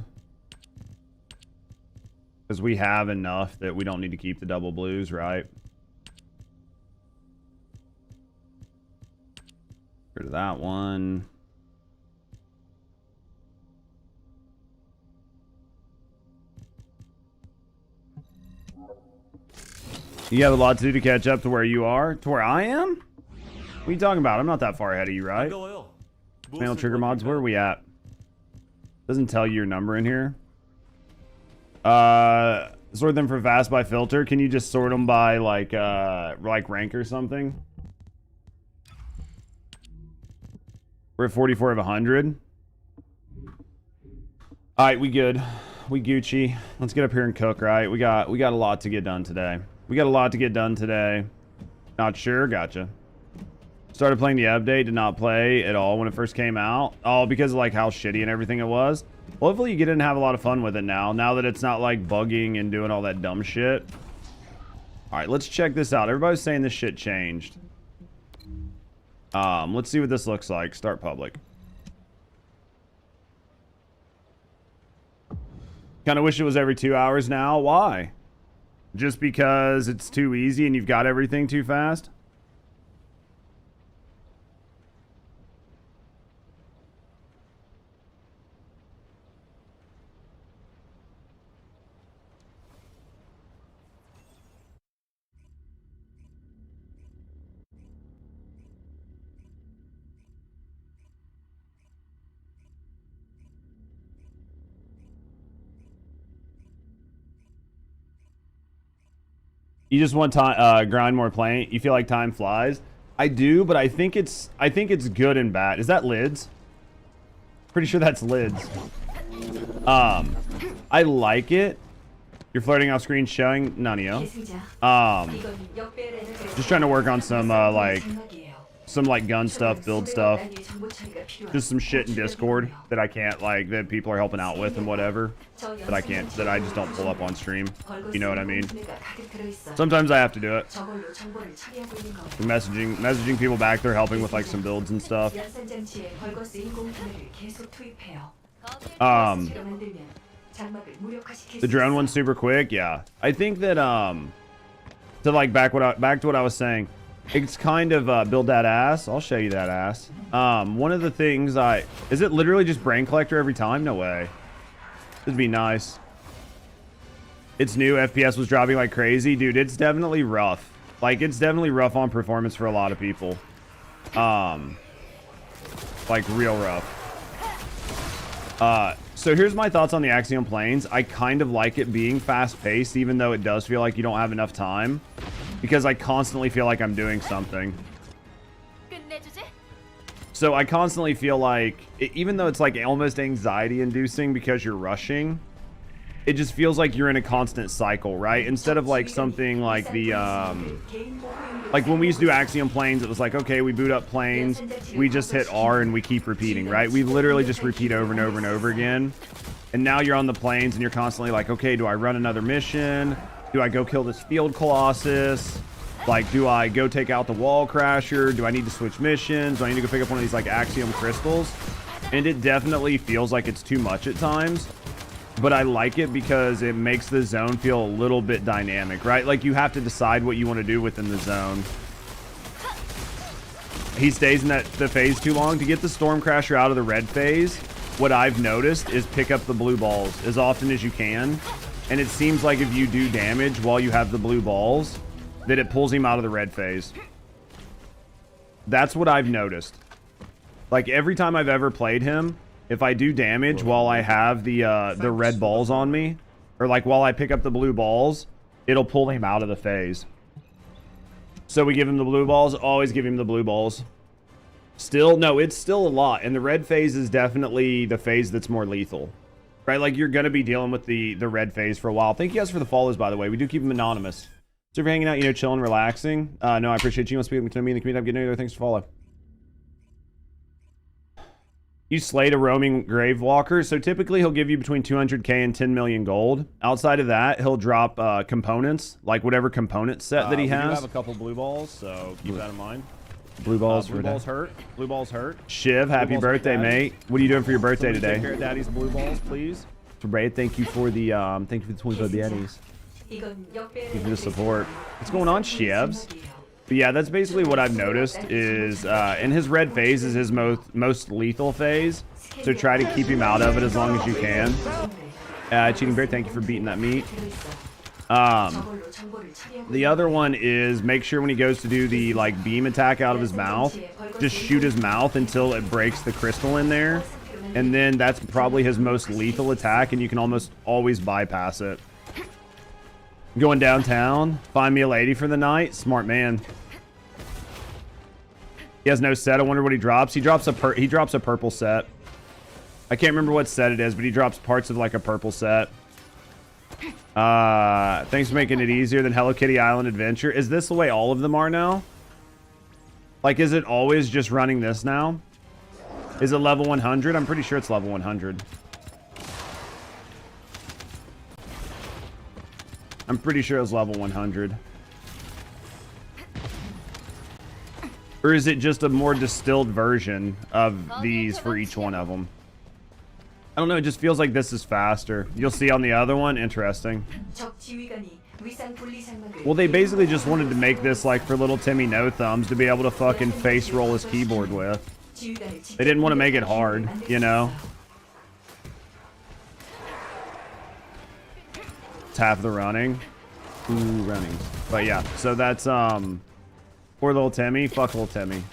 Because we have enough that we don't need to keep the double blues, right? Get rid of that one. You have a lot to do to catch up to where you are? To where I am? What are you talking about? I'm not that far ahead of you, right? Manual trigger mods, where are we at? Doesn't tell you your number in here. Sort them for fast by filter. Can you just sort them by like rank or something? We're at 44 of 100. All right, we good. We Gucci. Let's get up here and cook, right? We got a lot to get done today. Not sure. Gotcha. Started playing the update. Did not play at all when it first came out. Oh, because of like how shitty and everything it was. Well, hopefully you get in and have a lot of fun with it now. Now that it's not like bugging and doing all that dumb shit. All right, let's check this out. Everybody's saying this shit changed. Let's see what this looks like. Start public. Kind of wish it was every 2 hours now. Why? Just because it's too easy and you've got everything too fast? You just want time, grind more playing. You feel like time flies. I do, but I think it's good and bad. Is that lids? Pretty sure that's lids. I like it. You're flirting off screen showing Nanio. Just trying to work on some like gun stuff, build stuff. Just some shit in Discord that I can't like that people are helping out with and whatever. That I just don't pull up on stream. You know what I mean? Sometimes I have to do it. Messaging people back there helping with like some builds and stuff. The drone one's super quick, yeah. I think that to like back to what I was saying. It's kind of build that ass. I'll show you that ass. One of the things is it literally just brain collector every time? No way. This would be nice. It's new. FPS was dropping like crazy, dude. It's definitely rough. Like it's definitely rough on performance for a lot of people. Like real rough. So here's my thoughts on the Axiom Plains. I kind of like it being fast-paced, even though it does feel like you don't have enough time. Because I constantly feel like I'm doing something. So I constantly feel like, even though it's like almost anxiety-inducing because you're rushing, it just feels like you're in a constant cycle, right? Instead of like something like the like when we used to do Axiom Plains, it was like, okay, we boot up Plains, we just hit R and we keep repeating, right? We literally just repeat over and over and over again. And now you're on the Plains and you're constantly like, okay, do I run another mission? Do I go kill this field Colossus? Like, do I go take out the Wallcrasher? Do I need to switch missions? Do I need to go pick up one of these like Axiom crystals? And it definitely feels like it's too much at times. But I like it because it makes the zone feel a little bit dynamic, right? Like you have to decide what you want to do within the zone. He stays in the phase too long. To get the Stormcrasher out of the red phase, what I've noticed is pick up the blue balls as often as you can. And it seems like if you do damage while you have the blue balls, that it pulls him out of the red phase. That's what I've noticed. Like every time I've ever played him, if I do damage while I have the red balls on me, or like while I pick up the blue balls, it'll pull him out of the phase. So we give him the blue balls, always give him the blue balls. Still, no, it's still a lot. And the red phase is definitely the phase that's more lethal. Right? Like you're going to be dealing with the red phase for a while. Thank you guys for the follows, by the way. We do keep them anonymous. So if you're hanging out, you know, chilling, relaxing. No, I appreciate you. Want to speak to me in the community. I'm getting there. Thanks for follow. You slayed a roaming Gravewalker. So typically he'll give you between 200k and 10 million gold. Outside of that, he'll drop components, like whatever component set that he has. We do have a couple blue balls, so keep that in mind. Blue balls hurt. Blue balls hurt. Shiv, happy birthday, mate. What are you doing for your birthday today? Take care of Daddy's blue balls, please. Ray, thank you for the 25 Daddies. Thank you for the support. What's going on, Shivs? But yeah, that's basically what I've noticed is, and his red phase is his most lethal phase. So try to keep him out of it as long as you can. Cheating Bear, thank you for beating that meat. The other one is make sure when he goes to do the like beam attack out of his mouth, just shoot his mouth until it breaks the crystal in there. And then that's probably his most lethal attack, and you can almost always bypass it. Going downtown, find me a lady for the night. Smart man. He has no set. I wonder what he drops. He drops a purple set. I can't remember what set it is, but he drops parts of like a purple set. Thanks for making it easier than Hello Kitty Island Adventure. Is this the way all of them are now? Like, is it always just running this now? Is it level 100? I'm pretty sure it's level 100. I'm pretty sure it's level 100. Or is it just a more distilled version of these for each one of them? I don't know, it just feels like this is faster. You'll see on the other one. Interesting. Well, they basically just wanted to make this like for little Timmy No Thumbs to be able to fucking face roll his keyboard with. They didn't want to make it hard, you know? It's half the running. Ooh, running. But yeah, so that's poor little Timmy. Fuck little Timmy.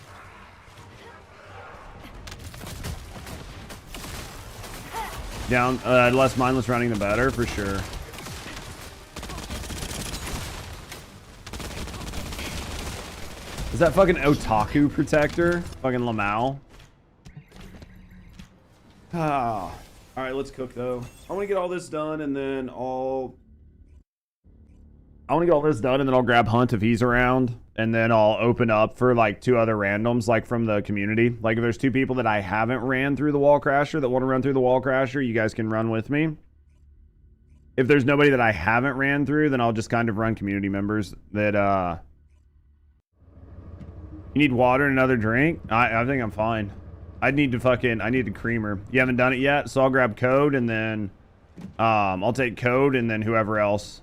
Down, less mindless running the better, for sure. Is that fucking Otaku Protector? Fucking Lamau. Ah. Alright, let's cook though. I want to get all this done and then I'll grab Hunt if he's around. And then I'll open up for like 2 other randoms, like from the community. Like if there's 2 people that I haven't ran through the Wallcrasher that want to run through the Wallcrasher, you guys can run with me. If there's nobody that I haven't ran through, then I'll just kind of run community members that, You need water and another drink? I think I'm fine. I need a creamer. You haven't done it yet, so I'll grab code and then, I'll take code and then whoever else.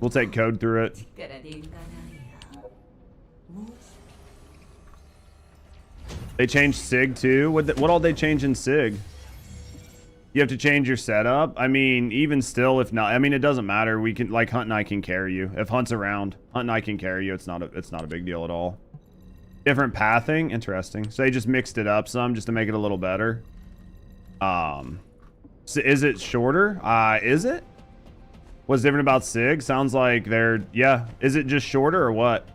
We'll take code through it. They changed SIG too? What all they change in SIG? You have to change your setup? I mean, even still, if not, I mean, it doesn't matter. We can, like, Hunt and I can carry you. If Hunt's around, Hunt and I can carry you. It's not a big deal at all. Different pathing? Interesting. So they just mixed it up some just to make it a little better. So is it shorter? Is it? What's different about SIG? Sounds like they're, yeah. Is it just shorter or what?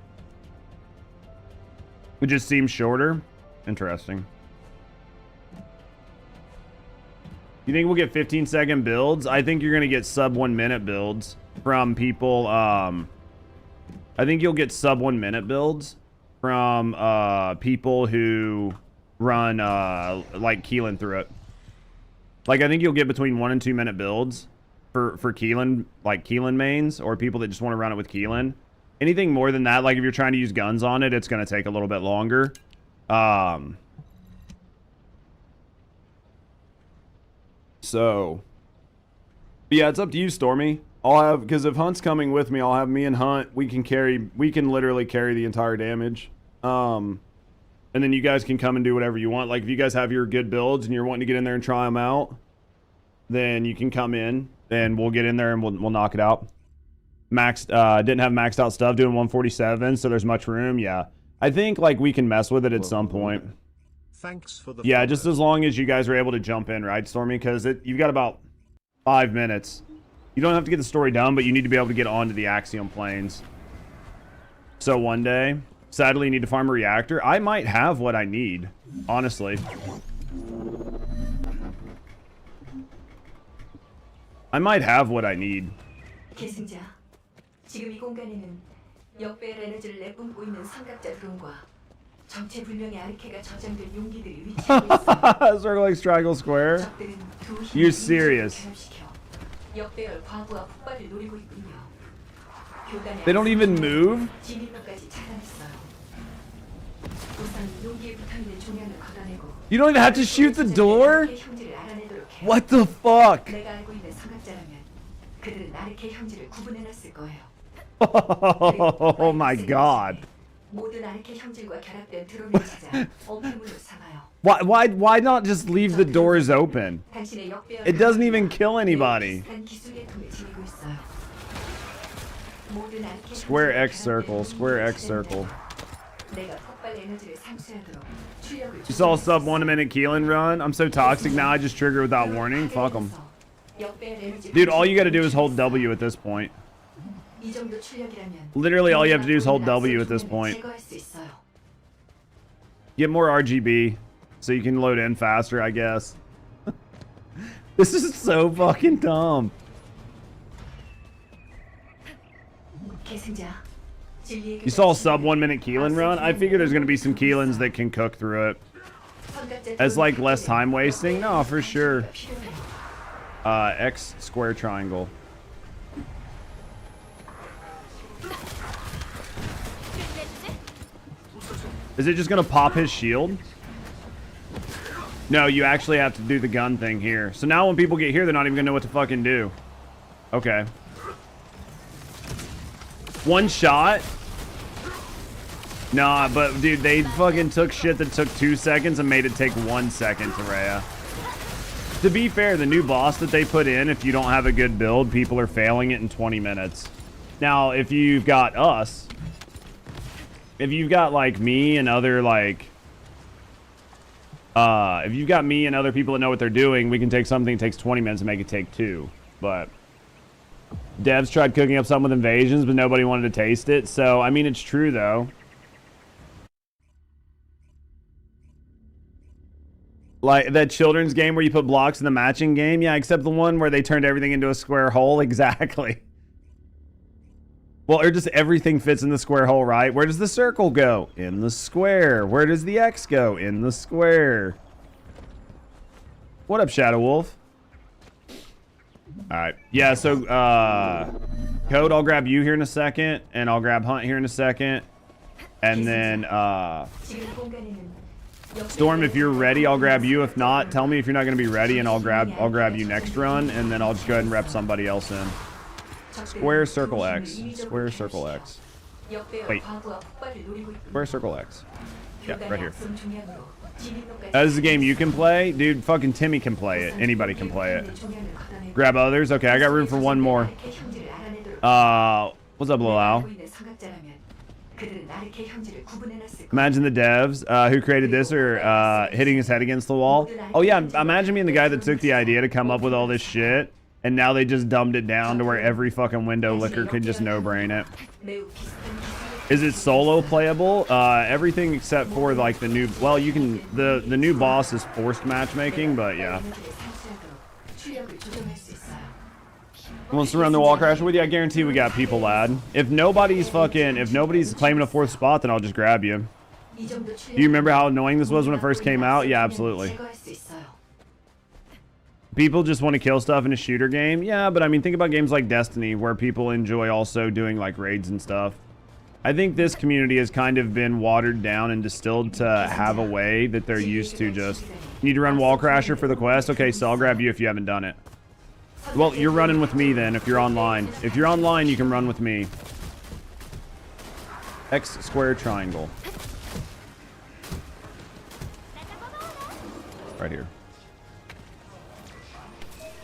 It just seems shorter. Interesting. You think we'll get 15-second builds? I think you're gonna get sub 1 minute builds from people. I think you'll get sub 1 minute builds from people who run like Keelan through it. Like I think you'll get between 1 and 2 minute builds for Keelan, like Keelan mains or people that just want to run it with Keelan. Anything more than that, like if you're trying to use guns on it, it's gonna take a little bit longer. So, yeah, it's up to you, Stormy. I'll have, because if Hunt's coming with me, I'll have me and Hunt. We can literally carry the entire damage. And then you guys can come and do whatever you want. Like if you guys have your good builds and you're wanting to get in there and try them out, then you can come in and we'll get in there and we'll knock it out. Maxed, didn't have maxed out stuff doing 147, so there's much room. Yeah, I think like we can mess with it at some point. Thanks for the yeah, follow. just as long as you guys are able to jump in, right, Stormy? Because you've got about 5 minutes. You don't have to get the story done, but you need to be able to get onto the Axiom Plains. So one day, sadly, you need to farm a reactor. I might have what I need, honestly. I might have what I need. 계승자, 지금 이 공간에는 역배열 에너지를 내뿜고 있는 삼각자 드론과 정체불명의 아르케가 저장된 용기들이 위치하고 있어. Circle X Triangle Square. 적들은 두 You're 힘을 serious. 결합시켜 역배열 과부하 폭발을 노리고 있군요. 교단의 They don't even move? 진입로까지 차단했어요. 우선 용기에 붙어있는 종양을 걷어내고 You don't even have to shoot the door? 아르케 형질을 알아내도록 해. What the fuck? 내가 알고 있는 삼각자라면 그들은 아르케 형질을 구분해놨을 거예요. Oh my god. 모든 아르케 형질과 결합된 드론을 찾아 어폐물로 삼아요. Why not just leave the doors open? 당신의 역배열 It doesn't even kill anybody. 비슷한 기술 계통을 지니고 있어요. 모든 아르케 Square 형질과 X circle, 결합된 square 용기를 X circle. 내가 폭발 에너지를 상쇄하도록 출력을 You saw a sub 1 minute Keelan run? I'm so toxic now I just trigger without warning. Fuck them. Dude, all you gotta do is hold W at this point. 이 정도 출력이라면 Literally all you have to do is hold W at this point. 제거할 수 있어요. Get more RGB so you can load in faster, I guess. This is so fucking dumb. 계승자, 진리의 You saw a sub 1 minute Keelan run? I figure there's gonna be some Keelans that can cook through it. As like less time wasting? No, for sure. X square triangle. Is it just gonna pop his shield? No, you actually have to do the gun thing here. So now when people get here, they're not even gonna know what to fucking do. Okay. One shot? Nah, but dude, they fucking took shit that took 2 seconds and made it take 1 second, Terrea. To be fair, the new boss that they put in, if you don't have a good build, people are failing it in 20 minutes. Now, if you've got us, if you've got like me and other like, if you've got me and other people that know what they're doing, we can take something that takes 20 minutes and make it take 2. But devs tried cooking up something with invasions, but nobody wanted to taste it. So, I mean, it's true though. Like that children's game where you put blocks in the matching game? Yeah, except the one where they turned everything into a square hole. Exactly. Well, or just everything fits in the square hole, right? Where does the circle go? In the square. Where does the X go? In the square. What up, Shadow Wolf? Alright. Yeah, so, Code, I'll grab you here in a second. And I'll grab Hunt here in a second. And then, Storm, if you're ready, I'll grab you. If not, tell me if you're not going to be ready, and I'll grab you next run, and then I'll just go ahead and rep somebody else in. Square circle X. Square circle X. Wait. Square circle X. Yeah, right here. That is a game you can play? Dude, fucking Timmy can play it. Anybody can play it. Grab others? Okay, I got room for one more. What's up, Lil? Imagine the devs who created this are hitting his head against the wall. Oh yeah, imagine being the guy that took the idea to come up with all this shit, and now they just dumbed it down to where every fucking window licker could just no-brain it. Is it solo playable? Everything except for like the new, well, you can, the new boss is forced matchmaking, but yeah. 출력을 조정할 수 있어요. Wants to run the Wallcrasher with you? I guarantee we got people, lad. If nobody's claiming a 4th spot, then I'll just grab you. 이 정도 Do 출력. you remember how annoying this was when it first came out? Yeah, absolutely. 제거할 수 있어요. People just want to kill stuff in a shooter game. Yeah, but I mean, think about games like Destiny, where people enjoy also doing like raids and stuff. I think this community has kind of been watered down and distilled to have a way that they're used to just... You need to run Wallcrasher for the quest? Okay, so I'll grab you if you haven't done it. Well, you're running with me then, if you're online. If you're online, you can run with me. X square triangle. Right here.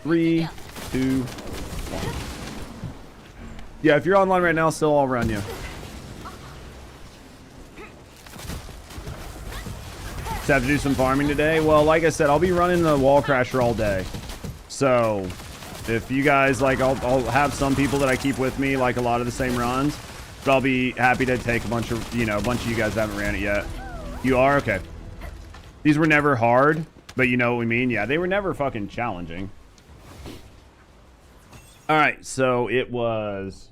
3, 2, 1. Yeah, if you're online right now, still I'll run you. Just have to do some farming today. Well, like I said, I'll be running the Wallcrasher all day. So, if you guys like, I'll have some people that I keep with me, like a lot of the same runs. But I'll be happy to take a bunch of you guys haven't ran it yet. You are? Okay. These were never hard, but you know what we mean? Yeah, they were never fucking challenging. All right, so it was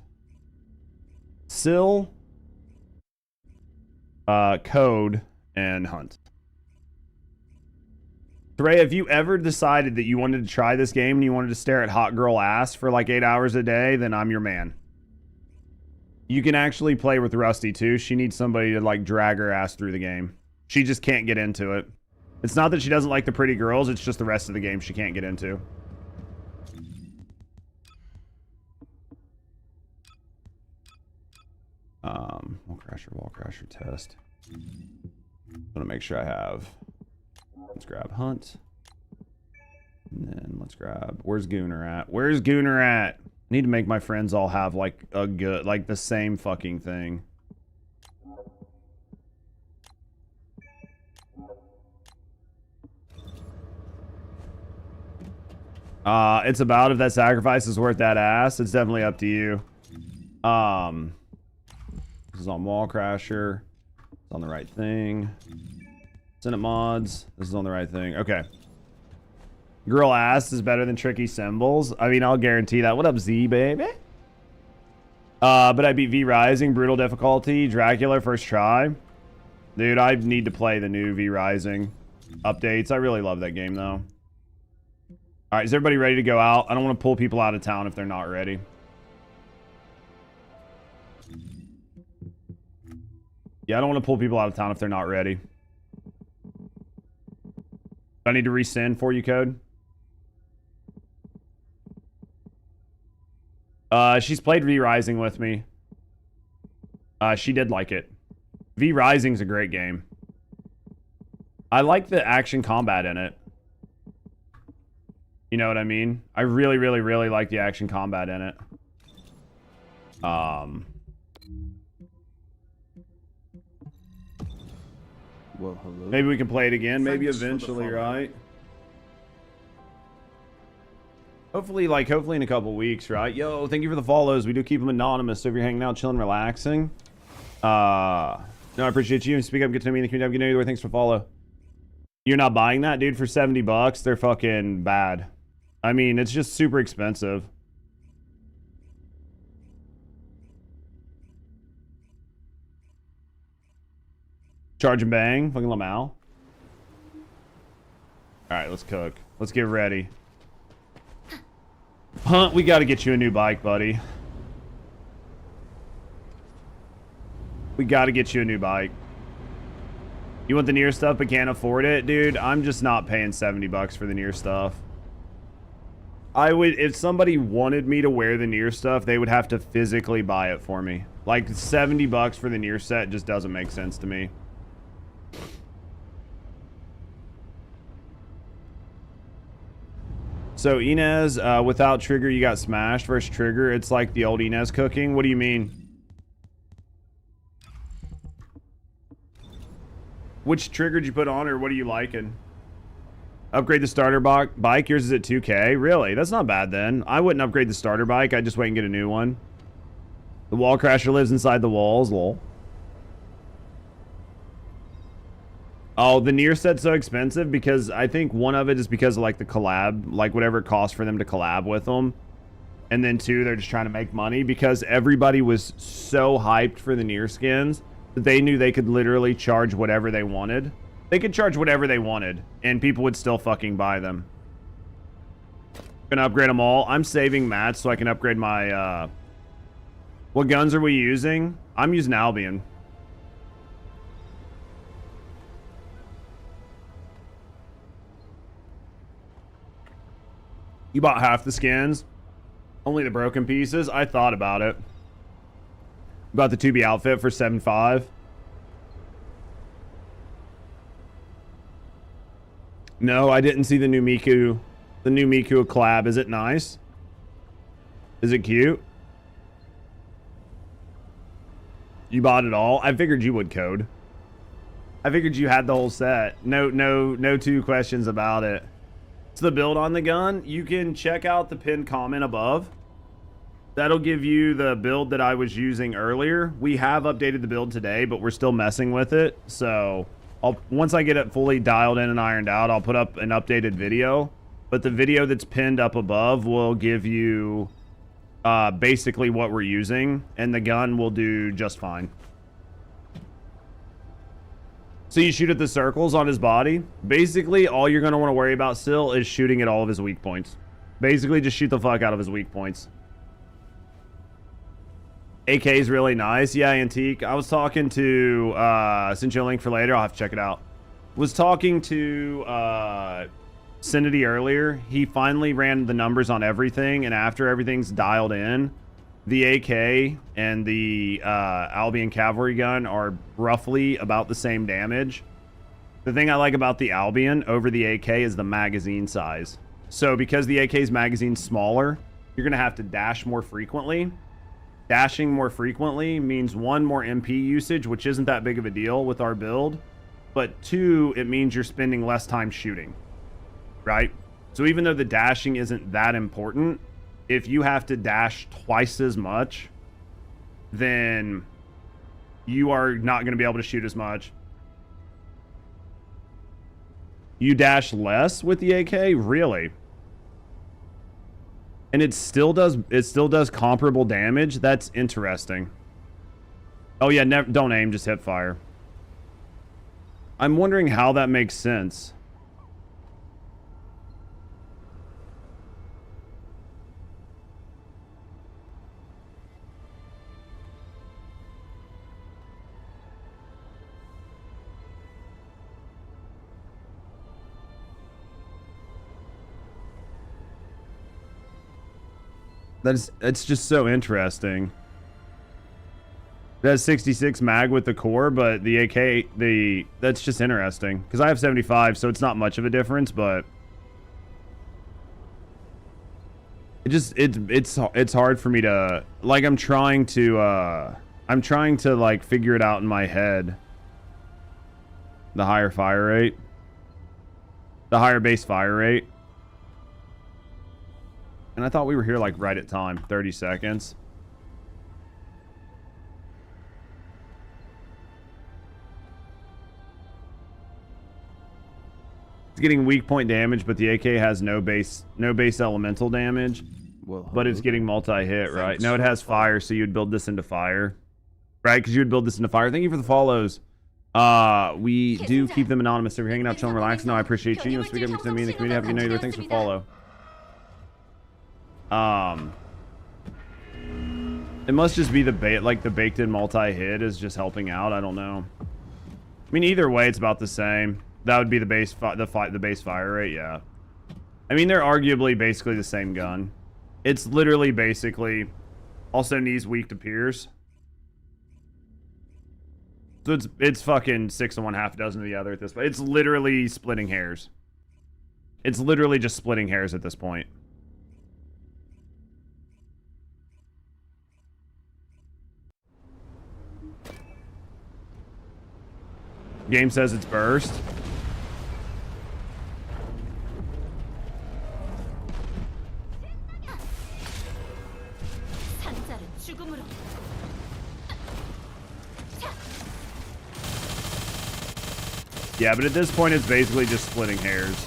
Sill, Code, and Hunt. Ray, have you ever decided that you wanted to try this game and you wanted to stare at hot girl ass for like 8 hours a day? Then I'm your man. You can actually play with Rusty too. She needs somebody to like drag her ass through the game. She just can't get into it. It's not that she doesn't like the pretty girls. It's just the rest of the game she can't get into. Wallcrasher test. I'm gonna make sure I have. Let's grab Hunt. And then let's grab. Where's Gooner at? Where's Gooner at? Need to make my friends all have like a good, like the same fucking thing. It's about if that sacrifice is worth that ass. It's definitely up to you. This is on Wallcrasher. It's on the right thing. Senate mods. This is on the right thing. Okay. Girl ass is better than tricky symbols. I mean, I'll guarantee that. What up, Z, baby? But I beat V Rising, brutal difficulty, Dracula first try. Dude, I need to play the new V Rising updates. I really love that game, though. All right, is everybody ready to go out? I don't want to pull people out of town if they're not ready. Yeah, I don't want to pull people out of town if they're not ready. I need to resend for you, Code. She's played V Rising with me. She did like it. V Rising's a great game. I like the action combat in it. You know what I mean? I really, really, really like the action combat in it. Well, hello. Maybe we can play it again. Maybe eventually, right? Hopefully in a couple weeks, right? Yo, thank you for the follows. We do keep them anonymous, so if you're hanging out, chilling, relaxing. No, I appreciate you. Speak up, get to know me in the community. Good either way. Thanks for follow. You're not buying that, dude, for 70 bucks? They're fucking bad. I mean, it's just super expensive. Charge and bang. Fucking Lamau. Alright, let's cook. Let's get ready. Hunt, we gotta get you a new bike, buddy. We gotta get you a new bike. You want the near stuff but can't afford it? Dude, I'm just not paying 70 bucks for the near stuff. I would, if somebody wanted me to wear the near stuff, they would have to physically buy it for me. Like 70 bucks for the near set just doesn't make sense to me. So Inez, without trigger, you got smashed versus trigger. It's like the old Inez cooking. What do you mean? Which trigger did you put on, or what are you liking? Upgrade the starter bike. Yours is at 2K. Really? That's not bad then. I wouldn't upgrade the starter bike. I'd just wait and get a new one. The Wallcrasher lives inside the walls. Lol. Oh, the Nier set's so expensive because I think one of it is because of like the collab, like whatever it costs for them to collab with them. And then two, they're just trying to make money because everybody was so hyped for the Nier skins that they knew they could literally charge whatever they wanted. They could charge whatever they wanted and people would still fucking buy them. Gonna upgrade them all. I'm saving mats so I can upgrade my, what guns are we using? I'm using Albion. You bought half the skins? Only the broken pieces? I thought about it. Bought the 2B outfit for 7.5. No, I didn't see the new Miku. The new Miku collab. Is it nice? Is it cute? You bought it all? I figured you would, Code. I figured you had the whole set. No two questions about it. It's the build on the gun. You can check out the pinned comment above. That'll give you the build that I was using earlier. We have updated the build today, but we're still messing with it. So once I get it fully dialed in and ironed out, I'll put up an updated video. But the video that's pinned up above will give you basically what we're using, and the gun will do just fine. So you shoot at the circles on his body. Basically, all you're going to want to worry about still is shooting at all of his weak points. Basically, just shoot the fuck out of his weak points. AK is really nice. Yeah, Antique. I was talking to, sent you a link for later. I'll have to check it out. Was talking to Cinity earlier. He finally ran the numbers on everything, and after everything's dialed in, the AK and the Albion cavalry gun are roughly about the same damage. The thing I like about the Albion over the AK is the magazine size. So because the AK's magazine's smaller, you're going to have to dash more frequently. Dashing more frequently means one, more MP usage, which isn't that big of a deal with our build. But two, it means you're spending less time shooting, right? So even though the dashing isn't that important, if you have to dash twice as much, then you are not going to be able to shoot as much. You dash less with the AK? Really? And it still does comparable damage? That's interesting. Oh yeah, don't aim, just hip fire. I'm wondering how that makes sense. It's just so interesting. It has 66 mag with the core, but the AK, that's just interesting. Because I have 75, so it's not much of a difference, but it's hard for me to, like, I'm trying to like figure it out in my head. The higher fire rate. The higher base fire rate. And I thought we were here like right at time, 30 seconds. It's getting weak point damage, but the AK has no base elemental damage. Well, but it's getting multi-hit, right? No, it has fire, so you'd build this into fire. Right? Because you would build this into fire. Thank you for the follows. We do keep them anonymous. So if you're hanging out, chilling, relaxing. No, I appreciate you. You speak up to me in the community. Have a good night. Thanks for the follow. It must just be the baked in multi-hit is just helping out. I don't know. I mean, either way, it's about the same. That would be the base fire rate. Yeah. I mean, they're arguably basically the same gun. It's literally basically also knees weak to pierce. So it's fucking 6 of one, half a dozen of the other at this point. It's literally splitting hairs. It's literally just splitting hairs at this point. Game says it's burst. Yeah, but at this point, it's basically just splitting hairs.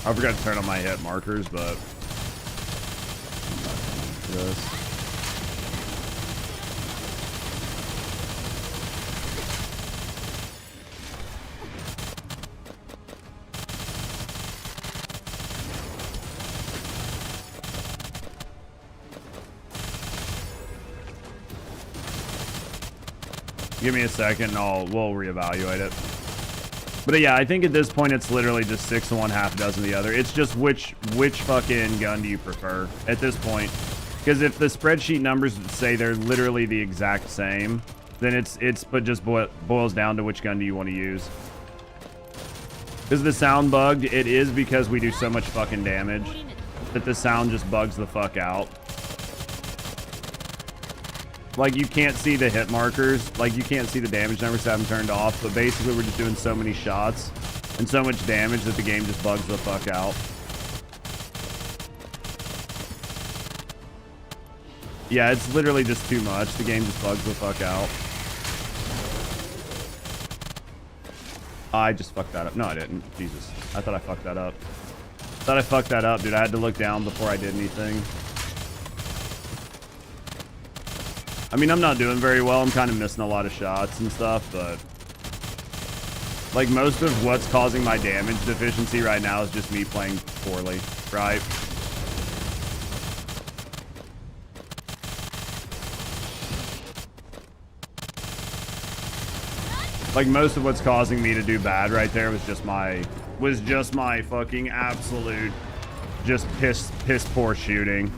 I forgot to turn on my hit markers, but this. Give me a second and we'll reevaluate it. But yeah, I think at this point it's literally just 6 of one, half a dozen of the other. It's just which fucking gun do you prefer at this point? Because if the spreadsheet numbers say they're literally the exact same, then it's but just boils down to which gun do you want to use. Is the sound bugged? It is, because we do so much fucking damage that the sound just bugs the fuck out. Like, you can't see the hit markers. Like, you can't see the damage numbers that haven't turned off. But basically, we're just doing so many shots and so much damage that the game just bugs the fuck out. Yeah, it's literally just too much. The game just bugs the fuck out. I just fucked that up. No, I didn't. Jesus. I thought I fucked that up. Thought I fucked that up, dude. I had to look down before I did anything. I mean, I'm not doing very well. I'm kind of missing a lot of shots and stuff, but like, most of what's causing my damage deficiency right now is just me playing poorly, right? Like, most of what's causing me to do bad right there was just my fucking absolute just piss poor shooting.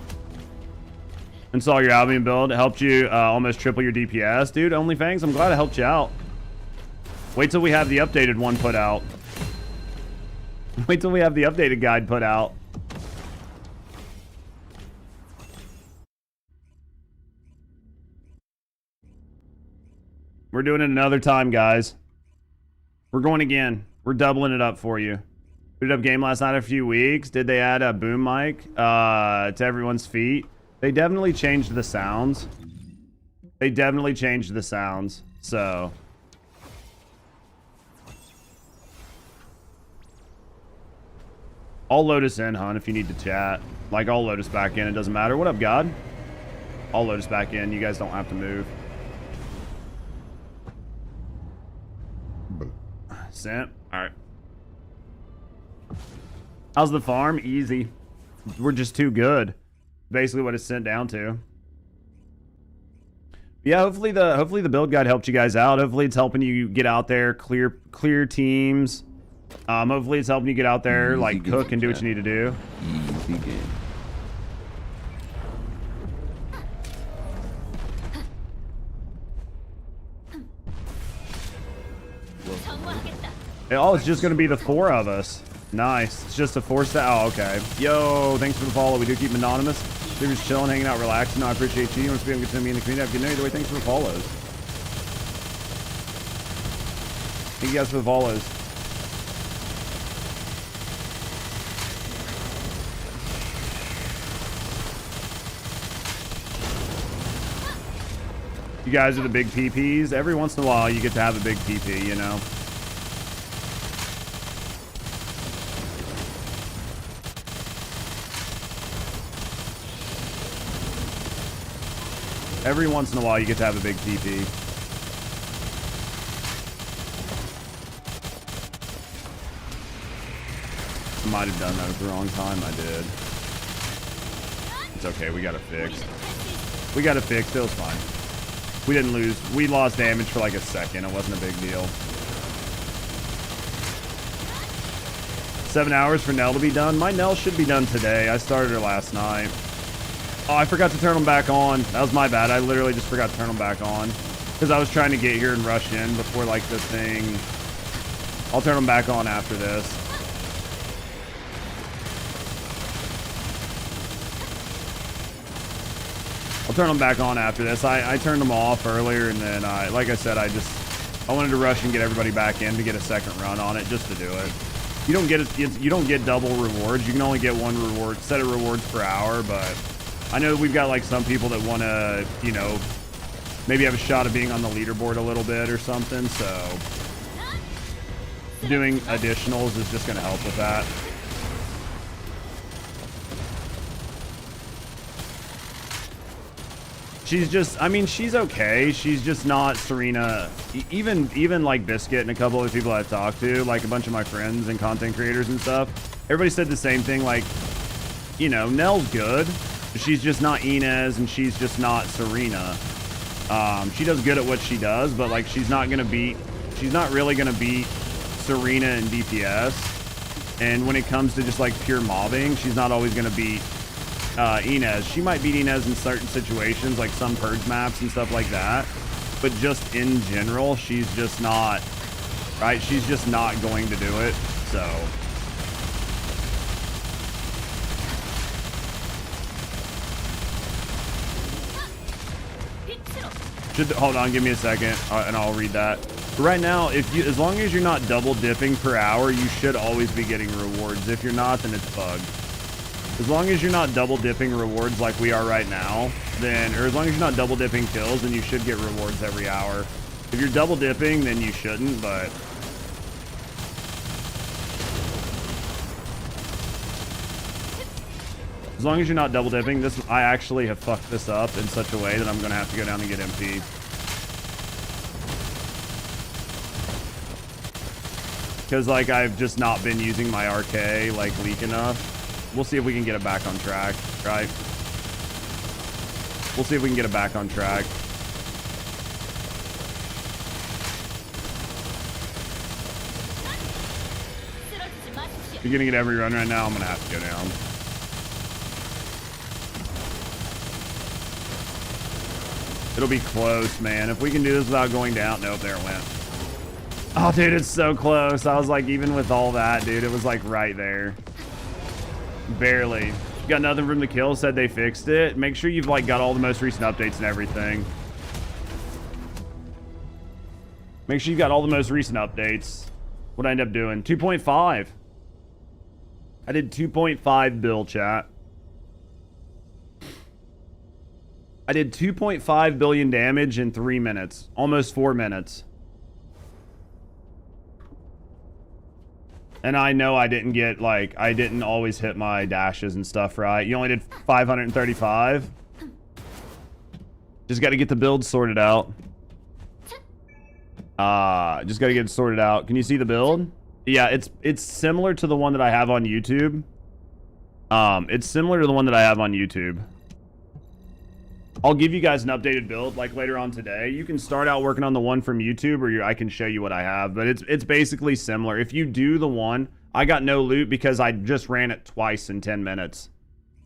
Install your Albion build. It helped you almost triple your DPS. Dude, OnlyFangs, I'm glad I helped you out. Wait till we have the updated one put out. Wait till we have the updated guide put out. We're doing it another time, guys. We're going again. We're doubling it up for you. Booted up game last night a few weeks. Did they add a boom mic to everyone's feet? They definitely changed the sounds. They definitely changed the sounds. So I'll load us in, hon, if you need to chat. Like, I'll load us back in. It doesn't matter. What up, God? I'll load us back in. You guys don't have to move. Sent. All right. How's the farm? Easy. We're just too good. Basically what it's sent down to. Yeah, hopefully the build guide helped you guys out. Hopefully it's helping you get out there, clear teams. Hopefully it's helping you get out there, like, cook and do what you need to do. Easy game. Oh, it's just gonna be the 4 of us. Nice. It's just a force to. Oh, okay. Yo, thanks for the follow. We do keep them anonymous. They're just chilling, hanging out, relaxing. No, I appreciate you. You want to be good to me in the community? Have a good night. Either way, thanks for the follows. Thank you guys for the follows. You guys are the big PPs. Every once in a while, you get to have a big PP, you know? Every once in a while, you get to have a big TP. I might have done that at the wrong time. I did. It's okay. We got it fixed. We got it fixed. It was fine. We didn't lose. We lost damage for like a second. It wasn't a big deal. 7 hours for Nell to be done. My Nell should be done today. I started her last night. Oh, I forgot to turn them back on. That was my bad. I literally just forgot to turn them back on. Because I was trying to get here and rush in before, like, the thing. I'll turn them back on after this. I'll turn them back on after this. I turned them off earlier, and then like I said, I wanted to rush and get everybody back in to get a second run on it just to do it. You don't get double rewards. You can only get one reward, set of rewards per hour, but I know we've got like some people that want to, you know, maybe have a shot of being on the leaderboard a little bit or something, so doing additionals is just going to help with that. She's just, I mean, she's okay. She's just not Serena. Even like Biscuit and a couple of people I've talked to, like a bunch of my friends and content creators and stuff, everybody said the same thing. Like, you know, Nell's good, but she's just not Inez, and she's just not Serena. She does good at what she does, but like she's not really gonna beat Serena in DPS. And when it comes to just like pure mobbing, she's not always gonna beat Inez. She might beat Inez in certain situations, like some purge maps and stuff like that, but just in general, she's just not, right? She's just not going to do it, so. Hold on, give me a second, and I'll read that. But right now, as long as you're not double dipping per hour, you should always be getting rewards. If you're not, then it's bugged. As long as you're not double dipping rewards like we are right now, then, or as long as you're not double dipping kills, then you should get rewards every hour. If you're double dipping, then you shouldn't, but as long as you're not double dipping, I actually have fucked this up in such a way that I'm gonna have to go down and get MP. Because like I've just not been using my Arche like leak enough. We'll see if we can get it back on track, right? We'll see if we can get it back on track. If you're gonna get every run right now, I'm gonna have to go down. It'll be close, man. If we can do this without going down, nope, there it went. Oh, dude, it's so close. I was like, even with all that, dude, it was like right there. Barely. Got nothing from the kill, said they fixed it. Make sure you've like got all the most recent updates and everything. Make sure you got all the most recent updates. What I end up doing? 2.5. I did 2.5 bill, chat. I did 2.5 billion damage in 3 minutes. Almost 4 minutes. And I know I didn't get, like, I didn't always hit my dashes and stuff, right? You only did 535. Just got to get the build sorted out. Just got to get it sorted out. Can you see the build? Yeah, it's similar to the one that I have on YouTube. It's similar to the one that I have on YouTube. I'll give you guys an updated build like later on today. You can start out working on the one from YouTube, or I can show you what I have, but it's basically similar. If you do the one, I got no loot because I just ran it twice in 10 minutes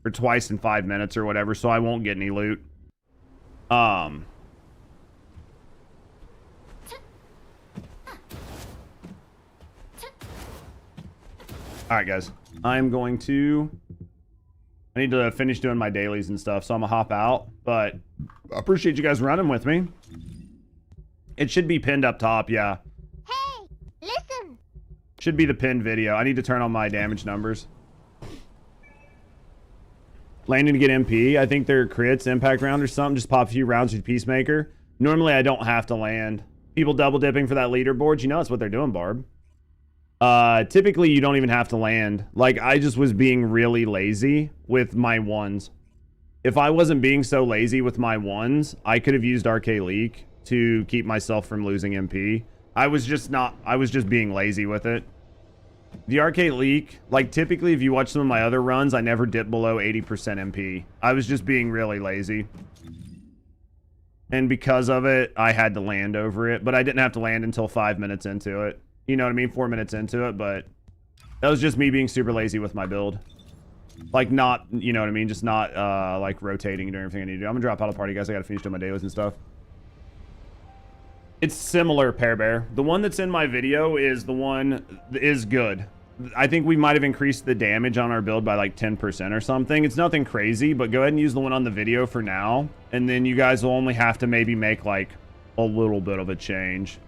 or twice in 5 minutes or whatever, so I won't get any loot. All right, guys, I need to finish doing my dailies and stuff, so I'm gonna hop out, but I appreciate you guys running with me. It should be pinned up top, yeah. Hey, listen. Should be the pinned video. I need to turn on my damage numbers. Landing to get MP. I think they're crits, impact round or something. Just pop a few rounds with Peacemaker. Normally, I don't have to land. People double dipping for that leaderboard. You know that's what they're doing, Barb. Typically you don't even have to land. Like, I just was being really lazy with my ones. If I wasn't being so lazy with my ones, I could have used Arche Leak to keep myself from losing MP. I was just being lazy with it. The Arche Leak, like typically if you watch some of my other runs, I never dip below 80% MP. I was just being really lazy. And because of it, I had to land over it, but I didn't have to land until 5 minutes into it. You know what I mean? 4 minutes into it, but that was just me being super lazy with my build. Like, not, you know what I mean? Just not, like, rotating and doing everything I need to do. I'm gonna drop out of the party, guys. I gotta finish doing my dailies and stuff. It's similar, Pear Bear. The one that's in my video is the one that is good. I think we might have increased the damage on our build by like 10% or something. It's nothing crazy, but go ahead and use the one on the video for now. And then you guys will only have to maybe make like a little bit of a change.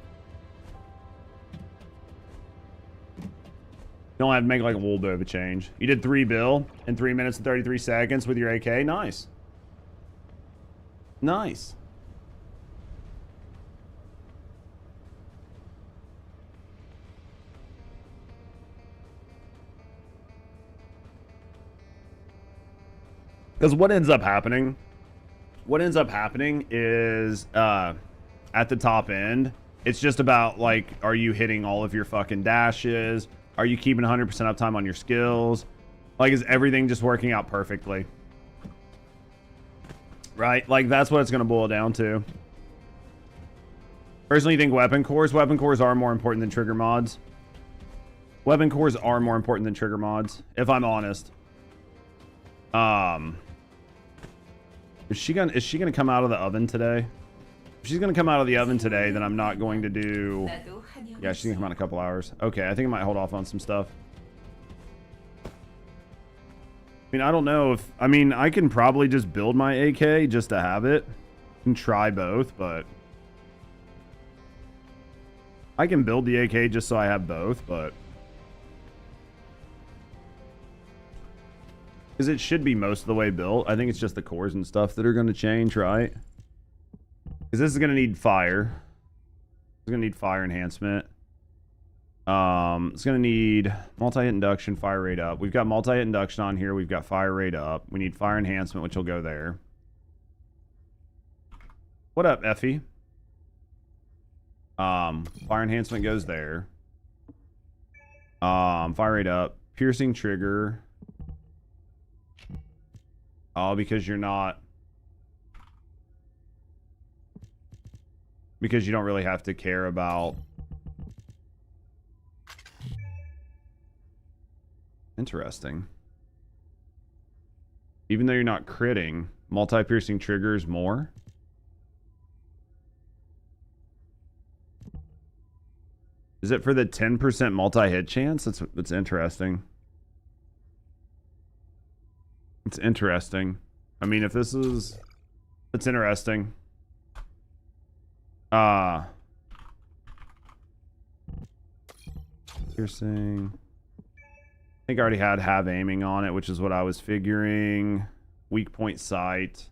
You don't have to make like a little bit of a change. You did 3 bill in 3 minutes and 33 seconds with your AK. Nice. Nice. Because what ends up happening is at the top end, it's just about like, are you hitting all of your fucking dashes? Are you keeping 100% uptime on your skills? Like, is everything just working out perfectly? Right? Like, that's what it's going to boil down to. Personally, think weapon cores are more important than trigger mods. Weapon cores are more important than trigger mods, if I'm honest. Is she gonna come out of the oven today? If she's gonna come out of the oven today, then I'm not going to do... Yeah, she's gonna come out in a couple hours. Okay, I think I might hold off on some stuff. I mean, I don't know if... I mean, I can probably just build my AK just to have it. And try both, but... I can build the AK just so I have both, but... Because it should be most of the way built. I think it's just the cores and stuff that are going to change, right? Because this is going to need fire. It's going to need fire enhancement. It's going to need multi-hit induction, fire rate up. We've got multi-hit induction on here. We've got fire rate up. We need fire enhancement, which will go there. What up, Effie? Fire enhancement goes there. Fire rate up. Piercing trigger. Oh, because you're not... Because you don't really have to care about... Interesting. Even though you're not critting, multi-piercing triggers more? Is it for the 10% multi-hit chance? That's interesting. It's interesting. I mean, if this is... It's interesting. Piercing. I think I already had have aiming on it, which is what I was figuring. Weak point sight.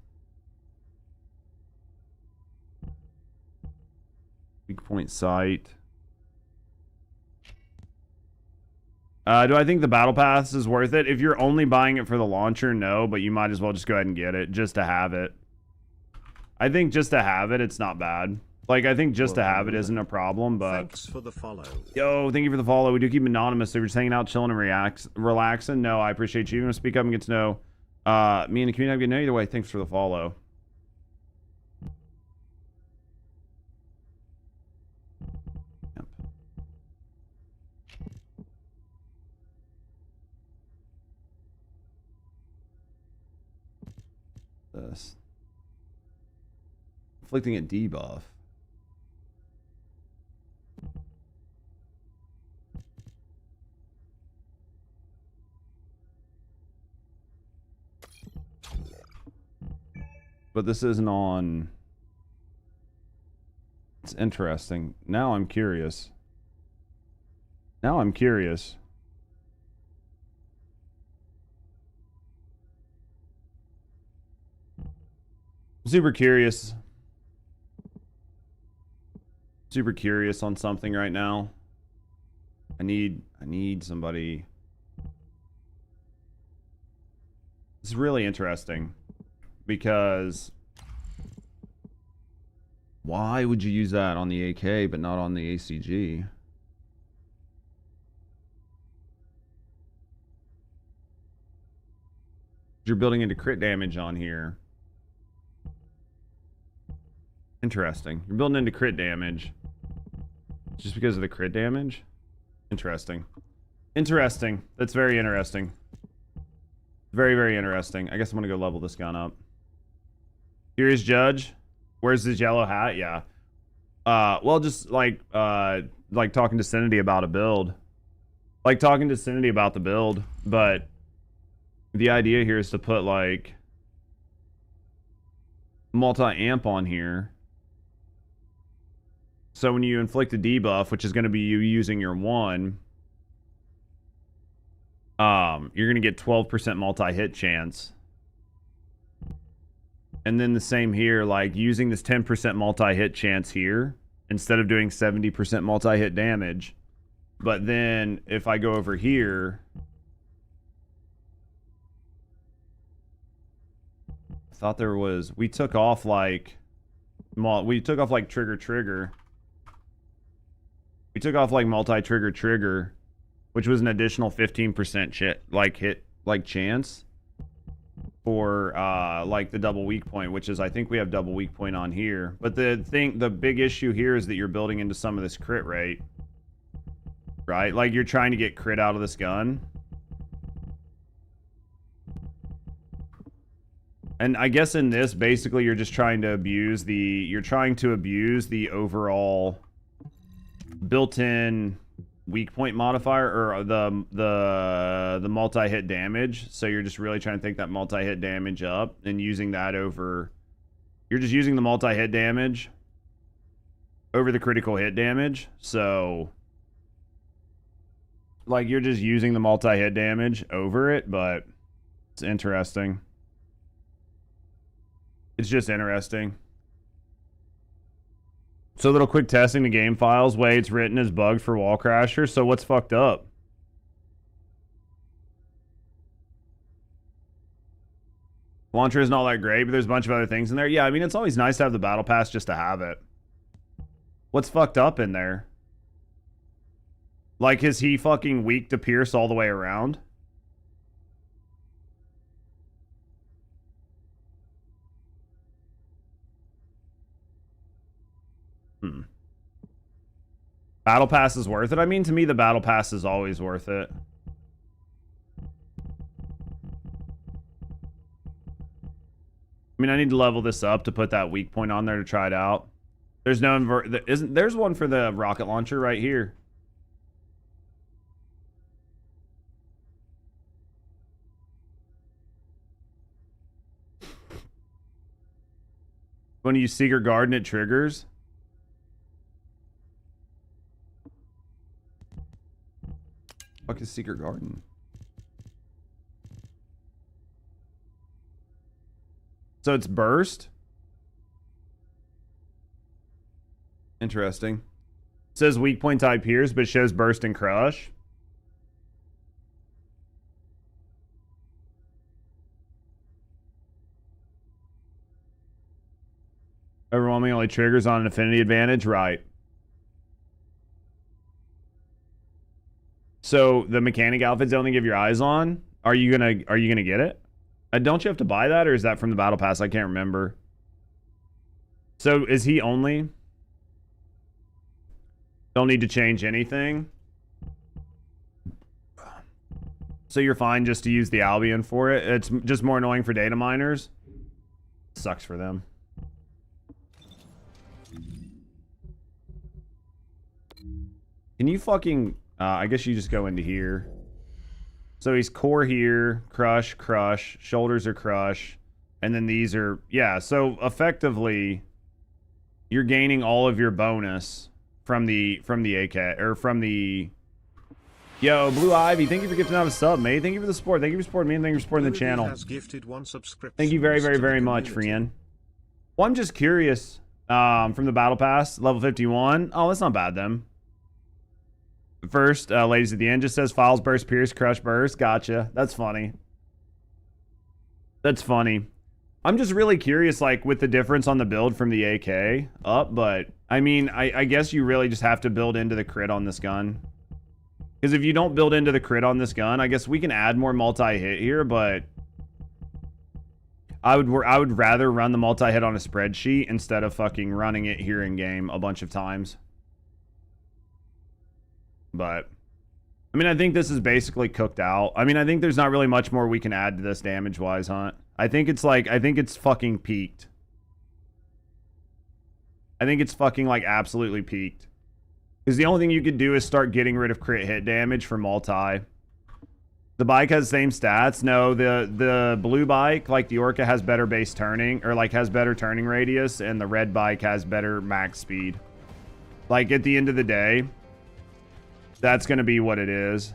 Weak point sight. Do I think the battle pass is worth it? If you're only buying it for the launcher, no, but you might as well just go ahead and get it just to have it. I think just to have it, it's not bad. Like, I think just to have it isn't a problem, but... Thanks for the follow. Yo, thank you for the follow. We do keep anonymous, so if you're just hanging out, chilling, and relaxing, no, I appreciate you. You want to speak up and get to know me and the community, I get to know either way. Thanks for the follow. This. Inflicting a debuff. But this isn't on... It's interesting. Now I'm curious. Now I'm curious. Super curious. Super curious on something right now. I need somebody. This is really interesting because why would you use that on the AK but not on the ACG? You're building into crit damage on here. Interesting. You're building into crit damage. Just because of the crit damage? Interesting. Interesting. That's very interesting. Very, very interesting. I guess I'm gonna go level this gun up. Here's Judge. Where's his yellow hat? Yeah. Well, just like talking to Cindy about a build. like talking to Cindy about the build, but the idea here is to put like multi-amp on here. So when you inflict a debuff, which is going to be you using your 1, you're going to get 12% multi-hit chance. And then the same here, like using this 10% multi-hit chance here, instead of doing 70% multi-hit damage. But then if I go over here, I thought there was, we took off like trigger. We took off like multi-trigger, which was an additional 15% hit chance for like the double weak point, which is, I think we have double weak point on here. But the big issue here is that you're building into some of this crit rate, right? Like you're trying to get crit out of this gun. And I guess in this, basically, you're just trying to abuse the overall built-in weak point modifier, or the multi-hit damage. So you're just really trying to take that multi-hit damage up and using that over, you're just using the multi-hit damage over the critical hit damage. So like you're just using the multi-hit damage over it, but it's interesting. It's just interesting. So little quick testing the game files. Way it's written is bugged for Wallcrasher. So what's fucked up? Launcher isn't all that great, but there's a bunch of other things in there. Yeah, I mean, it's always nice to have the battle pass just to have it. What's fucked up in there? Like, is he fucking weak to pierce all the way around? Battle pass is worth it. I mean, to me, the battle pass is always worth it. I mean, I need to level this up to put that weak point on there to try it out. There's no there's one for the rocket launcher right here. When you Secret Garden, it triggers. Fuck is Secret Garden? So it's burst? Interesting. It says weak point type pierce, but shows burst and crush. Overwhelming only triggers on an affinity advantage, right? So the mechanic outfits only give your eyes on. Are you gonna get it? Don't you have to buy that, or is that from the battle pass? I can't remember. So is he only? Don't need to change anything. So you're fine just to use the Albion for it. It's just more annoying for data miners. Sucks for them. Can you fucking... I guess you just go into here. So he's core here, crush, crush, shoulders are crush, and then these are... Yeah, so effectively, you're gaining all of your bonus from the AK, or from the... Yo, Blue Ivy, thank you for gifting out a sub, mate. Thank you for the support. Thank you for supporting me, and thank you for supporting the channel. Has gifted one subscription. Thank you very, very, very much, Frian. Well, I'm just curious, from the battle pass, level 51. Oh, that's not bad, then. First, ladies at the end, just says files burst, pierce, crush, burst. Gotcha. That's funny. That's funny. I'm just really curious, like, with the difference on the build from the AK up, but, I mean, I guess you really just have to build into the crit on this gun. Because if you don't build into the crit on this gun, I guess we can add more multi-hit here, but I would rather run the multi-hit on a spreadsheet instead of fucking running it here in game a bunch of times. But, I mean, I think this is basically cooked out. I mean, I think there's not really much more we can add to this damage-wise, Hunt. I think it's fucking peaked. I think it's fucking, like, absolutely peaked. Because the only thing you could do is start getting rid of crit hit damage for multi. The bike has the same stats. No, the blue bike, like the Orca, has better base turning, or like has better turning radius, and the red bike has better max speed. Like at the end of the day, that's going to be what it is.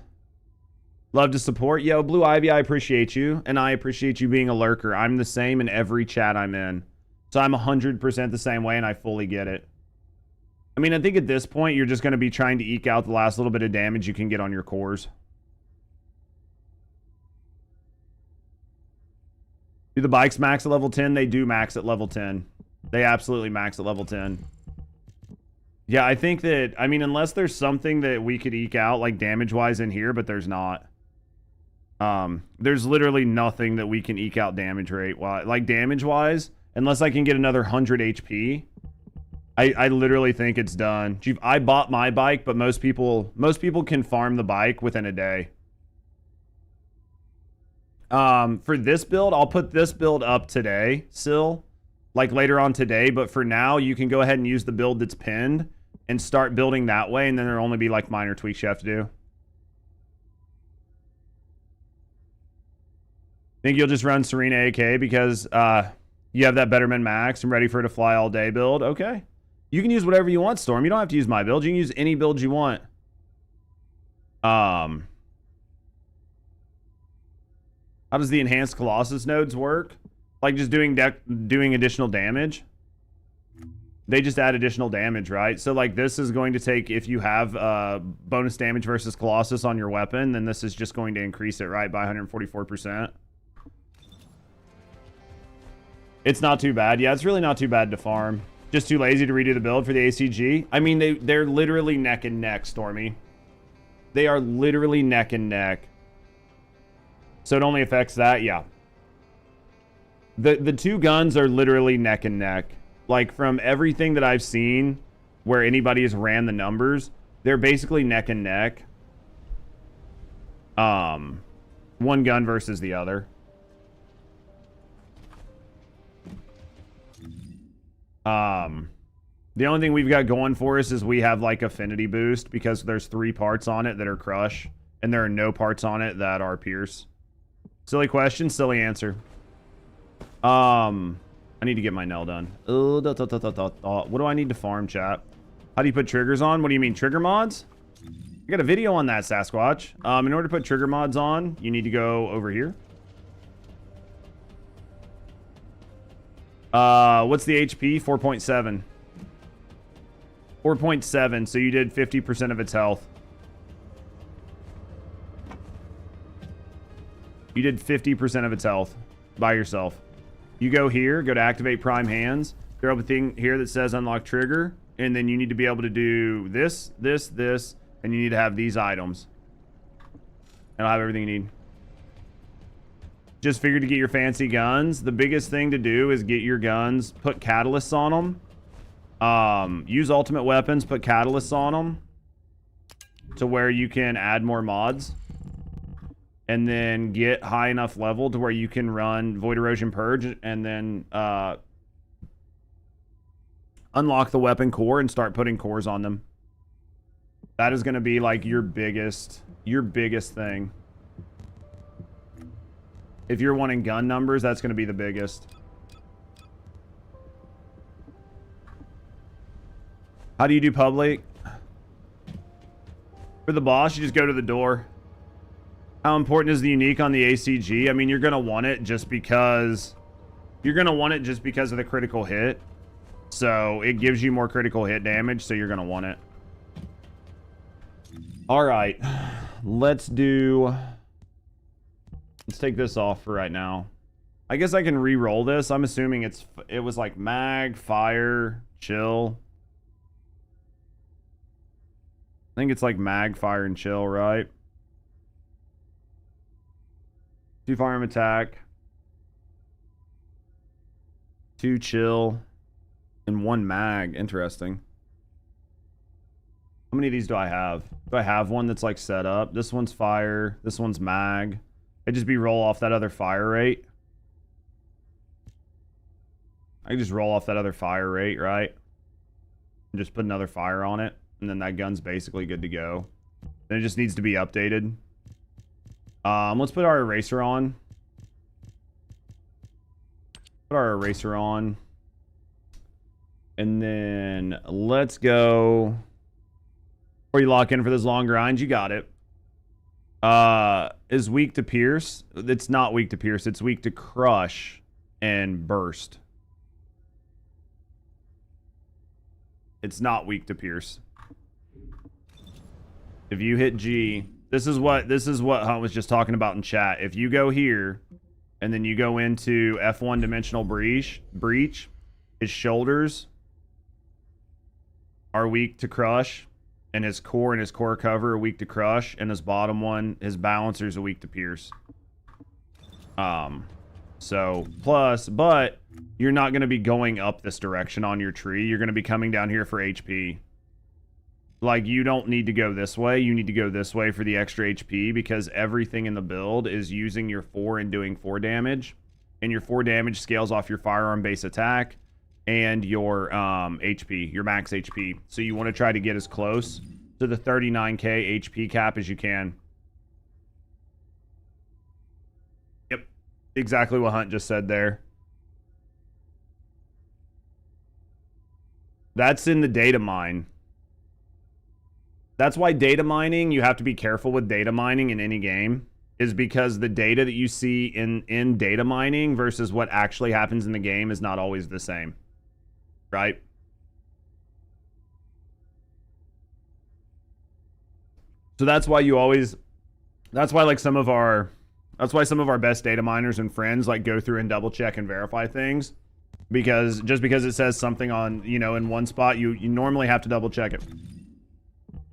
Love to support. Yo, Blue Ivy, I appreciate you, and I appreciate you being a lurker. I'm the same in every chat I'm in. So I'm 100% the same way, and I fully get it. I mean, I think at this point, you're just going to be trying to eke out the last little bit of damage you can get on your cores. Do the bikes max at level 10? They do max at level 10. They absolutely max at level 10. Yeah, I think that, I mean, unless there's something that we could eke out, like damage-wise in here, but there's not. There's literally nothing that we can eke out damage rate, like damage-wise, unless I can get another 100 HP. I literally think it's done. I bought my bike, but most people can farm the bike within a day. For this build, I'll put this build up today, still, like later on today, but for now, you can go ahead and use the build that's pinned and start building that way, and then there'll only be like minor tweaks you have to do. Think you'll just run Serena AK because you have that Betterman Max and ready for it to fly all day build? Okay. You can use whatever you want, Storm. You don't have to use my build. You can use any build you want. How does the enhanced Colossus nodes work? Like just doing additional damage? They just add additional damage, right? So like this is going to take, if you have bonus damage versus Colossus on your weapon, then this is just going to increase it, right, by 144%. It's not too bad. Yeah, it's really not too bad to farm. Just too lazy to redo the build for the ACG. I mean, they're literally neck and neck, Stormy. They are literally neck and neck. So it only affects that, yeah. The two guns are literally neck and neck. Like from everything that I've seen where anybody has ran the numbers, they're basically neck and neck. One gun versus the other. The only thing we've got going for us is we have like affinity boost because there's 3 parts on it that are crush and there are no parts on it that are pierce. Silly question, silly answer. I need to get my nail done. What do I need to farm, chat? How do you put triggers on? What do you mean, trigger mods? I got a video on that, Sasquatch. In order to put trigger mods on, you need to go over here. What's the HP? 4.7. 4.7, so you did 50% of its health. You did 50% of its health by yourself. You go here, go to activate prime hands. There will be a thing here that says unlock trigger, and then you need to be able to do this, this, this, and you need to have these items. And I'll have everything you need. Just figured to get your fancy guns. The biggest thing to do is get your guns, put catalysts on them. Use ultimate weapons, put catalysts on them to where you can add more mods. And then get high enough level to where you can run Void Erosion Purge and then unlock the weapon core and start putting cores on them. That is going to be like your biggest thing. If you're wanting gun numbers, that's going to be the biggest. How do you do public? For the boss, you just go to the door. How important is the unique on the ACG? I mean, you're going to want it just because... You're going to want it just because of the critical hit. So, it gives you more critical hit damage, so you're going to want it. Alright. Let's take this off for right now. I guess I can re-roll this. I'm assuming it was like mag, fire, chill. I think it's like mag, fire, and chill, right? 2 firearm attack, 2 chill, and 1 mag. Interesting. How many of these do I have? Do I have one that's like set up? This one's fire. This one's mag. I just roll off that other fire rate. I can just roll off that other fire rate, right? And just put another fire on it. and then that gun's basically good to go. Then it just needs to be updated. Let's put our eraser on. Put our eraser on. And then let's go. Before you lock in for this long grind, you got it. Is weak to pierce. It's not weak to pierce. It's weak to crush and burst. It's not weak to pierce. If you hit G, this is what Hunt was just talking about in chat. If you go here and then you go into F1 dimensional breach, his shoulders are weak to crush, and his core cover are weak to crush, and his bottom one, his balancers are weak to pierce. So plus, but you're not going to be going up this direction on your tree. You're going to be coming down here for HP. Like, you don't need to go this way. You need to go this way for the extra HP, because everything in the build is using your 4 and doing 4 damage. And your 4 damage scales off your firearm base attack and your HP, your max HP. So you want to try to get as close to the 39k HP cap as you can. Yep. Exactly what Hunt just said there. That's in the data mine. That's why data mining, you have to be careful with data mining in any game, is because the data that you see in data mining versus what actually happens in the game is not always the same. Right? So that's why like some of our best data miners and friends like go through and double check and verify things, because just because it says something on, you know, in one spot, you normally have to double check it.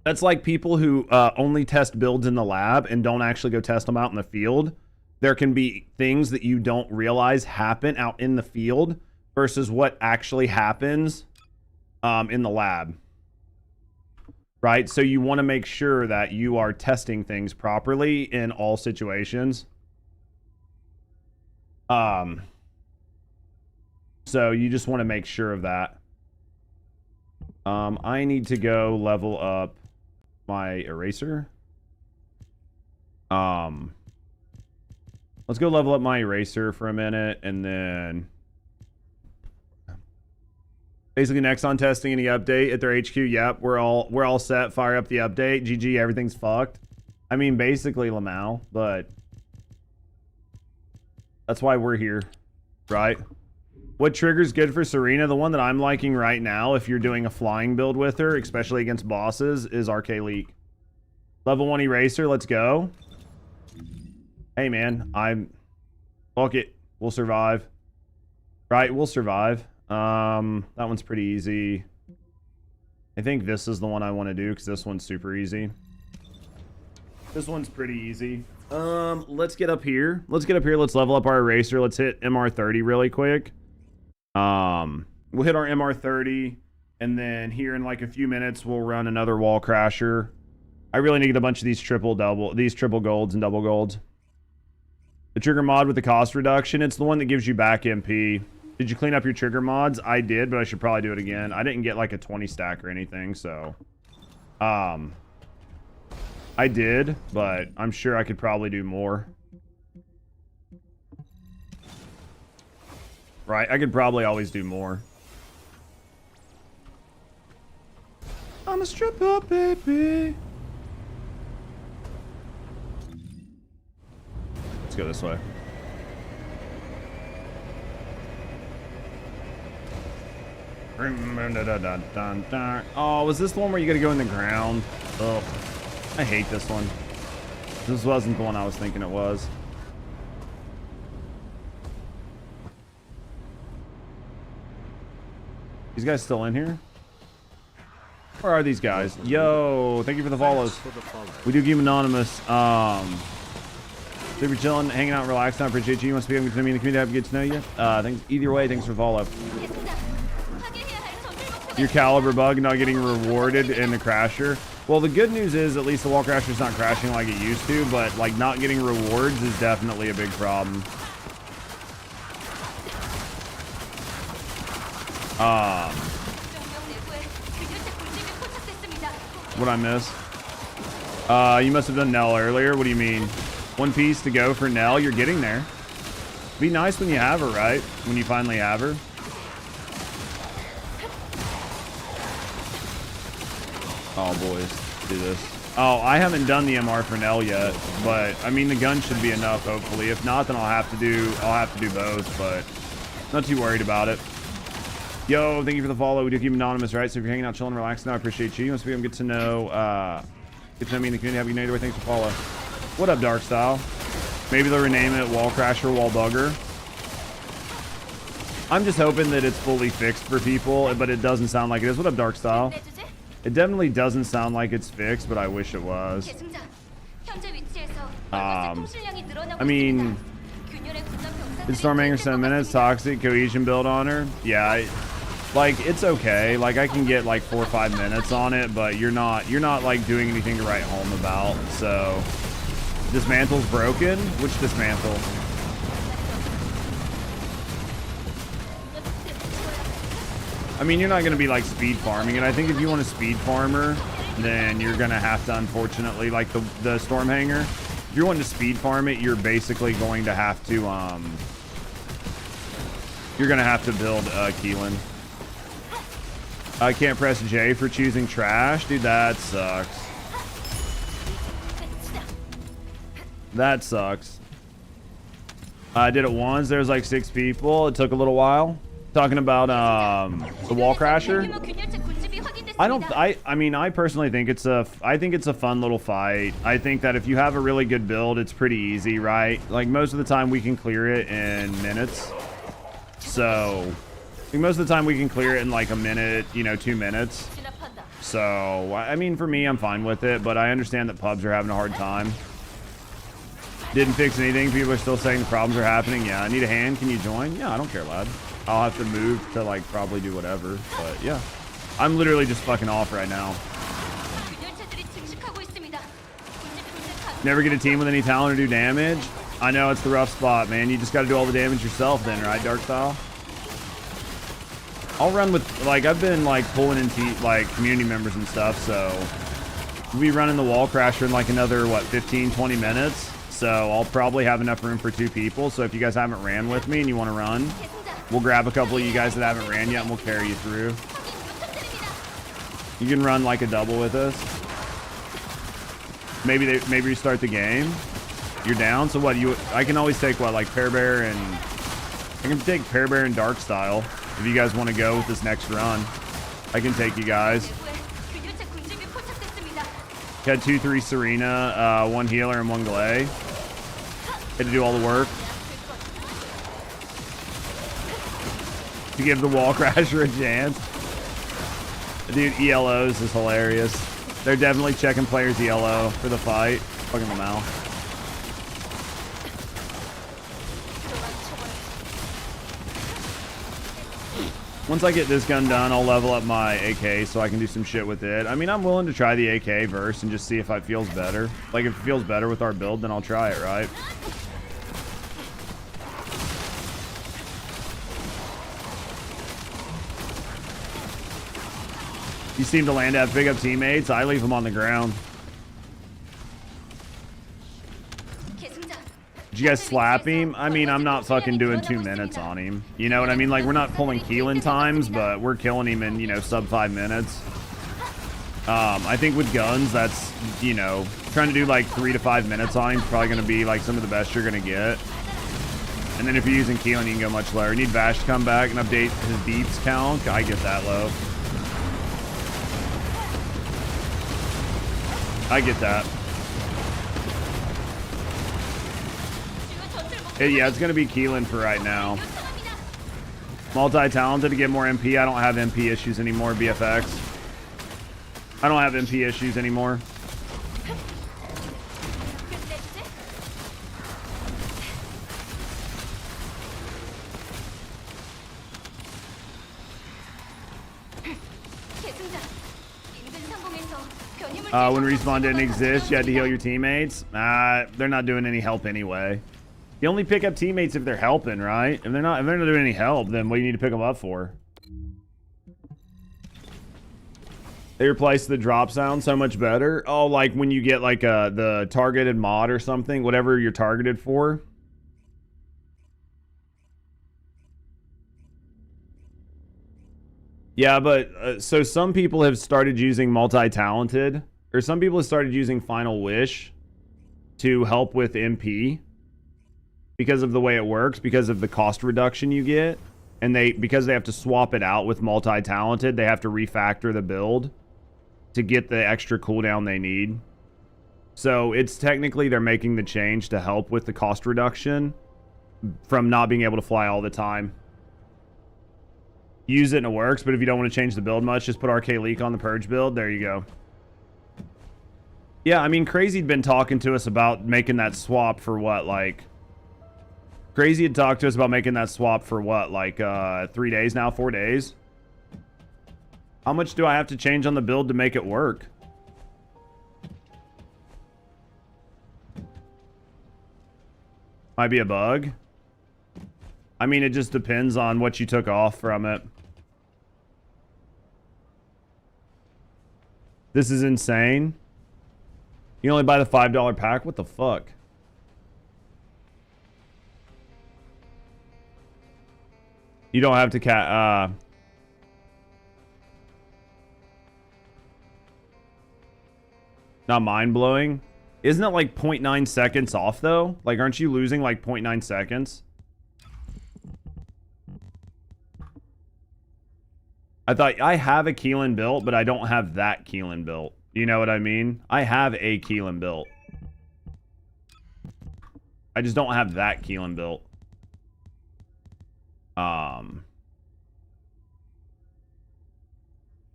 That's like people who only test builds in the lab and don't actually go test them out in the field. There can be things that you don't realize happen out in the field versus what actually happens in the lab. Right? So you want to make sure that you are testing things properly in all situations. So you just want to make sure of that. I need to go level up my eraser. Let's go level up my eraser for a minute, and then basically next on testing any update at their HQ. Yep, we're all set. Fire up the update. GG, everything's fucked. I mean, basically Lamau, but that's why we're here, right? What trigger's good for Serena? The one that I'm liking right now, if you're doing a flying build with her, especially against bosses, is Arche Leak. Level 1 eraser, let's go. Hey man, fuck it. We'll survive. Right, we'll survive. That one's pretty easy. I think this is the one I want to do, because this one's super easy. This one's pretty easy. Let's get up here. Let's level up our eraser. Let's hit MR30 really quick. We'll hit our MR30, and then here in like a few minutes we'll run another Wallcrasher. I really need a bunch of these triple golds and double golds. The trigger mod with the cost reduction, it's the one that gives you back MP. Did you clean up your trigger mods? I did, but I should probably do it again. I didn't get like a 20 stack or anything, so I did, but I'm sure I could probably do more. Right, I could probably always do more. I'm a stripper, baby. Let's go this way. Oh, was this the one where you gotta go in the ground? Oh, I hate this one. This wasn't the one I was thinking it was. These guys still in here? Where are these guys? Yo, thank you for the follows. We do keep anonymous. Super chilling, hanging out, relaxing. I appreciate you. You want to speak up to me in the community? I get to know you. Thanks. Either way, thanks for the follow. Your caliber bug not getting rewarded in the crasher. Well, the good news is at least the Wallcrasher's not crashing like it used to, but like not getting rewards is definitely a big problem. What I miss? You must have done Nell earlier. What do you mean? One piece to go for Nell. You're getting there. Be nice when you have her, right? When you finally have her. Oh, boys. Do this. Oh, I haven't done the MR for Nell yet, but I mean the gun should be enough, hopefully. If not, then I'll have to do both, but not too worried about it. Yo, thank you for the follow. We do keep anonymous, right? So if you're hanging out, chilling, relaxing, I appreciate you. You must be able to get to know me in the community. Have a good night. Anyway, thanks for follow. What up, Dark Style? Maybe they'll rename it Wallcrasher, Wallbugger. I'm just hoping that it's fully fixed for people, but it doesn't sound like it is. What up, Dark Style? It definitely doesn't sound like it's fixed, but I wish it was. I mean, did Stormhanger 7 minutes? Toxic cohesion build on her? Yeah, like it's okay. Like I can get like 4 or 5 minutes on it, but you're not like doing anything to write home about. So dismantle's broken. Which dismantle? I mean, you're not going to be like speed farming it. I think if you want a speed farmer, then you're going to have to, unfortunately, like the Stormhanger. If you're wanting to speed farm it, you're basically going to have to, build Keelan. I can't press J for choosing trash. Dude, that sucks. That sucks. I did it once. There was like 6 people. It took a little while. Talking about the Wallcrasher. I mean I personally think it's a fun little fight. I think that if you have a really good build, it's pretty easy, right? Like most of the time we can clear it in minutes. So I think most of the time we can clear it in like a minute, 2 minutes. So I mean for me, I'm fine with it, but I understand that pubs are having a hard time. Didn't fix anything. People are still saying the problems are happening. Yeah, I need a hand. Can you join? Yeah, I don't care, lad. I'll have to move to like probably do whatever, but yeah. I'm literally just fucking off right now. Never get a team with any talent or do damage. I know it's the rough spot, man. You just got to do all the damage yourself then, right, Dark Style? I'll run with, like, I've been like pulling in like community members and stuff, so we'll be running the Wallcrasher in like another, what, 15, 20 minutes. So I'll probably have enough room for 2 people. So if you guys haven't ran with me and you want to run, we'll grab a couple of you guys that haven't ran yet and we'll carry you through. You can run like a double with us. Maybe you start the game. You're down. So what? I can always take what, like Pear Bear and I can take Pear Bear and Dark Style if you guys want to go with this next run. I can take you guys. Had 2-3 Serena, 1 healer and 1 Glay. Had to do all the work. To give the Wallcrasher a chance. Dude, ELOs is hilarious. They're definitely checking players ELO for the fight. Fucking them out. Once I get this gun done, I'll level up my AK so I can do some shit with it. I mean, I'm willing to try the AK verse and just see if it feels better. Like, if it feels better with our build, then I'll try it, right? You seem to land at pick up teammates. I leave them on the ground. Did you guys slap him? I mean, I'm not fucking doing 2 minutes on him. You know what I mean? Like, we're not pulling Keelan times, but we're killing him in, sub 5 minutes. I think with guns, that's, trying to do like 3 to 5 minutes on him is probably going to be like some of the best you're going to get. And then if you're using Keelan, you can go much lower. You need Vash to come back and update his beats count. I get that low. I get that. Yeah, it's going to be Keelan for right now. Multi-talented to get more MP. I don't have MP issues anymore, BFX. I don't have MP issues anymore. When respawn didn't exist, you had to heal your teammates. They're not doing any help anyway. You only pick up teammates if they're helping, right? If they're not doing any help, then what do you need to pick them up for? They replaced the drop sound so much better. Oh, like when you get like the targeted mod or something, whatever you're targeted for. Yeah, but so some people have started using multi-talented, or some people have started using Final Wish to help with MP because of the way it works, because of the cost reduction you get, and because they have to swap it out with multi-talented, they have to refactor the build to get the extra cooldown they need. So it's technically they're making the change to help with the cost reduction from not being able to fly all the time. Use it and it works, but if you don't want to change the build much, just put Arche Leak on the Purge build. There you go. Yeah, I mean, Crazy'd been talking to us about making that swap for what, like... Crazy had talked to us about making that swap for what, like 3 days now, 4 days? How much do I have to change on the build to make it work? Might be a bug. I mean, it just depends on what you took off from it. This is insane. You only buy the $5 pack? What the fuck? You don't have to not mind-blowing. Isn't it like 0.9 seconds off, though? Like, aren't you losing like 0.9 seconds? I thought I have a Keelan built, but I don't have that Keelan built. You know what I mean? I have a Keelan built. I just don't have that Keelan built.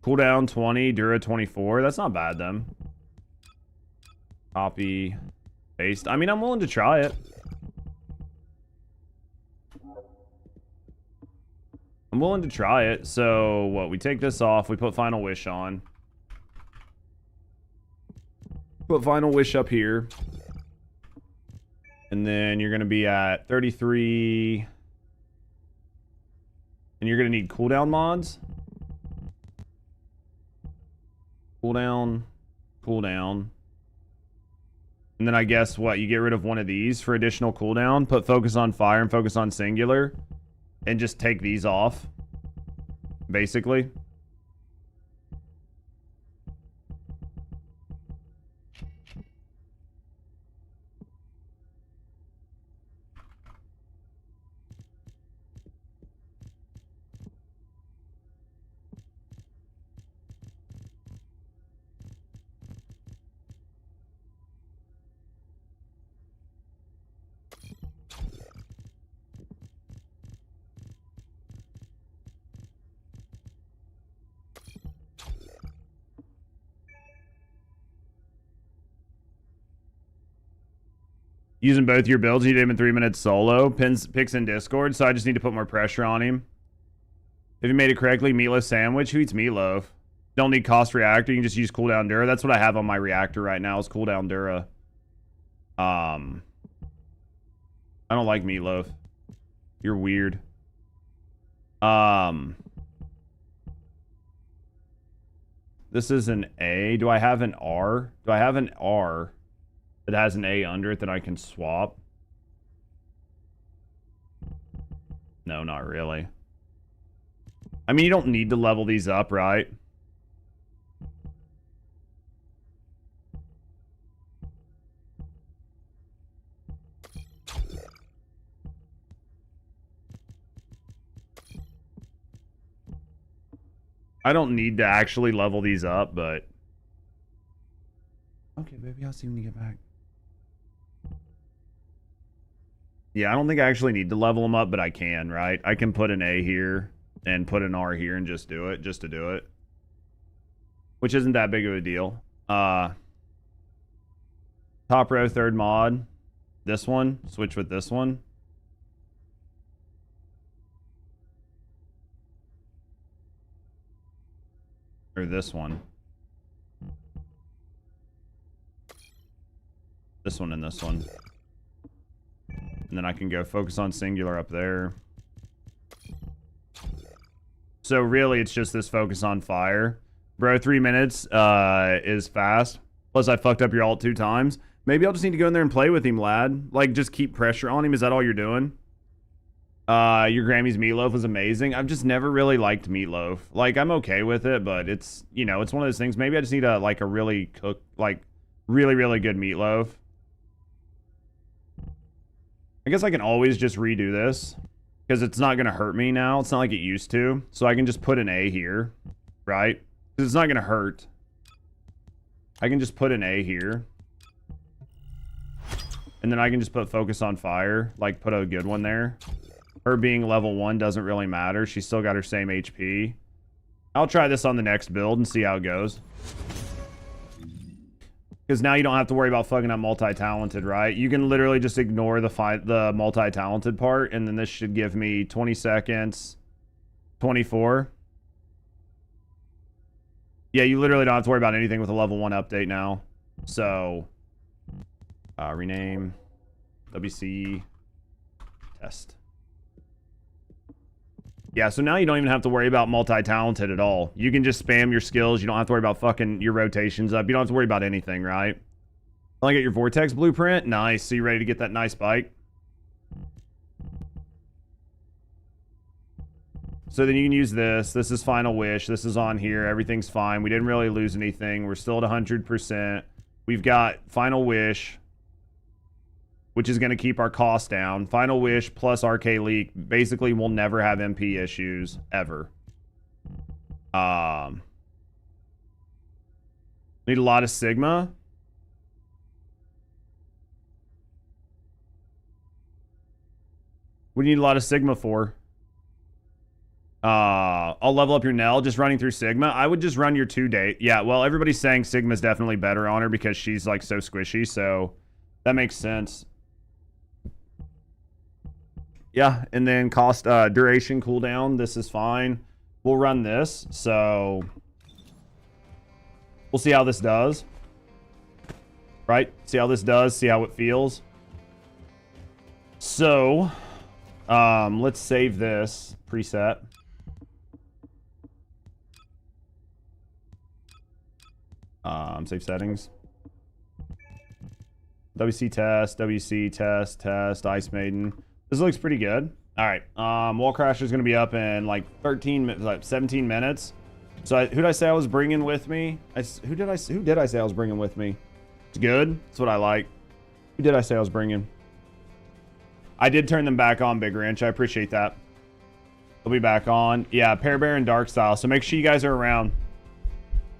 Cooldown 20, Dura 24. That's not bad then. Copy, paste. I mean, I'm willing to try it. I'm willing to try it. So, what? We take this off. We put Final Wish on. Put Final Wish up here. And then you're going to be at 33. And you're going to need cooldown mods. Cooldown. Cooldown. And then I guess what? You get rid of one of these for additional cooldown. Put focus on fire and focus on singular. And just take these off. Basically. Using both your builds, you did him in 3 minutes solo. Picks in Discord, so I just need to put more pressure on him. If you made it correctly, meatless sandwich. Who eats meatloaf? Don't need cost reactor. You can just use cooldown Dura. That's what I have on my reactor right now is cooldown Dura. I don't like meatloaf. You're weird. This is an A. Do I have an R? Do I have an R that has an A under it that I can swap? No, not really. I mean, you don't need to level these up, right? I don't need to actually level these up, but... Okay, baby, I'll see when you get back. Yeah, I don't think I actually need to level them up, but I can, right? I can put an A here and put an R here and just do it, just to do it. Which isn't that big of a deal. Top row, third mod. This one. Switch with this one. Or this one. This one and this one. And then I can go focus on singular up there. So really it's just this focus on fire. Bro, 3 minutes is fast. Plus, I fucked up your ult 2 times. Maybe I'll just need to go in there and play with him, lad. Like, just keep pressure on him. Is that all you're doing? Your Grammy's meatloaf was amazing. I've just never really liked meatloaf. Like, I'm okay with it, but it's, you know, it's one of those things. Maybe I just need a really cooked, like, really, really good meatloaf. I guess I can always just redo this because it's not going to hurt me now. It's not like it used to. So I can just put an A here, right? Because it's not going to hurt. I can just put an A here. And then I can just put focus on fire. Like, put a good one there. Her being level 1 doesn't really matter. She's still got her same HP. I'll try this on the next build and see how it goes. Because now you don't have to worry about fucking up multi-talented, right? You can literally just ignore the multi-talented part, and then this should give me 20 seconds, 24. Yeah, you literally don't have to worry about anything with a level 1 update now. So, rename, WC, test. Yeah, so now you don't even have to worry about multi-talented at all. You can just spam your skills. You don't have to worry about fucking your rotations up. You don't have to worry about anything, right? I get your Vortex blueprint. Nice. So you ready to get that nice bike? So then you can use this. This is Final Wish. This is on here. Everything's fine. We didn't really lose anything. We're still at 100%. We've got Final Wish, which is going to keep our costs down. Final Wish plus Arche Leak. Basically, we'll never have MP issues, ever. Need a lot of Sigma. What do you need a lot of Sigma for? I'll level up your Nell just running through Sigma. I would just run your 2-day. Yeah, well, everybody's saying Sigma's definitely better on her because she's, like, so squishy, so that makes sense. Yeah, and then cost, duration, cooldown. This is fine. We'll run this, so we'll see how this does. Right? See how this does, see how it feels. So, let's save this preset. Save settings. WC test, Ice Maiden. This looks pretty good. All right. Wallcrasher is going to be up in like 17 minutes. So who did I say I was bringing with me? Who did I say I was bringing with me? It's good. That's what I like. Who did I say I was bringing? I did turn them back on, Big Ranch. I appreciate that. They'll be back on. Yeah, Pear Bear and Dark Style. So make sure you guys are around.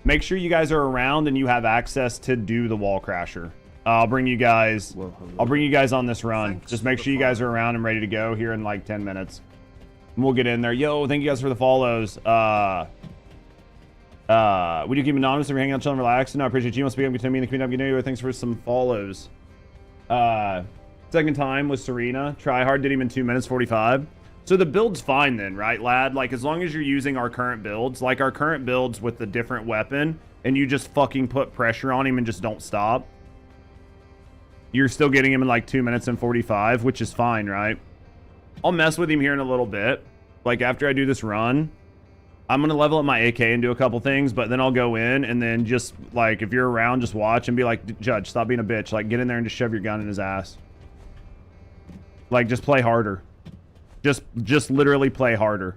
Make sure you guys are around and you have access to do the Wallcrasher. I'll bring you guys. I'll bring you guys on this run. Just make sure you guys are around and ready to go here in like 10 minutes. And we'll get in there. Yo, thank you guys for the follows. We do keep anonymous if you're hanging out, chilling, relaxing. I appreciate you. Want to speak up to me in the community. Good news. Thanks for some follows. Second time was Serena. Try hard did him in 2 minutes 45. So the build's fine then, right, lad? Like, as long as you're using our current builds, like our current builds with the different weapon, and you just fucking put pressure on him and just don't stop, you're still getting him in like 2 minutes and 45, which is fine, right? I'll mess with him here in a little bit. Like, after I do this run, I'm going to level up my AK and do a couple things, but then I'll go in and then just, like, if you're around, just watch and be like, Judge, stop being a bitch. Like, get in there and just shove your gun in his ass. Like, just play harder. Just literally play harder.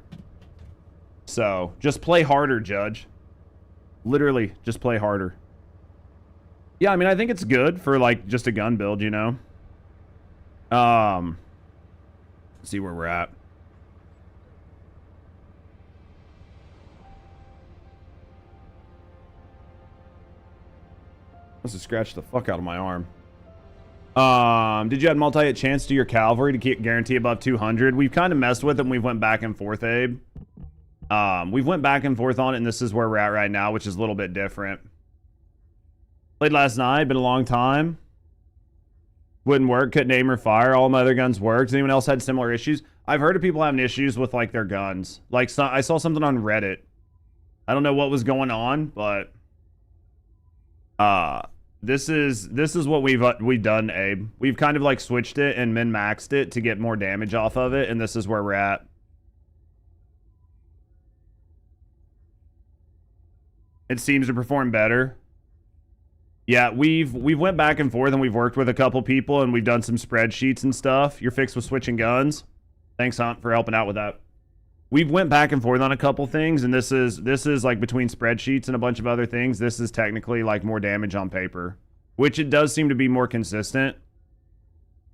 So, just play harder, Judge. Literally, just play harder. Yeah, I mean, I think it's good for, like, just a gun build, you know? Let's see where we're at. Must have scratched the fuck out of my arm. Did you add multi-hit chance to your cavalry to keep guarantee above 200? We've kind of messed with it and we've went back and forth, Abe. We've went back and forth on it, and this is where we're at right now, which is a little bit different. Played last night, been a long time. Wouldn't work, couldn't aim or fire. All my other guns worked. Anyone else had similar issues? I've heard of people having issues with, like, their guns. Like, I saw something on Reddit. I don't know what was going on, but this is what we've done, Abe. We've kind of like switched it and min-maxed it to get more damage off of it, and this is where we're at. It seems to perform better. Yeah, we've went back and forth and we've worked with a couple people and we've done some spreadsheets and stuff. You're fixed with switching guns. Thanks, Hunt, for helping out with that. We've went back and forth on a couple things, and this is like between spreadsheets and a bunch of other things. This is technically like more damage on paper, which it does seem to be more consistent.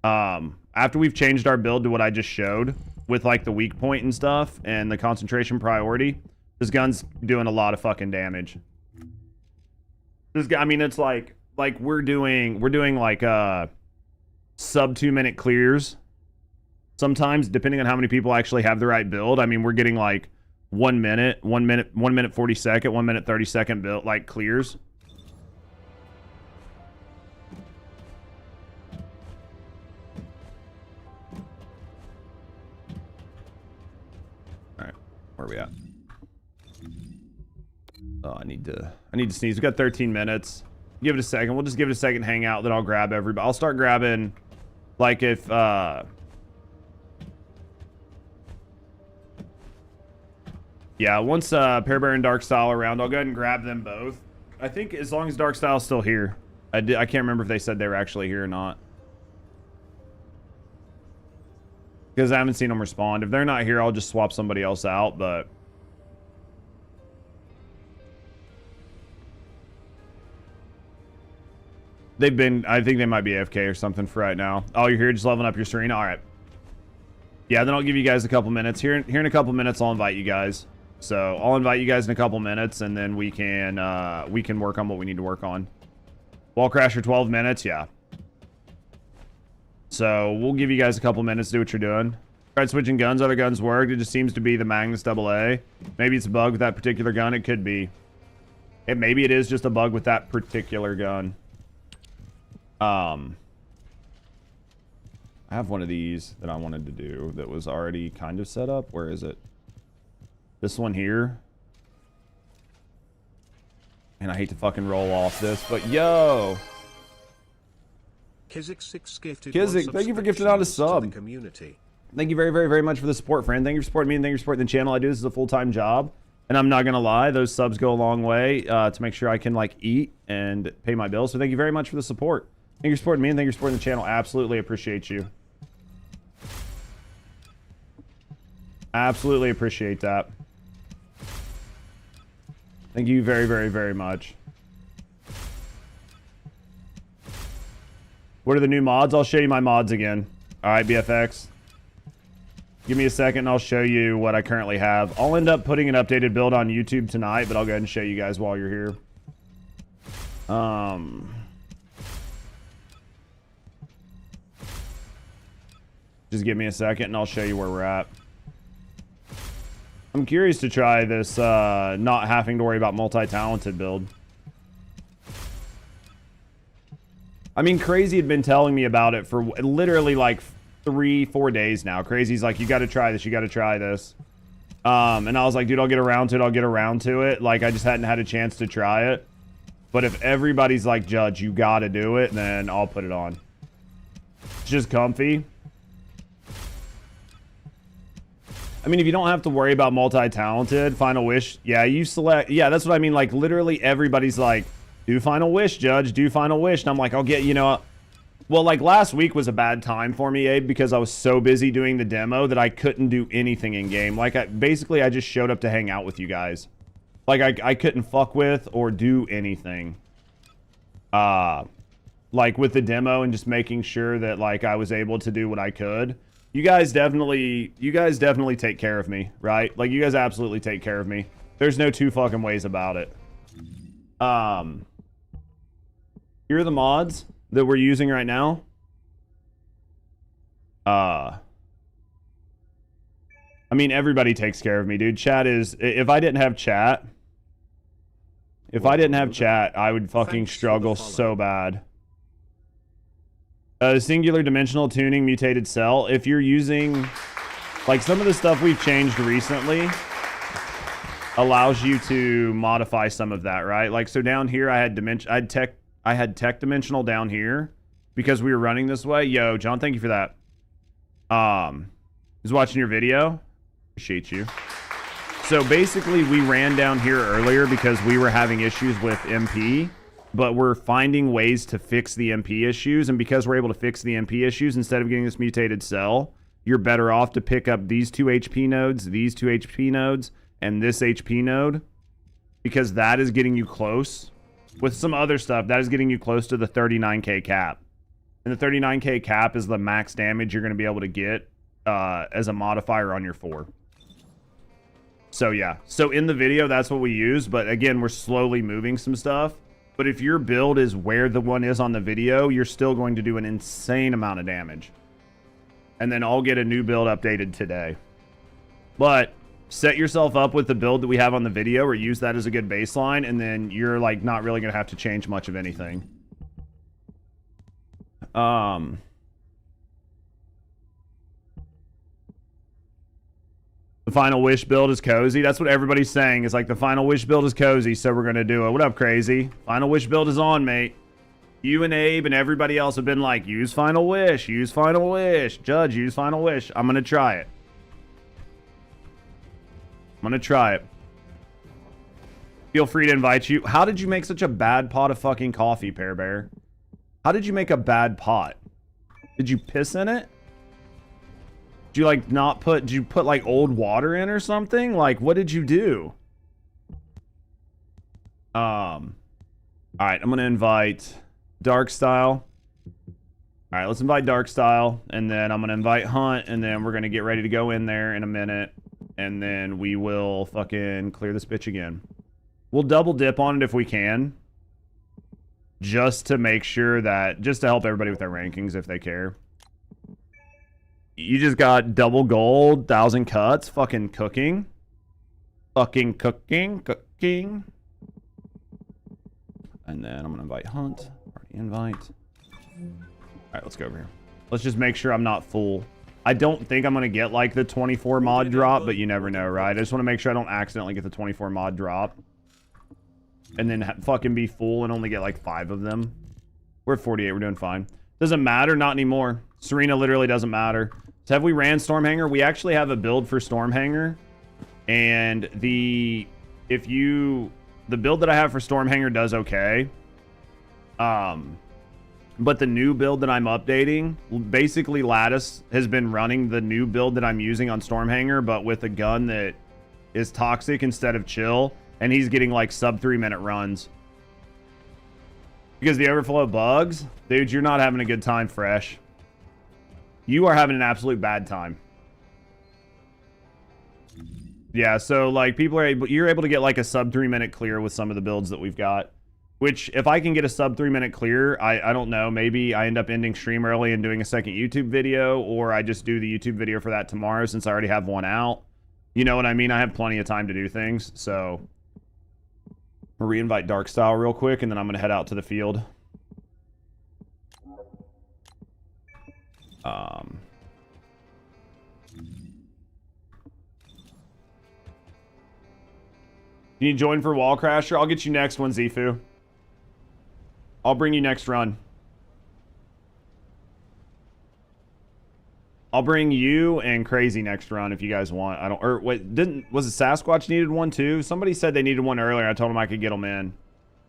After we've changed our build to what I just showed with like the weak point and stuff and the concentration priority, this gun's doing a lot of fucking damage. This guy, I mean, it's like we're doing like sub 2 minute clears. Sometimes, depending on how many people actually have the right build, I mean, we're getting like 1 minute, 1 minute 40 second, 1 minute 30 second build like clears. All right, where are we at? Oh, I need to sneeze. We got 13 minutes. Give it a second. We'll just give it a second. Hang out. Then I'll grab everybody. I'll start grabbing, like if yeah, once Pear Bear and Dark Style are around, I'll go ahead and grab them both. I think as long as Dark Style's still here. I can't remember if they said they were actually here or not. Because I haven't seen them respond. If they're not here, I'll just swap somebody else out, but... They've been... I think they might be AFK or something for right now. Oh, you're here just leveling up your Serena? Alright. Yeah, then I'll give you guys a couple minutes. Here in a couple minutes, I'll invite you guys. So, I'll invite you guys in a couple minutes, and then we can work on what we need to work on. Wallcrasher 12 minutes, yeah. So, we'll give you guys a couple minutes to do what you're doing. Tried switching guns, other guns worked. It just seems to be the Magnus AA. Maybe it's a bug with that particular gun. It could be. Maybe it is just a bug with that particular gun. I have one of these that I wanted to do that was already kind of set up. Where is it? This one here. And I hate to fucking roll off this, but yo! Kizik, thank you for gifting out a sub. Thank you very, very, very much for the support, friend. Thank you for supporting me and thank you for supporting the channel. I do this as a full-time job. And I'm not gonna lie, those subs go a long way to make sure I can like eat and pay my bills. So thank you very much for the support. Thank you for supporting me and thank you for supporting the channel. Absolutely appreciate you. Absolutely appreciate that. Thank you very, very, very much. What are the new mods? I'll show you my mods again. Alright, BFX. Give me a second and I'll show you what I currently have. I'll end up putting an updated build on YouTube tonight, but I'll go ahead and show you guys while you're here. Just give me a second and I'll show you where we're at. I'm curious to try this not having to worry about multi-talented build. I mean, Crazy had been telling me about it for literally like 3-4 days now. Crazy's like, you got to try this, you got to try this. And I was like, dude, I'll get around to it, I'll get around to it. Like, I just hadn't had a chance to try it. But if everybody's like, Judge, you got to do it, then I'll put it on. It's just comfy. I mean, if you don't have to worry about multi-talented, Final Wish, yeah, you select, yeah, that's what I mean, like, literally everybody's like, do Final Wish, Judge, do Final Wish, and I'm like, I'll get, you know, well, like, last week was a bad time for me, Abe, because I was so busy doing the demo that I couldn't do anything in-game. Like, I just showed up to hang out with you guys. Like, I couldn't fuck with or do anything. Like, with the demo and just making sure that, like, I was able to do what I could. You guys definitely take care of me, right? Like, you guys absolutely take care of me. There's no two fucking ways about it. Here are the mods that we're using right now. I mean, everybody takes care of me, dude. Chat is... If I didn't have chat... I would fucking struggle so bad. Singular dimensional tuning, mutated cell. If you're using, like, some of the stuff we've changed recently allows you to modify some of that, right? Like, so down here I had tech dimensional down here because we were running this way. Yo, John, thank you for that. Was watching your video. Appreciate you. So basically, we ran down here earlier because we were having issues with MP, but we're finding ways to fix the MP issues. And because we're able to fix the MP issues, instead of getting this mutated cell, you're better off to pick up these 2 HP nodes, these 2 HP nodes, and this HP node, because that is getting you close. With some other stuff, that is getting you close to the 39k cap. And the 39k cap is the max damage you're going to be able to get as a modifier on your 4. So yeah, so in the video, that's what we use. But again, we're slowly moving some stuff. But if your build is where the one is on the video, you're still going to do an insane amount of damage. And then I'll get a new build updated today. But set yourself up with the build that we have on the video, or use that as a good baseline, and then you're like not really going to have to change much of anything. The Final Wish build is cozy. That's what everybody's saying. It's like the Final Wish build is cozy, so we're going to do it. What up, Crazy? Final Wish build is on, mate. You and Abe and everybody else have been like, use Final Wish, use Final Wish. Judge, use Final Wish. I'm going to try it. I'm going to try it. Feel free to invite you. How did you make such a bad pot of fucking coffee, Pear Bear? How did you make a bad pot? Did you piss in it? Did you like not put, did you put like old water in or something? Like, what did you do? All right, I'm going to invite Dark Style. All right, let's invite Dark Style, and then I'm going to invite Hunt, and then we're going to get ready to go in there in a minute, and then we will fucking clear this bitch again. We'll double dip on it if we can, just to make sure that, just to help everybody with their rankings if they care. You just got double gold, 1,000 cuts, fucking cooking. Fucking cooking. And then I'm going to invite Hunt. Party invite. Alright, let's go over here. Let's just make sure I'm not full. I don't think I'm going to get like the 24 mod drop, but you never know, right? I just want to make sure I don't accidentally get the 24 mod drop. And then fucking be full and only get like 5 of them. We're at 48. We're doing fine. Doesn't matter. Not anymore. Serena literally doesn't matter. So have we ran Stormhanger? We actually have a build for Stormhanger. And the build that I have for Stormhanger does okay. But the new build that I'm updating, basically Lattice has been running the new build that I'm using on Stormhanger, but with a gun that is toxic instead of chill. And he's getting like sub 3-minute runs. Because the overflow bugs, dude, you're not having a good time, Fresh. You are having an absolute bad time. Yeah, so like people are able, you're able to get like a sub 3-minute clear with some of the builds that we've got. Which, if I can get a sub 3-minute clear, I don't know, maybe I end up ending stream early and doing a second YouTube video, or I just do the YouTube video for that tomorrow since I already have one out. You know what I mean? I have plenty of time to do things, so I'll re-invite Dark Style real quick, and then I'm going to head out to the field. Can you join for Wallcrasher? I'll get you next one, Zifu. I'll bring you next run. I'll bring you and Crazy next run if you guys want. I don't, or wait, was it Sasquatch needed one too? Somebody said they needed one earlier. I told them I could get them in.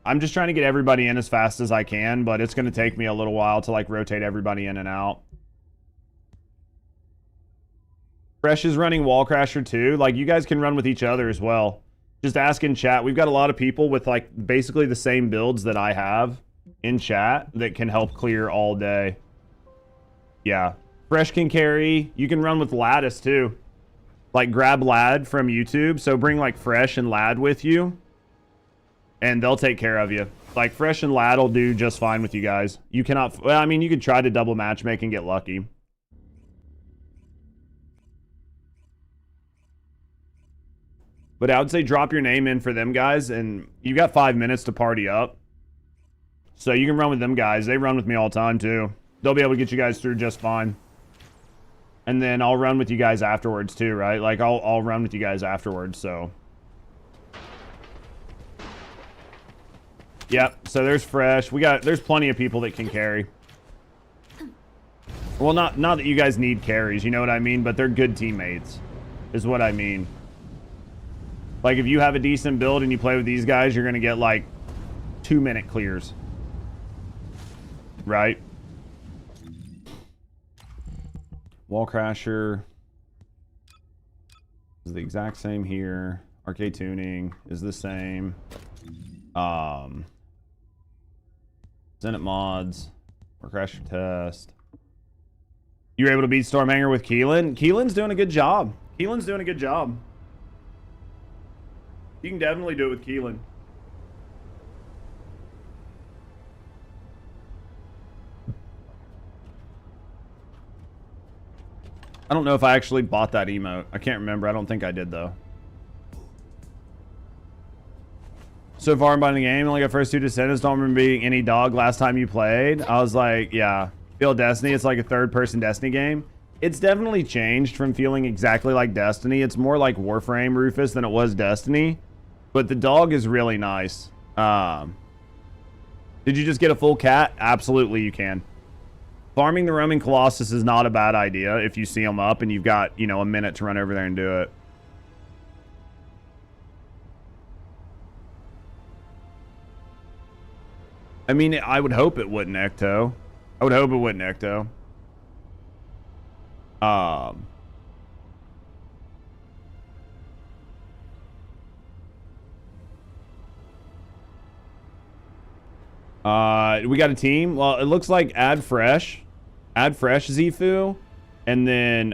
I'm just trying to get everybody in as fast as I can, but it's going to take me a little while to like rotate everybody in and out. Fresh is running Wallcrasher too. Like, you guys can run with each other as well. Just ask in chat. We've got a lot of people with like basically the same builds that I have in chat that can help clear all day. Yeah. Fresh can carry. You can run with Lattice too. Like, grab Lad from YouTube. So bring like Fresh and Lad with you. And they'll take care of you. Like, Fresh and Lad will do just fine with you guys. You cannot, well, I mean, you could try to double matchmake and get lucky. But I would say drop your name in for them guys, and you got 5 minutes to party up. So you can run with them guys. They run with me all the time too. They'll be able to get you guys through just fine. And then I'll run with you guys afterwards too, right? Like, I'll run with you guys afterwards, so. Yep, so there's Fresh. There's plenty of people that can carry. Well, not that you guys need carries, you know what I mean? But they're good teammates, is what I mean. Like, if you have a decent build and you play with these guys, you're going to get, like, 2-minute clears. Right? Wallcrasher is the exact same here. Arche Tuning is the same. Zenit mods. Wallcrasher test. You were able to beat Stormhanger with Keelan? Keelan's doing a good job. Keelan's doing a good job. You can definitely do it with Keelan. I don't know if I actually bought that emote. I can't remember. I don't think I did, though. So far in buying the game, only got first 2 Descendants. Don't remember being any dog last time you played. I was like, yeah. Feel Destiny. It's like a third-person Destiny game. It's definitely changed from feeling exactly like Destiny. It's more like Warframe, Rufus, than it was Destiny. But the dog is really nice. Did you just get a full cat? Absolutely, you can. Farming the roaming Colossus is not a bad idea if you see them up and you've got, you know, a minute to run over there and do it. I mean, I would hope it wouldn't, Ecto. I would hope it wouldn't, Ecto. We got a team. Well, it looks like Add Fresh Zifu, and then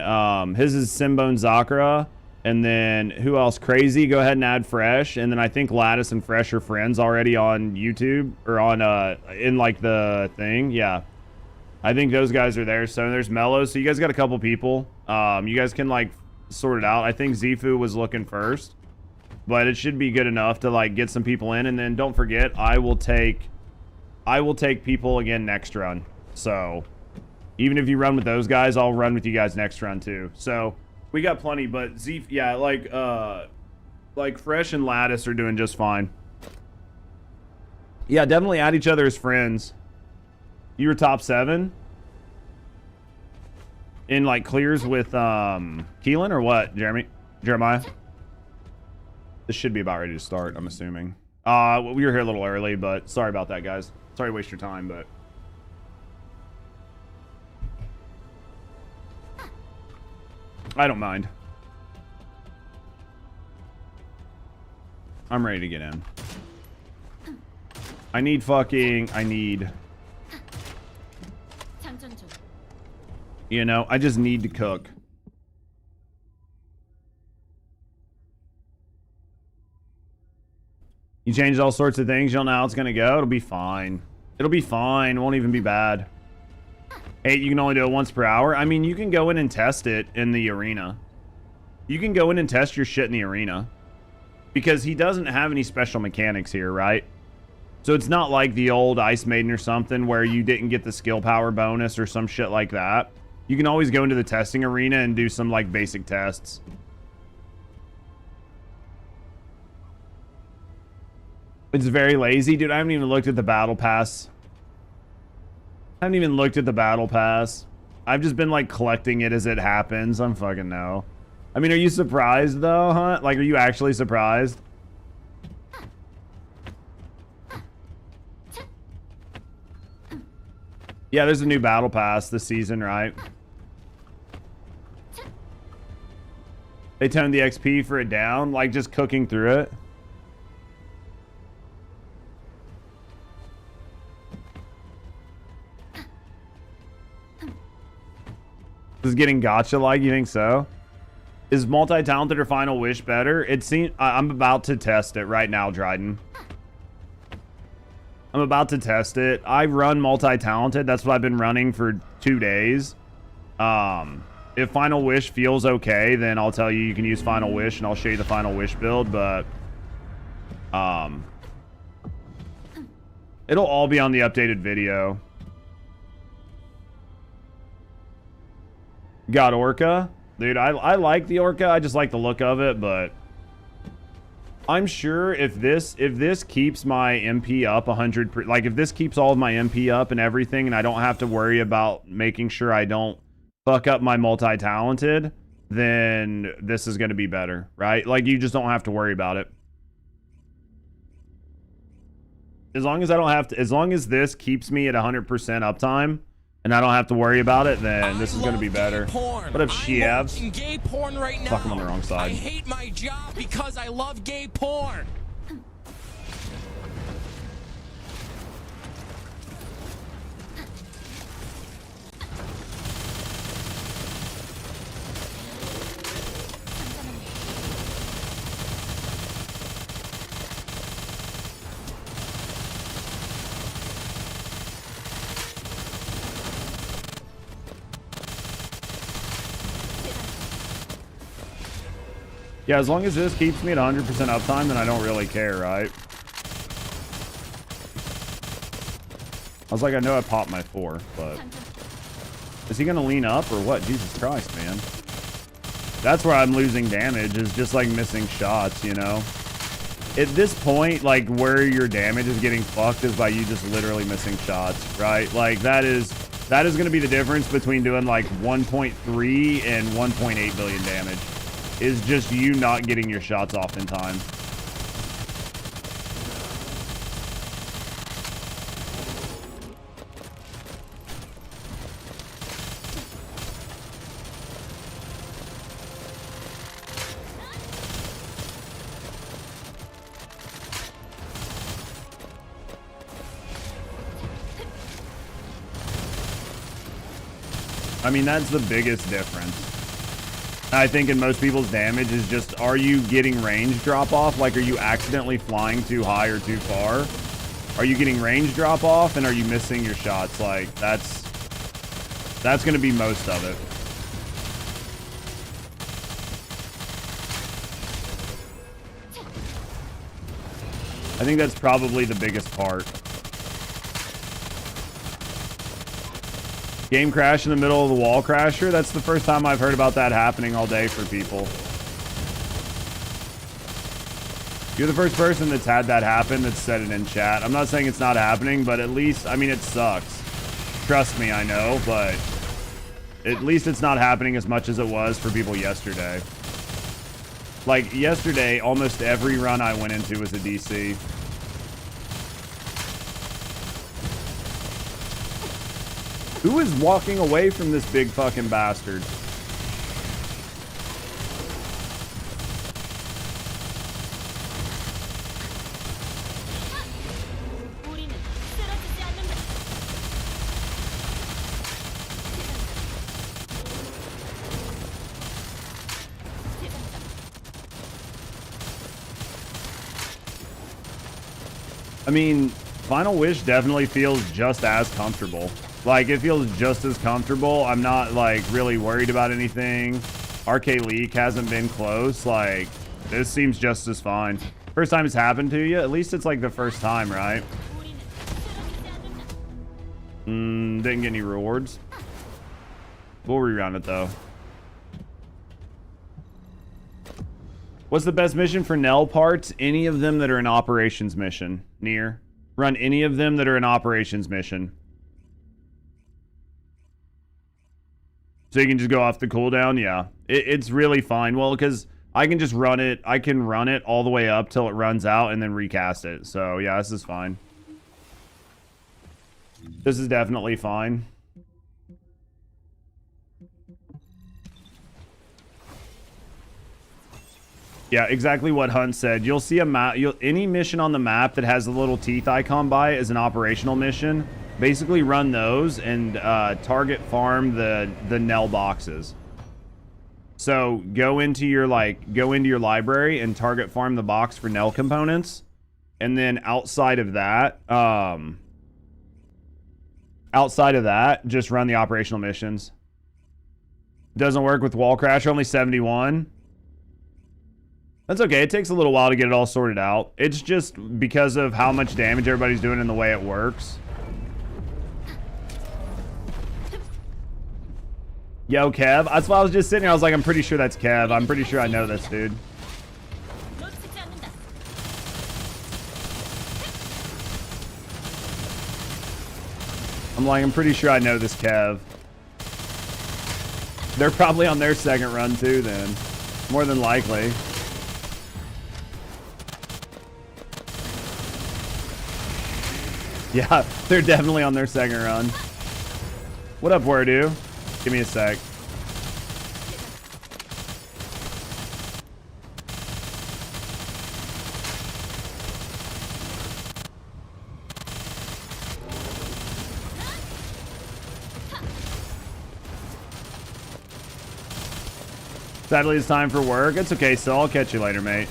his is Simbone Zakra, and then who else? Crazy. Go ahead and add Fresh, and then I think Lattice and Fresh are friends already on YouTube or on in like the thing. Yeah, I think those guys are there. So there's Mellow. So you guys got a couple people. You guys can like sort it out. I think Zifu was looking first, but it should be good enough to like get some people in, and then don't forget, I will take people again next run. So even if you run with those guys, I'll run with you guys next run too. So we got plenty, but yeah, like Fresh and Lattice are doing just fine. Yeah, definitely add each other as friends. You were top 7 in like clears with Keelan or what, Jeremiah? This should be about ready to start, I'm assuming. We were here a little early, but sorry about that, guys. Sorry to waste your time, but I don't mind. I'm ready to get in. I need, you know, I just need to cook. You changed all sorts of things. You don't know how it's going to go. It'll be fine. It'll be fine. It won't even be bad. 8, you can only do it once per hour. I mean, you can go in and test it in the arena. You can go in and test your shit in the arena. Because he doesn't have any special mechanics here, right? So it's not like the old Ice Maiden or something where you didn't get the skill power bonus or some shit like that. You can always go into the testing arena and do some, like, basic tests. It's very lazy. Dude, I haven't even looked at the battle pass. I've just been, like, collecting it as it happens. I'm fucking no. I mean, are you surprised, though, huh? Like, are you actually surprised? Yeah, there's a new battle pass this season, right? They toned the XP for it down, like just cooking through it. This is getting gacha-like, you think so? Is multi-talented or Final Wish better? It seems I'm about to test it right now, Dryden. I'm about to test it. I run multi-talented. That's what I've been running for 2 days. If Final Wish feels okay, then I'll tell you you can use Final Wish, and I'll show you the Final Wish build, but it'll all be on the updated video. Got Orca? Dude, I like the Orca. I just like the look of it, but I'm sure if this keeps my MP up 100, like if this keeps all of my MP up and everything, and I don't have to worry about making sure I don't fuck up my multi-talented, then this is going to be better, right? Like, you just don't have to worry about it. As long as I don't have to, as long as this keeps me at 100% uptime and I don't have to worry about it, then this is going to be better. What if Shiev? Gay porn right now. Fuck, I'm on the wrong side. I hate my job because I love gay porn. Yeah, as long as this keeps me at 100% uptime, then I don't really care, right? I was like, I know I popped my 4, but... Is he gonna lean up or what? Jesus Christ, man. That's where I'm losing damage, is just like missing shots, you know? At this point, like, where your damage is getting fucked is by you just literally missing shots, right? Like, that is gonna be the difference between doing like 1.3 and 1.8 billion damage. Is just you not getting your shots off in time. I mean, that's the biggest difference. I think in most people's damage is just, are you getting range drop off? Like, are you accidentally flying too high or too far? Are you getting range drop off and are you missing your shots? Like, that's going to be most of it. I think that's probably the biggest part. Game crash in the middle of the Wallcrasher? That's the first time I've heard about that happening all day for people. You're the first person that's had that happen that's said it in chat. I'm not saying it's not happening, but at least, I mean, it sucks. Trust me, I know, but at least it's not happening as much as it was for people yesterday. Like, yesterday, almost every run I went into was a DC. Who is walking away from this big fucking bastard? I mean, Final Wish definitely feels just as comfortable. Like, it feels just as comfortable. I'm not, like, really worried about anything. Arche Leak hasn't been close. Like, this seems just as fine. First time it's happened to you? At least it's, like, the first time, right? Didn't get any rewards. We'll reround it, though. What's the best mission for Nell parts? Any of them that are an operations mission. Near. Run any of them that are an operations mission. So you can just go off the cooldown? Yeah. It's really fine. Well, because I can just run it. I can run it all the way up till it runs out and then recast it. So, yeah, this is fine. This is definitely fine. Yeah, exactly what Hunt said. You'll see a map. Any mission on the map that has a little teeth icon by it is an operational mission. Basically, run those and target farm the Nell boxes. So go into your library and target farm the box for Nell components, and then outside of that, just run the operational missions. Doesn't work with Wallcrasher. Only 71. That's okay. It takes a little while to get it all sorted out. It's just because of how much damage everybody's doing and the way it works. Yo, Kev. That's why I was just sitting here. I was like, I'm pretty sure that's Kev. I'm pretty sure I know this dude. I'm pretty sure I know this Kev. They're probably on their second run too then. More than likely. Yeah, they're definitely on their second run. What up, Wordu? Give me a sec. Sadly, it's time for work. It's okay, so I'll catch you later, mate.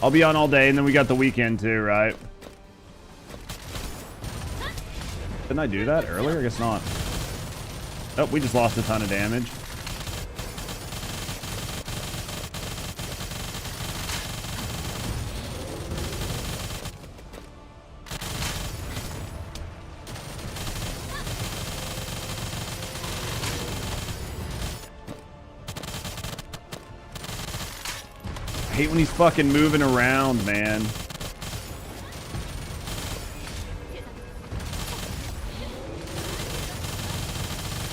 I'll be on all day, and then we got the weekend too, right? Didn't I do that earlier? I guess not. Oh, we just lost a ton of damage. I hate when he's fucking moving around, man.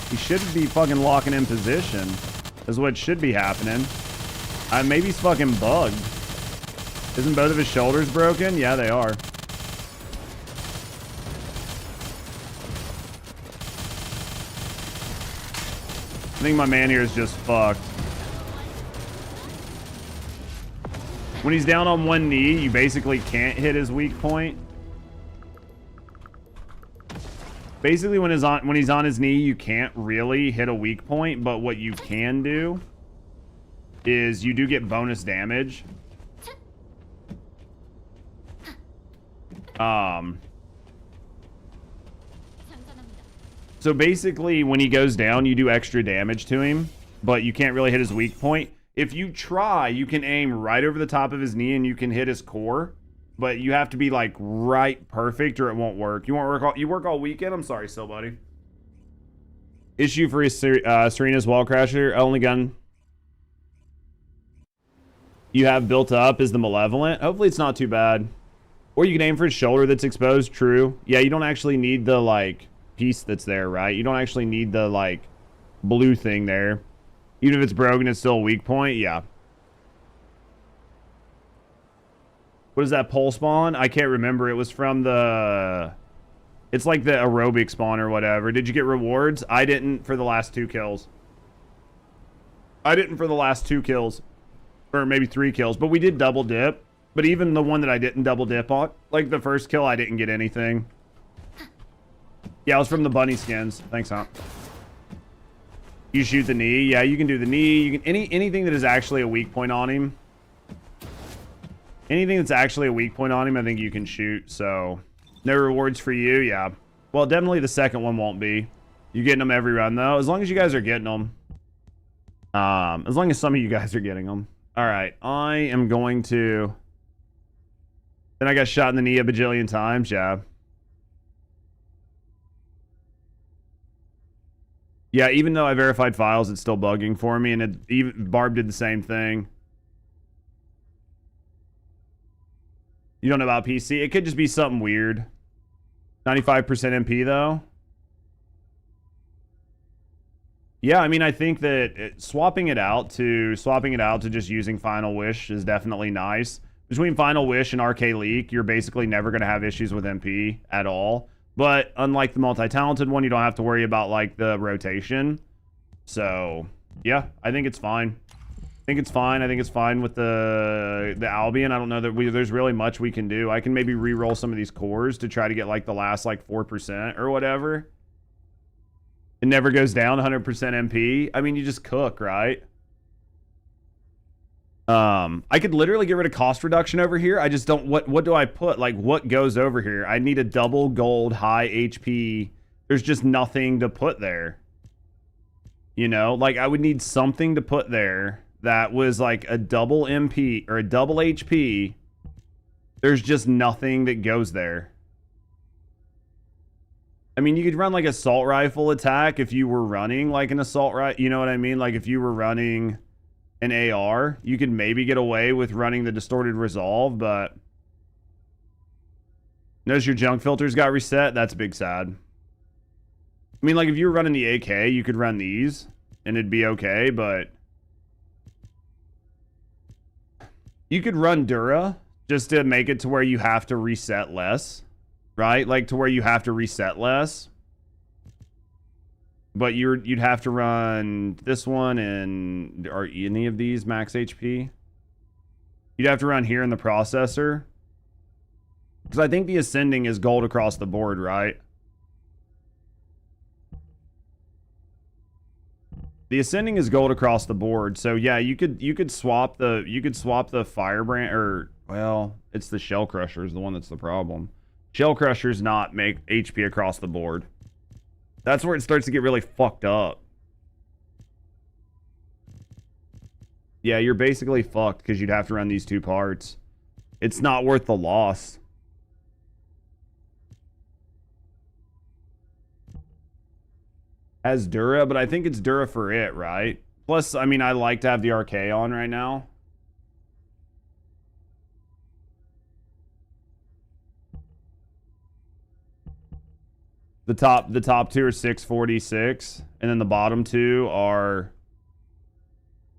He should be fucking locking in position. Is what should be happening. Maybe he's fucking bugged. Isn't both of his shoulders broken? Yeah, they are. I think my man here is just fucked. When he's down on one knee, you basically can't hit his weak point. Basically, when he's on his knee, you can't really hit a weak point, but what you can do is you do get bonus damage. So basically, when he goes down, you do extra damage to him, but you can't really hit his weak point. If you try, you can aim right over the top of his knee and you can hit his core, but you have to be like right perfect or it won't work. You work all weekend? I'm sorry, still, buddy. Issue for Serena's Wallcrasher. Only gun you have built up is the Malevolent. Hopefully it's not too bad. Or you can aim for his shoulder that's exposed. True. Yeah, you don't actually need the like piece that's there, right? You don't actually need the like blue thing there. Even if it's broken, it's still a weak point. Yeah. What is that pole spawn? I can't remember. It was from the... It's like the aerobic spawn or whatever. Did you get rewards? I didn't for the last 2 kills. I didn't for the last 2 kills. Or maybe 3 kills. But we did double dip. But even the one that I didn't double dip on, like the first kill, I didn't get anything. Yeah, it was from the bunny skins. Thanks, huh? You shoot the knee. Yeah, you can do the knee. You can anything that is actually a weak point on him. Anything that's actually a weak point on him, I think you can shoot. So, no rewards for you. Yeah. Well, definitely the second one won't be. You're getting them every run, though. As long as you guys are getting them. As long as some of you guys are getting them. All right. I am going to... Then I got shot in the knee a bajillion times. Yeah. Yeah, even though I verified files, it's still bugging for me, and even Barb did the same thing. You don't know about PC? It could just be something weird. 95% MP, though. Yeah, I mean, I think that swapping it out to just using Final Wish is definitely nice. Between Final Wish and Arche Leak, you're basically never going to have issues with MP at all. But unlike the multi-talented one, you don't have to worry about like the rotation. So yeah, I think it's fine. I think it's fine with the Albion. I don't know that there's really much we can do. I can maybe re-roll some of these cores to try to get like the last like 4% or whatever. It never goes down 100% MP. I mean, you just cook, right? I could literally get rid of cost reduction over here. I just don't, what do I put? Like, what goes over here? I need a double gold, high HP. There's just nothing to put there. You know, like I would need something to put there that was like a double MP or a double HP. There's just nothing that goes there. I mean, you could run like assault rifle attack if you were running like an assault rifle. You know what I mean? Like if you were running an AR, you could maybe get away with running the distorted resolve, but notice your junk filters got reset. That's big sad. I mean, like if you were running the AK, you could run these. and it'd be okay, but you could run Dura just to make it to where you have to reset less, right? Like to where you have to reset less. But you'd have to run this one, and are any of these max HP? You'd have to run here in the processor. Because I think the ascending is gold across the board, right? The ascending is gold across the board. So yeah, you could swap the firebrand, or well, it's the shell crusher is the one that's the problem. Shell crushers not make HP across the board. That's where it starts to get really fucked up. Yeah, you're basically fucked because you'd have to run these two parts. It's not worth the loss. As Dura, but I think it's Dura for it, right? Plus, I mean, I like to have the Arche on right now. The top two are 646, and then the bottom two are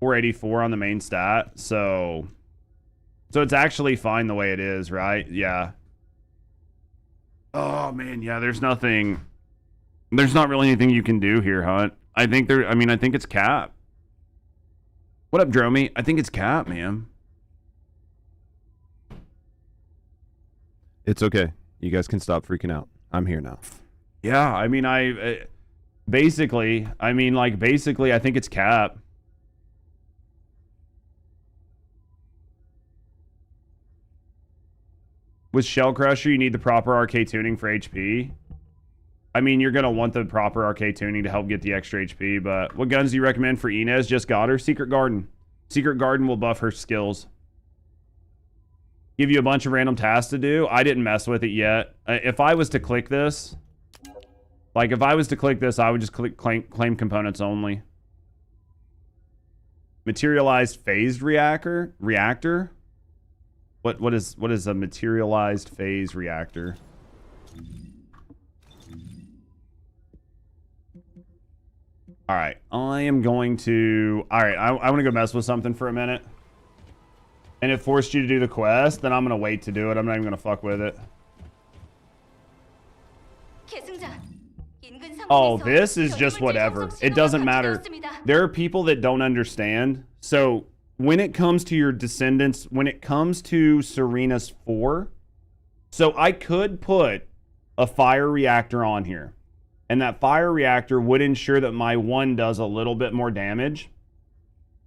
484 on the main stat. So it's actually fine the way it is, right? Yeah. Oh man, yeah. There's not really anything you can do here, Hunt. I think it's cap. What up, Dromy? I think it's cap, man. It's okay. You guys can stop freaking out. I'm here now. Yeah, I mean, basically, I think it's cap. With Shell Crusher, you need the proper Arche Tuning for HP. I mean, you're going to want the proper Arche Tuning to help get the extra HP, but what guns do you recommend for Inez? Just got her? Secret Garden. Secret Garden will buff her skills. Give you a bunch of random tasks to do. I didn't mess with it yet. If I was to click this... I would just claim components only. Materialized phased reactor? What is a materialized phase reactor? All right, I want to go mess with something for a minute. And it forced you to do the quest, then I'm going to wait to do it. I'm not even going to fuck with it. Oh, this is just whatever. It doesn't matter. There are people that don't understand. So when it comes to your descendants, when it comes to Serena's 4, so I could put a fire reactor on here. And that fire reactor would ensure that my 1 does a little bit more damage.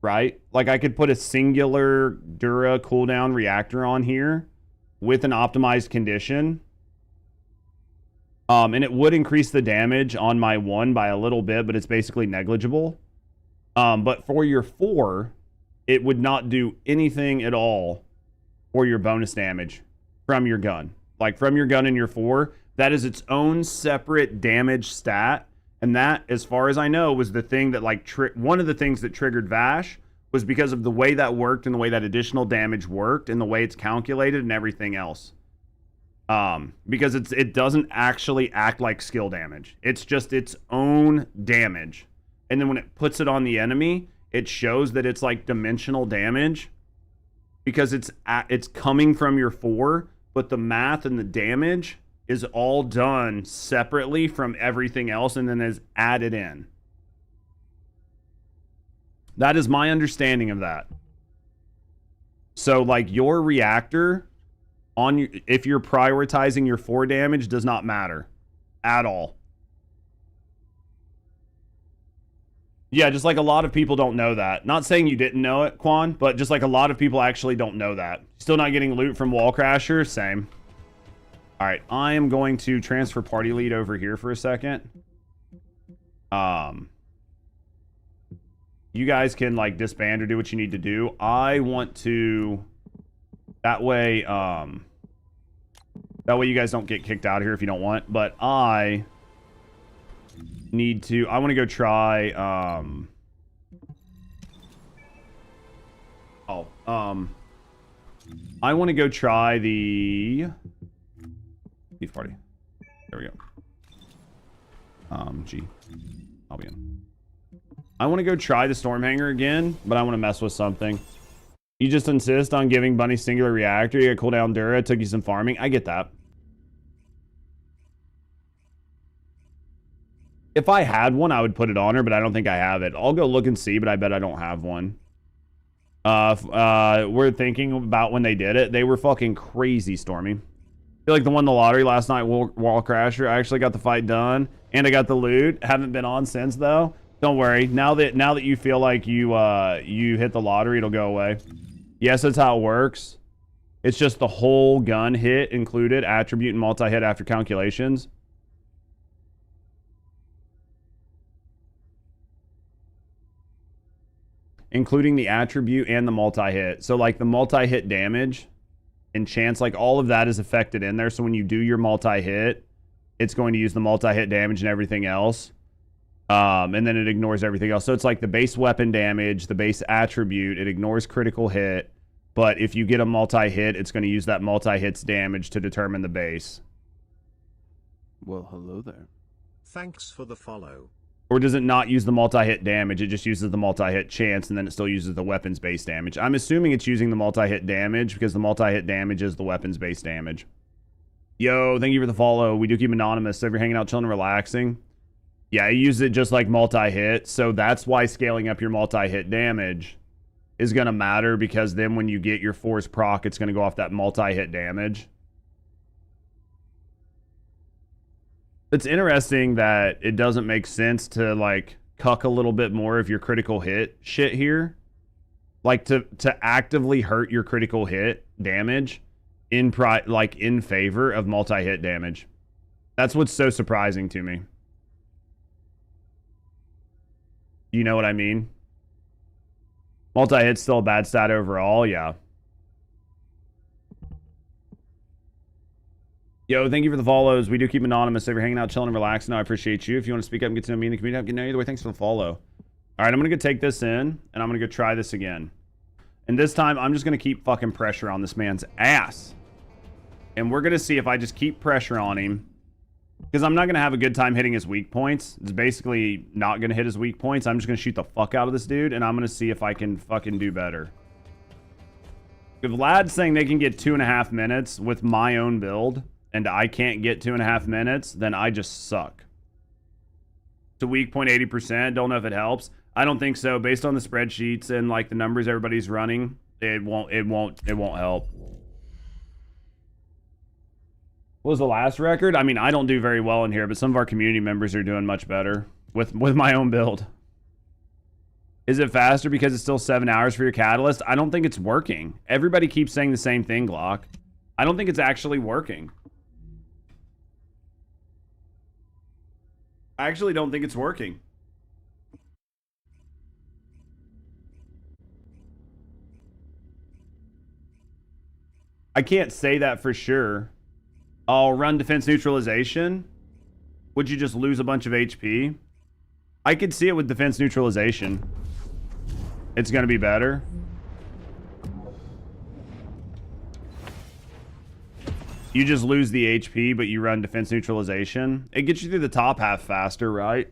Right? Like I could put a singular Dura cooldown reactor on here with an optimized condition. And it would increase the damage on my 1 by a little bit, but it's basically negligible. But for your 4, it would not do anything at all for your bonus damage from your gun. Like from your gun in your 4, that is its own separate damage stat. And that, as far as I know, was the thing that one of the things that triggered Vash was because of the way that worked and the way that additional damage worked and the way it's calculated and everything else. Because it doesn't actually act like skill damage. It's just its own damage. And then when it puts it on the enemy, it shows that it's like dimensional damage because it's coming from your 4, but the math and the damage is all done separately from everything else and then is added in. That is my understanding of that. So like your reactor if you're prioritizing your 4 damage does not matter at all. Yeah, just like a lot of people don't know that. Not saying you didn't know it, Quan, but just like a lot of people actually don't know that. Still not getting loot from Wallcrasher? Same. All right, I am going to transfer party lead over here for a second. You guys can like disband or do what you need to do. I want to... That way you guys don't get kicked out of here if you don't want. But I want to go try, I want to go try the beef party. There we go. I'll be in. I want to go try the Stormhanger again, but I want to mess with something. You just insist on giving Bunny singular reactor. You got cooldown Dura. It took you some farming. I get that. If I had one, I would put it on her, but I don't think I have it. I'll go look and see, but I bet I don't have one. We're thinking about when they did it. They were fucking crazy, Stormy. I feel like the one in the lottery last night, Wallcrasher. I actually got the fight done, and I got the loot. Haven't been on since, though. Don't worry. Now that you feel like you hit the lottery, it'll go away. Yes, that's how it works. It's just the whole gun hit included, attribute and multi-hit after calculations. Including the attribute and the multi-hit. So like the multi-hit damage and chance, like all of that is affected in there. So when you do your multi-hit, it's going to use the multi-hit damage and everything else. And then it ignores everything else. So it's like the base weapon damage, the base attribute, it ignores critical hit. But if you get a multi-hit, it's going to use that multi-hit's damage to determine the base. Well, hello there. Thanks for the follow. Or does it not use the multi-hit damage? It just uses the multi-hit chance, and then it still uses the weapons base damage. I'm assuming it's using the multi-hit damage because the multi-hit damage is the weapons base damage. Yo, thank you for the follow. We do keep anonymous. So if you're hanging out, chilling, relaxing. Yeah, I use it just like multi-hit. So that's why scaling up your multi-hit damage is going to matter, because then when you get your force proc, it's going to go off that multi-hit damage. It's interesting that it doesn't make sense to like cuck a little bit more of your critical hit shit here. Like to actively hurt your critical hit damage in favor of multi-hit damage. That's what's so surprising to me. You know what I mean? Multi-hit's still a bad stat overall, yeah. Yo, thank you for the follows. We do keep anonymous. If you're hanging out, chilling, and relaxing, I appreciate you. If you want to speak up and get to know me in the community, get to know you either way. Thanks for the follow. All right, I'm going to go take this in, and I'm going to go try this again. And this time, I'm just going to keep fucking pressure on this man's ass. And we're going to see if I just keep pressure on him. Because I'm not going to have a good time hitting his weak points. It's basically not going to hit his weak points. I'm just going to shoot the fuck out of this dude, and I'm going to see if I can fucking do better. If Vlad's saying they can get 2.5 minutes with my own build, and I can't get 2.5 minutes, then I just suck. To weak point 80%, don't know if it helps. I don't think so. Based on the spreadsheets and like the numbers everybody's running, it won't help. What was the last record? I mean, I don't do very well in here, but some of our community members are doing much better with my own build. Is it faster because it's still 7 hours for your catalyst? I don't think it's working. Everybody keeps saying the same thing, Glock. I don't think it's actually working. I actually don't think it's working. I can't say that for sure. I'll run defense neutralization. Would you just lose a bunch of HP? I could see it with defense neutralization. It's going to be better. You just lose the HP, but you run defense neutralization. It gets you through the top half faster, right?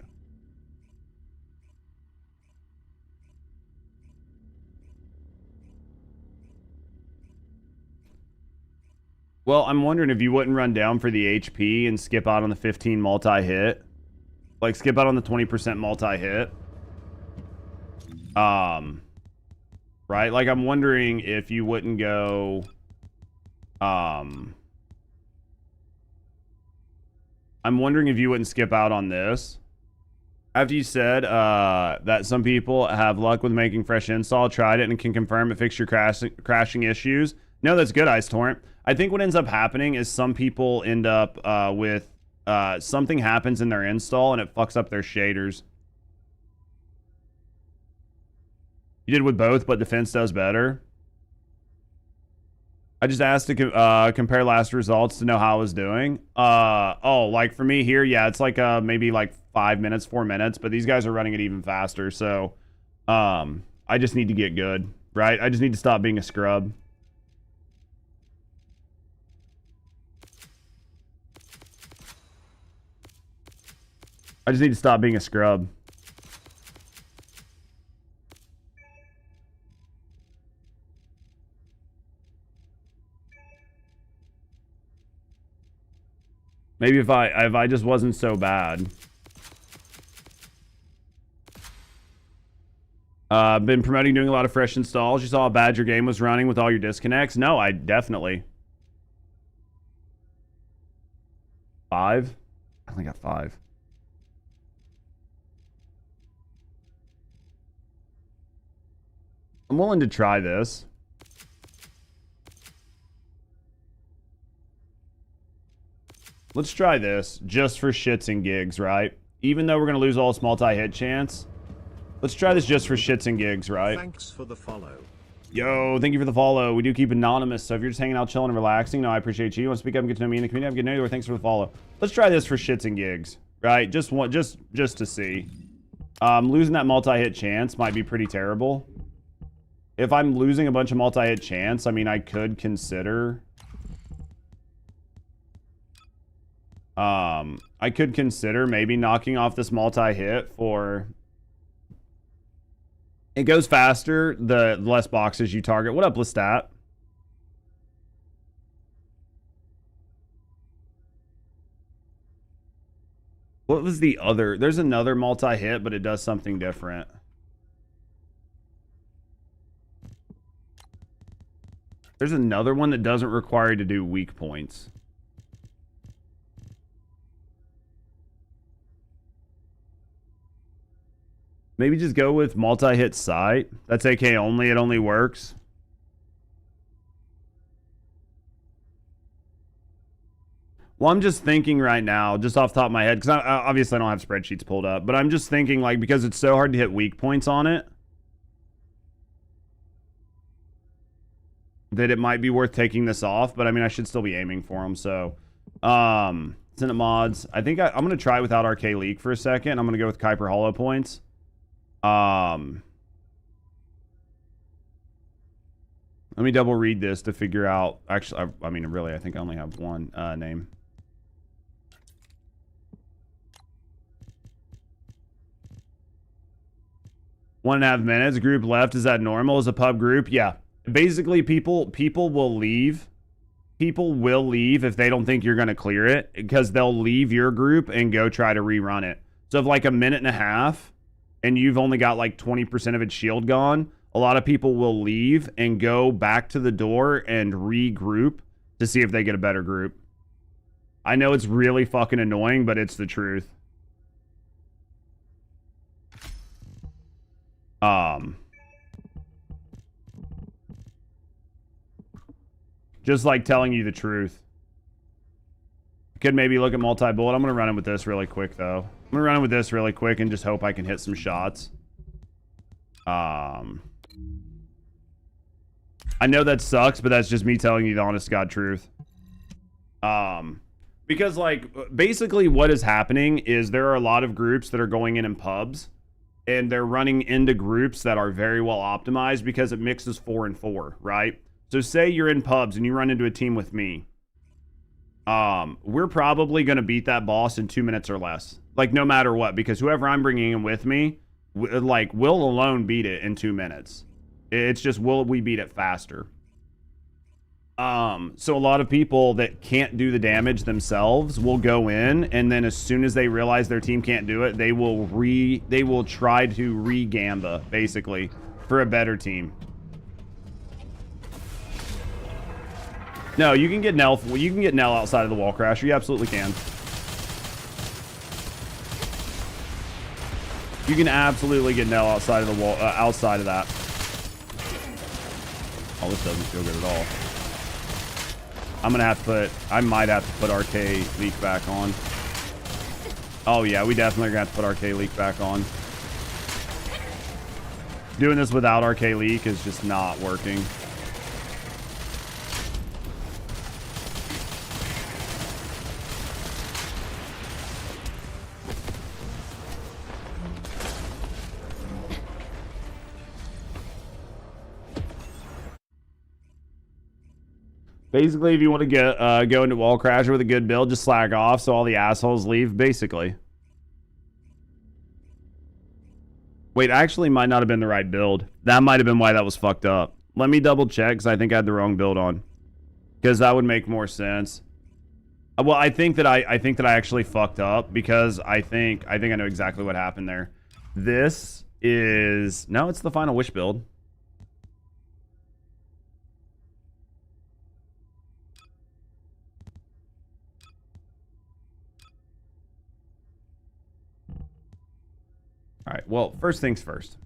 Well, I'm wondering if you wouldn't run down for the HP and skip out on the 15 multi-hit. Like, skip out on the 20% multi-hit. Right? Like, I'm wondering if you wouldn't go... I'm wondering if you wouldn't skip out on this. After you said that some people have luck with making fresh install, tried it and can confirm it fixed your crashing issues. No, that's good, Ice Torrent. I think what ends up happening is some people end up with something happens in their install and it fucks up their shaders. You did with both, but defense does better. I just asked to compare last results to know how I was doing. Oh, like for me here, yeah, it's like maybe like 5 minutes, 4 minutes, but these guys are running it even faster. So I just need to get good, right? I just need to stop being a scrub. I just need to stop being a scrub. Maybe if I just wasn't so bad. Been promoting doing a lot of fresh installs. You saw how bad your game was running with all your disconnects? No, I definitely. 5? I only got 5. I'm willing to try this. Let's try this just for shits and gigs, right? Even though we're going to lose all this multi-hit chance. Let's try this just for shits and gigs, right? Thanks for the follow. Yo, thank you for the follow. We do keep anonymous, so if you're just hanging out, chilling, and relaxing, no, I appreciate you. You want to speak up and get to know me in the community? I'm getting to know you. Thanks for the follow. Let's try this for shits and gigs, right? Just to see. Losing that multi-hit chance might be pretty terrible. If I'm losing a bunch of multi-hit chance, I mean, I could consider... I could consider maybe knocking off this multi-hit for... It goes faster, the less boxes you target. What up, Lestat? What was the other? There's another multi-hit, but it does something different. There's another one that doesn't require you to do weak points. Maybe just go with multi-hit sight. That's AK only. It only works. Well, I'm just thinking right now, just off the top of my head, because obviously I don't have spreadsheets pulled up, but I'm just thinking, like, because it's so hard to hit weak points on it, that it might be worth taking this off. But I mean, I should still be aiming for them. So, Senate mods. I think I'm going to try without Arche Leak for a second. I'm going to go with Kuiper Hollow points. Let me double read this to figure out. Actually, I mean, really, I think I only have one name. One and a half minutes. Group left. Is that normal? Is a pub group? Yeah. Basically, people will leave. People will leave if they don't think you're going to clear it, because they'll leave your group and go try to rerun it. So if like a minute and a half and you've only got like 20% of its shield gone, a lot of people will leave and go back to the door and regroup to see if they get a better group. I know it's really fucking annoying, but it's the truth. Just like telling you the truth. Could maybe look at multi-bullet. I'm going to run it with this really quick, though. I'm going to run it with this really quick and just hope I can hit some shots. I know that sucks, but that's just me telling you the honest God truth. Because, like, basically what is happening is there are a lot of groups that are going in pubs, and they're running into groups that are very well optimized because it mixes 4 and 4, right? So say you're in pubs and you run into a team with me. We're probably going to beat that boss in 2 minutes or less. Like, no matter what, because whoever I'm bringing in with me, like, will alone beat it in 2 minutes. It's just, will we beat it faster? So a lot of people that can't do the damage themselves will go in, and then as soon as they realize their team can't do it, they will try to re-gamba, basically, for a better team. No, you can get Nell outside of the Wallcrasher. You absolutely can. You can absolutely get Nell outside of the wall, outside of that. Oh, this doesn't feel good at all. I might have to put Arche Leak back on. Oh yeah, we definitely are gonna have to put Arche Leak back on. Doing this without Arche Leak is just not working. Basically, if you want to get go into Wallcrasher with a good build, just slack off so all the assholes leave, basically. Wait, actually might not have been the right build. That might have been why that was fucked up. Let me double check, because I think I had the wrong build on. Because that would make more sense. Well, I think that I actually fucked up because I think I know exactly what happened there. This is no, it's the Final Wish build. All right. Well, first things first.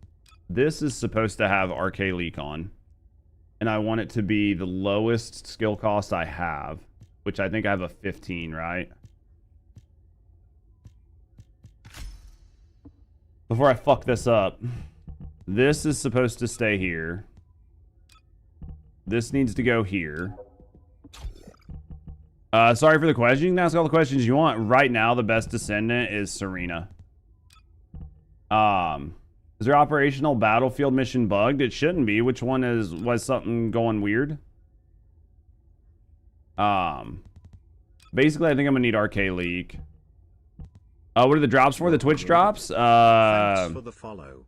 This is supposed to have Arche Leak on, and I want it to be the lowest skill cost I have, which I think I have a 15, right? Before I fuck this up, this is supposed to stay here. This needs to go here. Sorry for the question. You can ask all the questions you want. Right now, the best Descendant is Serena. Is their operational battlefield mission bugged? It shouldn't be. Which one was something going weird? Basically, I think I'm gonna need Arche Leak. What are the drops for? The Twitch drops? Thanks for the follow.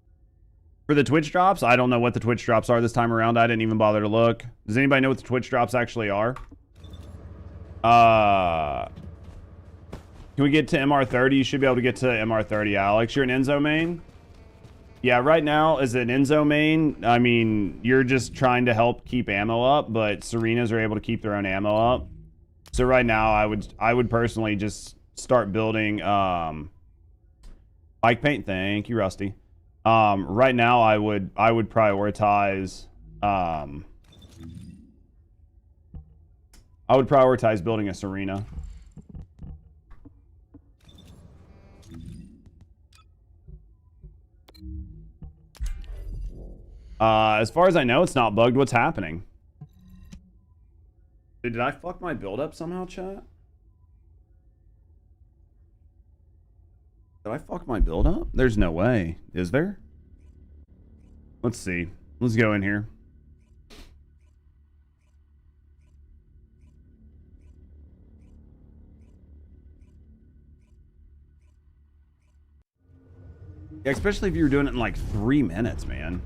For the Twitch drops? I don't know what the Twitch drops are this time around. I didn't even bother to look. Does anybody know what the Twitch drops actually are? Can we get to MR30? You should be able to get to MR30, Alex. You're an Enzo main? Yeah, right now, as an Enzo main, I mean, you're just trying to help keep ammo up, but Serenas are able to keep their own ammo up. So right now, I would personally just start building bike paint. Thank you, Rusty. Right now, I would prioritize building a Serena. As far as I know, it's not bugged. What's happening? Did I fuck my build up somehow, chat? Did I fuck my build up? There's no way. Is there? Let's see. Let's go in here. Yeah, especially if you were doing it in like 3 minutes, man.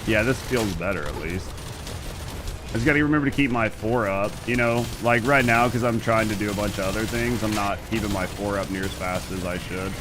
Yeah, this feels better at least. I just gotta remember to keep my 4 up, you know, like right now, because I'm trying to do a bunch of other things. I'm not keeping my 4 up near as fast as I should.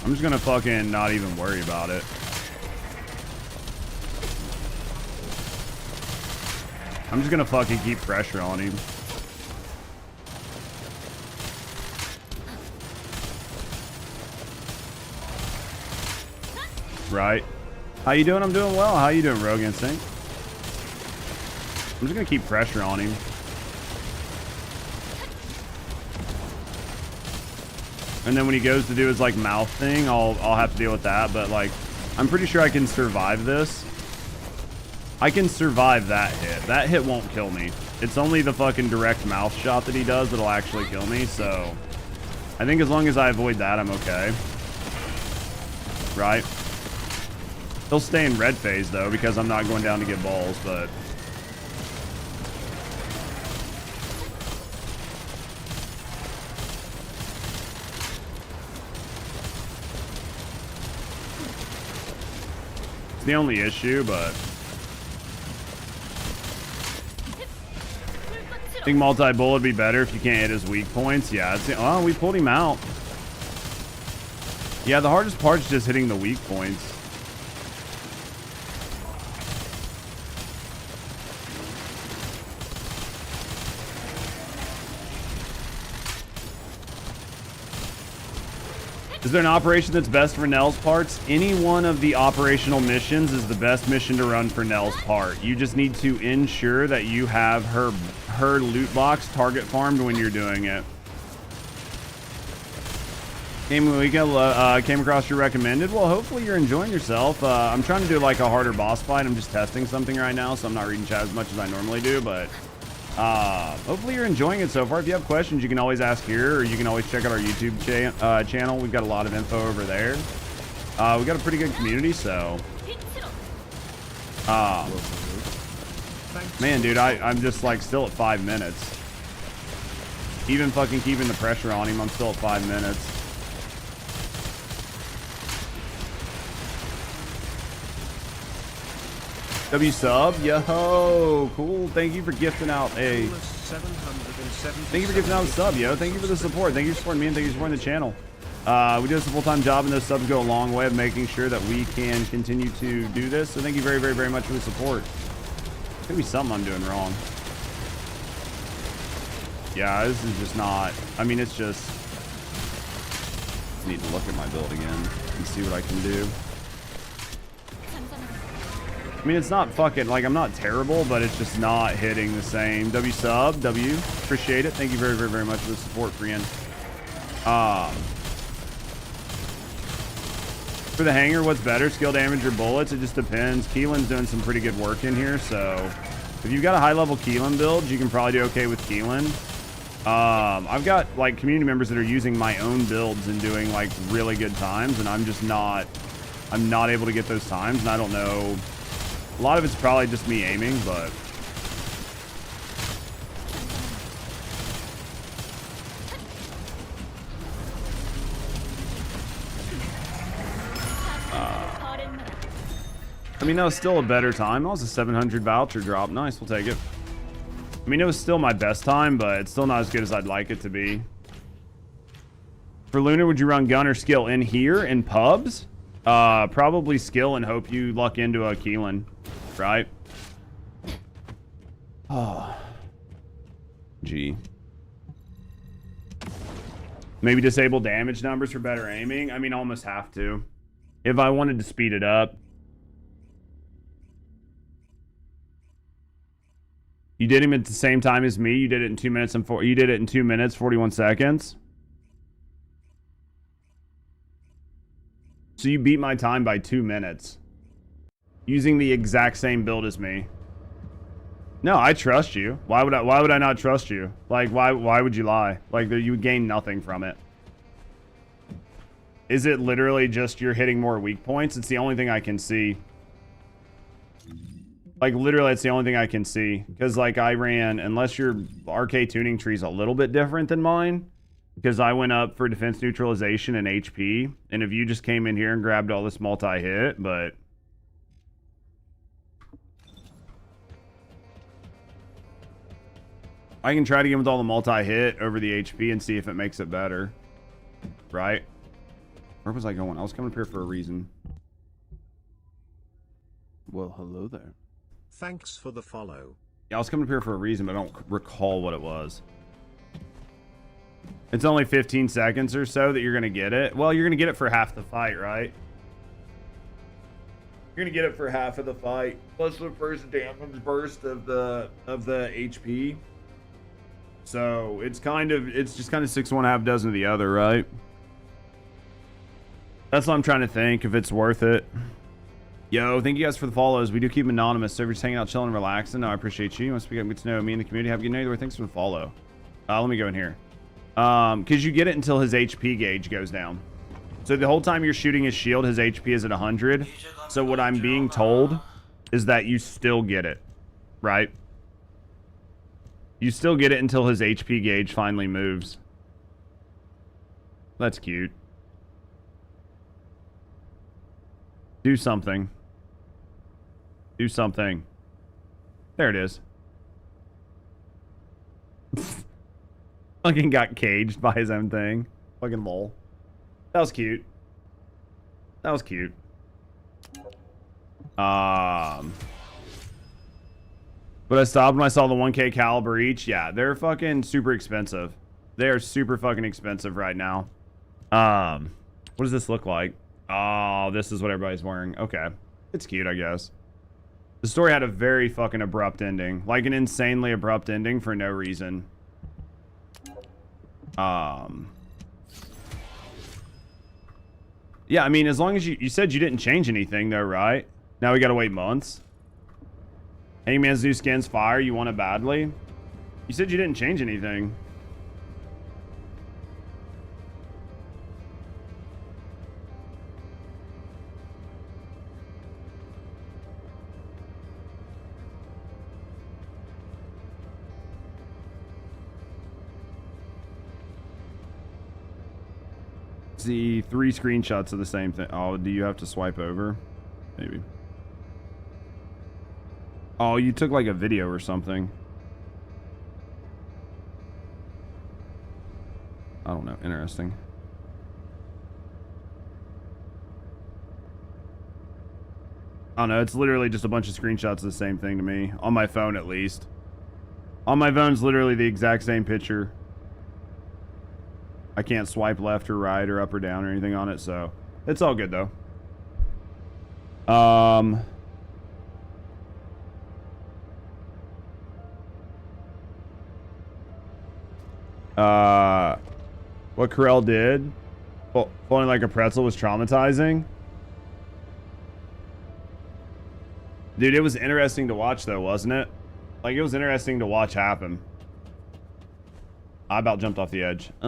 I'm just gonna fucking not even worry about it. I'm just gonna fucking keep pressure on him. Right. How you doing? I'm doing well. How you doing, Rogue Instinct? I'm just gonna keep pressure on him. And then when he goes to do his like mouth thing, I'll have to deal with that. But like, I'm pretty sure I can survive this. I can survive that hit. That hit won't kill me. It's only the fucking direct mouth shot that he does that'll actually kill me. So I think as long as I avoid that, I'm okay. Right? He'll stay in red phase though, because I'm not going down to get balls, but the only issue, but Think multi-bullet would be better if you can't hit his weak points. Yeah, oh, we pulled him out. Yeah, the hardest part's just hitting the weak points. Is there an operation that's best for Nell's parts? Any one of the operational missions is the best mission to run for Nell's part. You just need to ensure that you have her loot box target farmed when you're doing it. Game of the weekend, came across your recommended. Well, hopefully you're enjoying yourself. I'm trying to do like a harder boss fight. I'm just testing something right now, so I'm not reading chat as much as I normally do, but hopefully you're enjoying it so far. If you have questions, you can always ask here, or you can always check out our YouTube channel. We've got a lot of info over there. We got a pretty good community, so man, dude, I'm just like still at 5 minutes. Even fucking keeping the pressure on him, I'm still at 5 minutes. W sub, yo, cool. Thank you for gifting out a. Thank you for gifting out a sub, yo. Thank you for the support. Thank you for supporting me, and thank you for supporting the channel. We do this a full-time job, and those subs go a long way of making sure that we can continue to do this. So thank you very, very, very much for the support. It's gonna be something I'm doing wrong. Yeah, this is just not. I mean, it's just. I need to look at my build again and see what I can do. I mean, it's not fucking, like, I'm not terrible, but it's just not hitting the same. W sub, W, appreciate it. Thank you very, very, very much for the support, friend. For the hanger, what's better, skill damage or bullets? It just depends. Keelan's doing some pretty good work in here, so if you've got a high-level Keelan build, you can probably do okay with Keelan. I've got, like, community members that are using my own builds and doing, like, really good times, and I'm just not, I'm not able to get those times, and I don't know. A lot of it's probably just me aiming, but I mean, that was still a better time. That was a 700 voucher drop. Nice, we'll take it. I mean, it was still my best time, but it's still not as good as I'd like it to be. For Lunar, would you run gun or skill in here in pubs? Probably skill and hope you luck into a Keelan. Right? Oh. Gee. Maybe disable damage numbers for better aiming. I mean, I almost have to. If I wanted to speed it up. You did him at the same time as me. You did it in 2 minutes and you did it in 2 minutes, 41 seconds. So you beat my time by 2 minutes. Using the exact same build as me. No, I trust you. Why would I not trust you? Like, why would you lie? Like, you would gain nothing from it. Is it literally just you're hitting more weak points? It's the only thing I can see. Like, literally, it's the only thing I can see. Because, like, I ran, unless your Arche Tuning tree is a little bit different than mine, because I went up for defense neutralization and HP, and if you just came in here and grabbed all this multi-hit, but I can try to get with all the multi-hit over the HP and see if it makes it better. Right? Where was I going? I was coming up here for a reason. Well, hello there. Thanks for the follow. Yeah, I was coming up here for a reason, but I don't recall what it was. It's only 15 seconds or so that you're going to get it. Well, you're going to get it for half the fight, right? You're going to get it for half of the fight. Plus the first damage burst of the HP. So it's just kind of 6 1 half dozen of the other, right? That's what I'm trying to think, if it's worth it. Yo, thank you guys for the follows. We do keep them anonymous, so if you're just hanging out, chilling, and relaxing, no, I appreciate you. You want to speak up, get to know me and the community. Have a good night. Either way, thanks for the follow. Let me go in here. Because you get it until his HP gauge goes down. So the whole time you're shooting his shield, his HP is at 100. So what I'm being told is that you still get it, right? You still get it until his HP gauge finally moves. That's cute. Do something. Do something. There it is. Fucking got caged by his own thing. Fucking lol. That was cute. That was cute. But I stopped when I saw the 1K caliber each. Yeah, they're fucking super expensive. They are super fucking expensive right now. What does this look like? Oh, this is what everybody's wearing. Okay. It's cute, I guess. The story had a very fucking abrupt ending. Like an insanely abrupt ending for no reason. Yeah, I mean, as long as you said you didn't change anything though, right? Now we gotta wait months. Hangman's new skin's fire. You want it badly? You said you didn't change anything. See 3 screenshots of the same thing. Oh, do you have to swipe over? Maybe. Oh, you took like a video or something. I don't know. Interesting. I don't know. It's literally just a bunch of screenshots of the same thing to me. On my phone, at least. On my phone, it's literally the exact same picture. I can't swipe left or right or up or down or anything on it, so it's all good though. What Carell did, falling like a pretzel, was traumatizing. Dude, it was interesting to watch though, wasn't it? Like, it was interesting to watch happen. I about jumped off the edge. I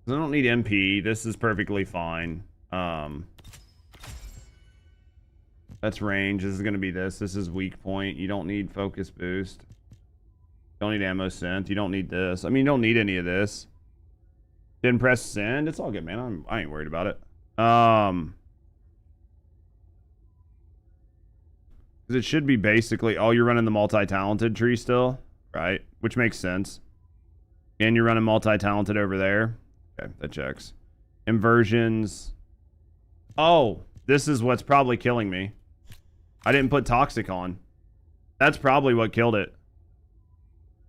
don't need MP. This is perfectly fine. That's range. This is going to be this. This is weak point. You don't need focus boost. You don't need ammo synth. You don't need this. I mean, you don't need any of this. Didn't press send. It's all good, man. I ain't worried about it. It should be basically, oh, you're running the multi-talented tree still, right? Which makes sense. And you're running multi-talented over there. Okay, that checks. Inversions. Oh, this is what's probably killing me. I didn't put toxic on. That's probably what killed it.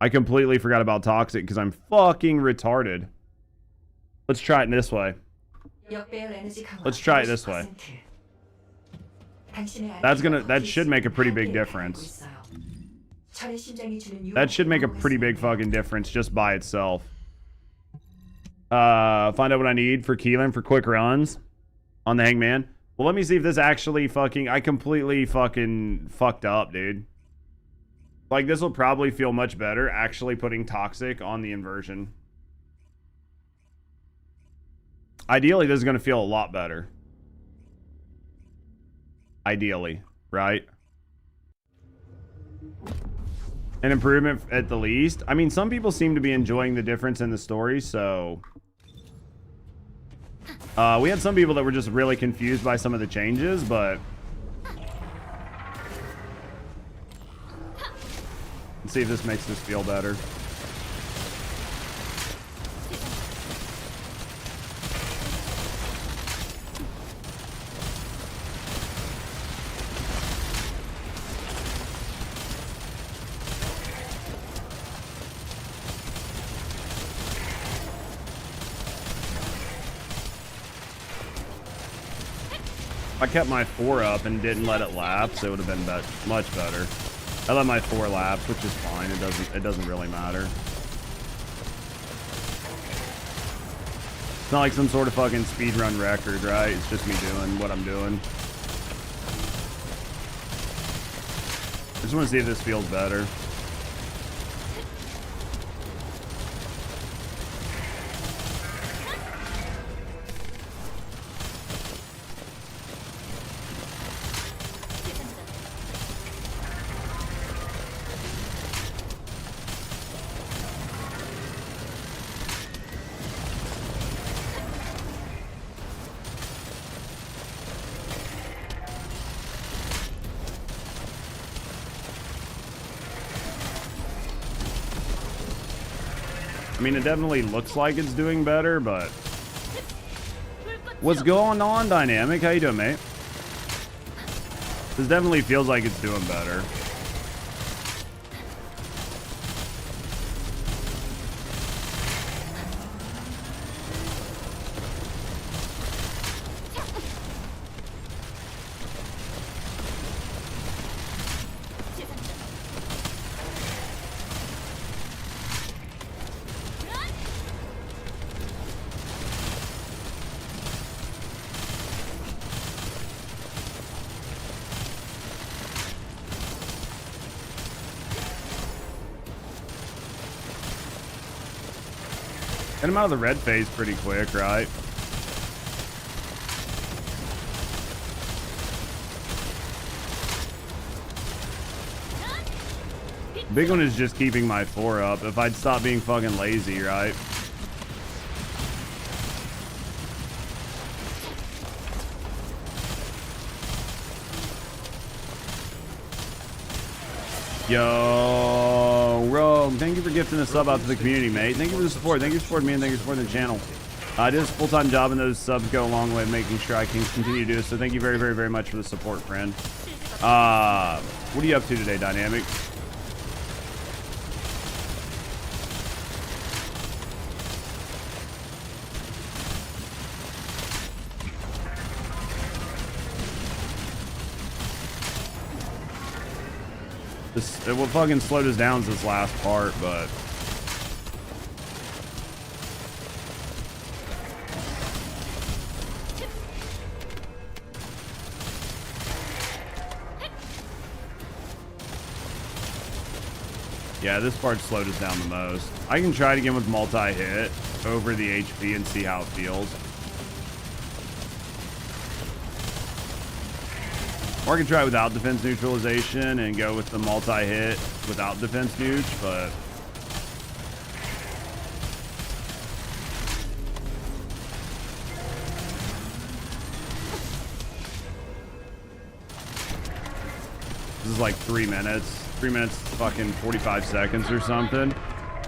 I completely forgot about toxic because I'm fucking retarded. Let's try it this way. Let's try it this way. That should make a pretty big difference. That should make a pretty big fucking difference just by itself. Find out what I need for Keelan for quick runs on the Hangman. Well, let me see if this actually fucking... I completely fucking fucked up, dude. Like, this will probably feel much better actually putting toxic on the inversion. Ideally, this is going to feel a lot better. Ideally, right? An improvement at the least. I mean, some people seem to be enjoying the difference in the story, so... we had some people that were just really confused by some of the changes, but... Let's see if this makes this feel better. If I kept my 4 up and didn't let it lapse, it would have been much better. I let my 4 lapse, which is fine. It doesn't really matter. It's not like some sort of fucking speedrun record, right? It's just me doing what I'm doing. I just want to see if this feels better. I mean, it definitely looks like it's doing better, but... What's going on, Dynamic? How you doing, mate? This definitely feels like it's doing better. Get him out of the red phase pretty quick, right? Big one is just keeping my 4 up. If I'd stop being fucking lazy, right? Yo, Rogue, thank you for gifting a sub out to the community, mate. Thank you for the support. Thank you for supporting me, and thank you for supporting the channel. It is a full-time job, and those subs go a long way making sure I can continue to do this. So thank you very, very, very much for the support, friend. What are you up to today, Dynamic? What fucking slowed us down is this last part, but... Yeah, this part slowed us down the most. I can try it again with multi-hit over the HP and see how it feels. Or I can try it without defense neutralization and go with the multi-hit without defense neutral, but... This is like 3 minutes. 3 minutes, fucking 45 seconds or something.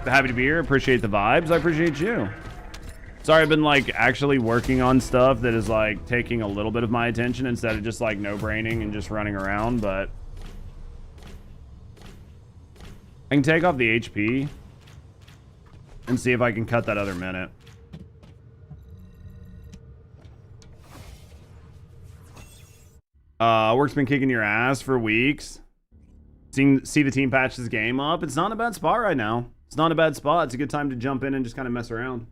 Happy to be here. Appreciate the vibes. I appreciate you. Sorry, I've been like actually working on stuff that is like taking a little bit of my attention instead of just like no-braining and just running around, but I can take off the HP and see if I can cut that other minute. Work's been kicking your ass for weeks. See the team patch this game up. It's not a bad spot right now. It's not a bad spot. It's a good time to jump in and just kind of mess around.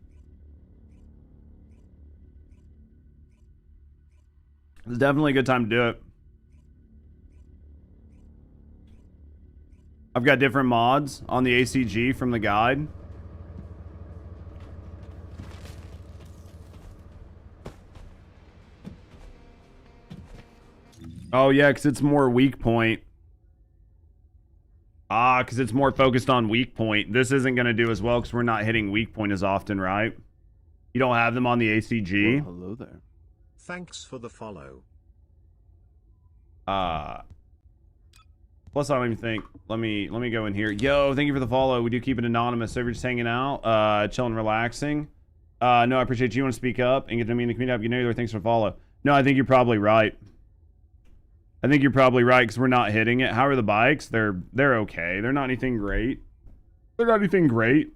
It's definitely a good time to do it. I've got different mods on the ACG from the guide. Oh yeah, because it's more weak point. Ah, because it's more focused on weak point. This isn't going to do as well because we're not hitting weak point as often, right? You don't have them on the ACG. Well, hello there. Thanks for the follow. Plus, I don't even think. Let me go in here. Yo, thank you for the follow. We do keep it anonymous. So we're just hanging out, chilling, relaxing. No, I appreciate you want to speak up and get to me in the community. Get there. Thanks for the follow. No, I think you're probably right. I think you're probably right because we're not hitting it. How are the bikes? They're okay. They're not anything great. They're not anything great.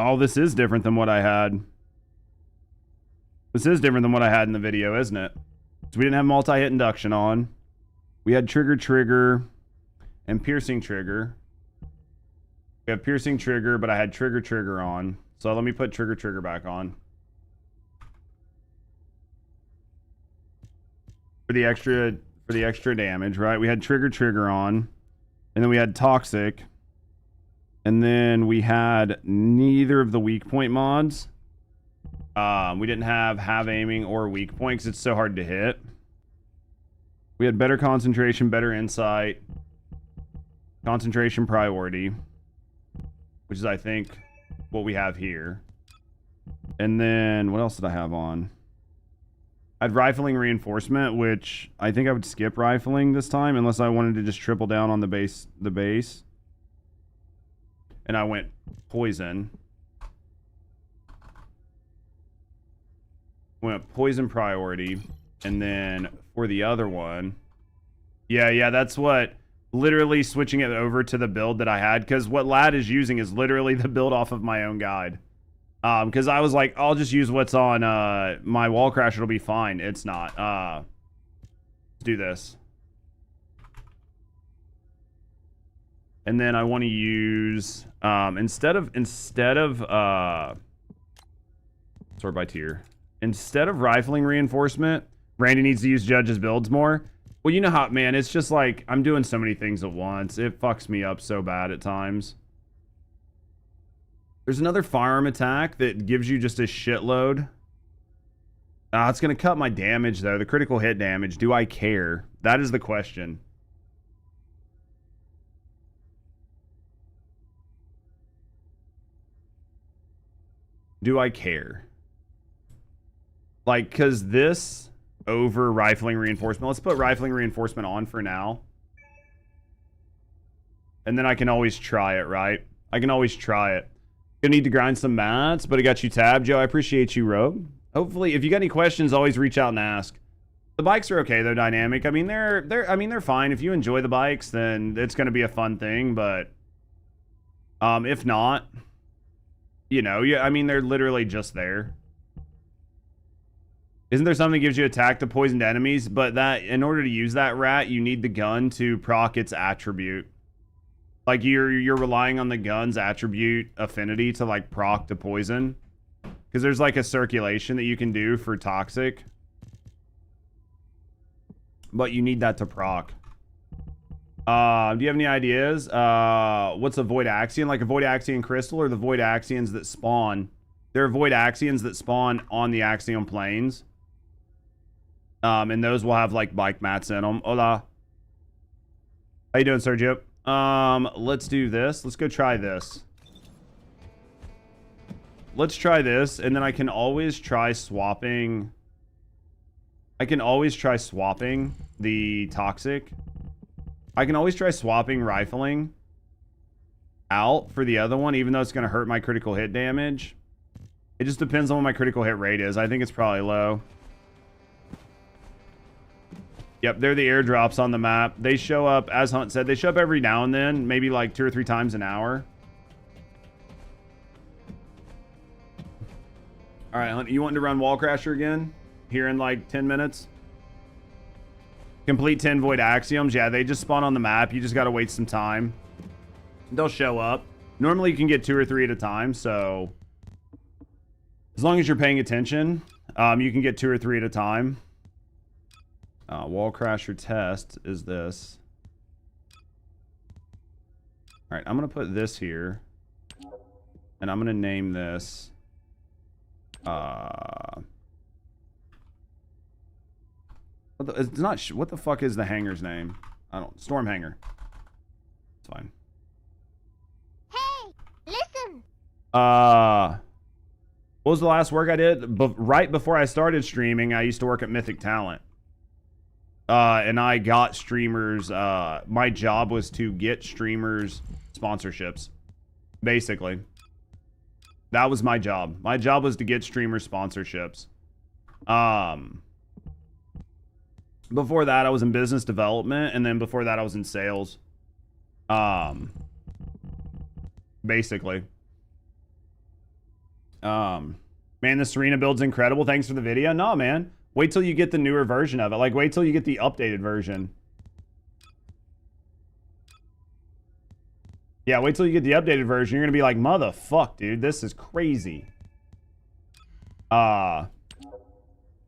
Oh, this is different than what I had. This is different than what I had in the video, isn't it? So we didn't have multi-hit induction on. We had trigger, and piercing trigger. We have piercing trigger, but I had trigger on. So let me put trigger back on. For the extra damage, right? We had trigger on. And then we had toxic. And then we had neither of the weak point mods. We didn't have aiming or weak point because it's so hard to hit. We had better concentration, better insight, concentration priority, which is, I think, what we have here. And then what else did I have on? I had rifling reinforcement, which I think I would skip rifling this time unless I wanted to just triple down on the base. And I went poison. Went poison priority. And then for the other one, yeah, that's what, literally switching it over to the build that I had, because what Lad is using is literally the build off of my own guide. Because I was like, I'll just use what's on my Wallcrasher, it'll be fine. It's not. Let's do this. And then I want to use instead of sort by tier. Instead of rifling reinforcement, Randy needs to use Judge's builds more. Well, you know how, man, it's just like I'm doing so many things at once. It fucks me up so bad at times. There's another firearm attack that gives you just a shitload. It's going to cut my damage, though. The critical hit damage. Do I care? That is the question. Do I care? Like, because this over rifling reinforcement. Let's put rifling reinforcement on for now. And then I can always try it, right? I can always try it. Gonna need to grind some mats, but I got you tabbed, Joe. I appreciate you, Rogue. Hopefully, if you got any questions, always reach out and ask. The bikes are okay, though, dynamic. I mean, they're fine. If you enjoy the bikes, then it's gonna be a fun thing. But if not, you know, yeah, I mean, they're literally just there. Isn't there something that gives you attack to poisoned enemies? But that, in order to use that rat, you need the gun to proc its attribute. Like, you're relying on the gun's attribute affinity to, like, proc to poison. Because there's, like, a circulation that you can do for toxic. But you need that to proc. Do you have any ideas? What's a Void Axion? Like a Void Axion Crystal or the Void Axions that spawn? There are Void Axions that spawn on the Axiom Plains. And those will have, like, bike mats in them. Hola. How you doing, Sergio? Let's do this. Let's go try this. Let's try this, and then I can always try swapping. I can always try swapping the toxic. I can always try swapping rifling out for the other one, even though it's going to hurt my critical hit damage. It just depends on what my critical hit rate is. I think it's probably low. Yep, they're the airdrops on the map. They show up, as Hunt said, they show up every now and then, maybe like 2 or 3 times an hour. All right, Hunt, you wanting to run Wallcrasher again? Here in like 10 minutes? Complete 10 Void Axioms. Yeah, they just spawn on the map. You just got to wait some time. They'll show up. Normally you can get 2 or 3 at a time, so as long as you're paying attention, you can get 2 or 3 at a time. Wallcrasher test is this. All right, I'm going to put this here. And I'm going to name this. It's not. What the fuck is the hangar's name? I don't. Storm Hanger. It's fine. Hey, listen. What was the last work I did? Right before I started streaming, I used to work at Mythic Talent. And I got streamers, my job was to get streamers sponsorships. Basically. That was my job. My job was to get streamers sponsorships. Before that, I was in business development, and then before that, I was in sales. Basically. Man, the Serena build's incredible. Thanks for the video. No, man. Wait till you get the newer version of it. Like, wait till you get the updated version. Yeah, wait till you get the updated version. You're going to be like, motherfuck, dude. This is crazy. What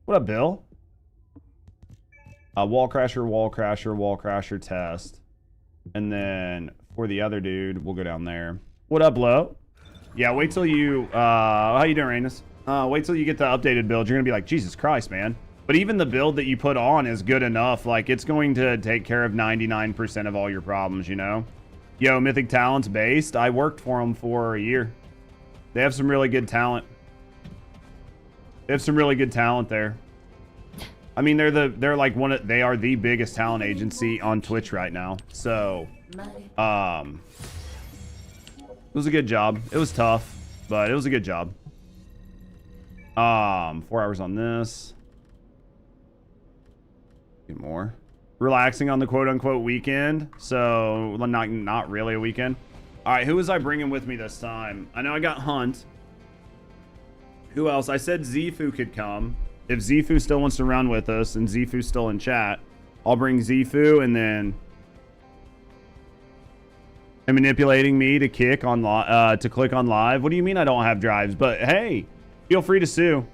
up, Bill? Wallcrasher, Wallcrasher, Wallcrasher test. And then for the other dude, we'll go down there. What up, Lo? Yeah, wait till you... how you doing, Rainus? Wait till you get the updated build. You're going to be like, Jesus Christ, man. But even the build that you put on is good enough. Like, it's going to take care of 99% of all your problems, you know? Yo, Mythic Talent's based. I worked for them for a year. They have some really good talent. They have some really good talent there. I mean, they're like they are the biggest talent agency on Twitch right now. So, it was a good job. It was tough, but it was a good job. 4 hours on this. Get more. Relaxing on the quote-unquote weekend. So, not really a weekend. All right, who was I bringing with me this time? I know I got Hunt. Who else? I said Zifu could come. If Zifu still wants to run with us and Zifu's still in chat, I'll bring Zifu, and then and manipulating me to click on live. What do you mean I don't have drives? But hey, feel free to sue.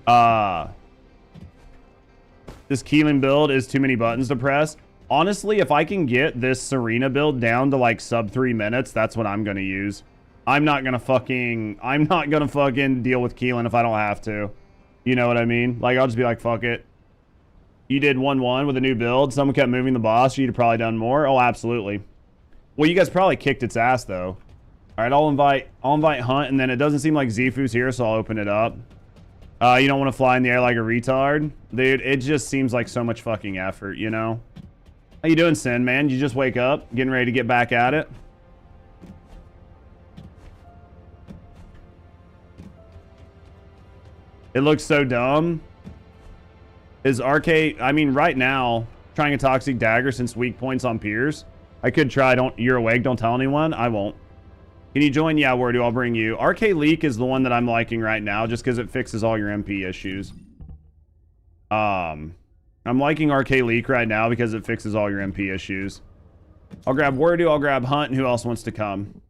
This Keelan build is too many buttons to press. Honestly, if I can get this Serena build down to like sub 3 minutes, that's what I'm gonna use. I'm not gonna fucking deal with Keelan if I don't have to. You know what I mean? Like, I'll just be like, fuck it. You did 1-1 with a new build. Someone kept moving the boss. You'd have probably done more. Oh, absolutely. Well, you guys probably kicked its ass though. All right, I'll invite Hunt, and then it doesn't seem like Zifu's here, so I'll open it up. You don't want to fly in the air like a retard, dude. It just seems like so much fucking effort, you know? How you doing, Sin, man? You just wake up, getting ready to get back at it? It looks so dumb. Is Arche... I mean, right now, trying a Toxic Dagger since weak points on Piers. I could try. You're awake. Don't tell anyone. I won't. Can you join? Yeah, where do I'll bring you? Arche Leak is the one that I'm liking right now just because it fixes all your MP issues. I'm liking Arche Leak right now because it fixes all your MP issues. I'll grab Wordu. I'll grab Hunt. And who else wants to come?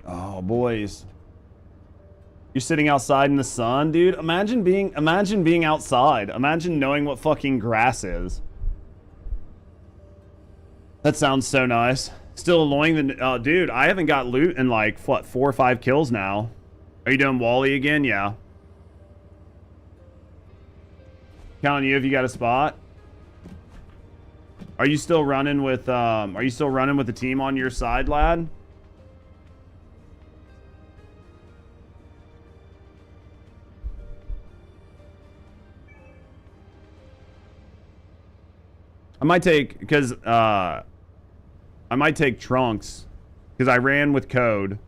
Oh, boys. You're sitting outside in the sun, dude. Imagine being outside. Imagine knowing what fucking grass is. That sounds so nice. Still annoying. Dude, I haven't got loot in like, what, 4 or 5 kills now. Are you doing Wally again? Yeah. Count on you if you got a spot. Are you still running with the team on your side, lad? I might take, because, I might take Trunks, because I ran with Code.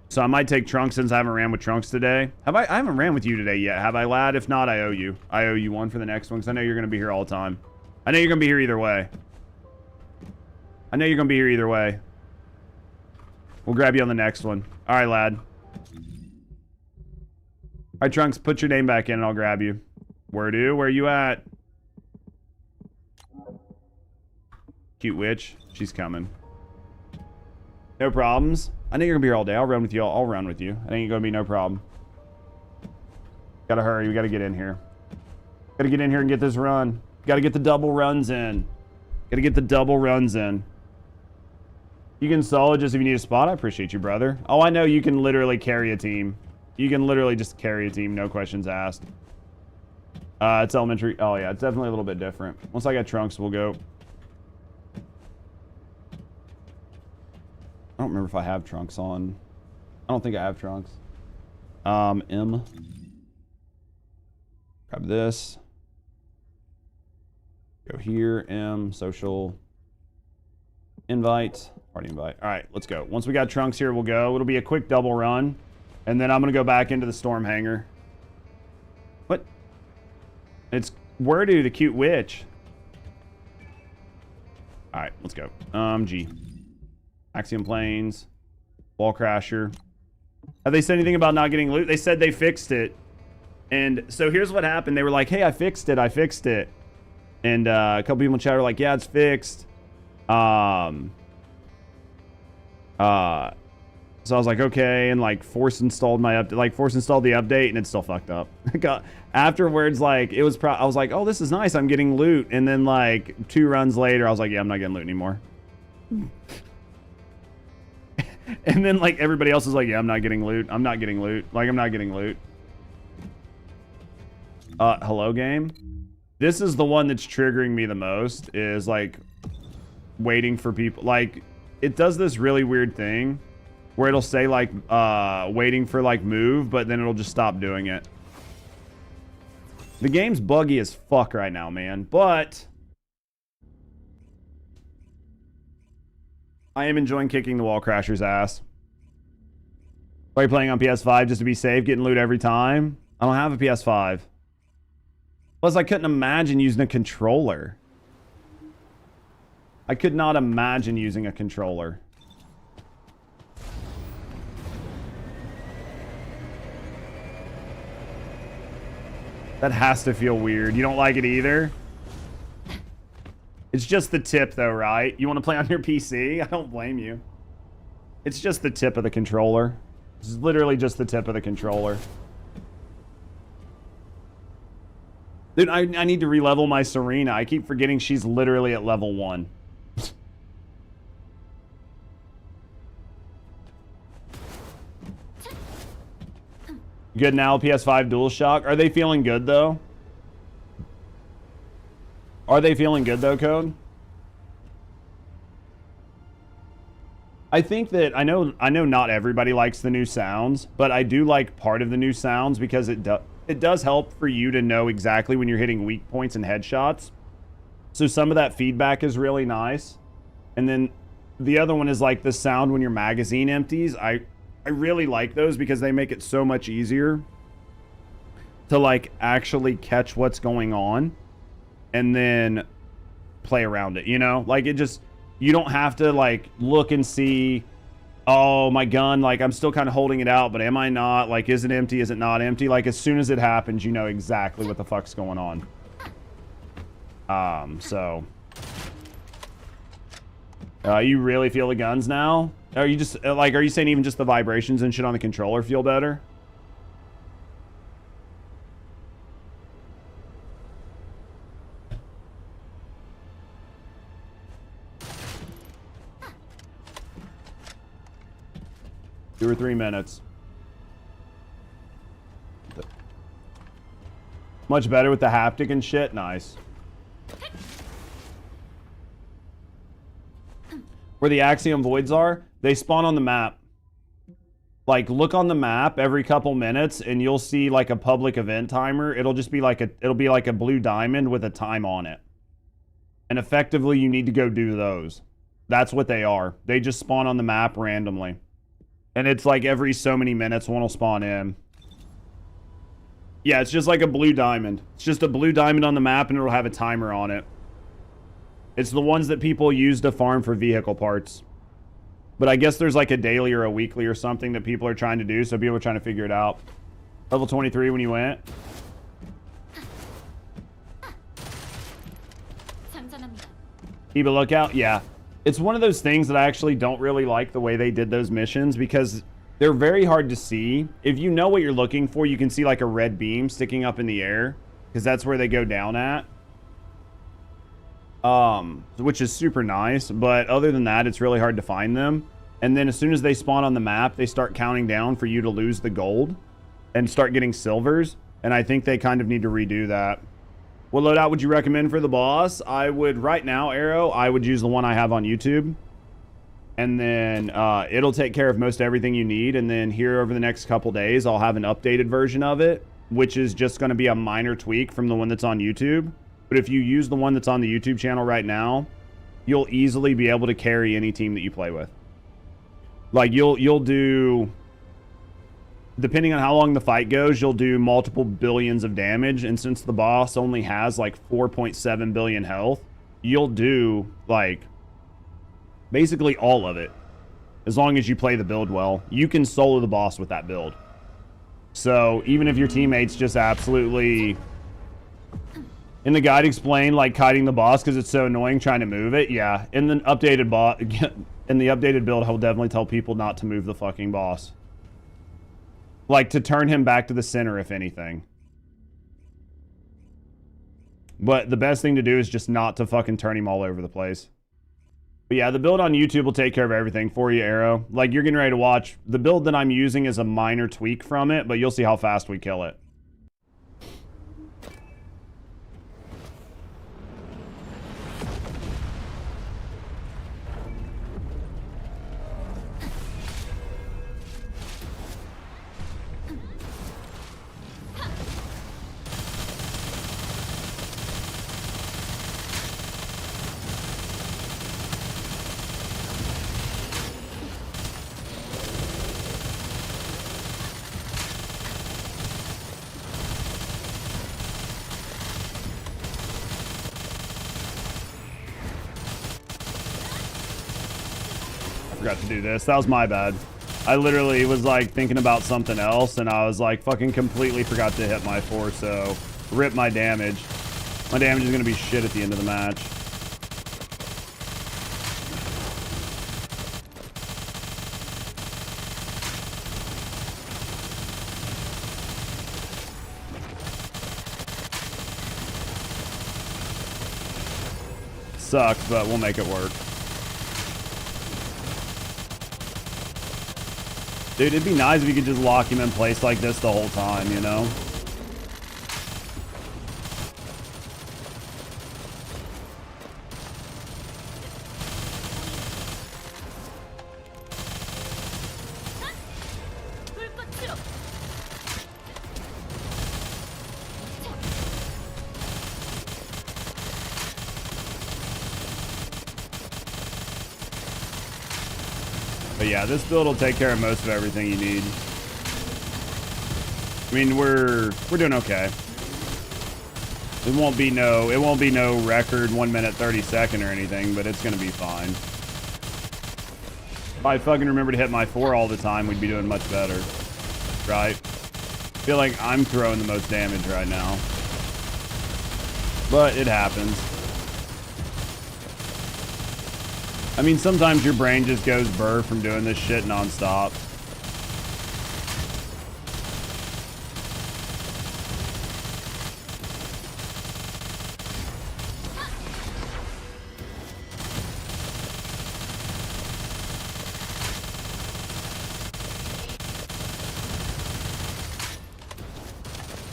So I might take Trunks since I haven't ran with Trunks today. I haven't ran with you today yet, have I, lad? If not, I owe you. I owe you one for the next one, because I know you're going to be here all the time. I know you're going to be here either way. I know you're going to be here either way. We'll grab you on the next one. All right, lad. All right, Trunks, put your name back in and I'll grab you. Where are you at? Cute witch. She's coming. No problems. I know you're gonna be here all day. I'll run with you. I'll run with you. I think it's gonna be no problem. Gotta hurry. We gotta get in here. Gotta get in here and get this run. Gotta get the double runs in. Gotta get the double runs in. You can solo just if you need a spot. I appreciate you, brother. Oh, I know you can literally carry a team. You can literally just carry a team. No questions asked. It's elementary. Oh, yeah. It's definitely a little bit different. Once I got Trunks, we'll go. I don't remember if I have Trunks on. I don't think I have Trunks. M. Grab this. Go here. M. Social. Invite. Party invite. All right, let's go. Once we got Trunks here, we'll go. It'll be a quick double run. And then I'm going to go back into the storm hangar. What? It's Wordu, the cute witch. All right, let's go. G. Axiom Plains, Wallcrasher. Have they said anything about not getting loot? They said they fixed it. And so here's what happened. They were like, hey, I fixed it. And a couple people in chat were like, yeah, it's fixed. So I was like, okay, and like force installed the update, and it's still fucked up. Afterwards, like I was like, oh, this is nice. I'm getting loot. And then like 2 runs later, I was like, yeah, I'm not getting loot anymore. And then like everybody else is like, yeah, I'm not getting loot. I'm not getting loot. Like, I'm not getting loot. Hello, game. This is the one that's triggering me the most, is like waiting for people. Like, it does this really weird thing where it'll say like waiting for like move, but then it'll just stop doing it. The game's buggy as fuck right now, man, but I am enjoying kicking the Wallcrasher's ass. Are you playing on PS5 just to be safe, getting loot every time? I don't have a PS5. Plus, I couldn't imagine using a controller. I could not imagine using a controller. That has to feel weird. You don't like it either? It's just the tip, though, right? You want to play on your PC? I don't blame you. It's just the tip of the controller. It's literally just the tip of the controller. Dude, I need to re-level my Serena. I keep forgetting she's literally at level 1. Good now, PS5 DualShock. Are they feeling good, though? Are they feeling good, though, Code? I think that I know not everybody likes the new sounds, but I do like part of the new sounds because it does help for you to know exactly when you're hitting weak points and headshots. So some of that feedback is really nice. And then the other one is like the sound when your magazine empties. I really like those because they make it so much easier to like actually catch what's going on and then play around it, you know? Like it just, you don't have to like look and see, oh, my gun, like I'm still kind of holding it out, but am I not? Like, is it empty? Is it not empty? Like as soon as it happens, you know exactly what the fuck's going on. So you really feel the guns now? Are you just like, are you saying even just the vibrations and shit on the controller feel better? Two or 3 minutes. Much better with the haptic and shit. Nice. Where the Axiom voids are, they spawn on the map. Like, look on the map every couple minutes and you'll see like a public event timer. It'll just be like it'll be like a blue diamond with a time on it. And effectively you need to go do those. That's what they are. They just spawn on the map randomly. And it's like every so many minutes one will spawn in. Yeah, it's just like a blue diamond. It's just a blue diamond on the map and it'll have a timer on it. It's the ones that people use to farm for vehicle parts. But I guess there's like a daily or a weekly or something that people are trying to do, so people are trying to figure it out. Level 23 when you went. Keep a lookout? Yeah. It's one of those things that I actually don't really like the way they did those missions because they're very hard to see. If you know what you're looking for, you can see like a red beam sticking up in the air because that's where they go down at. Which is super nice, but other than that, it's really hard to find them. And then as soon as they spawn on the map, they start counting down for you to lose the gold and start getting silvers. And I think they kind of need to redo that. What loadout would you recommend for the boss? I would, right now, Arrow, I would use the one I have on YouTube. And then it'll take care of most everything you need. And then here over the next couple days, I'll have an updated version of it, which is just going to be a minor tweak from the one that's on YouTube. But if you use the one that's on the YouTube channel right now, you'll easily be able to carry any team that you play with. Like you'll do, depending on how long the fight goes, you'll do multiple billions of damage. And since the boss only has like 4.7 billion health, you'll do like basically all of it. As long as you play the build well, you can solo the boss with that build. So even if your teammates just absolutely... In the guide, explain like kiting the boss because it's so annoying trying to move it. Yeah, in the updated build, I'll definitely tell people not to move the fucking boss. Like to turn him back to the center, if anything. But the best thing to do is just not to fucking turn him all over the place. But yeah, the build on YouTube will take care of everything for you, Arrow. Like you're getting ready to watch. The build that I'm using is a minor tweak from it, but you'll see how fast we kill it. forgot to do this. That was my bad. I literally was like thinking about something else, and I was like fucking completely forgot to hit my 4, so rip my damage. My damage is gonna be shit at the end of the match. Sucks, but we'll make it work. Dude, it'd be nice if you could just lock him in place like this the whole time, you know? But yeah, this build will take care of most of everything you need. I mean, we're doing okay. It won't be no record 1 minute 30 or anything, but it's gonna be fine. If I fucking remember to hit my 4 all the time, we'd be doing much better, right? I feel like I'm throwing the most damage right now, but it happens. I mean, sometimes your brain just goes burr from doing this shit nonstop.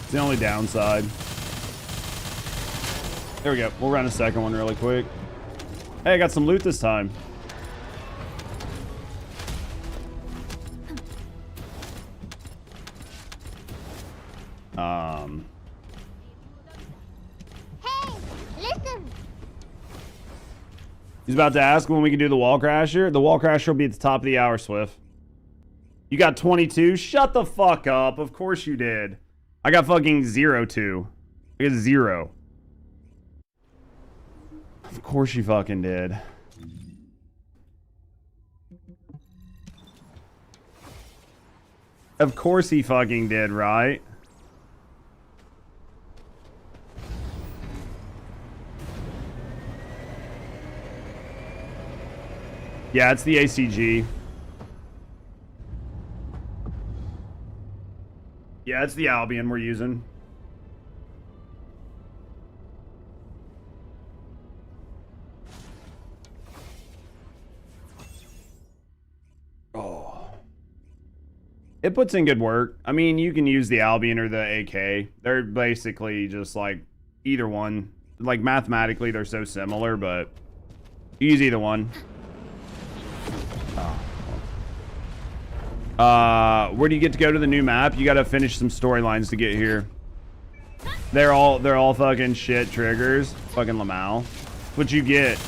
It's the only downside. There we go. We'll run a second one really quick. Hey, I got some loot this time. Hey, listen. He's about to ask when we can do the Wallcrasher. The Wallcrasher will be at the top of the hour, Swift. You got 22? Shut the fuck up. Of course you did. I got fucking 0-2. I got 0. Of course you fucking did. Of course he fucking did, right? Yeah, it's the ACG. Yeah, it's the Albion we're using. Oh. It puts in good work. I mean, you can use the Albion or the AK. They're basically just like either one. Like mathematically, they're so similar, but you use either one. Where do you get to go to the new map? You gotta finish some storylines to get here. They're all fucking shit triggers. Fucking Lamau. What you get.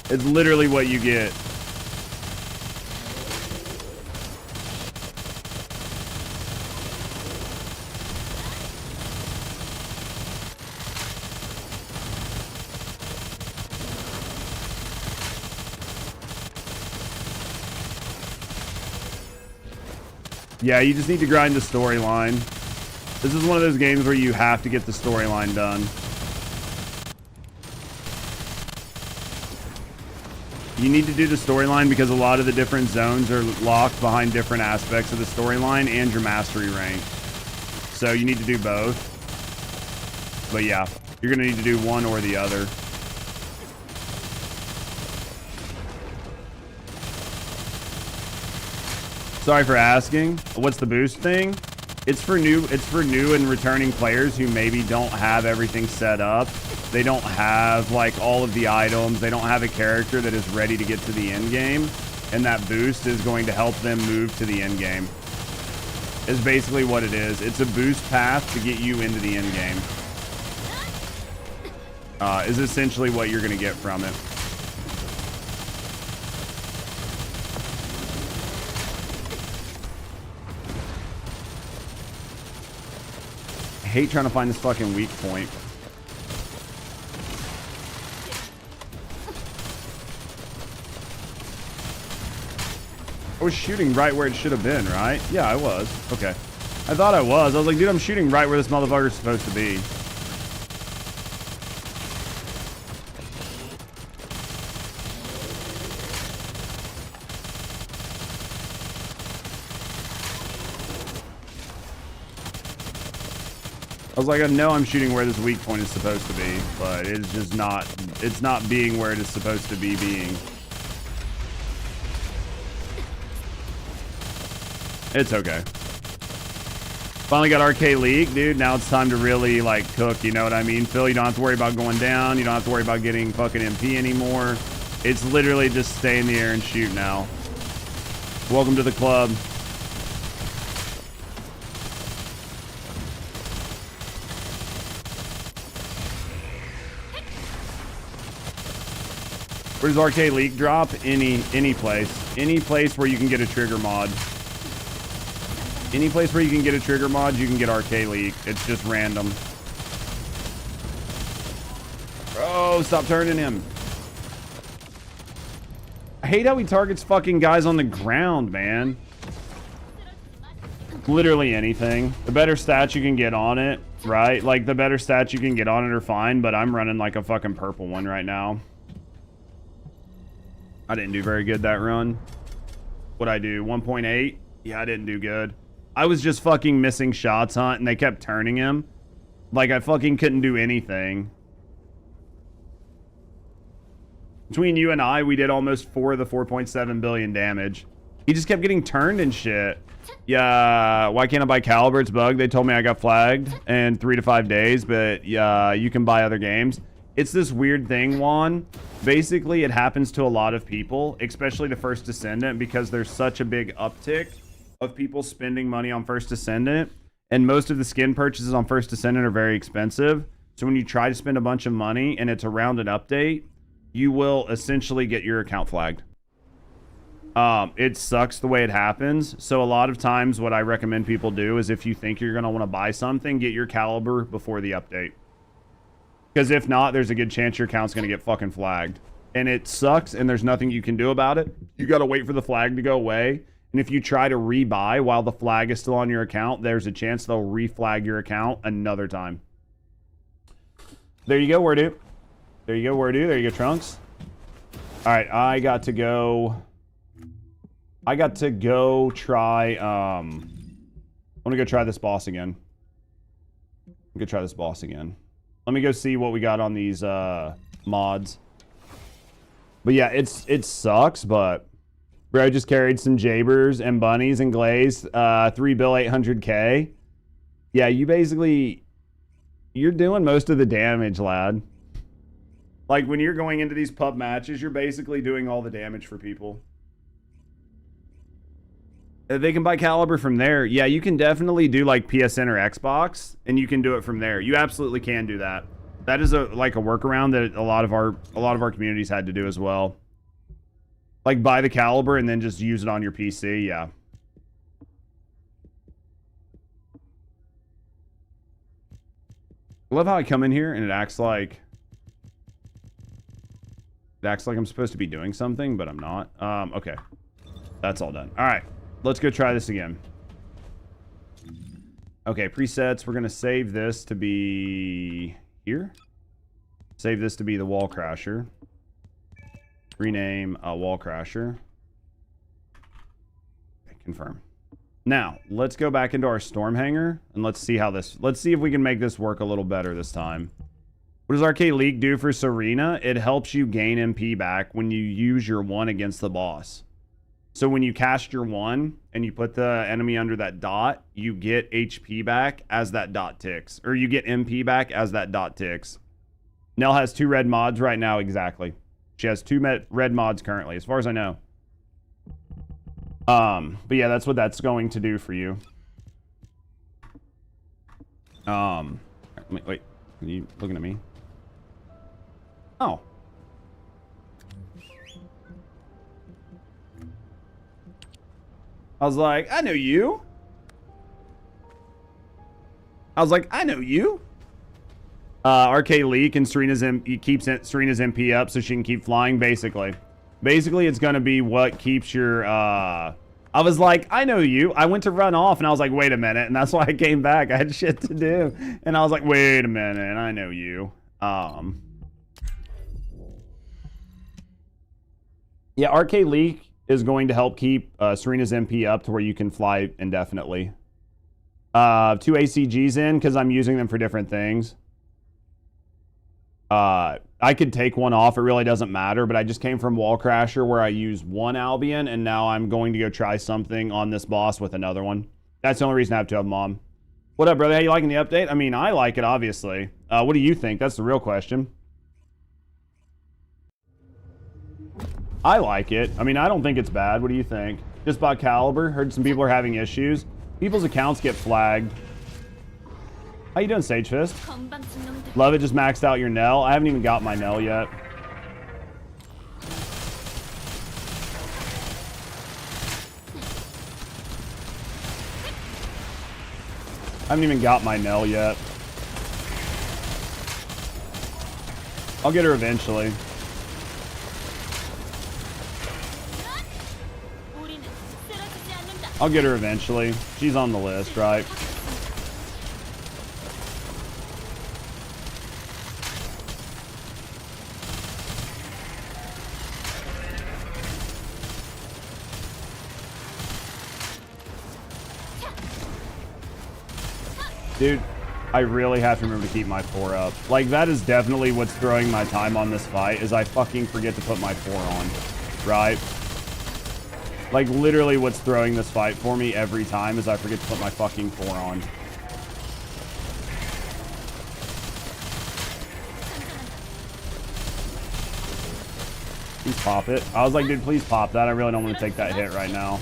It's literally what you get. Yeah, you just need to grind the storyline. This is one of those games where you have to get the storyline done. You need to do the storyline because a lot of the different zones are locked behind different aspects of the storyline and your mastery rank. So you need to do both. But yeah, you're going to need to do one or the other. Sorry for asking. What's the boost thing? It's for new and returning players who maybe don't have everything set up. They don't have like all of the items. They don't have a character that is ready to get to the end game, and that boost is going to help them move to the end game. Is basically what it is. It's a boost path to get you into the end game. Is essentially what you're going to get from it. I hate trying to find this fucking weak point. was shooting right where it should have been, right? Yeah, I was. Okay. I thought I was. I was like, dude, I'm shooting right where this motherfucker's supposed to be. I was like, I know I'm shooting where this weak point is supposed to be, but it's just not, it's not being where it is supposed to be being. It's okay. Finally got Arche Leak, dude. Now it's time to really, like, cook, you know what I mean? Phil, you don't have to worry about going down. You don't have to worry about getting fucking MP anymore. It's literally just stay in the air and shoot now. Welcome to the club. Where does Arche Leak drop? Any place. Any place where you can get a trigger mod. Any place where you can get a trigger mod, you can get Arche Leak. It's just random. Bro, stop turning him. I hate how he targets fucking guys on the ground, man. Literally anything. The better stats you can get on it, right? Like, the better stats you can get on it are fine, but I'm running like a fucking purple one right now. I didn't do very good that run. What'd I do? 1.8? Yeah, I didn't do good. I was just fucking missing shots, Hunt, and they kept turning him. Like, I fucking couldn't do anything. Between you and I, we did almost 4 of the 4.7 billion damage. He just kept getting turned and shit. Yeah, why can't I buy Caliber? It's bugged. They told me I got flagged in 3 to 5 days, but yeah, you can buy other games. It's this weird thing, Juan. Basically, it happens to a lot of people, especially the First Descendant, because there's such a big uptick of people spending money on First Descendant, and most of the skin purchases on First Descendant are very expensive. So when you try to spend a bunch of money and it's around an update, you will essentially get your account flagged. It sucks the way it happens. So a lot of times what I recommend people do is if you think you're going to want to buy something, get your Caliber before the update. Because if not, there's a good chance your account's going to get fucking flagged. And it sucks, and there's nothing you can do about it. You got to wait for the flag to go away. And if you try to rebuy while the flag is still on your account, there's a chance they'll reflag your account another time. There you go, Wordu. There you go, Wordu. There you go, Trunks. All right, I got to go try, I want to go try this boss again. I'm going to try this boss again. Let me go see what we got on these mods. But yeah, it sucks, but bro just carried some Jabers and Bunnies and Glaze, 3 bill 800k. Yeah, you're doing most of the damage, lad. Like, when you're going into these pub matches, you're basically doing all the damage for people. They can buy Caliber from there. Yeah, you can definitely do like PSN or Xbox, and you can do it from there. You absolutely can do that. That is like a workaround that a lot of our communities had to do as well. Like, buy the Caliber and then just use it on your PC. Yeah. I love how I come in here and it acts like I'm supposed to be doing something, but I'm not. Okay. That's all done. All right. Let's go try this again. Okay, presets. We're going to save this to be here. Save this to be the Wallcrasher. Rename Wallcrasher. Okay, confirm. Now, let's go back into our Storm Hanger and let's see if we can make this work a little better this time. What does Arche Leak do for Serena? It helps you gain MP back when you use your 1 against the boss. So when you cast your 1 and you put the enemy under that dot, you get HP back as that dot ticks. Or you get MP back as that dot ticks. Nell has 2 red mods right now, exactly. She has 2 red mods currently, as far as I know. But yeah, that's what that's going to do for you. Wait, are you looking at me? Oh. I was like, I know you. Arche Leak and keeps Serena's MP up so she can keep flying, basically. Basically, it's going to be what keeps your I was like, I know you. I went to run off, and I was like, wait a minute. And that's why I came back. I had shit to do. And I was like, wait a minute. I know you. Yeah, Arche Leak is going to help keep Serena's MP up to where you can fly indefinitely. 2 ACGs in, because I'm using them for different things. I could take one off. It really doesn't matter, but I just came from Wallcrasher where I use 1 Albion, and now I'm going to go try something on this boss with another one. That's the only reason I have 2 of them on. What up, brother? How you liking the update? I mean, I like it, obviously. What do you think? That's the real question. I like it. I mean, I don't think it's bad. What do you think? Just bought Caliber. Heard some people are having issues. People's accounts get flagged. How you doing, Sage Fist? Love it, just maxed out your Nell. I haven't even got my Nell yet. I haven't even got my Nell yet. I'll get her eventually. I'll get her eventually. She's on the list, right? Dude, I really have to remember to keep my 4 up. Like, that is definitely what's throwing my time on this fight, is I fucking forget to put my 4 on, right? Like, literally what's throwing this fight for me every time is I forget to put my fucking 4 on. Please pop it. I was like, dude, please pop that. I really don't want to take that hit right now.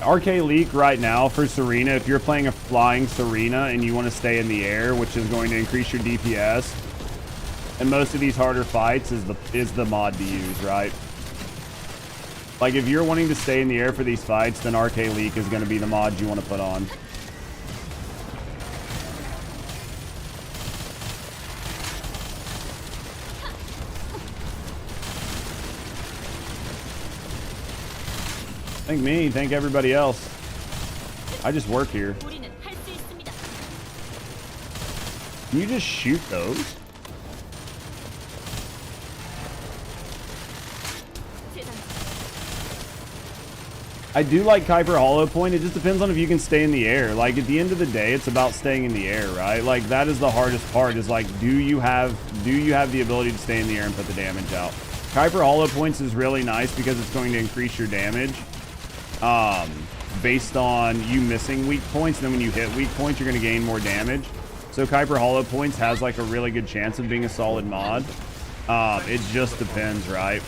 Arche Leak right now for Serena, if you're playing a flying Serena and you want to stay in the air, which is going to increase your DPS, and most of these harder fights is the mod to use, right? Like, if you're wanting to stay in the air for these fights, then Arche Leak is going to be the mod you want to put on. Thank me, thank everybody else. I just work here. Can you just shoot those? I do like Kuiper Hollow Point. It just depends on if you can stay in the air. Like, at the end of the day, it's about staying in the air, right? Like, that is the hardest part, is like, do you have the ability to stay in the air and put the damage out? Kuiper Hollow Points is really nice because it's going to increase your damage. Based on you missing weak points, and then when you hit weak points, you're going to gain more damage. So Kuiper Hollow Points has like a really good chance of being a solid mod. It just depends, right?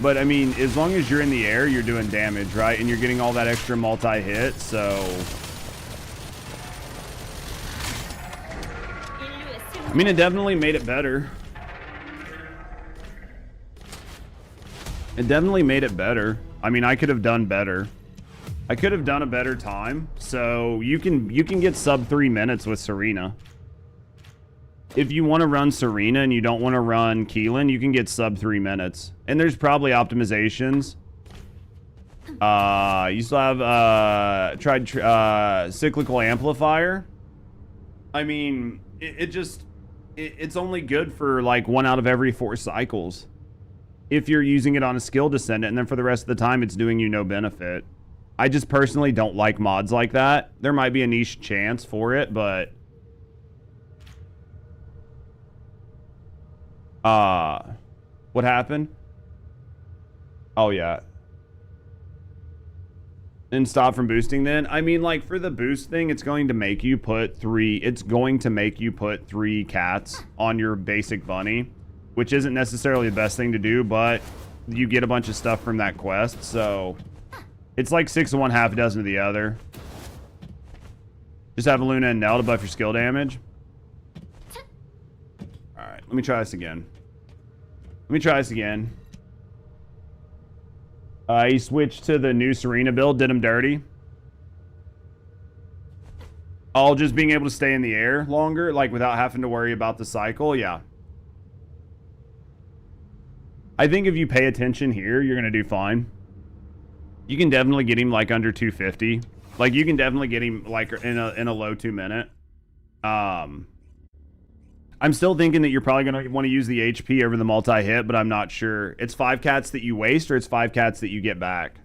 But I mean, as long as you're in the air, you're doing damage, right? And you're getting all that extra multi-hit, so... I mean, it definitely made it better. It definitely made it better. I mean, I could have done better. I could have done a better time. So you can get sub 3 minutes with Serena. If you want to run Serena and you don't want to run Keelan, you can get sub 3 minutes. And there's probably optimizations. You still have tried cyclical amplifier. I mean, it's only good for like 1 out of every 4 cycles. If you're using it on a skill descendant, and then for the rest of the time, it's doing you no benefit. I just personally don't like mods like that. There might be a niche chance for it, but... what happened? Oh, yeah. And stop from boosting then? I mean, like, for the boost thing, it's going to make you put 3 cats on your basic bunny, which isn't necessarily the best thing to do, but you get a bunch of stuff from that quest, so it's like 6 of one, half a dozen of the other. Just have Luna and Nell to buff your skill damage. Let me try this again. Let me try this again. He switched to the new Serena build, did him dirty. All just being able to stay in the air longer, like without having to worry about the cycle, yeah. I think if you pay attention here, you're going to do fine. You can definitely get him like under 250. Like you can definitely get him like in a low 2 minute. I'm still thinking that you're probably going to want to use the HP over the multi-hit, but I'm not sure. It's 5 cats that you waste or it's 5 cats that you get back.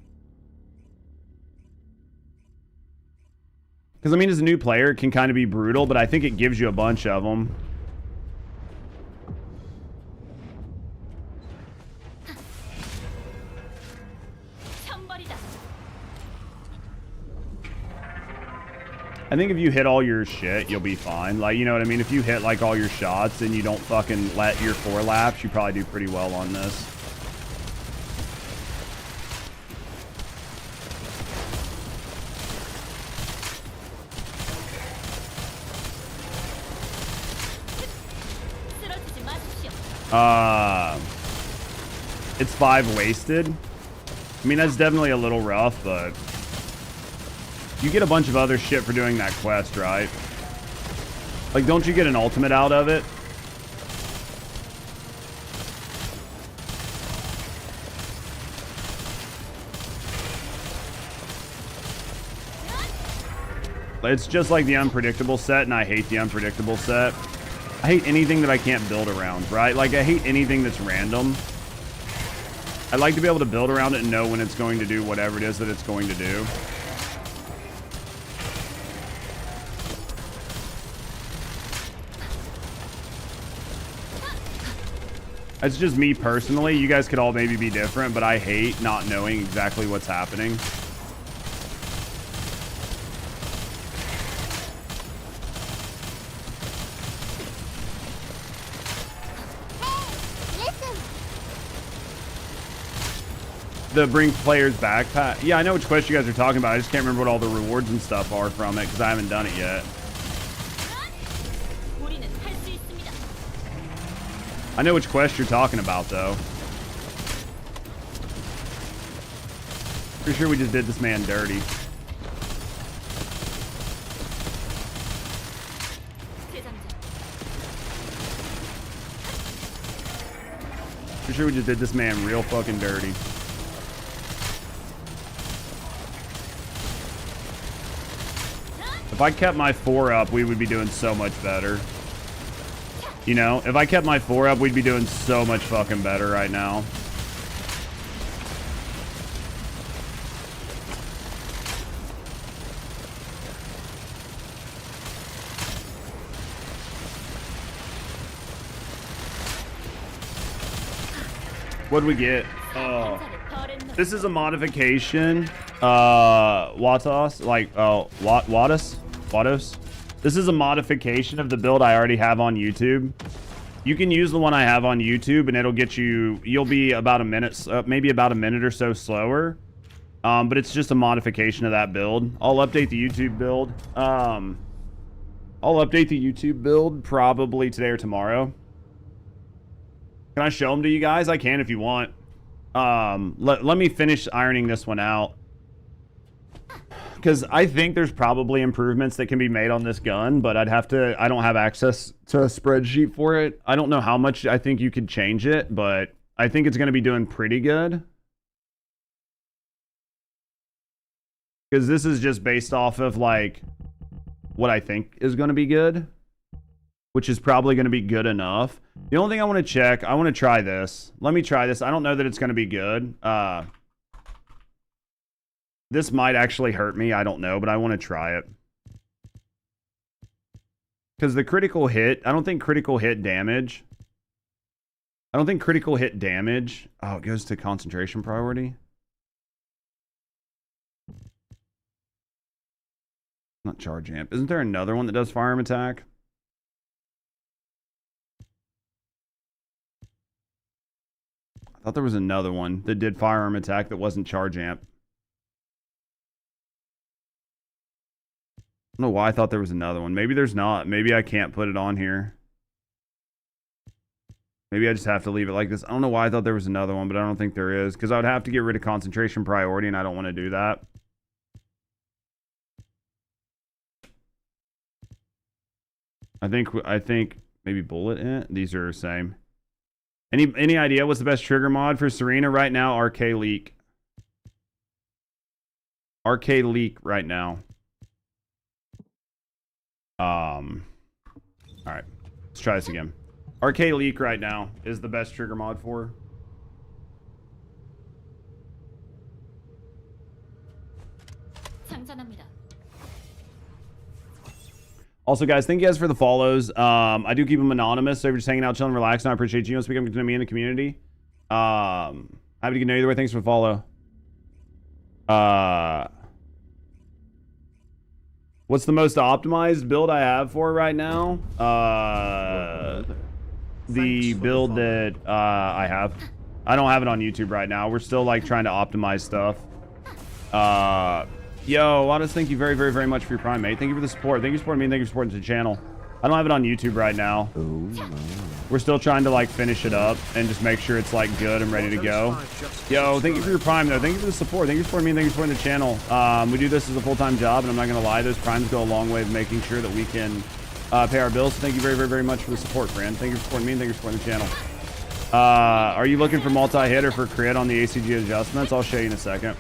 Because, I mean, as a new player, it can kind of be brutal, but I think it gives you a bunch of them. I think if you hit all your shit, you'll be fine. Like, you know what I mean? If you hit, like, all your shots and you don't fucking let your 4 laps, you probably do pretty well on this. It's 5 wasted. I mean, that's definitely a little rough, but you get a bunch of other shit for doing that quest, right? Like, don't you get an ultimate out of it? It's just like the unpredictable set, and I hate the unpredictable set. I hate anything that I can't build around, right? Like, I hate anything that's random. I like to be able to build around it and know when it's going to do whatever it is that it's going to do. That's just me personally. You guys could all maybe be different, but I hate not knowing exactly what's happening. The bring players backpack. Yeah, I know which quest you guys are talking about. I just can't remember what all the rewards and stuff are from it because I haven't done it yet. I know which quest you're talking about, though. Pretty sure we just did this man dirty. Pretty sure we just did this man real fucking dirty. If I kept my 4 up, we would be doing so much better. You know, if I kept my 4 up, we'd be doing so much fucking better right now. What'd we get? Oh, this is a modification. Watos, like, Watos. This is a modification of the build I already have on YouTube. You can use the one I have on YouTube and it'll get you, you'll be about a minute, maybe about a minute or so slower. But it's just a modification of that build. I'll update the YouTube build. I'll update the YouTube build probably today or tomorrow. Can I show them to you guys? I can if you want. Let me finish ironing this one out. Because I think there's probably improvements that can be made on this gun, but I don't have access to a spreadsheet for it. I don't know how much I think you could change it, but I think it's going to be doing pretty good. Because this is just based off of, like, what I think is going to be good, which is probably going to be good enough. The only thing I want to check, I want to try this. Let me try this. I don't know that it's going to be good. This might actually hurt me. I don't know, but I want to try it. Because the critical hit, I don't think critical hit damage. Oh, it goes to concentration priority. Not charge amp. Isn't there another one that does firearm attack? I thought there was another one that did firearm attack that wasn't charge amp. I don't know why I thought there was another one. Maybe there's not. Maybe I can't put it on here. Maybe I just have to leave it like this. I don't know why I thought there was another one, but I don't think there is. Because I would have to get rid of concentration priority, and I don't want to do that. I think maybe bullet in it. These are the same. Any idea what's the best trigger mod for Serena right now? Arche Leak. Arche Leak right now. All right. Let's try this again. Arche Leak right now is the best trigger mod for. Also, guys, thank you guys for the follows. I do keep them anonymous, so if you're just hanging out, chilling, relaxing, I appreciate you. Want to speak up to me in the community. Happy to get to know you either way. Thanks for the follow. What's the most optimized build I have for right now? The build that I have. I don't have it on YouTube right now. We're still like trying to optimize stuff. Yo, Honest, thank you very, very, very much for your Prime, mate. Thank you for the support. Thank you for supporting me, and thank you for supporting the channel. I don't have it on YouTube right now. We're still trying to like finish it up and just make sure it's like good and ready to go. Yo, thank you for your Prime though. Thank you for the support. Thank you for supporting me, and thank you for supporting the channel. We do this as a full-time job, and I'm not gonna lie, those Primes go a long way of making sure that we can pay our bills. So thank you very, very, very much for the support, friend. Thank you for supporting me, and thank you for supporting the channel. Are you looking for multi-hit or for crit on the ACG adjustments? I'll show you in a second.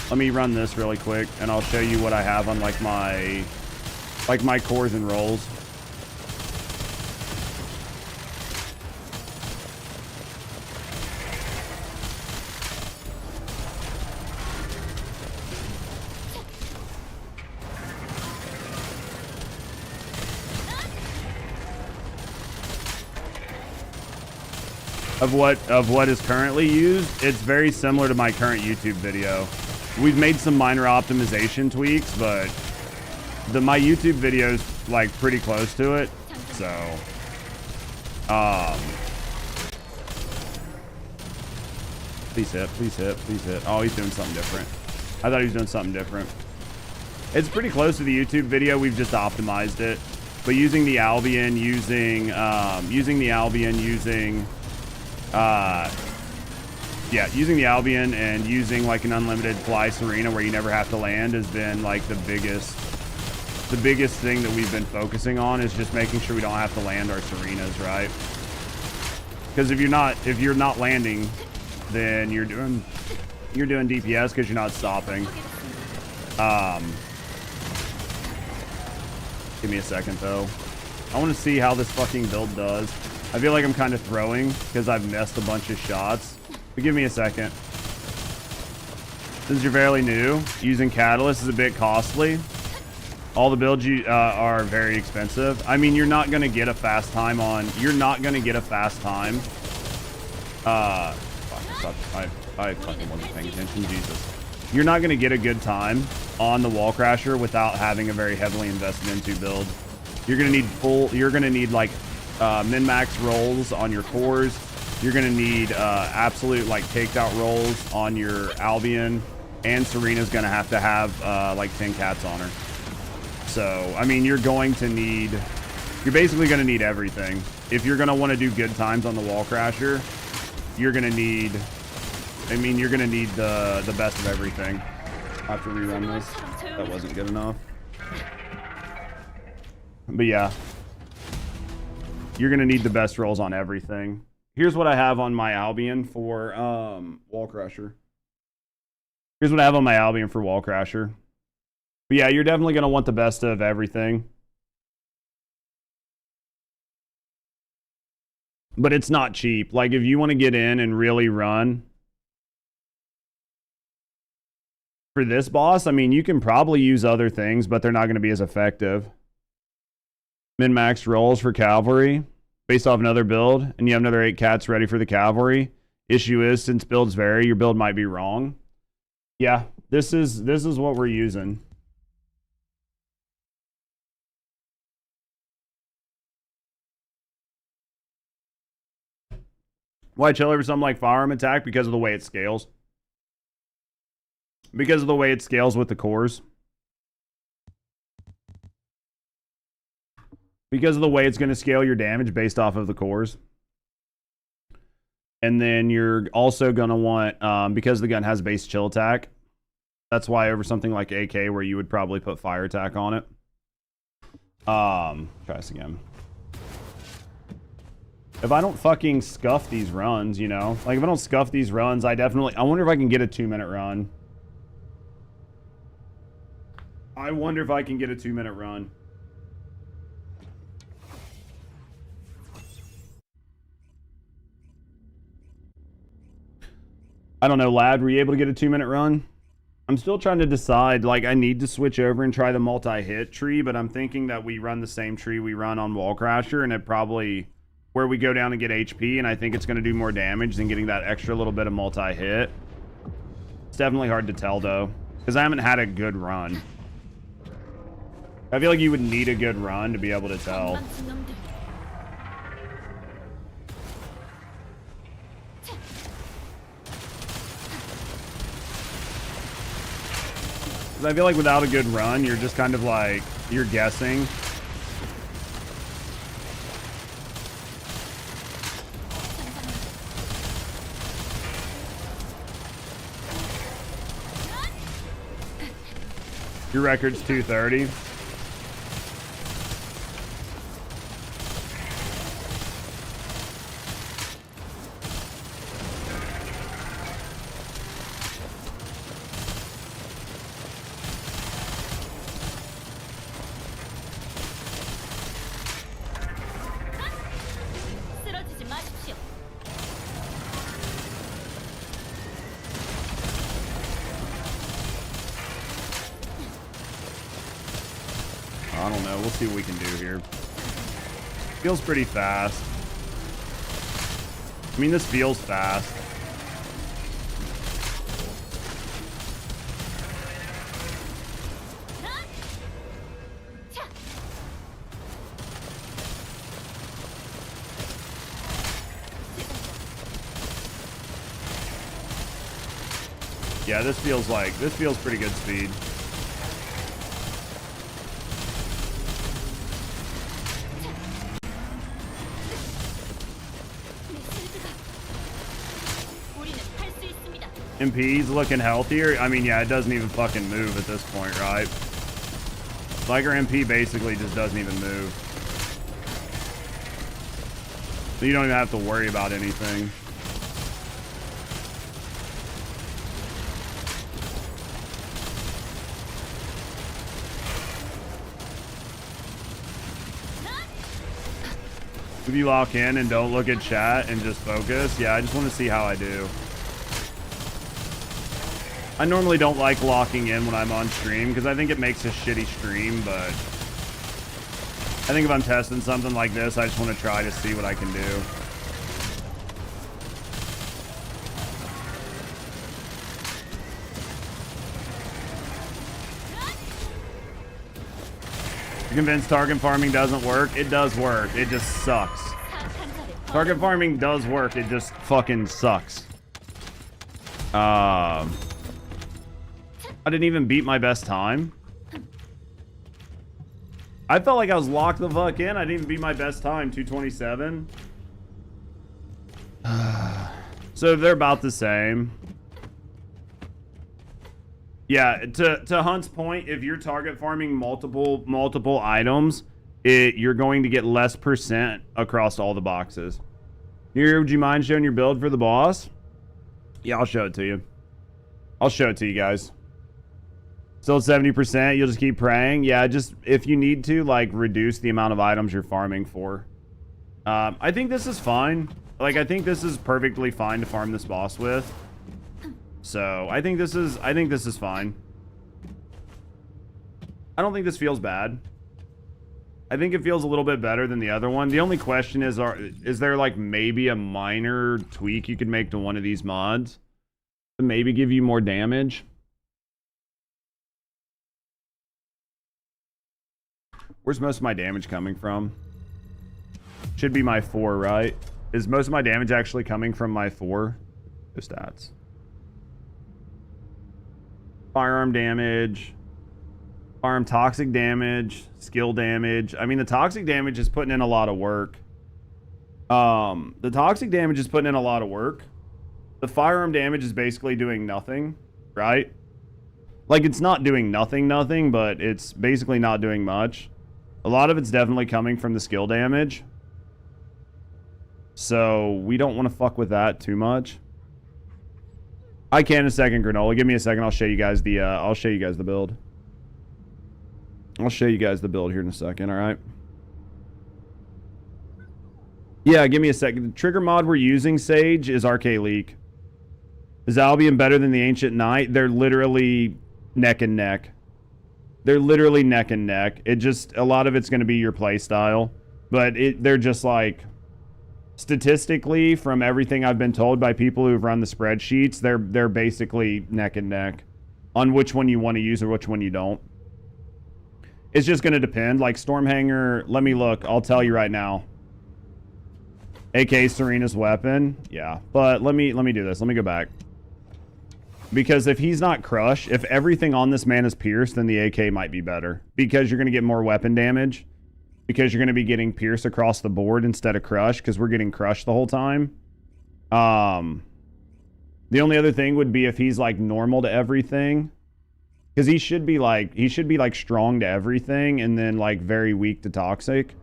Let me run this really quick, and I'll show you what I have on like my cores and rolls. Of what is currently used, it's very similar to my current YouTube video. We've made some minor optimization tweaks, but my YouTube video is like pretty close to it. So, please hit, please hit, please hit. Oh, he's doing something different. I thought he was doing something different. It's pretty close to the YouTube video. We've just optimized it, but using the Albion, using the Albion and using like an unlimited fly Serena where you never have to land has been like the biggest thing that we've been focusing on, is just making sure we don't have to land our Serenas, right? Because if you're not landing, then you're doing DPS because you're not stopping. Give me a second though. I want to see how this fucking build does. I feel like I'm kind of throwing because I've missed a bunch of shots. But give me a second. Since you're fairly new, using Catalyst is a bit costly. All the builds are very expensive. I mean, you're not going to get a fast time on... You're not going to get a fast time. I fucking wasn't paying attention. Jesus. You're not going to get a good time on the Wallcrasher without having a very heavily invested into build. You're going to need You're going to need like min-max rolls on your cores. You're going to need absolute like takeout rolls on your Albion, and Serena's going to have like 10 cats on her. So, I mean, you're basically going to need everything. If you're going to want to do good times on the Wallcrasher, you're going to need the best of everything. I'll have to rerun this. That wasn't good enough. But yeah. You're going to need the best rolls on everything. Here's what I have on my Albion for Wallcrasher. Here's what I have on my Albion for Wallcrasher. But yeah, you're definitely going to want the best of everything. But it's not cheap. Like, if you want to get in and really run for this boss, I mean, you can probably use other things, but they're not going to be as effective. Min-max rolls for cavalry based off another build, and you have another 8 cats ready for the cavalry. Issue is, since builds vary, your build might be wrong. Yeah, this is what we're using. Why chill over something like Firearm Attack? Because of the way it scales. Because of the way it scales with the cores. Because of the way it's going to scale your damage based off of the cores. And then you're also going to want, because the gun has base chill attack, that's why over something like AK where you would probably put fire attack on it. Try this again. If I don't fucking scuff these runs, you know? Like, if I don't scuff these runs, I wonder if I can get a 2-minute run. I wonder if I can get a 2-minute run. I don't know, Lad, were you able to get a 2-minute run? I'm still trying to decide, like, I need to switch over and try the multi-hit tree, but I'm thinking that we run the same tree we run on Wallcrasher, and it probably, where we go down and get HP, and I think it's going to do more damage than getting that extra little bit of multi-hit. It's definitely hard to tell, though, because I haven't had a good run. I feel like you would need a good run to be able to tell. I feel like without a good run, you're just kind of like, you're guessing. Your record's 230. I don't know. We'll see what we can do here. Feels pretty fast. I mean, this feels fast. Yeah, this feels pretty good speed. MP's looking healthier. I mean, yeah, it doesn't even fucking move at this point, right? Like, our MP basically just doesn't even move. So you don't even have to worry about anything. If you lock in and don't look at chat and just focus, yeah, I just want to see how I do. I normally don't like locking in when I'm on stream because I think it makes a shitty stream, but I think if I'm testing something like this, I just want to try to see what I can do. You're convinced target farming doesn't work? It does work. It just sucks. Target farming does work. It just fucking sucks. I didn't even beat my best time. I felt like I was locked the fuck in. I didn't even beat my best time, 227. So they're about the same. Yeah, to Hunt's point, if you're target farming multiple items, you're going to get less percent across all the boxes. Here, would you mind showing your build for the boss? Yeah, I'll show it to you. I'll show it to you guys. Still at 70%, you'll just keep praying. Yeah, just if you need to, like, reduce the amount of items you're farming for. I think this is fine. Like, I think this is perfectly fine to farm this boss with. So, I think this is fine. I don't think this feels bad. I think it feels a little bit better than the other one. The only question is there, like, maybe a minor tweak you could make to one of these mods to maybe give you more damage? Where's most of my damage coming from? Should be my 4, right? Is most of my damage actually coming from my 4? The stats. Firearm damage. Firearm toxic damage. Skill damage. I mean, the toxic damage is putting in a lot of work. The toxic damage is putting in a lot of work. The firearm damage is basically doing nothing, right? Like, it's not doing nothing, but it's basically not doing much. A lot of it's definitely coming from the skill damage. So, we don't want to fuck with that too much. I can in a second, Granola. Give me a second. I'll show you guys the, build. I'll show you guys the build here in a second, alright? Yeah, give me a second. The trigger mod we're using, Sage, is Arche Leak. Is Albion better than the Ancient Knight? They're literally neck and neck. They're literally neck and neck. It just, a lot of it's going to be your play style. But they're just like, statistically, from everything I've been told by people who've run the spreadsheets, they're basically neck and neck on which one you want to use or which one you don't. It's just going to depend. Like Stormhanger, let me look. I'll tell you right now. AK Serena's weapon. Yeah, but let me do this. Let me go back. Because if he's not Crush, if everything on this man is Pierce, then the AK might be better. Because you're going to get more weapon damage. Because you're going to be getting Pierce across the board instead of Crush. Because we're getting Crush the whole time. The only other thing would be if he's like normal to everything. Because he should be like strong to everything. And then like very weak to toxic.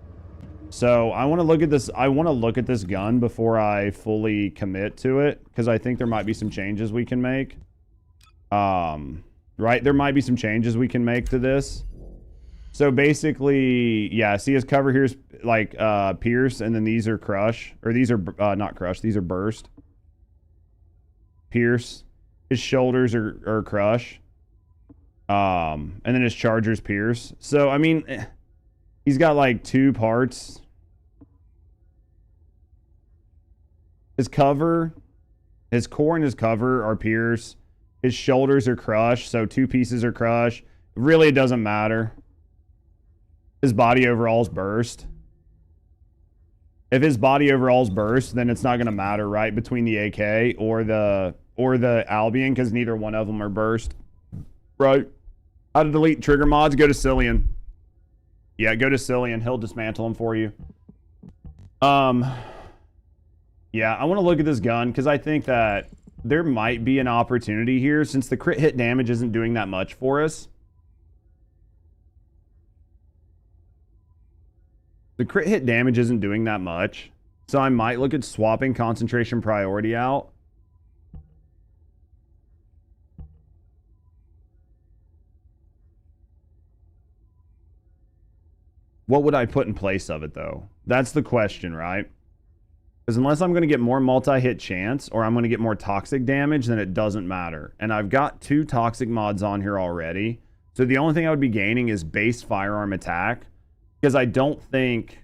So I want to look at this. I want to look at this gun before I fully commit to it. Because I think there might be some changes we can make. Right? There might be some changes we can make to this. So basically, yeah, see his cover here's like Pierce, and then these are Crush. Or these are not Crush, these are Burst. Pierce. His shoulders are Crush. And then his Charger's Pierce. So, I mean, he's got like two parts. His cover, his core and his cover are Pierce. His shoulders are Crush, so two pieces are Crush. Really, it doesn't matter. His body overall's Burst. If his body overall's Burst, then it's not going to matter, right, between the AK or the Albion, because neither one of them are Burst. Right? How to delete trigger mods? Go to Cillian. Yeah, go to Cillian. He'll dismantle them for you. Yeah, I want to look at this gun, because I think that there might be an opportunity here, since the crit hit damage isn't doing that much for us. The crit hit damage isn't doing that much. So I might look at swapping concentration priority out. What would I put in place of it, though? That's the question, right? Because unless I'm going to get more multi-hit chance, or I'm going to get more toxic damage, then it doesn't matter. And I've got 2 toxic mods on here already. So the only thing I would be gaining is base firearm attack. Because I don't think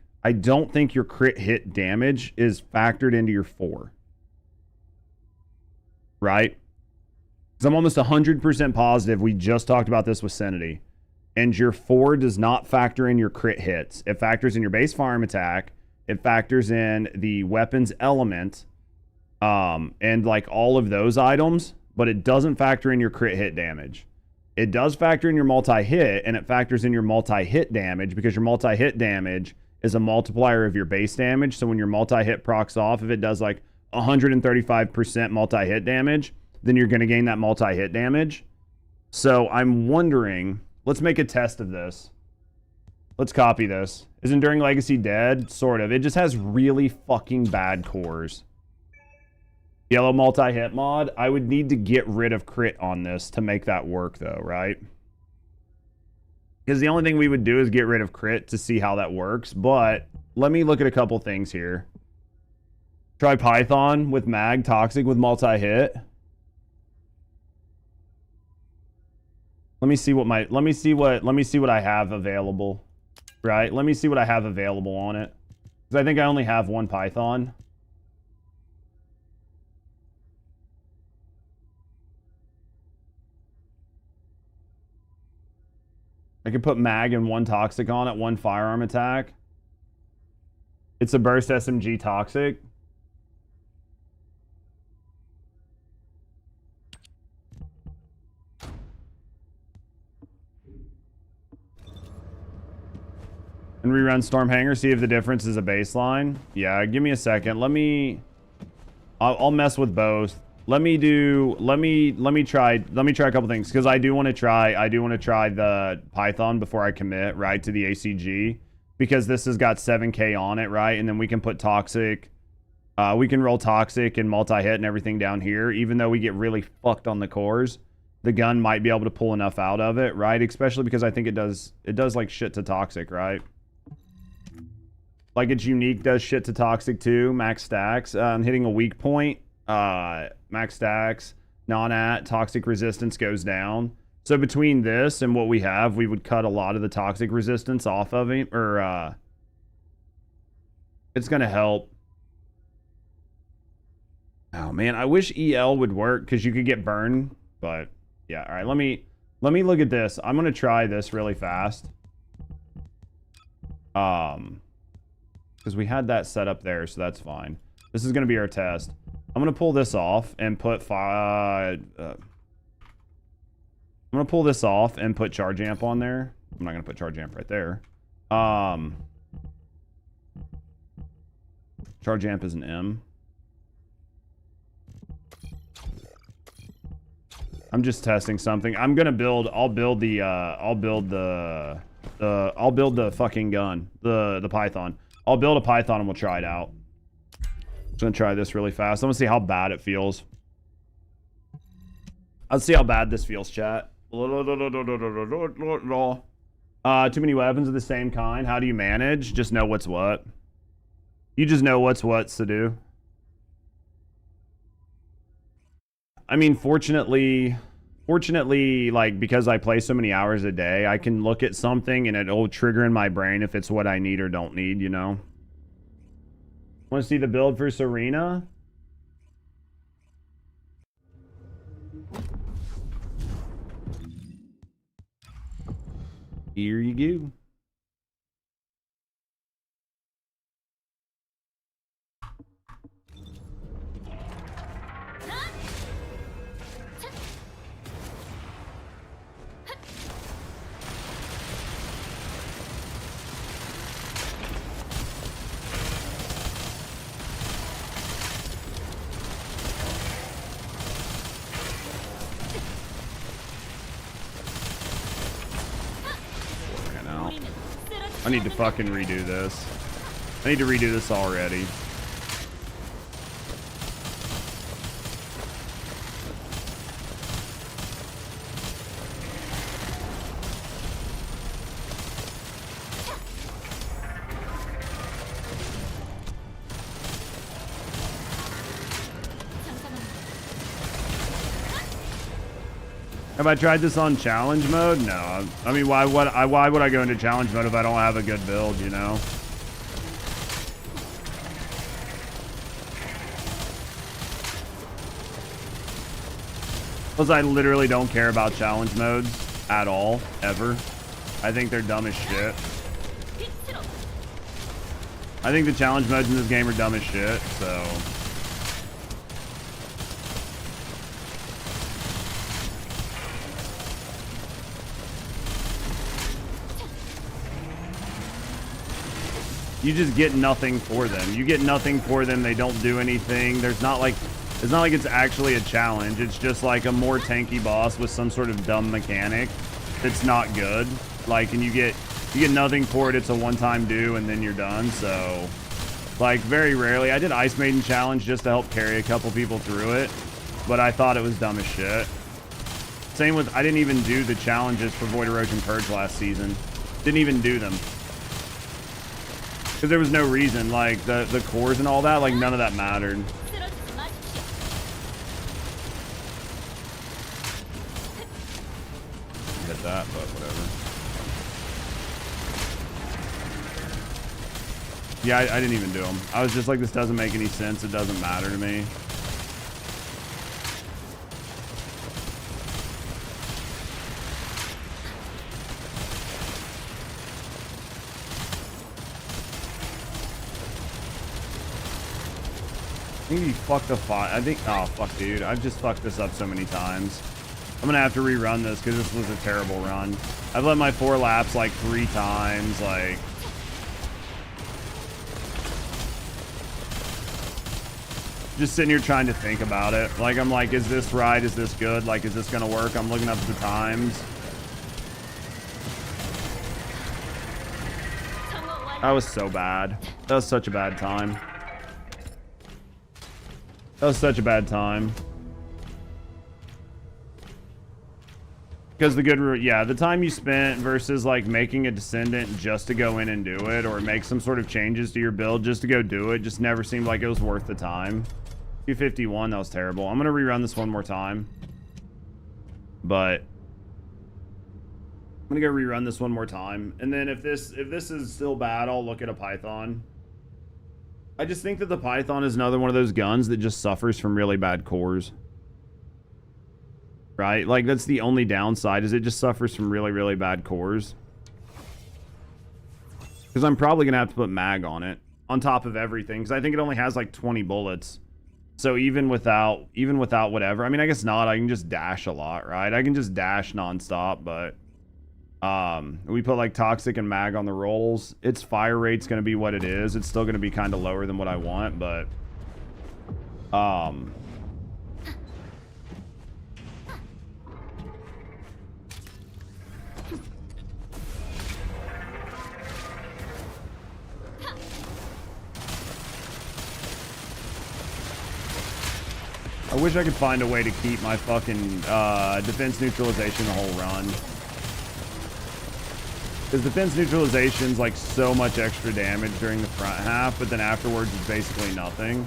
your crit hit damage is factored into your 4. Right? Because I'm almost 100% positive we just talked about this with Senity. And your 4 does not factor in your crit hits. It factors in your base firearm attack. It factors in the weapons element. And like all of those items. But it doesn't factor in your crit hit damage. It does factor in your multi-hit, and it factors in your multi-hit damage, because your multi-hit damage is a multiplier of your base damage. So when your multi-hit procs off, if it does like 135% multi-hit damage, then you're going to gain that multi-hit damage. So I'm wondering, let's make a test of this. Let's copy this. Is Enduring Legacy dead? Sort of. It just has really fucking bad cores. Yellow multi-hit mod. I would need to get rid of crit on this to make that work, though, right? Because the only thing we would do is get rid of crit to see how that works. But let me look at a couple things here. Try Python with mag, toxic with multi-hit. Let me see what I have available. Right? Let me see what I have available on it. Because I think I only have one Python. I could put mag and 1 toxic on it, 1 firearm attack. It's a burst SMG toxic. And rerun Stormhanger, see if the difference is a baseline. Yeah, give me a second. I'll mess with both. Let me try a couple things, because I do want to try the Python before I commit, right, to the ACG, because this has got 7K on it, right? And then we can put Toxic. We can roll Toxic and multi-hit and everything down here. Even though we get really fucked on the cores, the gun might be able to pull enough out of it, right? Especially because I think it does like shit to Toxic, right? Like its unique does shit to Toxic too. Max stacks. Hitting a weak point. Max stacks. Non-at. Toxic resistance goes down. So between this and what we have, we would cut a lot of the Toxic resistance off of him. Or, it's going to help. Oh, man. I wish EL would work because you could get burned. But, yeah. All right. Let me look at this. I'm going to try this really fast. Because we had that set up there, so that's fine. This is going to be our test. I'm going to pull this off and put I'm going to pull this off and put Charge Amp on there. I'm not going to put Charge Amp right there. Charge Amp is an M. I'm just testing something. I'm going to build, I'll build the fucking gun, the Python. I'll build a Python and we'll try it out. Just gonna try this really fast. I'm gonna see how bad it feels. Let's see how bad this feels, chat. Too many weapons of the same kind. How do you manage? Just know what's what. You just know what's what, Sadu. I mean, fortunately, like, because I play so many hours a day, I can look at something and it'll trigger in my brain if it's what I need or don't need, you know? Want to see the build for Serena? Here you go. I need to fucking redo this. I need to redo this already. Have I tried this on challenge mode? No. I mean, why would I go into challenge mode if I don't have a good build, you know? Because I literally don't care about challenge modes at all, ever. I think they're dumb as shit. I think the challenge modes in this game are dumb as shit, so... You just get nothing for them. You get nothing for them. They don't do anything. There's not like, it's not like it's actually a challenge. It's just like a more tanky boss with some sort of dumb mechanic that's not good. Like, and you get nothing for it. It's a one-time do, and then you're done. So, like, very rarely. I did Ice Maiden challenge just to help carry a couple people through it, but I thought it was dumb as shit. Same with, I didn't even do the challenges for Void Erosion Purge last season. Didn't even do them. Because there was no reason, like, the cores and all that, like, none of that mattered. Hit that, but whatever. Yeah, I didn't even do them. I was just like, this doesn't make any sense. It doesn't matter to me. I think you fucked the I think, oh fuck dude, I've just fucked this up so many times. I'm gonna have to rerun this because this was a terrible run. I've let my 4 laps like 3 times, like, just sitting here trying to think about it. Like, I'm like, is this right? Is this good? Like, is this gonna work? I'm looking up the times. That was so bad. That was such a bad time. That was such a bad time. Because the good, yeah, the time you spent versus like making a Descendant just to go in and do it, or make some sort of changes to your build just to go do it, just never seemed like it was worth the time. 251, that was terrible. I'm gonna rerun this one more time, but I'm gonna go rerun this one more time, and then if this is still bad, I'll look at a Python. I just think that the Python is another one of those guns that just suffers from really bad cores. Right? Like, that's the only downside, is it just suffers from really, really bad cores. Because I'm probably going to have to put mag on it, on top of everything, because I think it only has like 20 bullets. So even without whatever, I mean, I guess not, I can just dash a lot, right? I can just dash nonstop, but we put like toxic and mag on the rolls. Its fire rate's going to be what it is. It's still going to be kind of lower than what I want, but I wish I could find a way to keep my fucking defense neutralization the whole run. Because defense neutralization's like so much extra damage during the front half, but then afterwards it's basically nothing.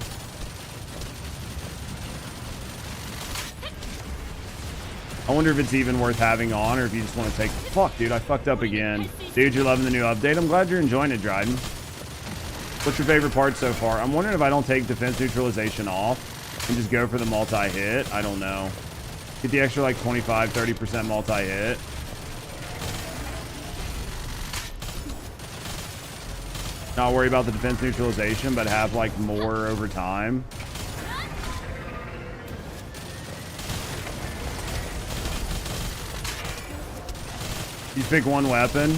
I wonder if it's even worth having on, or if you just want to take... Fuck, dude, I fucked up again. Dude, you're loving the new update. I'm glad you're enjoying it, Dryden. What's your favorite part so far? I'm wondering if I don't take defense neutralization off and just go for the multi-hit. I don't know. Get the extra like 25-30% multi-hit. Not worry about the defense neutralization, but have like more over time. You pick one weapon.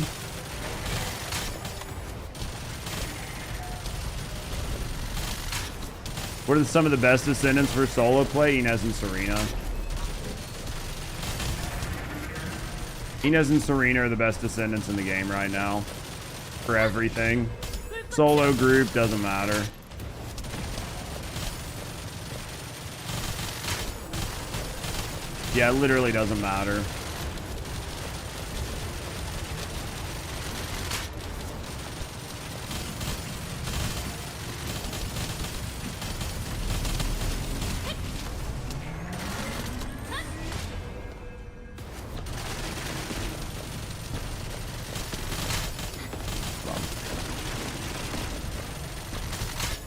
What are some of the best Descendants for solo play? Inez and Serena. Inez and Serena are the best Descendants in the game right now. For everything. Solo group, doesn't matter. Yeah, it literally doesn't matter.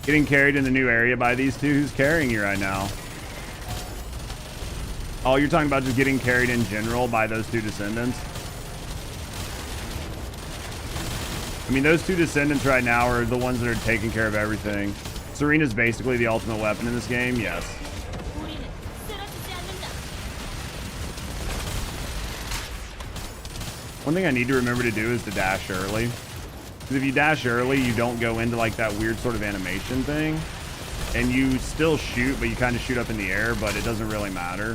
Getting carried in the new area by these two? Who's carrying you right now? Oh, you're talking about just getting carried in general by those two Descendants? I mean, those two Descendants right now are the ones that are taking care of everything. Serena's basically the ultimate weapon in this game, yes. One thing I need to remember to do is to dash early. Because if you dash early, you don't go into like that weird sort of animation thing. And you still shoot, but you kind of shoot up in the air, but it doesn't really matter.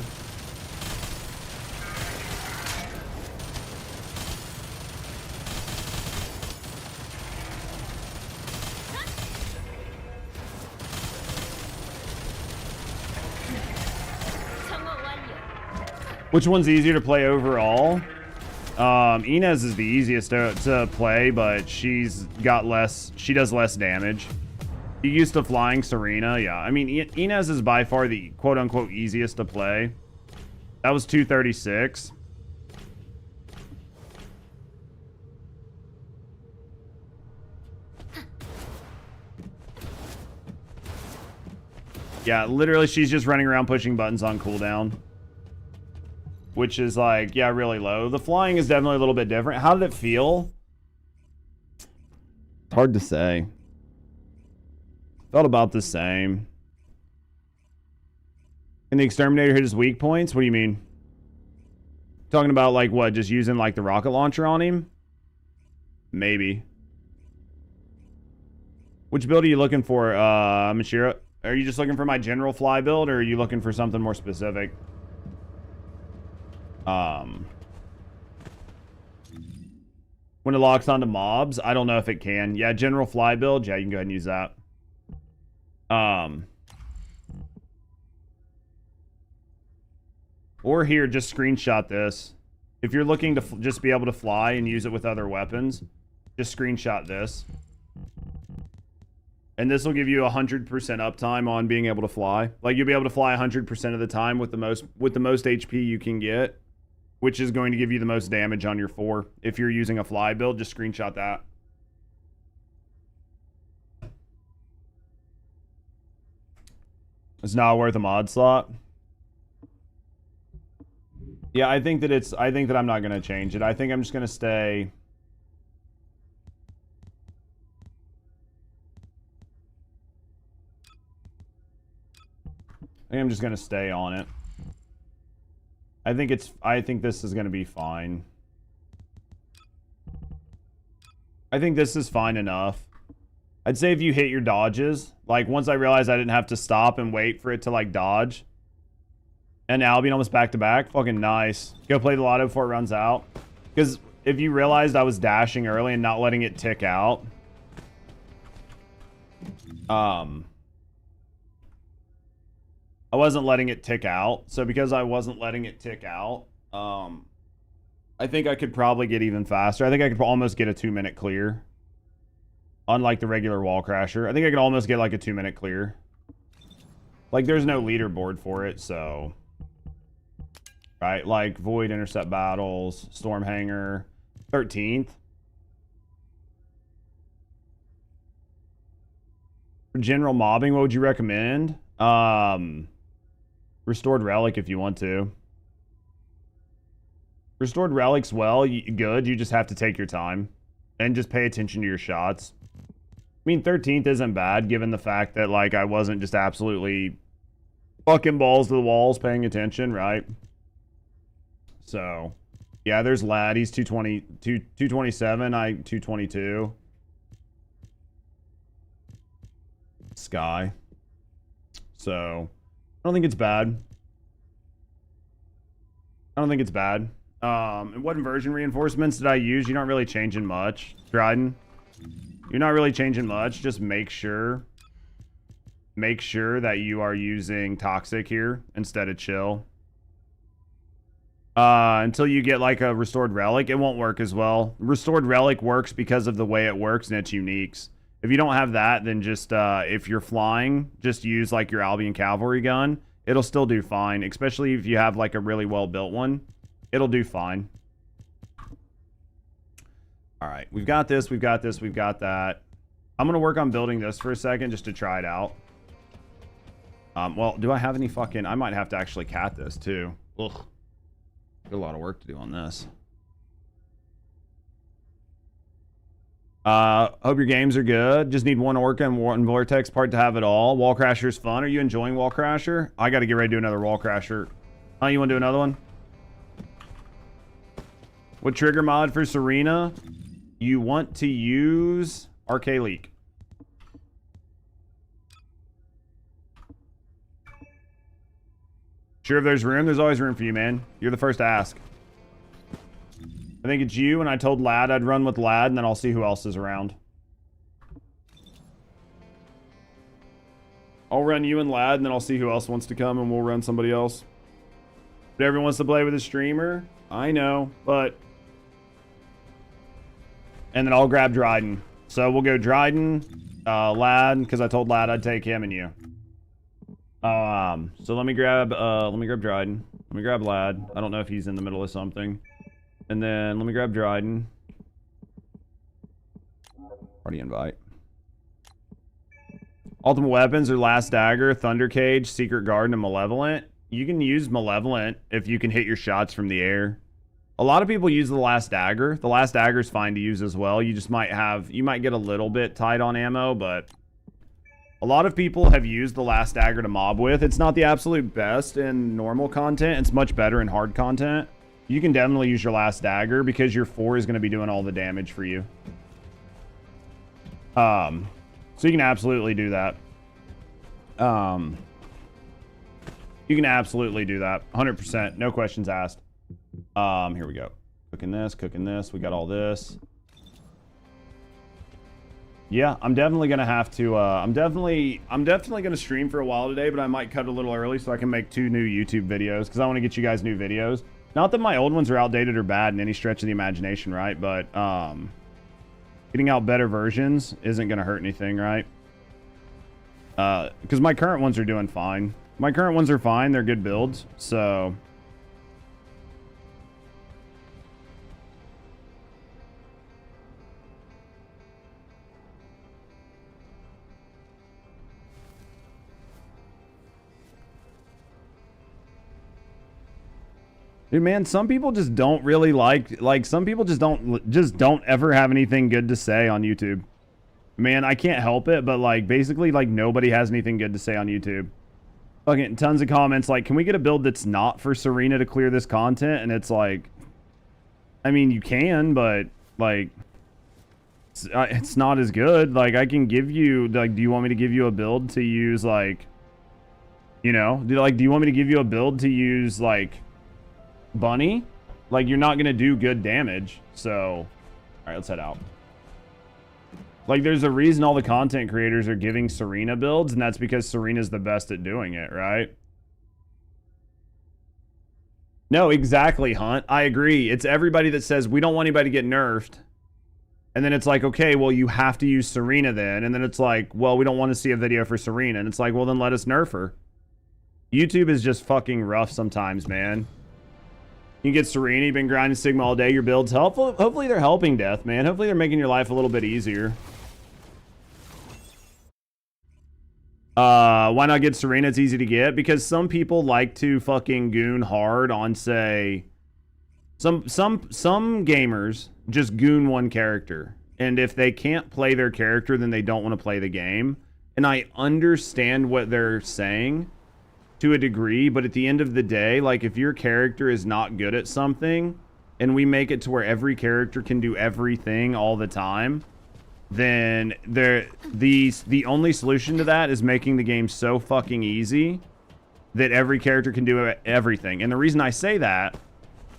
Which one's easier to play overall? Inez is the easiest to play, but she does less damage. You used to flying Serena, yeah. I mean, Inez is by far the quote-unquote easiest to play. That was 236. Yeah, literally she's just running around pushing buttons on cooldown. Which is like, yeah, really low. The flying is definitely a little bit different. How did it feel? It's hard to say. Felt about the same. And the Exterminator hit his weak points? What do you mean? Talking about like what? Just using like the rocket launcher on him? Maybe. Which build are you looking for, Mashira? Are you just looking for my general fly build, or are you looking for something more specific? When it locks onto mobs, I don't know if it can. Yeah, general fly build. Yeah, you can go ahead and use that. Or here, just screenshot this. If you're looking to just be able to fly and use it with other weapons, just screenshot this. And this will give you 100% uptime on being able to fly. Like, you'll be able to fly 100% of the time with the most HP you can get, which is going to give you the most damage on your 4. If you're using a fly build, just screenshot that. It's not worth a mod slot. Yeah, I think that I'm not going to change it. I think I'm just going to stay. I think I'm just going to stay on it. I think this is going to be fine. I think this is fine enough. I'd say if you hit your dodges, like once I realized I didn't have to stop and wait for it to like dodge. And Albion almost back to back. Fucking nice. Go play the lotto before it runs out. Because if you realized I was dashing early and not letting it tick out. I wasn't letting it tick out. So because I wasn't letting it tick out, I think I could probably get even faster. I think I could almost get a 2-minute clear. Unlike the regular Wallcrasher. I think I could almost get like a 2-minute clear. Like there's no leaderboard for it, so. Right, like Void Intercept Battles, Stormhanger, 13th. For general mobbing, what would you recommend? Restored Relic if you want to. Restored Relic's good. You just have to take your time. And just pay attention to your shots. I mean, 13th isn't bad, given the fact that, like, I wasn't just absolutely fucking balls to the walls paying attention, right? So, yeah, there's Lad. He's 227. I 222. Sky. So, I don't think it's bad. I don't think it's bad. And what inversion reinforcements did I use? You're not really changing much, Dryden. You're not really changing much. Just make sure that you are using Toxic here instead of Chill. Until you get like a Restored Relic, it won't work as well. Restored Relic works because of the way it works and its uniques. If you don't have that, then just, if you're flying, just use like your Albion Cavalry gun. It'll still do fine, especially if you have like a really well-built one. It'll do fine. All right, we've got this, we've got this, we've got that. I'm going to work on building this for a second just to try it out. Well, do I have any fucking... I might have to actually cat this too. Ugh. Got a lot of work to do on this. Hope your games are good. Just need one Orca and one Vortex part to have it all. Wallcrasher's fun. Are you enjoying Wallcrasher? I got to get ready to do another Wallcrasher. Oh, you want to do another one? What trigger mod for Serena? You want to use Arche Leak. Sure, if there's room, there's always room for you, man. You're the first to ask. I think it's you, and I told Lad I'd run with Lad, and then I'll see who else is around. I'll run you and Lad, and then I'll see who else wants to come, and we'll run somebody else. But everyone wants to play with a streamer. I know, but... And then I'll grab Dryden. So we'll go Dryden, Lad, because I told Lad I'd take him and you. So let me grab Dryden. Let me grab Lad. I don't know if he's in the middle of something. And then let me grab Dryden. Party invite. Ultimate weapons are Last Dagger, Thunder Cage, Secret Garden, and Malevolent. You can use Malevolent if you can hit your shots from the air. A lot of people use the Last Dagger. The Last Dagger is fine to use as well. You just might get a little bit tight on ammo, but a lot of people have used the Last Dagger to mob with. It's not the absolute best in normal content. It's much better in hard content. You can definitely use your Last Dagger because your 4 is going to be doing all the damage for you. So you can absolutely do that. You can absolutely do that. 100%. No questions asked. Here we go. Cooking this. We got all this. Yeah, I'm definitely gonna have to. I'm definitely gonna stream for a while today, but I might cut a little early so I can make 2 new YouTube videos because I want to get you guys new videos. Not that my old ones are outdated or bad in any stretch of the imagination, right? But getting out better versions isn't gonna hurt anything, right? Because my current ones are doing fine. My current ones are fine. They're good builds, so. Dude, man, some people just don't really like some people just don't ever have anything good to say on YouTube. Man, I can't help it, but like basically like nobody has anything good to say on YouTube. Fucking tons of comments like, can we get a build that's not for Serena to clear this content? And it's like, I mean, you can, but like it's not as good. Like I can give you like, do you want me to give you a build to use like, you know, do you want me to give you a build to use like Bunny? Like you're not gonna do good damage. So all right, let's head out. Like there's a reason all the content creators are giving Serena builds, and that's because Serena's the best at doing it, right? No, exactly, Hunt. I agree. It's everybody that says we don't want anybody to get nerfed. And then it's like, okay, well, you have to use Serena then. And then it's like, well, we don't want to see a video for Serena. And it's like, well, then let us nerf her. YouTube is just fucking rough sometimes, man. You get Serena, you've been grinding Sigma all day, your build's helpful. Hopefully they're helping Death, man. Hopefully they're making your life a little bit easier. Why not get Serena? It's easy to get. Because some people like to fucking goon hard on, say... Some gamers just goon one character. And if they can't play their character, then they don't want to play the game. And I understand what they're saying to a degree, but at the end of the day, like if your character is not good at something and we make it to where every character can do everything all the time, then the only solution to that is making the game so fucking easy that every character can do everything. And the reason I say that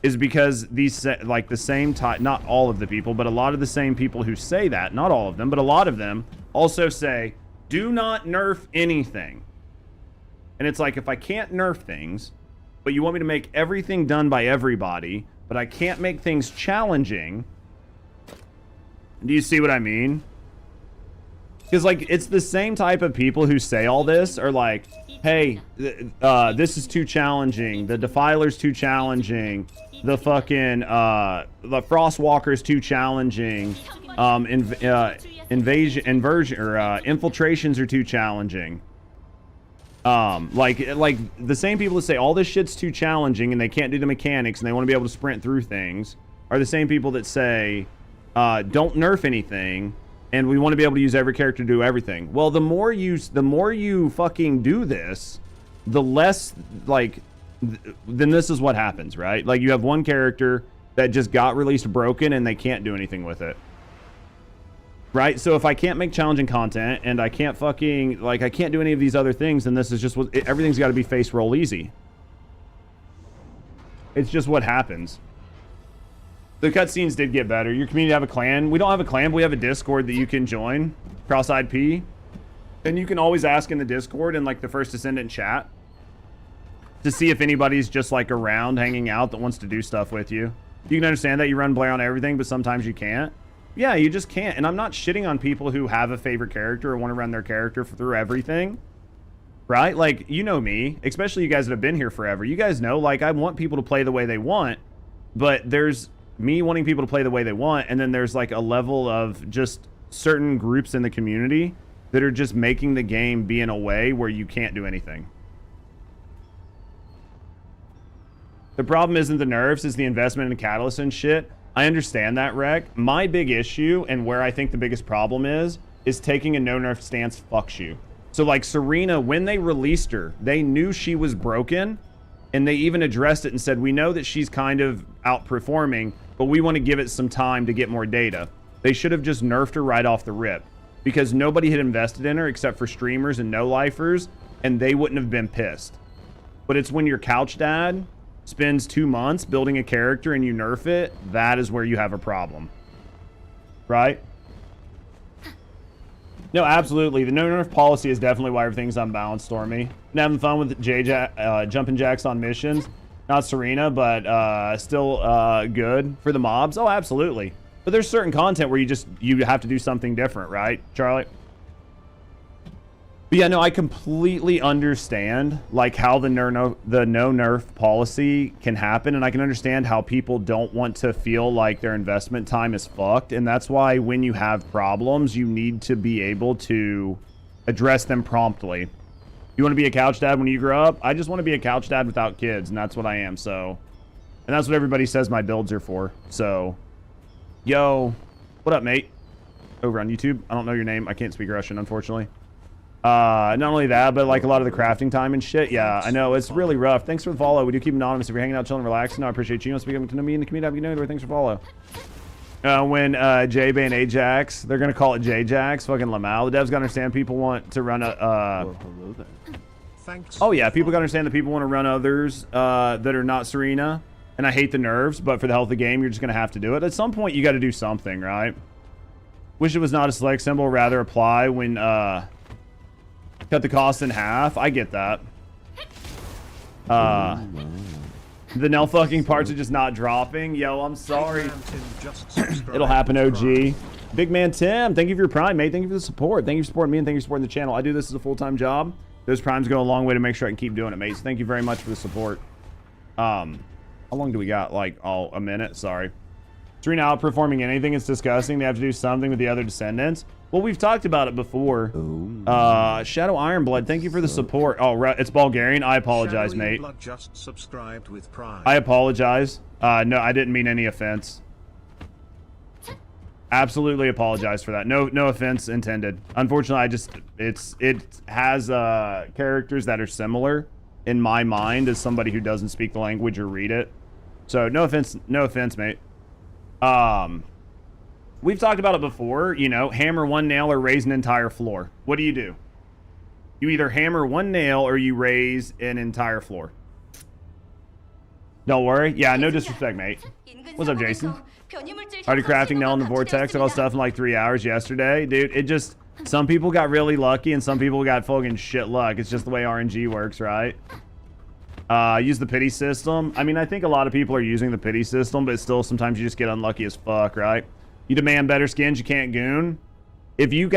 is because these, like the same type, not all of the people, but a lot of the same people who say that, not all of them, but a lot of them also say, do not nerf anything. And it's like, if I can't nerf things, but you want me to make everything done by everybody, but I can't make things challenging. Do you see what I mean? Because, like, it's the same type of people who say all this are like, hey, this is too challenging. The Defiler's too challenging. The fucking, the Frostwalker's too challenging. Infiltrations are too challenging. Like the same people that say all this shit's too challenging and they can't do the mechanics and they want to be able to sprint through things are the same people that say don't nerf anything and we want to be able to use every character to do everything. Well, the more you fucking do this, the less like then this is what happens, right? Like you have one character that just got released broken and they can't do anything with it. Right? So if I can't make challenging content and I can't fucking, like, I can't do any of these other things, then this is just what, everything's got to be face roll easy. It's just what happens. The cutscenes did get better. Your community have a clan. We don't have a clan, but we have a Discord that you can join. Cross-eyed P. And you can always ask in the Discord in, like, the First Descendant chat to see if anybody's just, like, around hanging out that wants to do stuff with you. You can understand that you run Blair on everything, but sometimes you can't. Yeah, you just can't. And I'm not shitting on people who have a favorite character or want to run their character through everything. Right? Like, you know me, especially you guys that have been here forever. You guys know, like, I want people to play the way they want, but there's me wanting people to play the way they want, and then there's, like, a level of just certain groups in the community that are just making the game be in a way where you can't do anything. The problem isn't the nerfs, it's the investment in catalyst and shit. I understand that, Rec. My big issue, and where I think the biggest problem is taking a no-nerf stance fucks you. So, like, Serena, when they released her, they knew she was broken, and they even addressed it and said, we know that she's kind of outperforming, but we want to give it some time to get more data. They should have just nerfed her right off the rip, because nobody had invested in her except for streamers and no-lifers, and they wouldn't have been pissed. But it's when your couch dad spends 2 months building a character and you nerf it, that is where you have a problem. Right? No, absolutely. The no nerf policy is definitely why everything's unbalanced, Stormy. Been having fun with jumping jacks on missions. Not Serena, but still good for the mobs. Oh, absolutely. But there's certain content where you have to do something different, right, Charlie? But yeah, no, I completely understand like how the no nerf policy can happen, and I can understand how people don't want to feel like their investment time is fucked, and that's why when you have problems, you need to be able to address them promptly. You want to be a couch dad when you grow up? I just want to be a couch dad without kids, and that's what I am. So, and that's what everybody says my builds are for. So, yo, what up, mate? Over on YouTube. I don't know your name. I can't speak Russian, unfortunately. Not only that, but like a lot of the crafting time and shit. Yeah, I know it's really rough. Thanks for the follow. We do keep anonymous if you're hanging out, chilling, relaxing. I appreciate you. Speaking to me in the community, you know, thanks for follow. When J-Bay and Ajax, they're gonna call it J-Jax. Fucking Lamal. The devs gotta understand people want to run a. Well, hello there. Thanks. Oh yeah, people gotta understand that people want to run others that are not Serena. And I hate the nerves, but for the health of the game, you're just gonna have to do it. At some point, you got to do something, right? Wish it was not a select symbol, rather apply when cut the cost in half. I get that. The Nell fucking parts are just not dropping. Yo, I'm sorry. It'll happen, OG. Big man Tim, thank you for your prime, mate. Thank you for the support. Thank you for supporting me, and thank you for supporting the channel. I do this as a full-time job. Those primes go a long way to make sure I can keep doing it, mate. So thank you very much for the support. How long do we got? Like, a minute? Sorry. Serena outperforming anything is disgusting. They have to do something with the other descendants. Well, we've talked about it before. Shadow Ironblood, thank you for the support. Oh, it's Bulgarian. I apologize, Shadow mate. Ironblood just subscribed with Prime. I apologize. No, I didn't mean any offense. Absolutely apologize for that. No offense intended. Unfortunately, it has characters that are similar in my mind as somebody who doesn't speak the language or read it. So no offense, mate. We've talked about it before, you know, hammer one nail or raise an entire floor. What do? You either hammer one nail or you raise an entire floor. Don't worry. Yeah, no disrespect, mate. What's up, Jason? Already crafting nail in the vortex and all stuff in like 3 hours yesterday. Dude, it just, some people got really lucky and some people got fucking shit luck. It's just the way RNG works, right? Use the pity system. I mean, I think a lot of people are using the pity system, but still sometimes you just get unlucky as fuck, right? You demand better skins, you can't goon. If you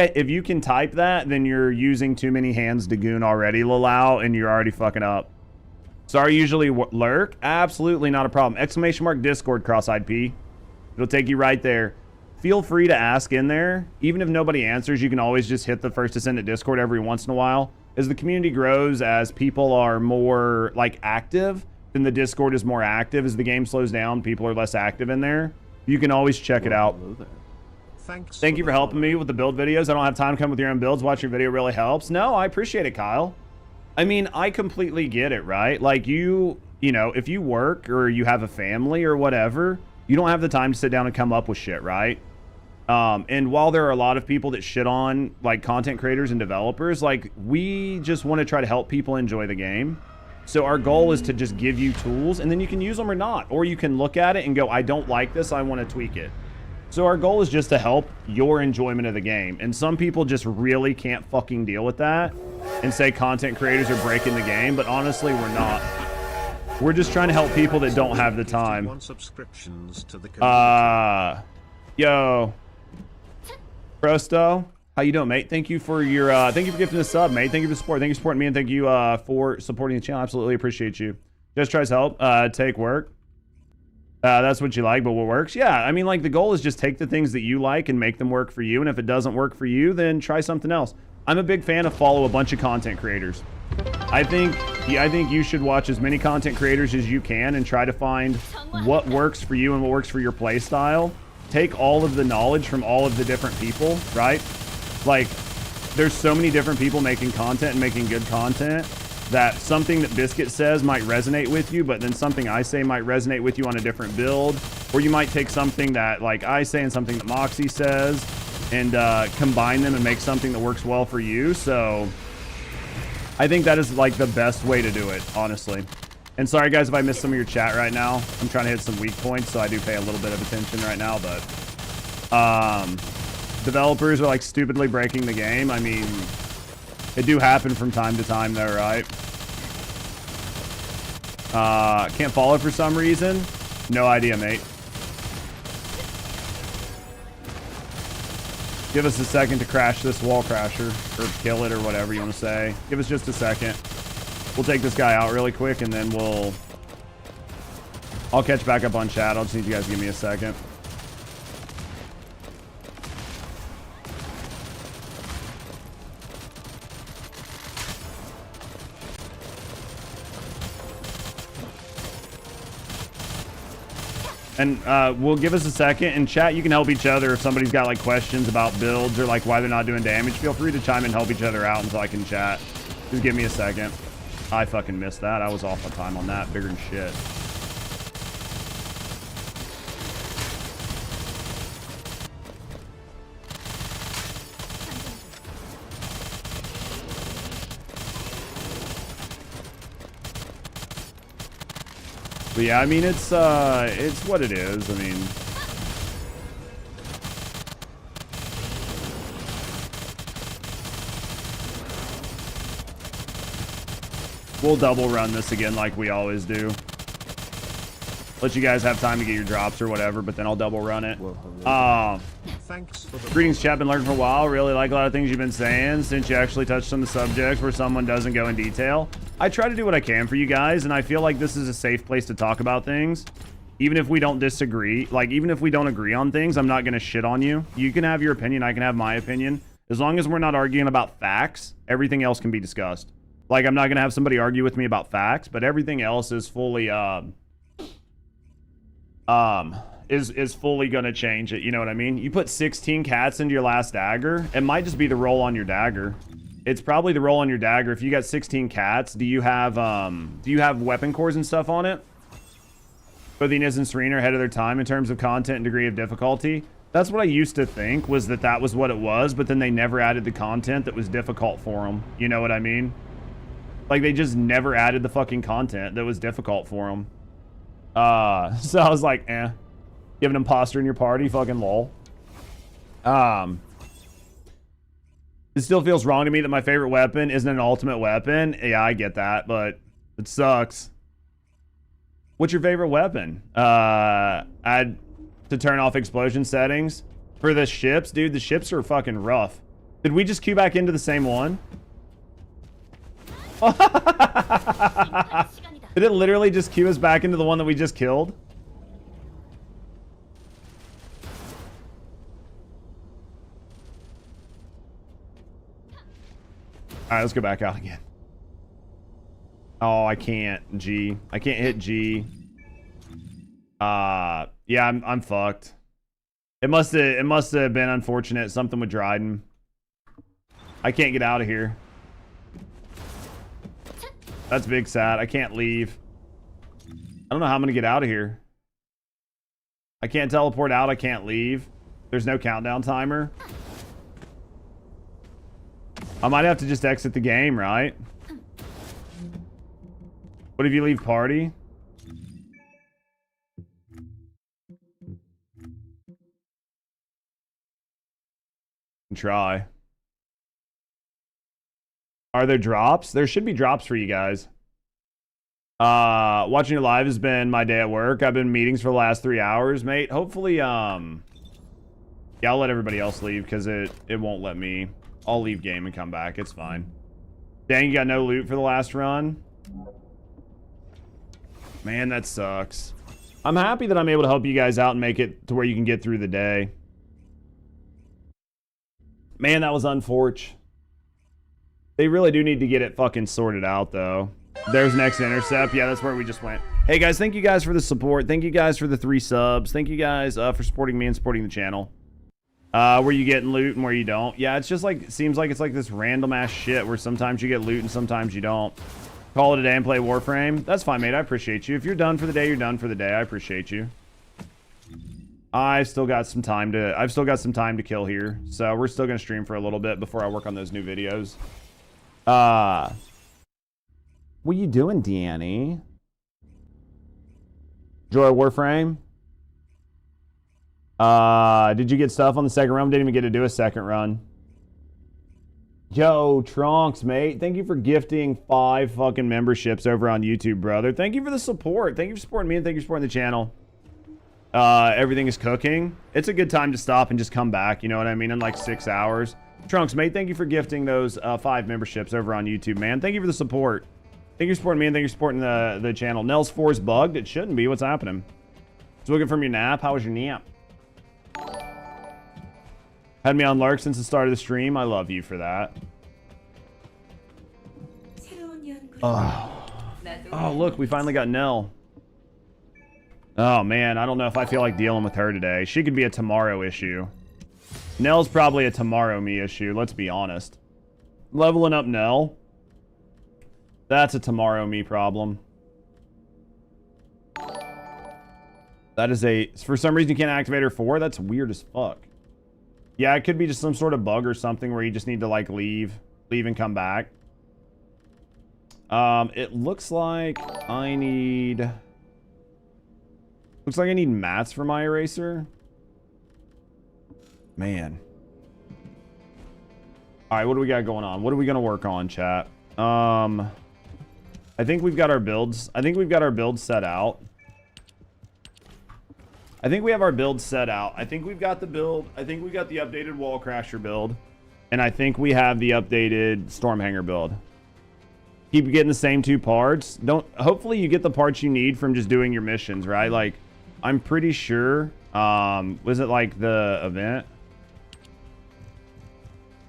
can type that, then you're using too many hands to goon already, Lalau, and you're already fucking up. Sorry, usually lurk? Absolutely not a problem. Exclamation mark Discord cross-eyed P. It'll take you right there. Feel free to ask in there. Even if nobody answers, you can always just hit the First Descendant Discord every once in a while. As the community grows, as people are more like active, then the Discord is more active. As the game slows down, people are less active in there. You can always check it out. Thank you for helping me with the build videos. I don't have time to come with your own builds. Watching your video really helps. No, I appreciate it, Kyle. I mean, I completely get it, right? Like you know, if you work or you have a family or whatever, you don't have the time to sit down and come up with shit, right? And while there are a lot of people that shit on like content creators and developers, like we just want to try to help people enjoy the game. So our goal is to just give you tools and then you can use them or not, or you can look at it and go, I don't like this, I want to tweak it. So our goal is just to help your enjoyment of the game. And some people just really can't fucking deal with that and say content creators are breaking the game, but honestly, we're not. We're just trying to help people that don't have the time. Yo. Prosto, how you doing, mate? Thank you for your thank you for gifting the sub, mate. Thank you for the support. Thank you for supporting me, and thank you for supporting the channel. Absolutely appreciate you. Just tries to help take work. That's what you like, but what works? Yeah, I mean, like the goal is just take the things that you like and make them work for you. And if it doesn't work for you, then try something else. I'm a big fan of follow a bunch of content creators. I think you should watch as many content creators as you can and try to find what works for you and what works for your play style. Take all of the knowledge from all of the different people, right? Like, there's so many different people making content and making good content that something that Biscuit says might resonate with you, but then something I say might resonate with you on a different build. Or you might take something that like I say and something that Moxie says and combine them and make something that works well for you. So I think that is like the best way to do it, honestly. And sorry guys if I missed some of your chat right now. I'm trying to hit some weak points, so I do pay a little bit of attention right now, but developers are like stupidly breaking the game. I mean, it do happen from time to time though, right? Can't follow for some reason. No idea, mate. Give us a second to crash this Wallcrasher, or kill it, or whatever you want to say. Give us just a second. We'll take this guy out really quick, and then I'll catch back up on chat. I'll just need you guys to give me a second. And we'll give us a second. In chat, you can help each other. If somebody's got like questions about builds or like why they're not doing damage, feel free to chime in and help each other out until I can chat. Just give me a second. I fucking missed that. I was off my time on that. Bigger than shit. But yeah, I mean, it's what it is. I mean, we'll double run this again like we always do. Let you guys have time to get your drops or whatever, but then I'll double run it. Thanks for the Greetings, chat. Been lurking for a while. Really like a lot of things you've been saying since you actually touched on the subjects where someone doesn't go in detail. I try to do what I can for you guys, and I feel like this is a safe place to talk about things. Even if we don't disagree, like even if we don't agree on things, I'm not going to shit on you. You can have your opinion. I can have my opinion. As long as we're not arguing about facts, everything else can be discussed. Like, I'm not going to have somebody argue with me about facts, but everything else is fully, is fully going to change it. You know what I mean? You put 16 cats into your last dagger. It might just be the roll on your dagger. It's probably the roll on your dagger. If you got 16 cats, do you have weapon cores and stuff on it? Both Inez and Serena are ahead of their time in terms of content and degree of difficulty. That's what I used to think, was that was what it was, but then they never added the content that was difficult for them. You know what I mean? Like, they just never added the fucking content that was difficult for them. So I was like, eh. You have an imposter in your party? Fucking lol. It still feels wrong to me that my favorite weapon isn't an ultimate weapon. Yeah, I get that, but it sucks. What's your favorite weapon? Add to turn off explosion settings. For the ships, dude, the ships are fucking rough. Did we just queue back into the same one? Did it literally just queue us back into the one that we just killed? Alright, let's go back out again. Oh, I can't. G. I can't hit G. Yeah, I'm fucked. It must have been unfortunate. Something with Dryden. I can't get out of here. That's big sad. I can't leave. I don't know how I'm gonna get out of here. I can't teleport out. I can't leave. There's no countdown timer. I might have to just exit the game, right? What if you leave party? Try. Are there drops? There should be drops for you guys. Watching your live has been my day at work. I've been in meetings for the last 3 hours, mate. Hopefully, yeah, I'll let everybody else leave because it won't let me. I'll leave game and come back. It's fine. Dang, you got no loot for the last run? Man, that sucks. I'm happy that I'm able to help you guys out and make it to where you can get through the day. Man, that was unfortunate. They really do need to get it fucking sorted out, though. There's next intercept. Yeah, that's where we just went. Hey, guys, thank you guys for the support. Thank you guys for the 3 subs. Thank you guys for supporting me and supporting the channel. Where you getting loot and where you don't. Yeah, it's just like, seems like it's like this random ass shit where sometimes you get loot and sometimes you don't. Call it a day and play Warframe. That's fine, mate. I appreciate you. If you're done for the day, you're done for the day. I appreciate you. I've still got some time to kill here. So we're still gonna stream for a little bit before I work on those new videos. What you doing, Danny? Joy Warframe? Did you get stuff on the second run? Didn't even get to do a second run. Yo, Trunks, mate. Thank you for gifting 5 fucking memberships over on YouTube, brother. Thank you for the support. Thank you for supporting me and thank you for supporting the channel. Everything is cooking. It's a good time to stop and just come back. You know what I mean? In like 6 hours. Trunks, mate. Thank you for gifting those 5 memberships over on YouTube, man. Thank you for the support. Thank you for supporting me and thank you for supporting the channel. Nels 4 is bugged. It shouldn't be. What's happening? Just looking from your nap. How was your nap? Had me on Lark since the start of the stream. I love you for that. Oh, look. We finally got Nell. Oh, man. I don't know if I feel like dealing with her today. She could be a tomorrow issue. Nell's probably a tomorrow me issue. Let's be honest. Leveling up Nell. That's a tomorrow me problem. That is a... For some reason you can't activate her 4? That's weird as fuck. Yeah, it could be just some sort of bug or something where you just need to, like, leave and come back. It looks like I need... Looks like I need mats for my eraser. Man. Alright, what do we got going on? What are we going to work on, chat? I think we've got our builds. I think we've got our builds set out. I think we have our build set out. I think we've got the build. I think we got the updated Wallcrasher build. And I think we have the updated Stormhanger build. Keep getting the same 2 parts. Hopefully you get the parts you need from just doing your missions, right? Like, I'm pretty sure, was it like the event?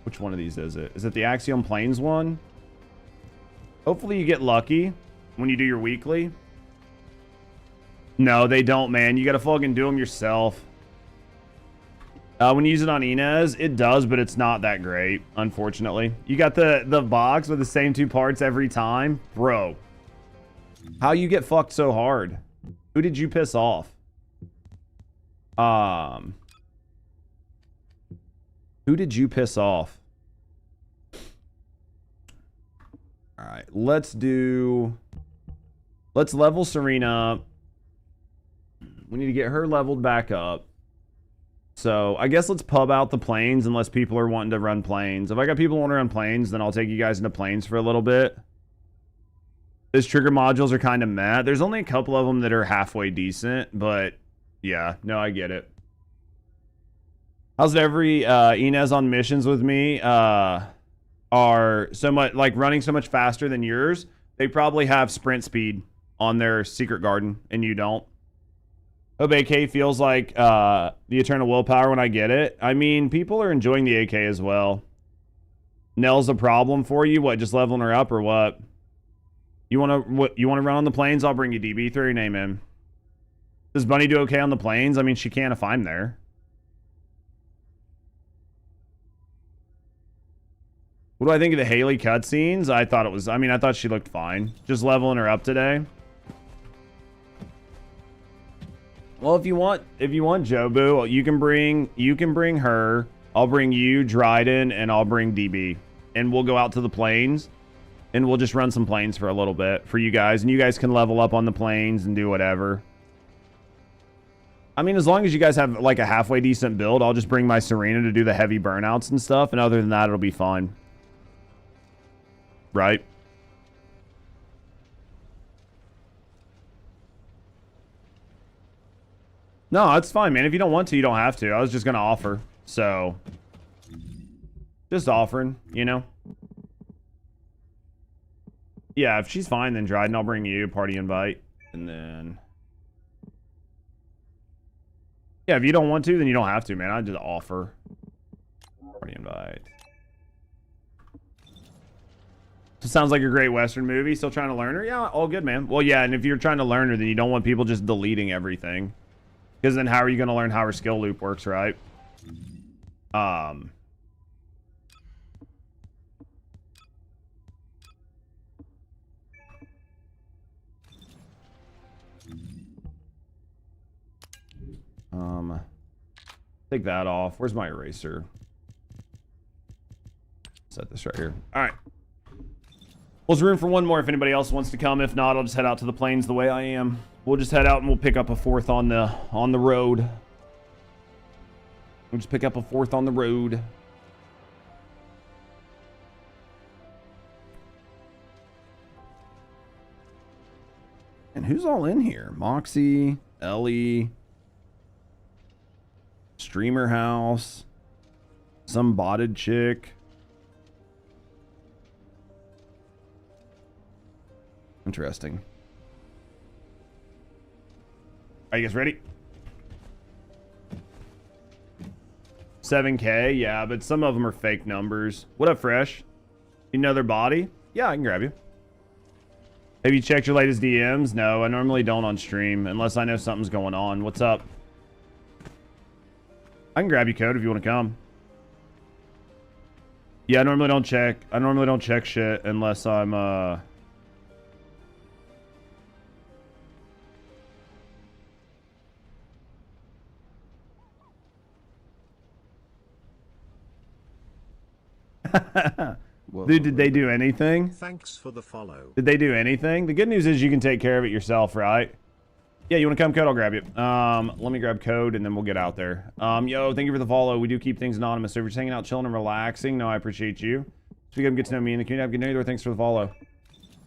Which one of these is it? Is it the Axiom Plains one? Hopefully you get lucky when you do your weekly. No, they don't, man. You gotta fucking do them yourself. When you use it on Inez, it does, but it's not that great, unfortunately. You got the box with the same 2 parts every time? Bro. How you get fucked so hard? Who did you piss off? Who did you piss off? Alright, let's level Serena up. We need to get her leveled back up. So, I guess let's pub out the plains unless people are wanting to run plains. If I got people wanting to run plains, then I'll take you guys into plains for a little bit. Those trigger modules are kind of meh. There's only a couple of them that are halfway decent, but yeah, no, I get it. How's every Inez on missions with me are so much like running so much faster than yours? They probably have sprint speed on their secret garden, and you don't. Hope AK feels like the eternal willpower when I get it. I mean, people are enjoying the AK as well. Nell's a problem for you? What, just leveling her up or what? You want to run on the plains? I'll bring you DB. Throw your name in. Does Bunny do okay on the plains? I mean, she can if I'm there. What do I think of the Haley cutscenes? I thought she looked fine. Just leveling her up today. Well, if you want Jobu, you can bring her. I'll bring you, Dryden, and I'll bring DB. And we'll go out to the plains. And we'll just run some plains for a little bit for you guys. And you guys can level up on the plains and do whatever. I mean, as long as you guys have like a halfway decent build, I'll just bring my Serena to do the heavy burnouts and stuff. And other than that, it'll be fine. Right? No, it's fine, man. If you don't want to, you don't have to. I was just going to offer. So, just offering, you know? Yeah, if she's fine, then Dryden, I'll bring you a party invite. And then... Yeah, if you don't want to, then you don't have to, man. I just offer. Party invite. So sounds like a great Western movie. Still trying to learn her? Yeah, all good, man. Well, yeah, and if you're trying to learn her, then you don't want people just deleting everything. Because then how are you going to learn how her skill loop works, right? Take that off. Where's my eraser? Set this right here. All right. Well, there's room for one more if anybody else wants to come. If not, I'll just head out to the plains the way I am. We'll just head out and we'll pick up a fourth on the road. We'll just pick up a fourth on the road. And who's all in here? Moxie, Ellie, Streamer House, some botted chick. Interesting. Are you guys ready? 7K, yeah, but some of them are fake numbers. What up, Fresh? You know their body? Yeah, I can grab you. Have you checked your latest DMs? No, I normally don't on stream unless I know something's going on. What's up? I can grab you, Code, if you want to come. Yeah, I normally don't check. I normally don't check shit unless I'm Well, Dude, did they do anything? Thanks for the follow. Did they do anything? The good news is you can take care of it yourself, right? Yeah, you want to come, Code? I'll grab you. Let me grab Code, and then we'll get out there. Yo, thank you for the follow. We do keep things anonymous. So if you're just hanging out, chilling, and relaxing, no, I appreciate you. So you can get to know me in the community. Have a good night, or thanks for the follow.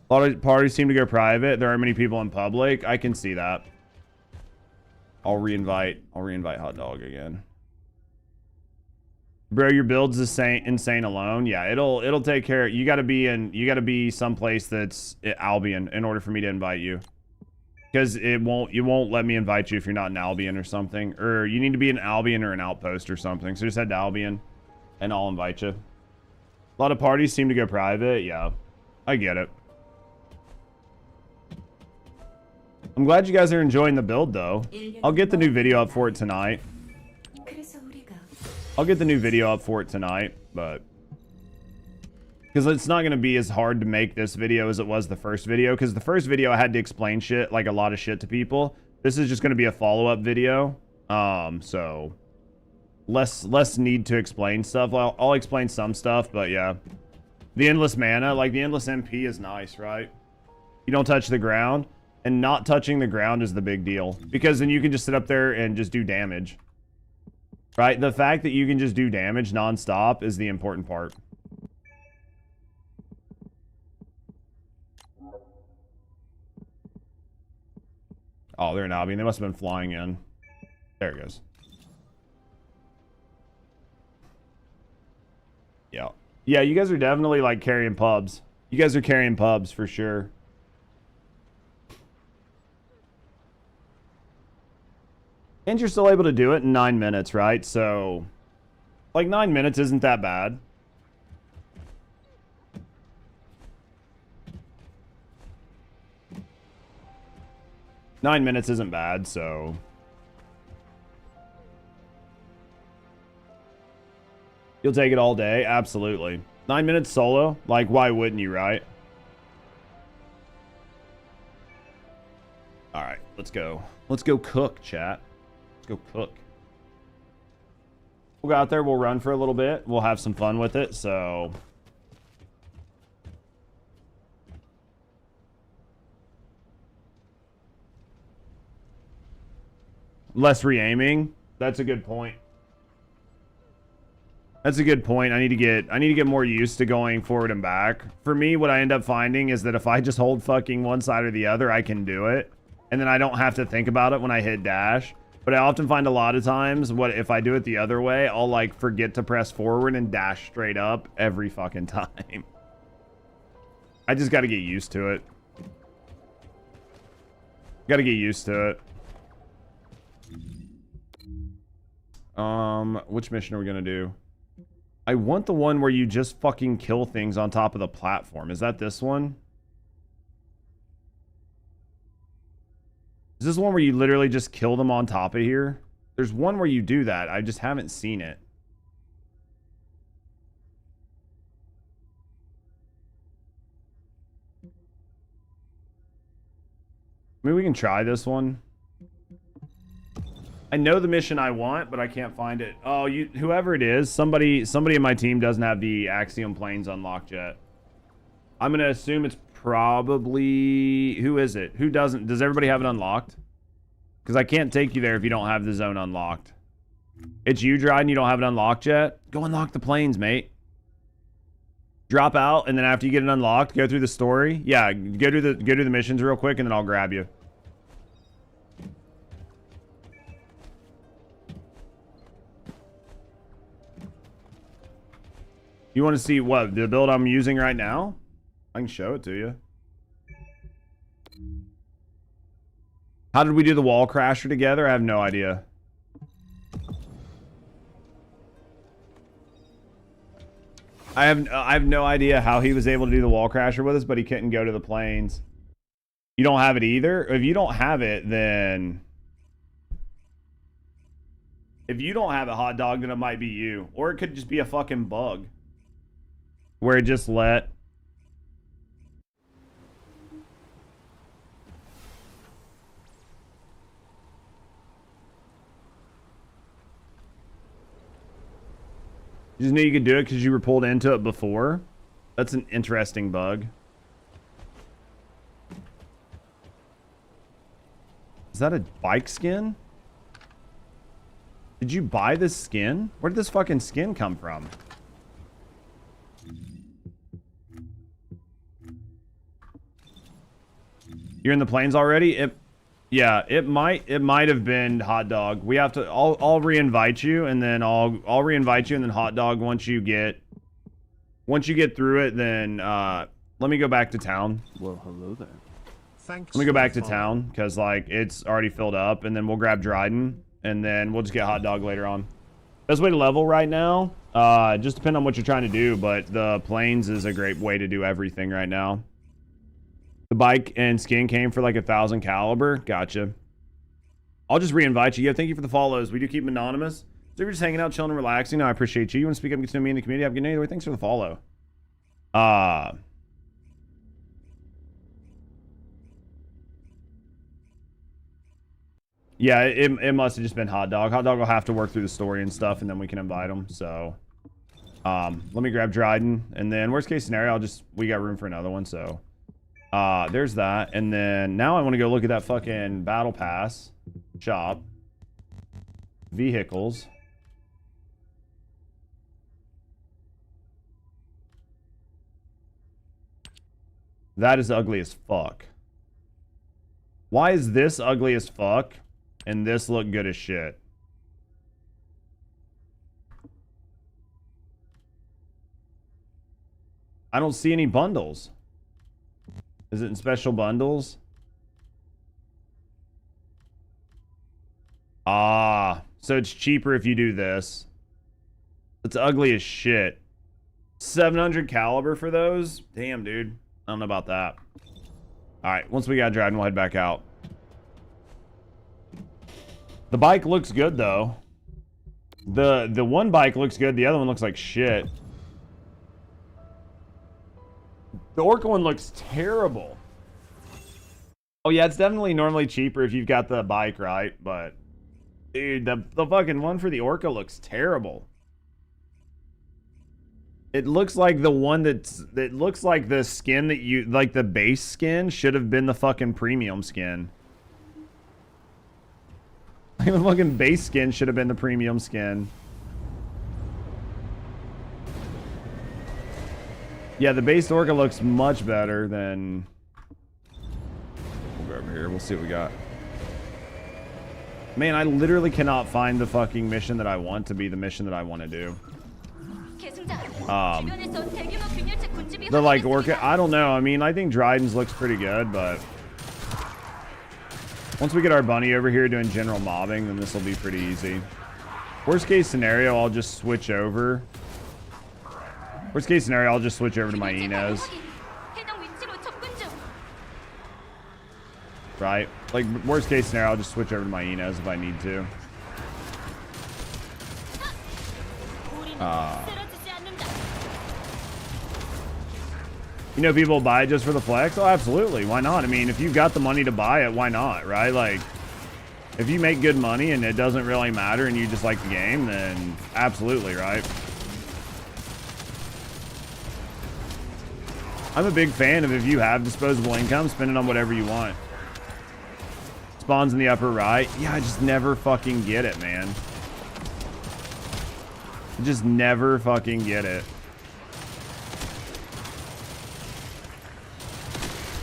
A lot of parties seem to go private. There aren't many people in public. I can see that. I'll reinvite Hot Dog again. Bro, your build's insane alone. Yeah, it'll take care. You gotta be someplace that's Albion in order for me to invite you. Because you won't let me invite you if you're not an Albion or something. Or you need to be an Albion or an Outpost or something. So just head to Albion and I'll invite you. A lot of parties seem to go private. Yeah, I get it. I'm glad you guys are enjoying the build though. I'll get the new video up for it tonight. I'll get the new video up for it tonight, but because it's not going to be as hard to make this video as it was the first video, because the first video I had to explain shit, like a lot of shit to people. This is just going to be a follow-up video, so less need to explain stuff. I'll explain some stuff, but yeah, the endless mana, like the endless MP is nice, right? You don't touch the ground, and not touching the ground is the big deal, because then you can just sit up there and just do damage. Right? The fact that you can just do damage non-stop is the important part. Oh, they're an Albion. They must have been flying in. There it goes. Yeah. Yeah, you guys are definitely like carrying pubs. You guys are carrying pubs for sure. And you're still able to do it in 9 minutes, right? So, like 9 minutes isn't that bad. Nine minutes isn't bad, so. You'll take it all day? Absolutely. 9 minutes solo? Like, why wouldn't you, right? Alright, let's go. Let's go cook, chat. Go cook. We'll go out there, we'll run for a little bit, we'll have some fun with it, so less re-aiming. That's a good point. That's a good point. I need to get more used to going forward and back. For me, what I end up finding is that if I just hold fucking one side or the other, I can do it, and then I don't have to think about it when I hit dash. But I often find a lot of times, what if I do it the other way, I'll like forget to press forward and dash straight up every fucking time. I just got to get used to it. Got to get used to it. Which mission are we gonna do? I want the one where you just fucking kill things on top of the platform. Is that this one? Is this one where you literally just kill them on top of here? There's one where you do that. I just haven't seen it. Maybe we can try this one. I know the mission I want, but I can't find it. Oh, whoever it is, somebody in my team doesn't have the Axiom Plains unlocked yet. I'm gonna assume it's probably... Who is it? Who doesn't? Does everybody have it unlocked? Because I can't take you there if you don't have the zone unlocked. It's you, Dryden. You don't have it unlocked yet? Go unlock the plains, mate. Drop out, and then after you get it unlocked, go through the story. Yeah, go do the missions real quick, and then I'll grab you. You want to see what the build I'm using right now? I can show it to you. How did we do the Wallcrasher together? I have no idea. I have no idea how he was able to do the Wallcrasher with us, but he couldn't go to the plains. You don't have it either? If you don't have it, then... If you don't have it, Hot Dog, then it might be you. Or it could just be a fucking bug. Where it just let... You just knew you could do it because you were pulled into it before? That's an interesting bug. Is that a bike skin? Did you buy this skin? Where did this fucking skin come from? You're in the plains already? Yeah, it might have been Hot Dog. We have to. I'll re-invite you, and then I'll re-invite you, and then Hot Dog. Once you get through it, then let me go back to town. Well, hello there. Thanks. Let me go back to town because like it's already filled up, and then we'll grab Dryden, and then we'll just get Hot Dog later on. Best way to level right now, just depend on what you're trying to do, but the plains is a great way to do everything right now. The bike and skin came for like 1,000 caliber. Gotcha. I'll just re-invite you. Yeah, thank you for the follows. We do keep them anonymous. So we're just hanging out, chilling, and relaxing. I appreciate you. You want to speak up and get to know me in the community? Have a good night. Either way, thanks for the follow. Yeah, it must have just been Hot Dog. Hot Dog will have to work through the story and stuff, and then we can invite him. So, let me grab Dryden, and then worst case scenario, we got room for another one. So, there's that, and then now I want to go look at that fucking battle pass shop. Vehicles. That is ugly as fuck. Why is this ugly as fuck and this look good as shit? I don't see any bundles. Is it in special bundles? Ah, so it's cheaper if you do this. It's ugly as shit. 700 caliber for those? Damn, dude. I don't know about that. Alright, once we got Dryden, we'll head back out. The bike looks good, though. The one bike looks good, the other one looks like shit. The Orca one looks terrible. Oh, yeah, it's definitely normally cheaper if you've got the bike, right? But, dude, the fucking one for the Orca looks terrible. It looks like the one that looks like the skin that you, like the base skin should have been the fucking premium skin. Like the fucking base skin should have been the premium skin. Yeah, the base Orca looks much better than... We'll go over here, we'll see what we got. Man, I literally cannot find the fucking mission that I want to be the mission that I want to do. The like Orca, I don't know. I mean, I think Dryden's looks pretty good, but once we get our bunny over here doing general mobbing, then this will be pretty easy. Worst case scenario, I'll just switch over. Worst case scenario, I'll just switch over to my Inez. Right? Like, worst case scenario, I'll just switch over to my Inez if I need to. You know, people buy it just for the flex? Oh, absolutely. Why not? I mean, if you've got the money to buy it, why not, right? Like, if you make good money and it doesn't really matter and you just like the game, then absolutely, right? I'm a big fan of if you have disposable income, spend it on whatever you want. Spawns in the upper right. Yeah, I just never fucking get it, man. I just never fucking get it.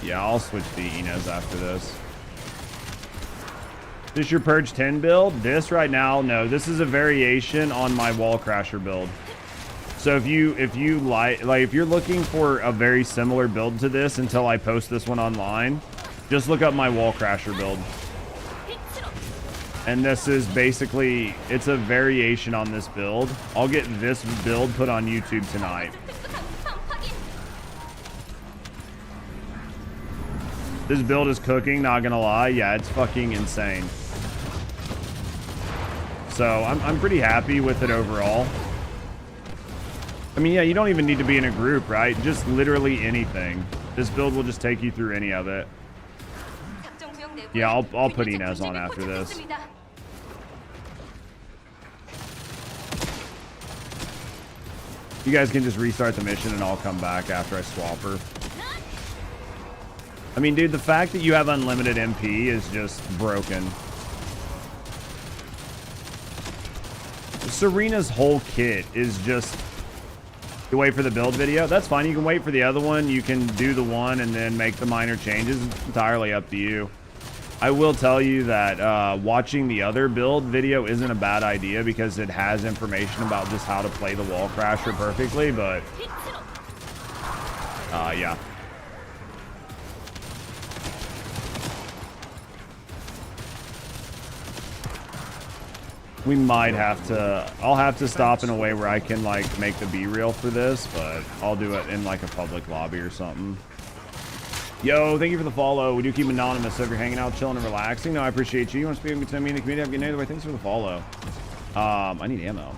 Yeah, I'll switch to Enos after this. This your Purge 10 build? This right now, no. This is a variation on my Wallcrasher build. So if you like if you're looking for a very similar build to this until I post this one online, just look up my Wallcrasher build. And this is basically, it's a variation on this build. I'll get this build put on YouTube tonight. This build is cooking, not gonna lie. Yeah, it's fucking insane. So I'm pretty happy with it overall. I mean, yeah, you don't even need to be in a group, right? Just literally anything. This build will just take you through any of it. Yeah, I'll put Inez on after this. You guys can just restart the mission and I'll come back after I swap her. I mean, dude, the fact that you have unlimited MP is just broken. Serena's whole kit is just... You wait for the build video? That's fine. You can wait for the other one. You can do the one and then make the minor changes. It's entirely up to you. I will tell you that watching the other build video isn't a bad idea because it has information about just how to play the Wallcrasher perfectly, but yeah. We might have to, I'll have to stop in a way where I can like make the B-reel for this, but I'll do it in like a public lobby or something. Yo, thank you for the follow. We do keep anonymous, so if you're hanging out, chilling, and relaxing, no, I appreciate you. You want to speak to me in the community? Have a good night. Otherwise, thanks for the follow. I need ammo.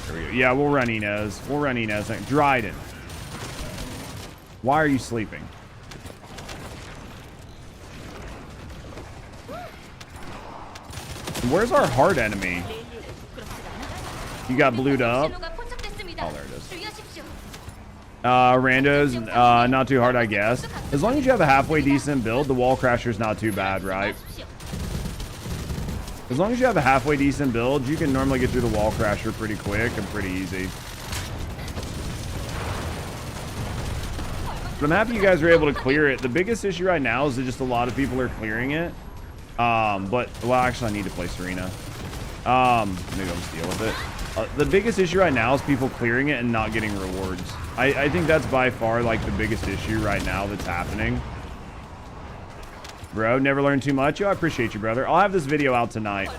There we go. Yeah, we'll run Inez. We'll run Inez. Dryden. Why are you sleeping? Where's our hard enemy? You got blued up? Oh, there it is. Randos, not too hard, I guess. As long as you have a halfway decent build, the Wallcrasher's not too bad, right? As long as you have a halfway decent build, you can normally get through the Wallcrasher pretty quick and pretty easy. But I'm happy you guys were able to clear it. The biggest issue right now is that just a lot of people are clearing it. But, well, actually, I need to play Serena. Maybe I'll just deal with it. The biggest issue right now is people clearing it and not getting rewards. I think that's by far, like, the biggest issue right now that's happening. Bro, never learned too much. Yo, I appreciate you, brother. I'll have this video out tonight.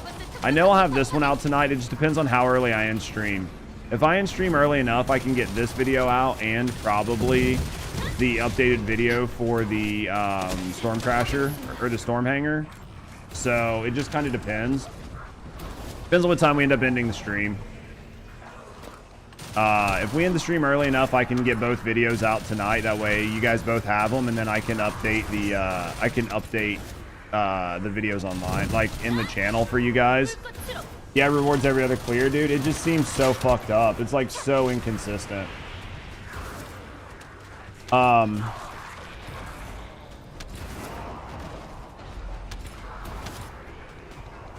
I know I'll have this one out tonight. It just depends on how early I end stream. If I end stream early enough, I can get this video out and probably the updated video for the Stormcrasher or the Stormhanger. So it just kind of depends. Depends on what time we end up ending the stream. If we end the stream early enough, I can get both videos out tonight. That way you guys both have them, and then I can update the the videos online, like in the channel for you guys. Yeah, rewards every other clear, dude. It just seems so fucked up. It's like so inconsistent. I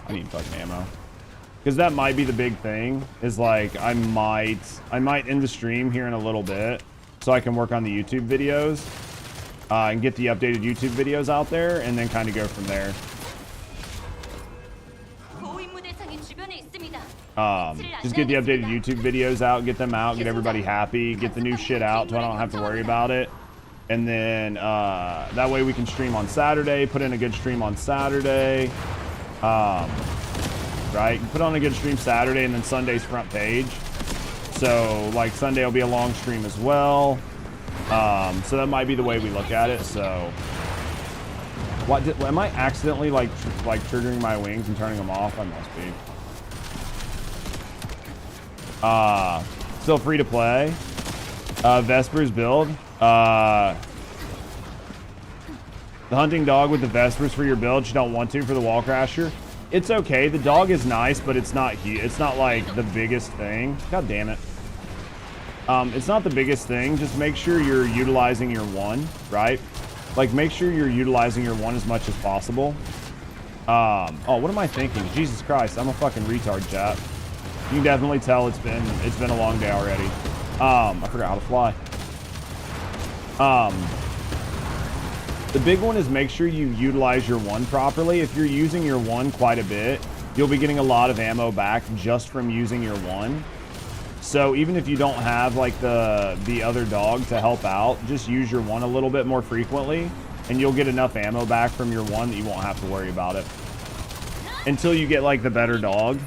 need fucking ammo. Because that might be the big thing, is like I might end the stream here in a little bit so I can work on the YouTube videos and get the updated YouTube videos out there and then kind of go from there. Just get the updated YouTube videos out, get them out, get everybody happy, get the new shit out so I don't have to worry about it. And then that way we can stream on Saturday, put in a good stream on Saturday. Right, put on a good stream Saturday and then Sunday's front page. So like Sunday will be a long stream as well. So that might be the way we look at it. So what am I accidentally like triggering my wings and turning them off? I must be. Still free to play. Vespers build. The hunting dog with the Vespers for your build. You don't want to for the Wallcrasher. It's okay. The dog is nice, but it's not like the biggest thing. God damn it. It's not the biggest thing. Just make sure you're utilizing your one, right? Like, make sure you're utilizing your one as much as possible. Oh, what am I thinking? Jesus Christ, I'm a fucking retard, chat. You can definitely tell it's been a long day already. I forgot how to fly. The big one is make sure you utilize your one properly. If you're using your one quite a bit, you'll be getting a lot of ammo back just from using your one. So even if you don't have like the other dog to help out, just use your one a little bit more frequently, and you'll get enough ammo back from your one that you won't have to worry about it. Until you get like the better dog.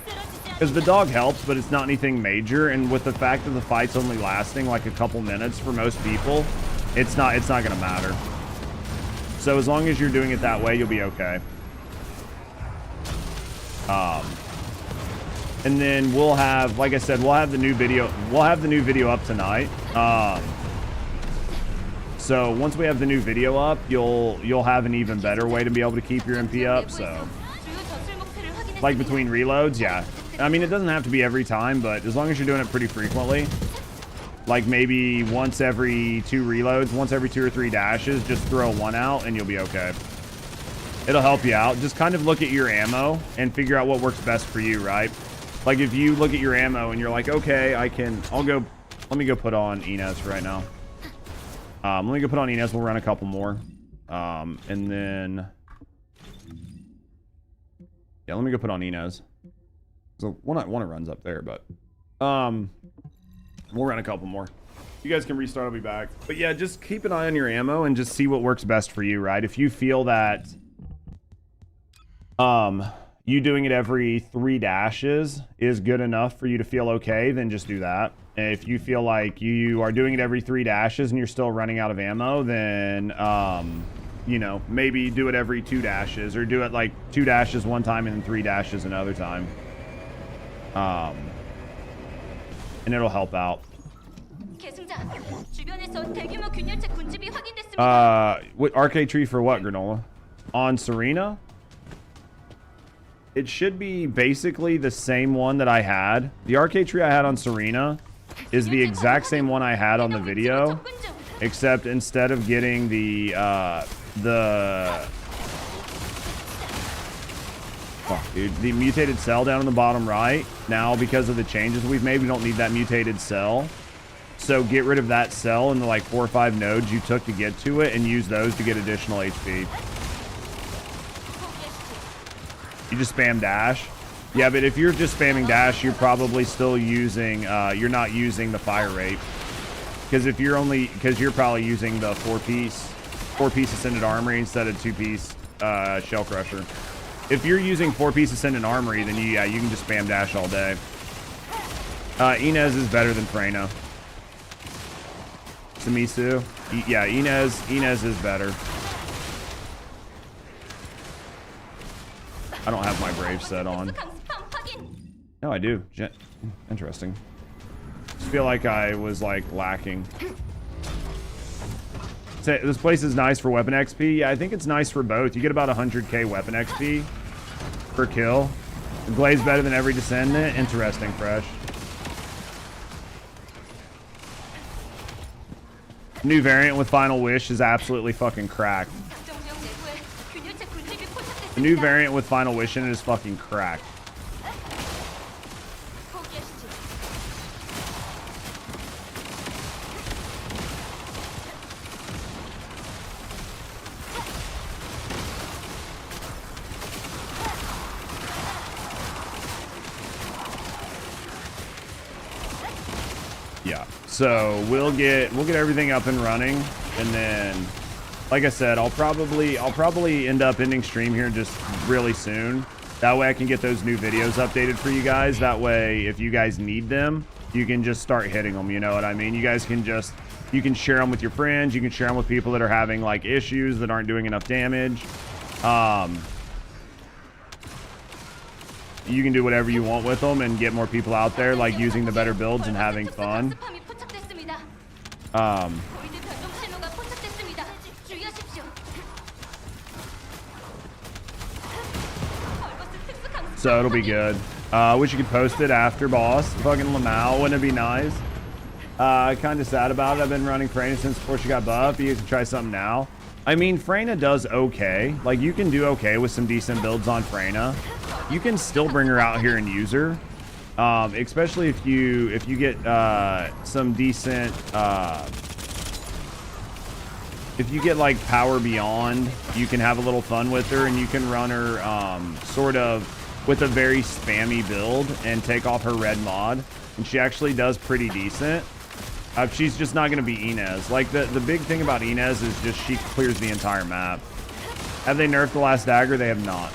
Because the dog helps, but it's not anything major, and with the fact that the fight's only lasting like a couple minutes for most people, it's not gonna matter. So as long as you're doing it that way, you'll be okay. And then we'll have, like I said, we'll have the new video up tonight. So once we have the new video up, you'll have an even better way to be able to keep your MP up. So like between reloads, yeah. I mean, it doesn't have to be every time, but as long as you're doing it pretty frequently, like maybe once every 2 reloads, once every 2 or 3 dashes, just throw one out and you'll be okay. It'll help you out. Just kind of look at your ammo and figure out what works best for you, right? Like if you look at your ammo and you're like, okay, let me go put on Inez right now. Let me go put on Inez. We'll run a couple more. And then, yeah, let me go put on Inez. So one it runs up there, but we'll run a couple more. You guys can restart, I'll be back. But yeah, just keep an eye on your ammo and just see what works best for you, right? If you feel that you doing it every 3 dashes is good enough for you to feel okay, then just do that. And if you feel like you are doing it every 3 dashes and you're still running out of ammo, then you know, maybe do it every 2 dashes, or do it like 2 dashes one time and then 3 dashes another time. And it'll help out. What arcade tree for what, Granola? On Serena? It should be basically the same one that I had. The arcade tree I had on Serena is the exact same one I had on the video, except instead of getting the mutated cell down in the bottom right, now because of the changes we've made, we don't need that mutated cell. So get rid of that cell and the like 4 or 5 nodes you took to get to it, and use those to get additional HP. You just spam dash. Yeah, but if you're just spamming dash, you're probably still using, you're not using the fire rate. Because you're probably using the 4-piece Ascended Armory instead of 2-piece Shell Crusher. If you're using 4-piece Ascendant Armory, then you can just spam dash all day. Inez is better than Freyna. Samisu? Yeah, Inez is better. I don't have my Brave set on. No, I do. Interesting. Just feel like I was like lacking. This place is nice for weapon XP. Yeah, I think it's nice for both. You get about 100k weapon XP per kill. The Glaze better than every Descendant. Interesting, Fresh. New variant with Final Wish is absolutely fucking cracked. The new variant with Final Wish in it is fucking cracked. Yeah, so we'll get everything up and running, and then, like I said, I'll probably end up ending stream here just really soon. That way I can get those new videos updated for you guys. That way, if you guys need them, you can just start hitting them. You know what I mean? You guys can you can share them with your friends. You can share them with people that are having like issues that aren't doing enough damage. You can do whatever you want with them and get more people out there, like using the better builds and having fun. So it'll be good. Wish you could post it after, boss. Fucking Lamau, wouldn't it be nice? Kind of sad about it. I've been running Freyna since before she got buffed. You can try something now. I mean, Freyna does okay. Like, you can do okay with some decent builds on Freyna. You can still bring her out here and use her. Especially if you get some decent if you get like power beyond, you can have a little fun with her, and you can run her sort of with a very spammy build and take off her red mod, and she actually does pretty decent. She's just not going to be Inez. Like, the big thing about Inez is just she clears the entire map. Have they nerfed the last dagger? They have not.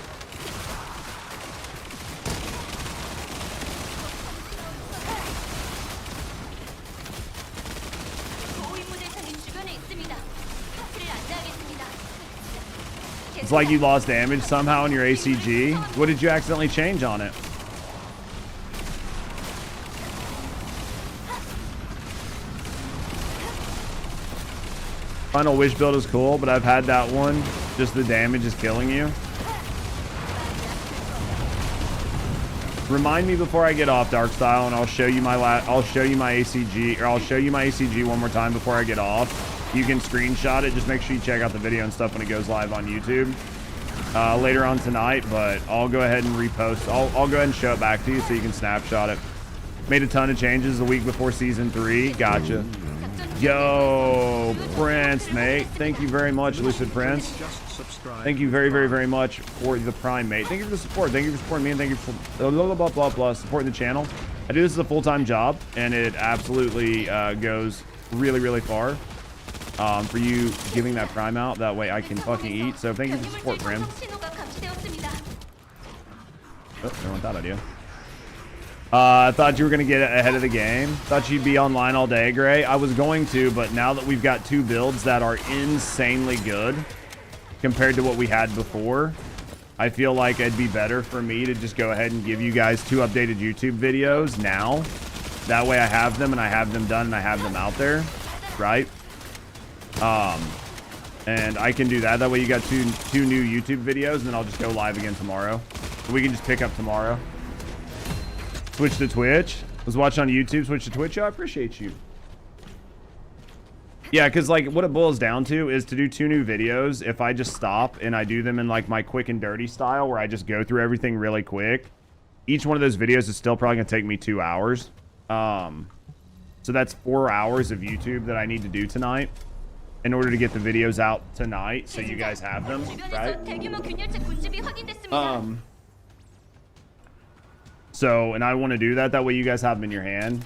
It's like you lost damage somehow in your ACG. What did you accidentally change on it? Final Wish build is cool, but I've had that one. Just the damage is killing you. Remind me before I get off, Darkstyle, and I'll show you my ACG, or I'll show you my ACG one more time before I get off. You can screenshot it. Just make sure you check out the video and stuff when it goes live on YouTube later on tonight. But I'll go ahead and repost. I'll go ahead and show it back to you so you can snapshot it. Made a ton of changes the week before season 3. Gotcha. Yo, Prince, mate. Thank you very much, Lucid Prince. Thank you very, very, very much for the Prime, mate. Thank you for the support. Thank you for supporting me, and thank you for supporting the channel. I do this as a full-time job, and it absolutely goes really, really far for you giving that Prime out. That way I can fucking eat. So thank you for the support, Prim. Oh, no one thought I do. I thought you were going to get ahead of the game. Thought you'd be online all day, Gray. I was going to, but now that we've got 2 builds that are insanely good compared to what we had before, I feel like it'd be better for me to just go ahead and give you guys 2 updated YouTube videos now. That way I have them, and I have them done, and I have them out there, right? And I can do that. That way you got two new YouTube videos, and then I'll just go live again tomorrow. We can just pick up tomorrow. Switch to Twitch. Was watching on YouTube, switch to Twitch. I appreciate you. Yeah, because like what it boils down to is to do 2 new videos. If I just stop and I do them in like my quick and dirty style where I just go through everything really quick, each one of those videos is still probably gonna take me 2 hours. So that's 4 hours of YouTube that I need to do tonight in order to get the videos out tonight so you guys have them, right? So, and I want to do that. That way you guys have them in your hand.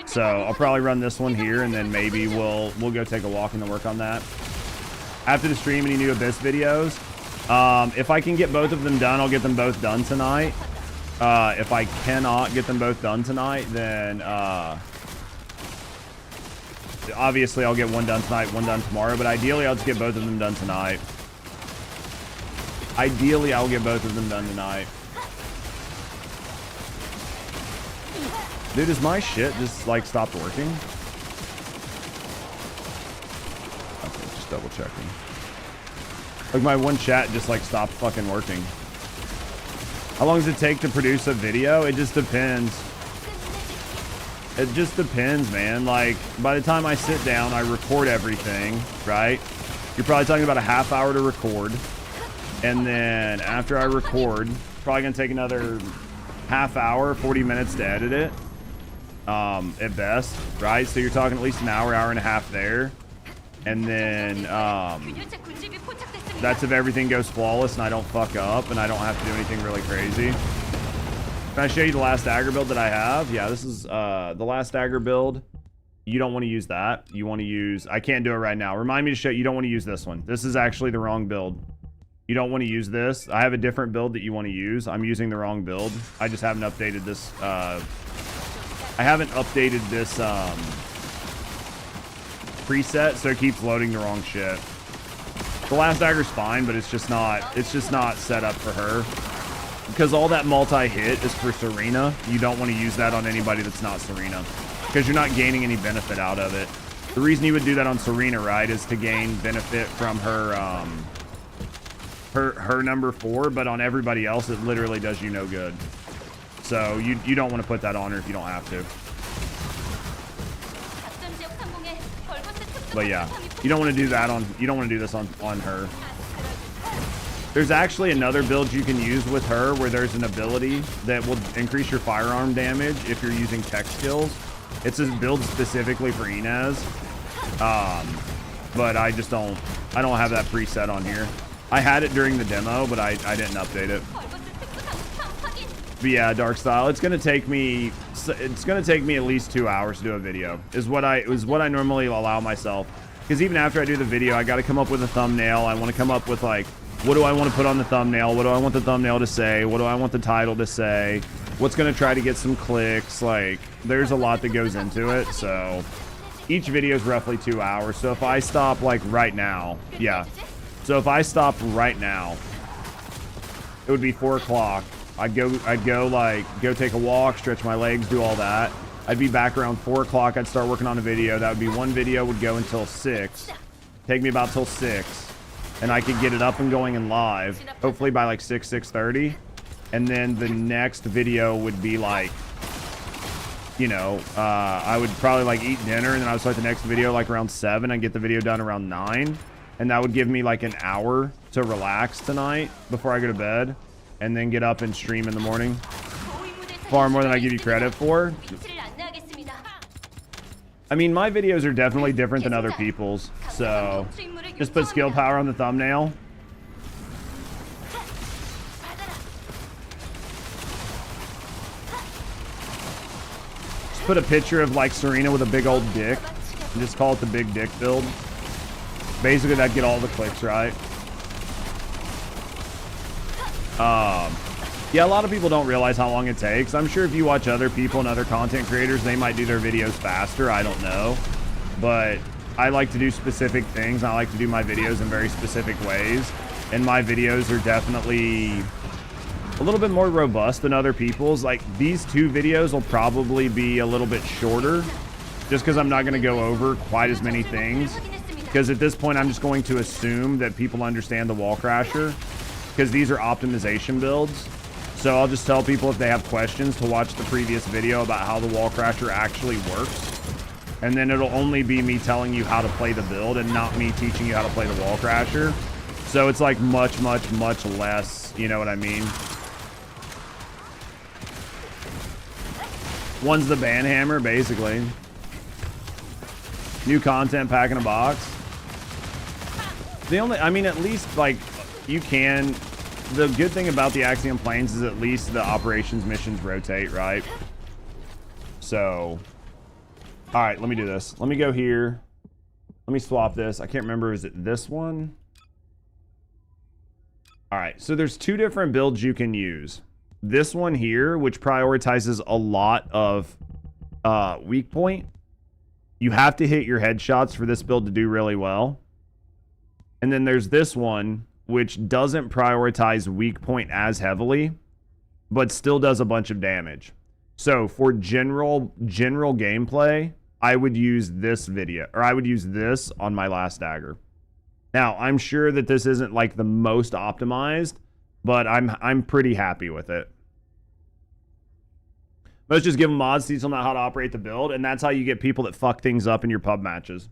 So I'll probably run this one here, and then maybe we'll go take a walk and then work on that. After the stream, any new Abyss videos? If I can get both of them done, I'll get them both done tonight. If I cannot get them both done tonight, then obviously I'll get one done tonight, one done tomorrow. But ideally, I'll just get both of them done tonight. Ideally, I'll get both of them done tonight. Dude, is my shit just like stopped working? Okay, just double checking. Like my one chat just like stopped fucking working. How long does it take to produce a video? It just depends. It just depends, man. Like by the time I sit down, I record everything, right? You're probably talking about a half hour to record. And then after I record, probably gonna take another half hour, 40 minutes to edit it. At best, right? So you're talking at least an hour, hour and a half there. And then that's if everything goes flawless and I don't fuck up and I don't have to do anything really crazy. Can I show you the last dagger build that I have? Yeah, this is the last dagger build. You don't want to use that. You want to use, I can't do it right now. Remind me to show you don't want to use this one. This is actually the wrong build. You don't want to use this. I have a different build that you want to use. I'm using the wrong build. I just haven't updated this I haven't updated this preset, so it keeps loading the wrong shit. The last dagger's fine, but it's just not set up for her. Because all that multi-hit is for Serena. You don't want to use that on anybody that's not Serena. Because you're not gaining any benefit out of it. The reason you would do that on Serena, right, is to gain benefit from her her number 4, but on everybody else it literally does you no good. So you don't want to put that on her if you don't have to. But yeah, you don't want to do that on, you don't want to do this on her. There's actually another build you can use with her where there's an ability that will increase your firearm damage if you're using tech skills. It's a build specifically for Inez. But I don't have that preset on here. I had it during the demo, but I didn't update it. But yeah, Dark Style, it's gonna take me at least 2 hours to do a video, is what I normally allow myself. Because even after I do the video, I gotta come up with a thumbnail. I want to come up with like, what do I want to put on the thumbnail? What do I want the thumbnail to say? What do I want the title to say? What's going to try to get some clicks? Like, there's a lot that goes into it. So each video is roughly 2 hours. So if I stop like right now, yeah. So if I stopped right now, it would be 4 o'clock. I'd go take a walk, stretch my legs, do all that. I'd be back around 4 o'clock. I'd start working on a video. That would be one video would go until 6. Take me about till 6. And I could get it up and going and live, hopefully by like 6:30. And then the next video would be like, you know, I would probably like eat dinner, and then I would start the next video like around 7 and get the video done around 9. And that would give me like an hour to relax tonight before I go to bed, and then get up and stream in the morning. Far more than I give you credit for. I mean, my videos are definitely different than other people's, so just put skill power on the thumbnail. Just put a picture of like Serena with a big old dick and just call it the big dick build. Basically, that'd get all the clicks, right? Yeah, a lot of people don't realize how long it takes. I'm sure if you watch other people and other content creators, they might do their videos faster. I don't know. But I like to do specific things. I like to do my videos in very specific ways. And my videos are definitely a little bit more robust than other people's. Like, these 2 videos will probably be a little bit shorter, just because I'm not going to go over quite as many things. Because at this point, I'm just going to assume that people understand the Wallcrasher, because these are optimization builds. So I'll just tell people if they have questions to watch the previous video about how the Wallcrasher actually works. And then it'll only be me telling you how to play the build and not me teaching you how to play the Wallcrasher. So it's like much less, you know what I mean? One's the banhammer, basically. New content pack in a box. I mean, at least like you can. The good thing about the Axiom Plains is at least the operations missions rotate, right? So, all right, let me do this. Let me go here. Let me swap this. I can't remember. Is it this one? All right, so there's 2 different builds you can use. This one here, which prioritizes a lot of weak point. You have to hit your headshots for this build to do really well. And then there's this one, which doesn't prioritize weak point as heavily, but still does a bunch of damage. So for general gameplay, I would use this video, or I would use this on my last dagger. Now, I'm sure that this isn't like the most optimized, but I'm pretty happy with it. Let's just give them mods, teach them how to operate the build, and that's how you get people that fuck things up in your pub matches.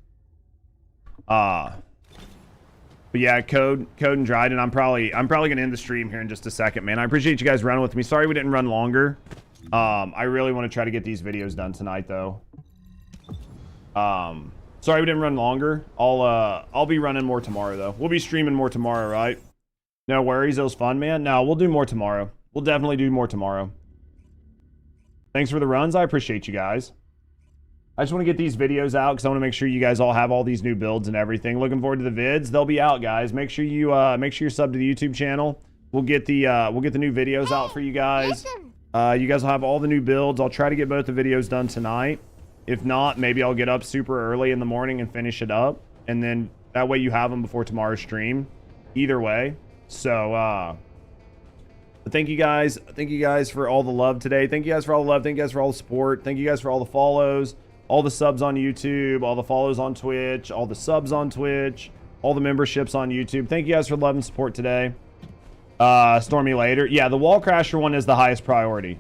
But yeah, Code and Dryden, I'm probably gonna end the stream here in just a second, man. I appreciate you guys running with me. Sorry we didn't run longer. I really want to try to get these videos done tonight, though. Sorry we didn't run longer. I'll be running more tomorrow, though. We'll be streaming more tomorrow, right? No worries, it was fun, man. No, we'll do more tomorrow. We'll definitely do more tomorrow. Thanks for the runs. I appreciate you guys. I just want to get these videos out because I want to make sure you guys all have all these new builds and everything. Looking forward to the vids. They'll be out, guys. Make sure you're subbed to the YouTube channel. We'll get the new videos out for you guys. You guys will have all the new builds. I'll try to get both the videos done tonight. If not, maybe I'll get up super early in the morning and finish it up, and then that way you have them before tomorrow's stream. Either way. So but thank you guys for all the love today. Thank you guys for all the love. Thank you guys for all the support. Thank you guys for all the follows, all the subs on YouTube, all the follows on Twitch, all the subs on Twitch, all the memberships on YouTube. Thank you guys for love and support today. Stormy later. Yeah, the Wallcrasher one is the highest priority.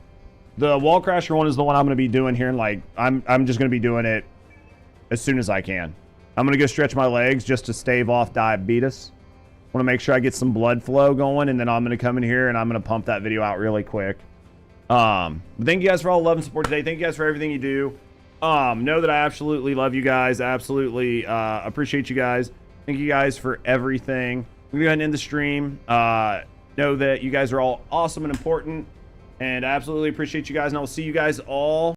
The Wallcrasher one is the one I'm going to be doing here, and like I'm just going to be doing it as soon as I can. I'm going to go stretch my legs just to stave off diabetes. Want to make sure I get some blood flow going, and then I'm going to come in here and I'm going to pump that video out really quick. But thank you guys for all the love and support today. Thank you guys for everything you do. Know that I absolutely love you guys. Absolutely appreciate you guys. Thank you guys for everything. We're going to go ahead and end the stream. Know that you guys are all awesome and important, and I absolutely appreciate you guys, and I will see you guys all